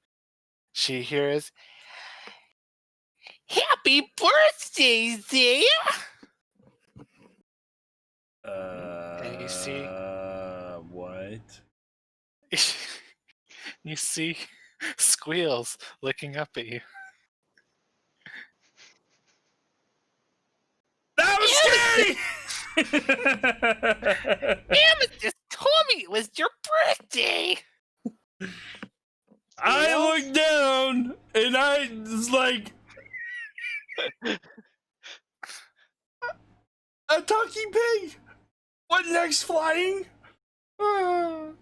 she hears, "Happy birthday, Zaya!" And you see, what? you see Squeals looking up at you. That was scary! Amethyst told me it was your birthday. I looked down and I was like, a talking pig. What next, flying? Well,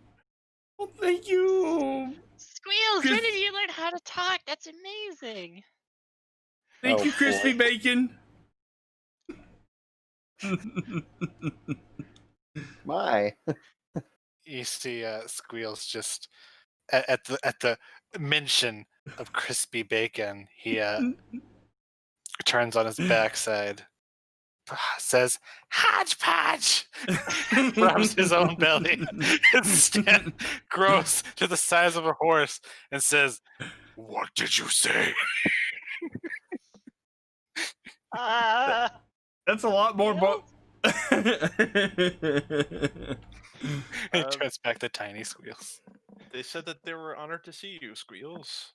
thank you. Squeals, Good. when did you learn how to talk? That's amazing. Thank Oh, you, Crispy boy. Bacon. My. You see Squeals just at the mention of crispy bacon, he turns on his backside, says hodgepodge, rubs his own belly, instead grows to the size of a horse and says, "What did you say?" That's a lot more. He turns back to tiny Squeals. They said that they were honored to see you, Squeals.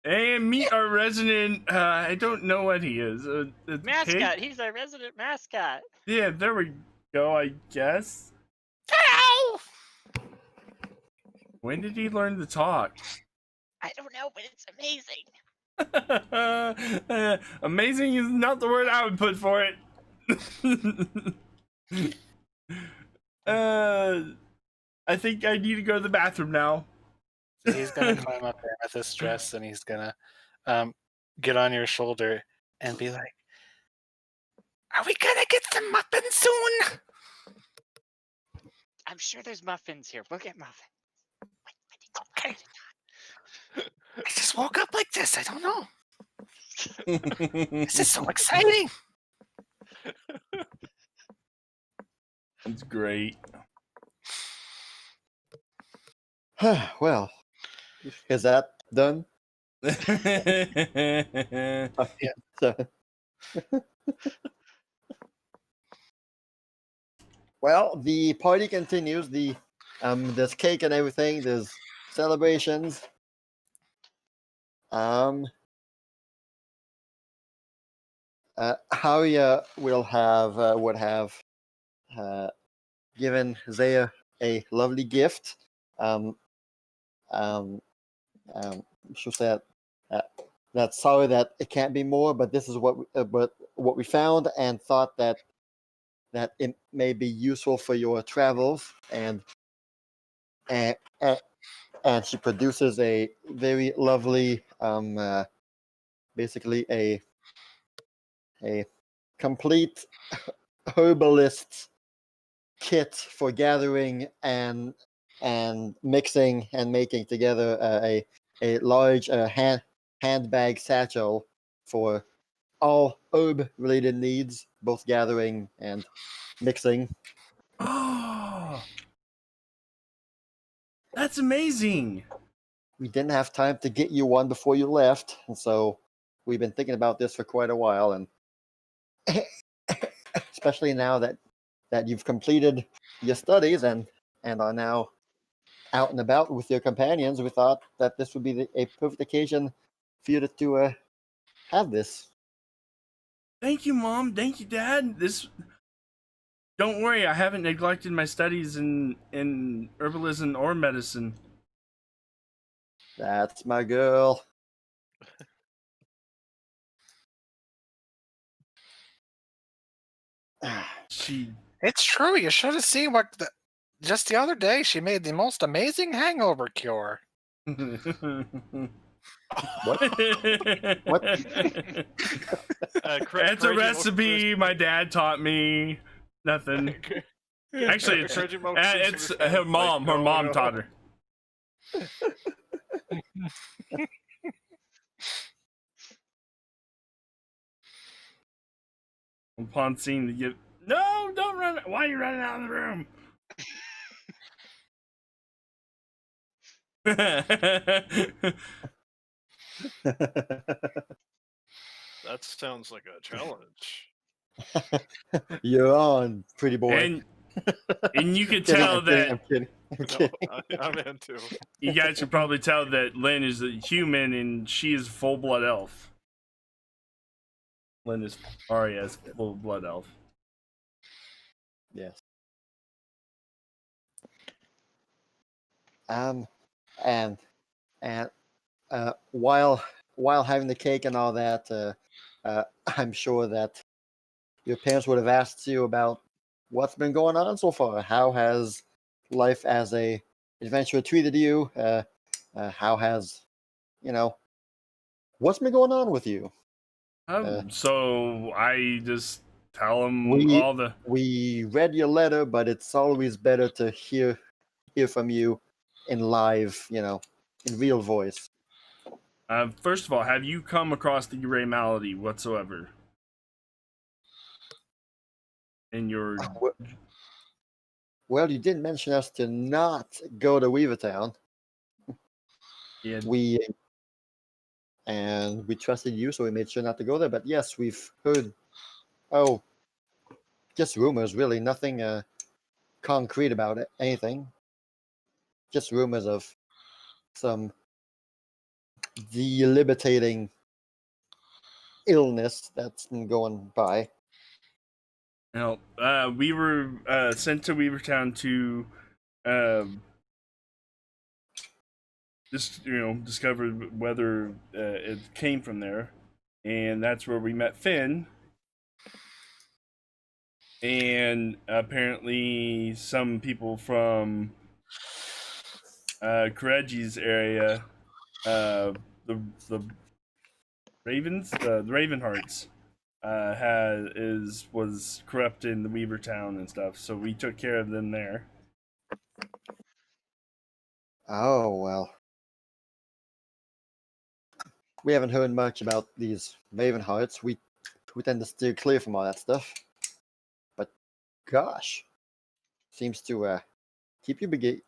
And meet our resident. I don't know what he is. A Mascot. pig? He's our resident mascot. Yeah, there we go. I guess. Hello! When did he learn to talk? I don't know, but it's amazing. Amazing is not the word I would put for it. I think I need to go to the bathroom now. So he's gonna climb up Amethyst's dress and he's gonna get on your shoulder and be like, "Are we gonna get some muffins soon?" I'm sure there's muffins here. We'll get muffins. Okay. I just woke up like this. I don't know. This is so exciting. It's great. Well, is that done? So, well, the party continues. There's cake and everything. There's celebrations. Haria would have given Zaya a lovely gift. She said that's sorry that it can't be more, but this is what we found, and thought that it may be useful for your travels, and and she produces a very lovely basically a complete herbalist kit for gathering and mixing and making together a large handbag satchel for all herb related needs, both gathering and mixing. Oh, that's amazing. We didn't have time to get you one before you left, and so we've been thinking about this for quite a while, and especially now that you've completed your studies and are now out and about with your companions, we thought that this would be a perfect occasion for you to have this. Thank you, Mom. Thank you, Dad. Don't worry, I haven't neglected my studies in herbalism or medicine. That's my girl. It's true. You should have seen just the other day she made the most amazing hangover cure. What? It's a recipe my dad taught me. Nothing. Actually, it's her mom. Her mom taught her. Upon seeing the gift, no, don't run! Why are you running out of the room? That sounds like a challenge. You're on, pretty boy. and you could Kidding, tell I'm kidding, that I'm kidding. I'm No, kidding. I'm into. you guys can probably tell that Lynn is a human and she is full blood elf. Lynn is Arya is full blood elf. Yes. And and while having the cake and all that, I'm sure that your parents would have asked you about what's been going on so far. How has life as a adventurer treated you? How has, what's been going on with you? So I just tell them We all the. we read your letter, but it's always better to hear from you in live, in real voice. First of all, have you come across the Ray malady whatsoever in your? Well, you did mention us to not go to Weavertown. Yeah. We trusted you, so we made sure not to go there. But yes, we've heard. Oh, just rumors, really. Nothing concrete about it. Anything. Just rumors of some debilitating illness that's been going by. Now, we were sent to Weavertown to just discover whether it came from there, and that's where we met Finn. And apparently, some people from Kireji's area, the Ravens, the Ravenhearts, was corrupt in the Weavertown and stuff. So we took care of them there. Oh well. We haven't heard much about these Ravenhearts. We tend to steer clear from all that stuff. But gosh, seems to keep you busy.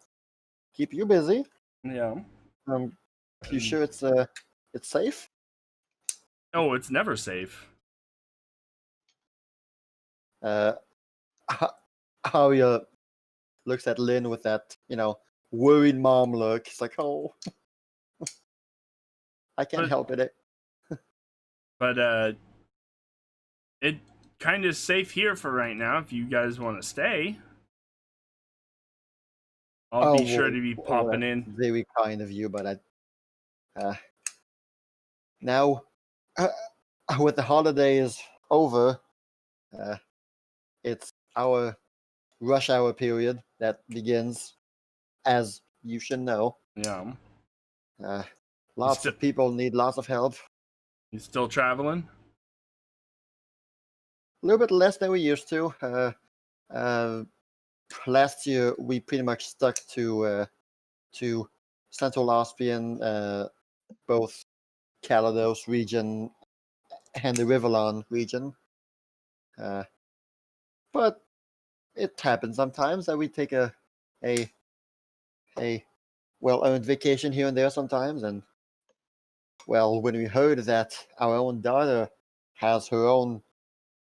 Yeah. You sure it's safe? Oh, it's never safe. How you looks at Lynn with that, worried mom look. It's like, oh, I can't help it. But it kind of safe here for right now. If you guys want to stay, I'll be sure to be popping in. Very kind of you, but now with the holidays over, it's our rush hour period that begins, as you should know. Yeah. Lots of people need lots of help. You still traveling? A little bit less than we used to. Last year we pretty much stuck to Central Austrian, both Calados region and the Rivalon region. But it happens sometimes that we take a well-earned vacation here and there sometimes. And well, when we heard that our own daughter has her own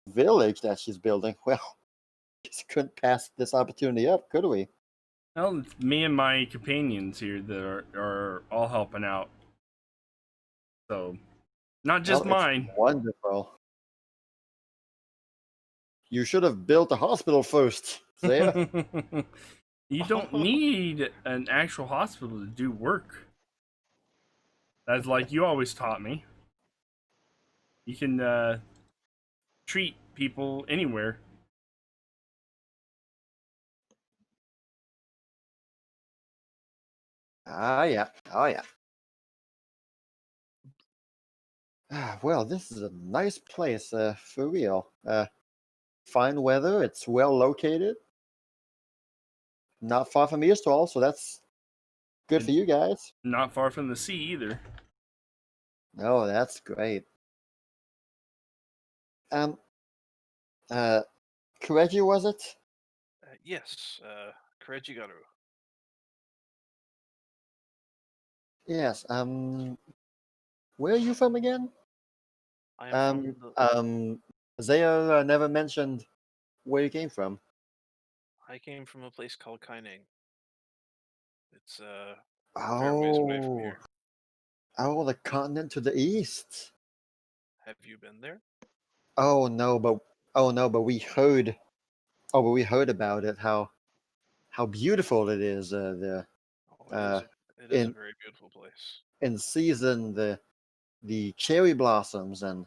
village that she's building, well, just couldn't pass this opportunity up, could we? Well, it's me and my companions here that are all helping out. So, not just mine. Wonderful. You should have built a hospital first, Zaya. You don't need an actual hospital to do work. That's like you always taught me. You can treat people anywhere. Yeah. Oh, yeah. Well, this is a nice place, for real. Fine weather. It's well located. Not far from Eastall, so that's good for you guys. Not far from the sea either. Oh, that's great. Kireji, was it? Yes, Kireji'Garou. Yes. Where are you from again? I am from the. Zaya never mentioned where you came from. I came from a place called Kaining. It's a fair ways away from Oh, here. oh, the continent to the east. Have you been there? Oh no, but we heard. Oh, but we heard about it. How beautiful it is. Oh, Uh, it is a in very beautiful place. in season the cherry blossoms and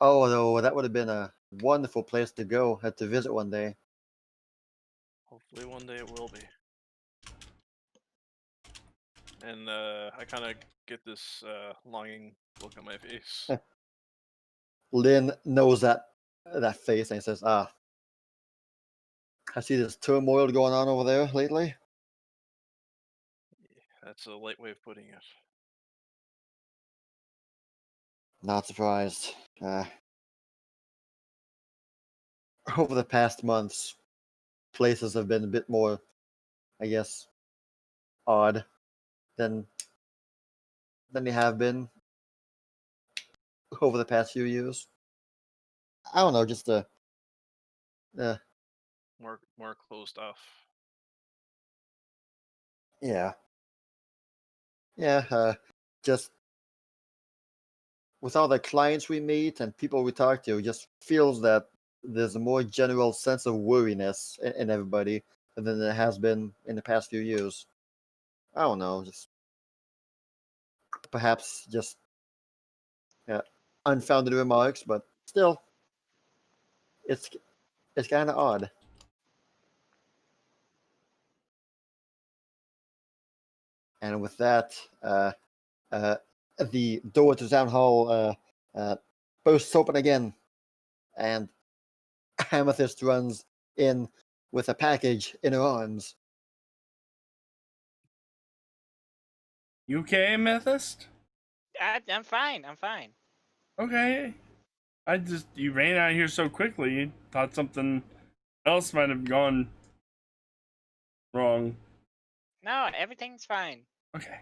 oh no, that would have been a wonderful place to go to visit one day. Hopefully one day it will be. And I kind of get this longing look on my face. Lynn knows that face and says, "Ah, I see this turmoil going on over there lately." That's a light way of putting it. Not surprised. Over the past months, places have been a bit more, I guess, odd than they have been over the past few years. I don't know, just uh More closed off. yeah, yeah, just with all the clients we meet and people we talk to, just feels that there's a more general sense of worriness in everybody than there has been in the past few years. I don't know, just perhaps just unfounded remarks, but still, it's it's kind of odd. And with that, uh, the door to town hall bursts open again, and Amethyst runs in with a package in her arms. You okay, Amethyst? I'm fine. I'm fine. Okay. You ran out of here so quickly. Thought something else might have gone wrong. No, everything's fine. Okay.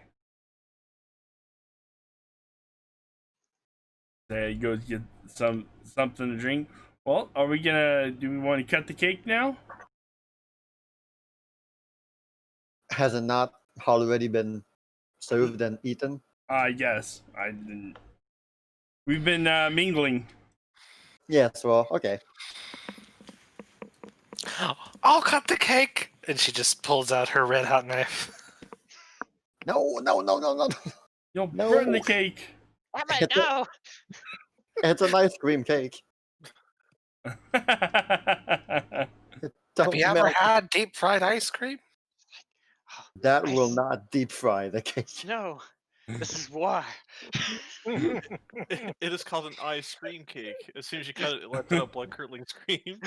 There you go. Get something to drink. Well, are we gonna? Do we want to cut the cake now? Has it not already been served and eaten? Yes. I didn't. We've been mingling. Yes, well, okay. I'll cut the cake! And she just pulls out her red hot knife. No, no, no, no, no. You'll No. burn the cake. Oh my no! It's an ice cream cake. Have Don't you ever melt. had deep fried ice cream? That will Ice- not deep fry the cake. No, this is why. It is called an ice cream cake. As soon as you cut it, it lets out a blood curdling scream.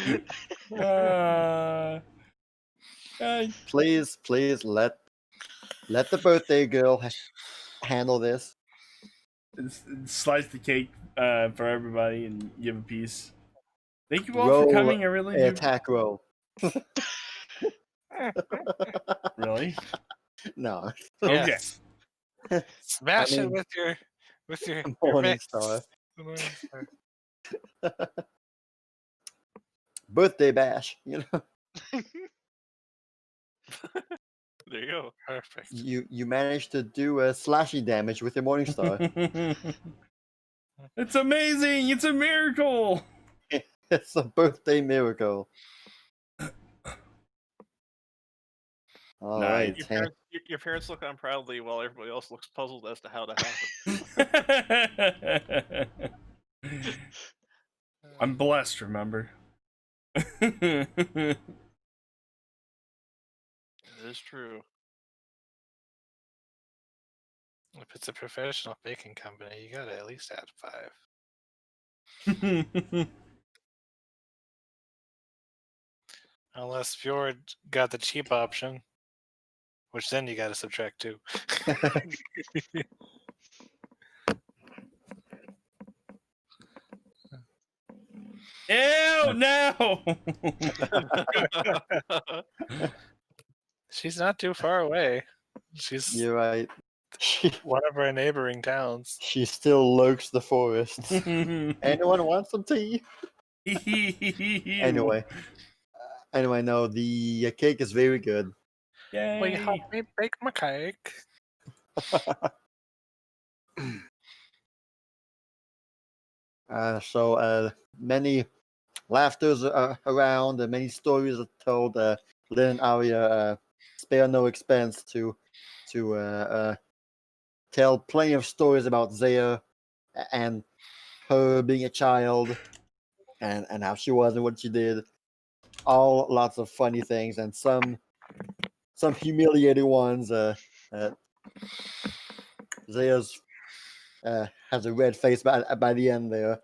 Please, please let the birthday girl handle this. Slice the cake for everybody and give a piece. Thank you all for Roll coming. I really do. attack roll. Really? No. Okay. Yes. Smash I it mean, with your Morning mix. Star. The Morning Star. Birthday bash. You know, There you go. Perfect. you managed to do a slashy damage with your Morning Star. It's amazing. It's a miracle. It's a birthday miracle. All right. Nice. Your parents look on proudly while everybody else looks puzzled as to how that happened. I'm blessed, remember? It is true. If it's a professional baking company, you gotta at least add 5. Unless Fjord got the cheap option, which then you gotta subtract 2. Ew, no! She's not too far away. She's You're right. She one of our neighboring towns. she still lurks the forests. Anyone want some tea? Anyway, no, the cake is very good. Yay. Will you help me bake my cake? So many laughters around, and many stories are told. Lynn and Arya spare no expense to tell plenty of stories about Zaya and her being a child, and how she was and what she did. All lots of funny things, and some humiliating ones. Zaya's has a red face by the end there.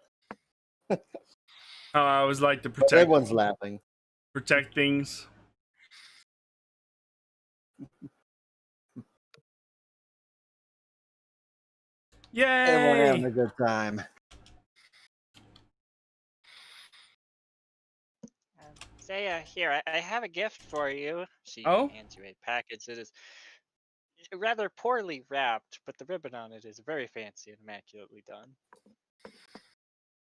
How I always like to But everyone's laughing. protect things. Everyone having Yay! a good time. Zaya, here, I have a gift for you. She Oh? hands you a package. It is rather poorly wrapped, but the ribbon on it is very fancy and immaculately done.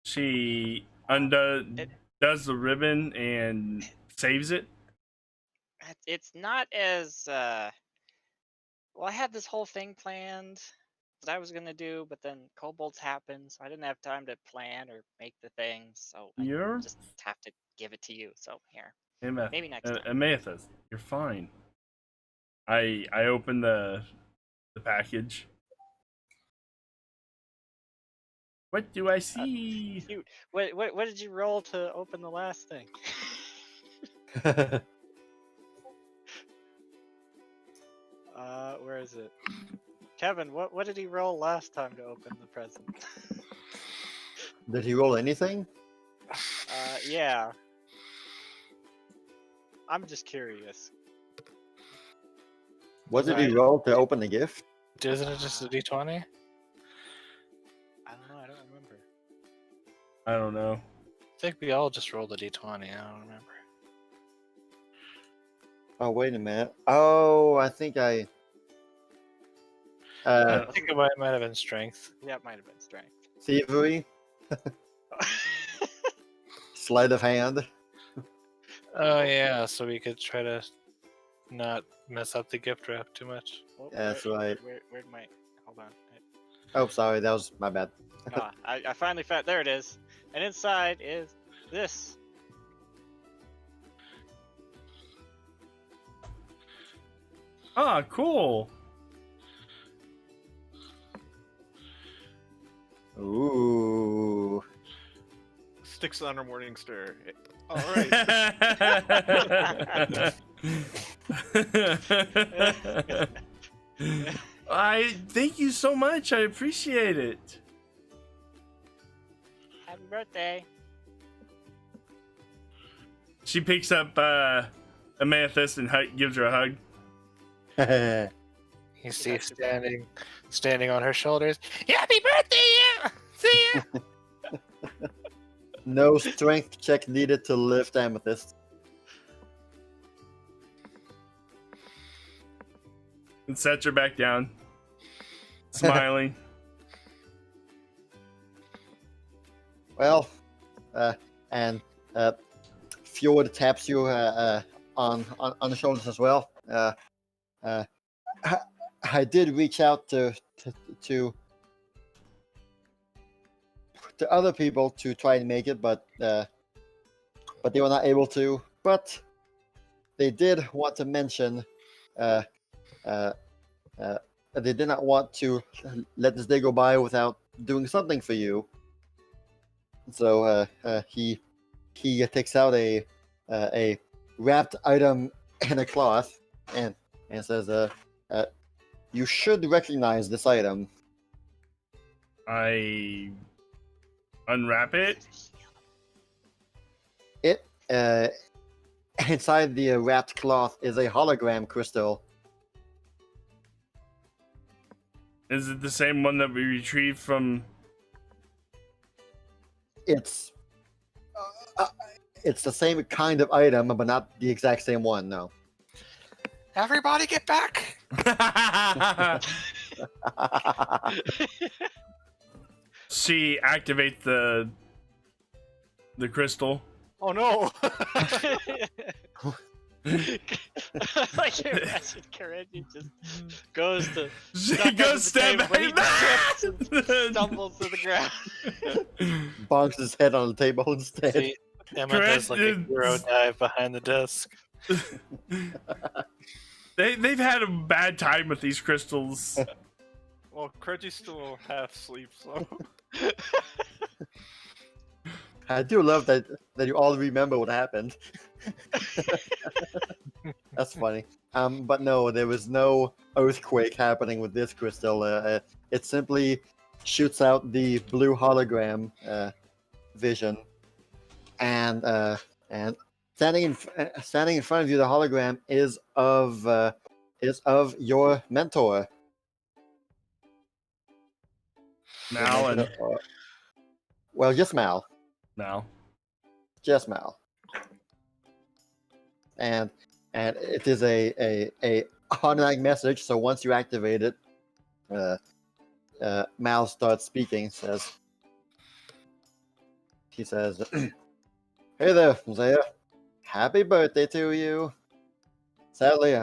She does the ribbon and saves it. It's not as well. I had this whole thing planned that I was gonna do, but then kobolds happened, so I didn't have time to plan or make the thing. So I You're just have to give it to you. So here, Ameth- maybe next time. Amethyst. You're fine. I opened the package. What do I see? Cute. What did you roll to open the last thing? Where is it? Kevin, what did he roll last time to open the present? Did he roll anything? Yeah. I'm just curious. What did he roll to open the gift? Isn't it just a D20? I don't know. I don't remember. I don't know. I think we all just rolled a D20. I don't remember. Oh, wait a minute. Oh, I think I I think it might have been strength. Yeah, it might have been strength. thievery, sleight of hand. Oh yeah, so we could try to not mess up the gift wrap too much. Oh, That's right. Where'd my... Hold on. Oh, sorry, that was my bad. I finally found... There it is. And inside is this. Ah, cool. Ooh. Sticks on her morning stir. All All right. I thank you so much. I appreciate it. Happy birthday. She picks up Amethyst and gives her a hug. You see standing on her shoulders. Happy birthday, yeah! See ya! No strength check needed to lift Amethyst. And sets her back down, smiling. Well, and Fjord taps you on the shoulders as well. I did reach out to other people to try and make it, but they were not able to. But they did want to mention they did not want to let this day go by without doing something for you. So he takes out a wrapped item in a cloth and says, "You should recognize this item." I unwrap it. It inside the wrapped cloth is a hologram crystal. Is it the same one that we retrieved from? It's it's the same kind of item, but not the exact same one. No. Everybody get back! She activates the crystal. Oh no! I can imagine Kireji just goes to She goes step but he back. trips and stumbles to the ground. Bonks his head on the table instead. See, Emma Correct, does like a dude. hero dive behind the desk. They've had a bad time with these crystals. Well, Kireji's still half asleep, so. I do love that you all remember what happened. That's funny. But no, there was no earthquake happening with this crystal. It simply shoots out the blue hologram vision, and standing in front of you, the hologram is of your mentor. Mal and Well, just Mal. Mal. Just Mal. And it is a automatic message. So once you activate it, Mal starts speaking. He says, "Hey there, Zaya. Happy birthday to you. Sadly,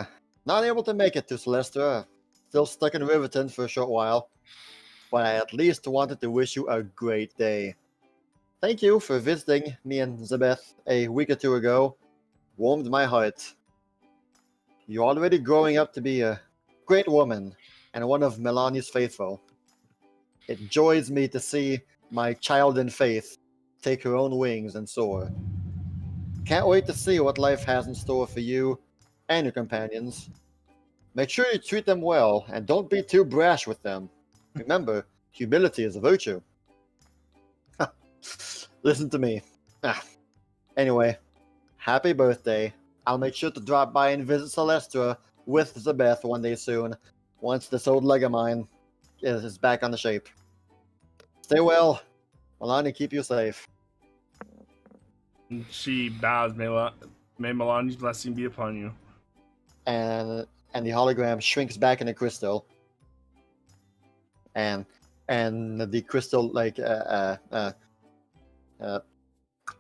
not able to make it to Celestra. Still stuck in Riverton for a short while. But I at least wanted to wish you a great day. Thank you for visiting me and Zabeth a week or two ago. Warmed my heart. You're already growing up to be a great woman and one of Melani's faithful. It joys me to see my child in faith take her own wings and soar. Can't wait to see what life has in store for you and your companions. Make sure you treat them well and don't be too brash with them. Remember, humility is a virtue." Listen to me. Anyway, happy birthday. I'll make sure to drop by and visit Celestra with Zabeth one day soon, once this old leg of mine is back on the shape. Stay well. Melania, keep you safe. She bows. May Melania's blessing be upon you. And the hologram shrinks back in the crystal. And the crystal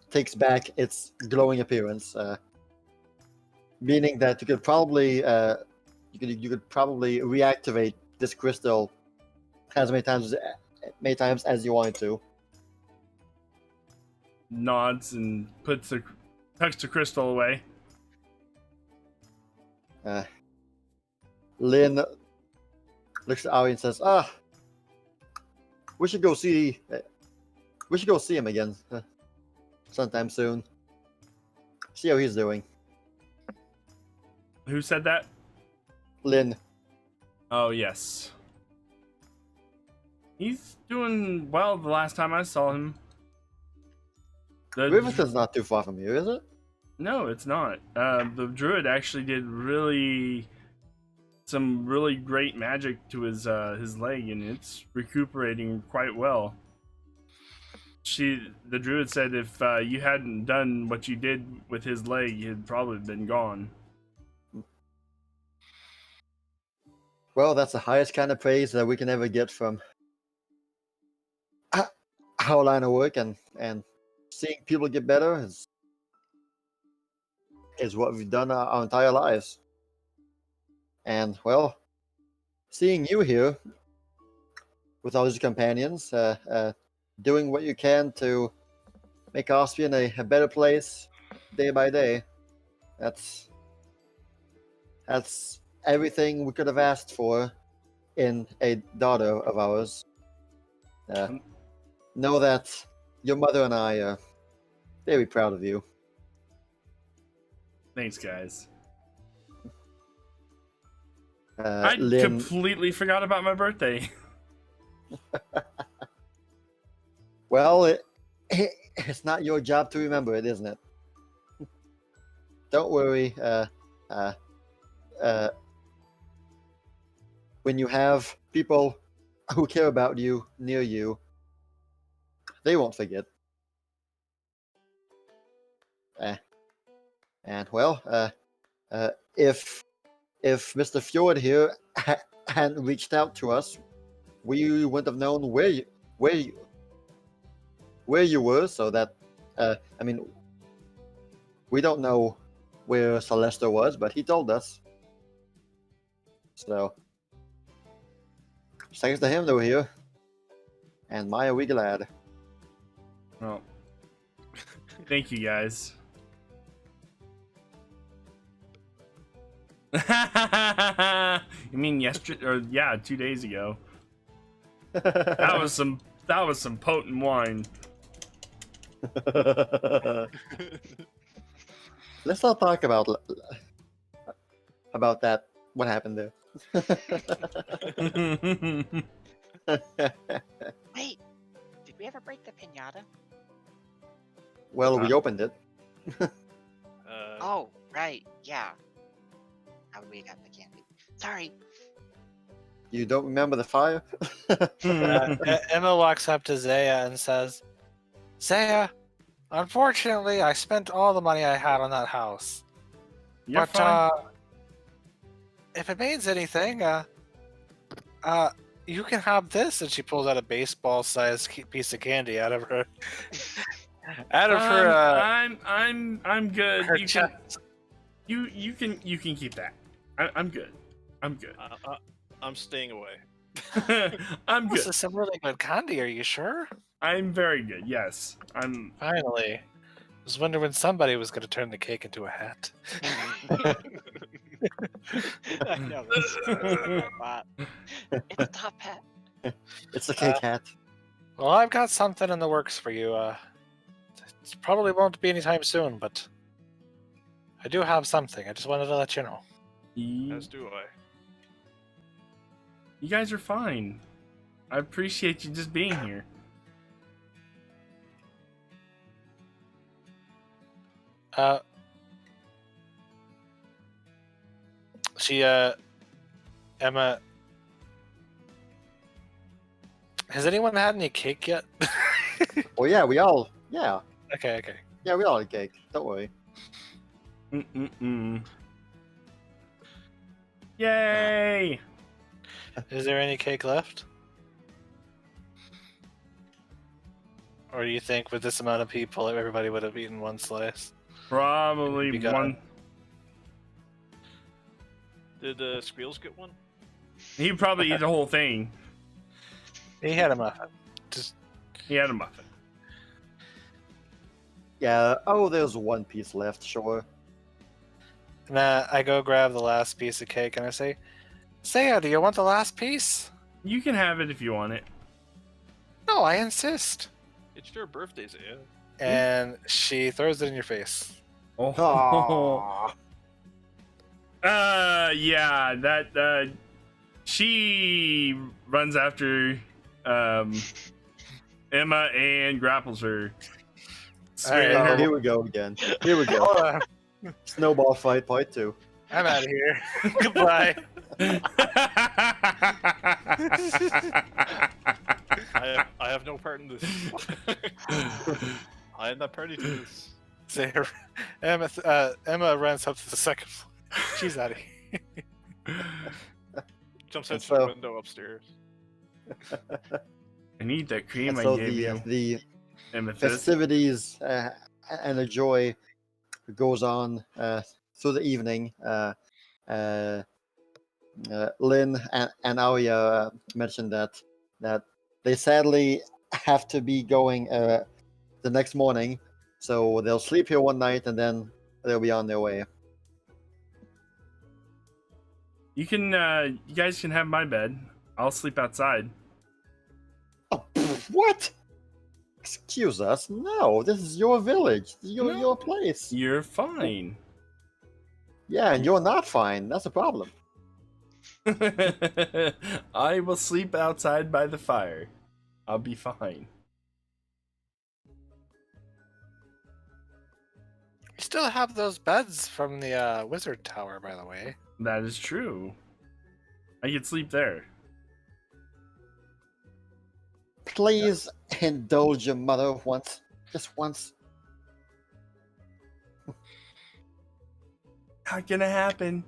takes back its glowing appearance, meaning that you could probably reactivate this crystal as many times as you wanted to. Nods and tucks the crystal away. Lynn looks at Ari and says, we should go see him again sometime soon. See how he's doing." Who said that? Lynn. Oh, yes. He's doing well the last time I saw him. Riverton's not too far from you, is it? No, it's not. The druid actually did some really great magic to his leg, and it's recuperating quite well. The druid said if you hadn't done what you did with his leg, he'd probably been gone. Well, that's the highest kind of praise that we can ever get from our line of work, and seeing people get better is what we've done our entire lives. And well, seeing you here with all your companions, doing what you can to make Austrian a better place day by day, that's everything we could have asked for in a daughter of ours. Know that your mother and I are very proud of you. Thanks, guys. I Lynn, completely forgot about my birthday. well, it's not your job to remember it, isn't it? Don't worry. When you have people who care about you near you, they won't forget. And well, if Mr. Fjord here hadn't reached out to us, we wouldn't have known where you were. So that, I mean, we don't know where Celestra was, but he told us. So, thanks to him, they were here. And my are we glad. Well, thank you guys. You mean yesterday, or yeah, 2 days ago? That was some potent wine. Let's not talk about that. What happened there? Wait, did we ever break the pinata? Well, we opened it. Oh, right, yeah. How we got the candy? Sorry. You don't remember the fire? Emma walks up to Zaya and says, Zaya, unfortunately, I spent all the money I had on that house. You're but fine. if it means anything, you can have this. And she pulls out a baseball-sized piece of candy out of her, I'm good. her You can, chest. you can keep that. I'm good. I'm good. I'm staying away. I'm This good. is some really good candy. Are you sure? I'm very good. Yes. I'm. Finally. I was wondering when somebody was going to turn the cake into a hat. I know this is a bot. It's a top hat. It's a cake hat. Well, I've got something in the works for you. It probably won't be anytime soon, but I do have something. I just wanted to let you know. As do I. You guys are fine. I appreciate you just being here. Emma, has anyone had any cake yet? Oh yeah, we all Okay. had cake. Don't worry. Yay! Is there any cake left? Or do you think with this amount of people, everybody would have eaten one slice? Probably You got one. Did Squeals get one? He'd probably eat the whole thing. He had a muffin. He had a muffin. Yeah. Oh, there's one piece left. Sure. Nah, I go grab the last piece of cake and I say, Saya, do you want the last piece? You can have it if you want it. No, I insist. It's your birthday, Zaya. And she throws it in your face. Oh. Aww. Yeah, that she runs after Emma and grapples her. Straight in Alright, her- Here we go again. Here we go. Hold on. Snowball fight part 2. I'm out of here. Goodbye. I have no part in this. I am not party to this. Say, Emma runs up to the second floor. She's out of here. Jumps And out so- the window upstairs. I need that cream And I so gave you, the Amethyst. festivities and the joy goes on through the evening. Lynn and Aria mentioned that they sadly have to be going the next morning, so they'll sleep here one night and then they'll be on their way. You can, you guys can have my bed. I'll sleep outside. Oh, what? Excuse us? No, this is your village. This is No. your place. You're fine. Yeah, and you're not fine. That's a problem. I will sleep outside by the fire. I'll be fine. You still have those beds from the wizard tower, by the way. That is true. I could sleep there. Please indulge your mother once. Just once. Not gonna happen.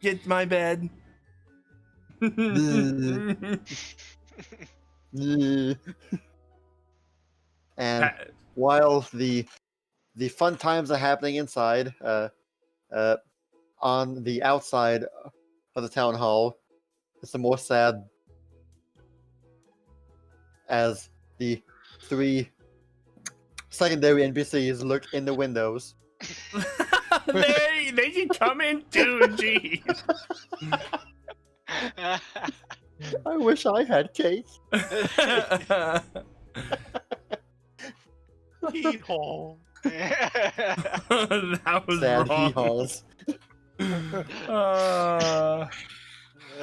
Get my bed. And while the fun times are happening inside, on the outside of the town hall, it's the more sad as the 3 secondary NPCs look in the windows. they can come in too, jeez. I wish I had cake. Hee-haw. That was Sad wrong. hee-haws.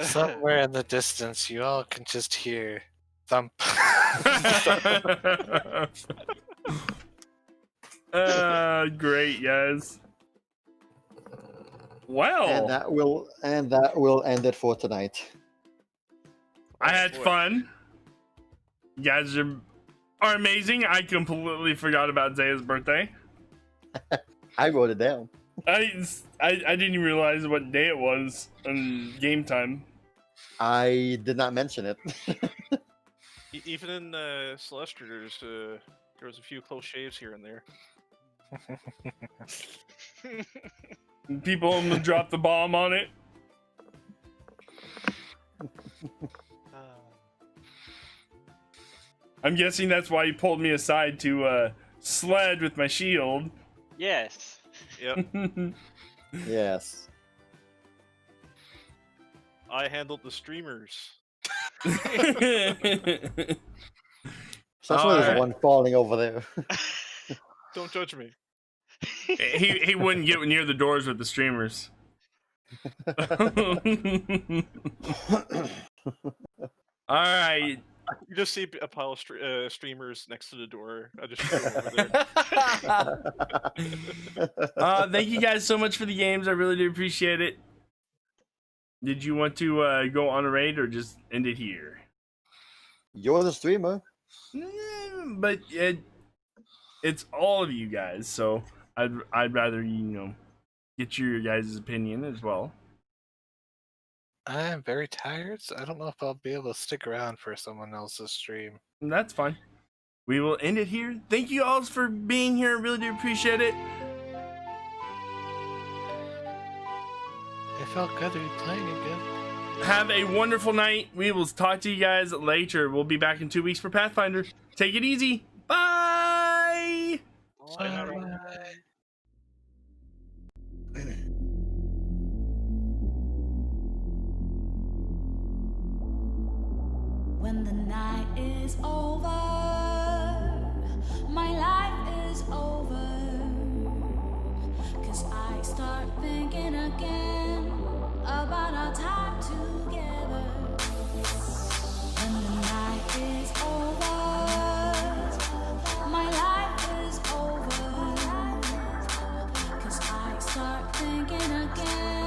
Somewhere in the distance, you all can just hear thump. Great, guys. Well, And that will end it for tonight. I had fun. You guys are amazing. I completely forgot about Zaya's birthday. I wrote it down. I didn't even realize what day it was on game time. I did not mention it. Even in Celestra, there was a few close shaves here and there. People almost dropped the bomb on it. I'm guessing that's why you pulled me aside to sled with my shield. Yes. Yep. Yes. I handled the streamers. So that's why there's one falling over there. Don't judge me. he wouldn't get near the doors with the streamers. All right. You just see a pile of streamers next to the door. I just threw them over there. Thank you guys so much for the games. I really do appreciate it. Did you want to go on a raid or just end it here? You're the streamer. But it's all of you guys, so I'd rather get your guys' opinion as well. I am very tired, so I don't know if I'll be able to stick around for someone else's stream. That's fine. We will end it here. Thank you all for being here. Really do appreciate it. It felt good to be playing again. Have a wonderful night. We will talk to you guys later. We'll be back in 2 weeks for Pathfinder. Take it easy. Bye. Bye. When the night is over, my life is over. 'Cause I start thinking again about our time together. When the night is over, my life is over. 'Cause I start thinking again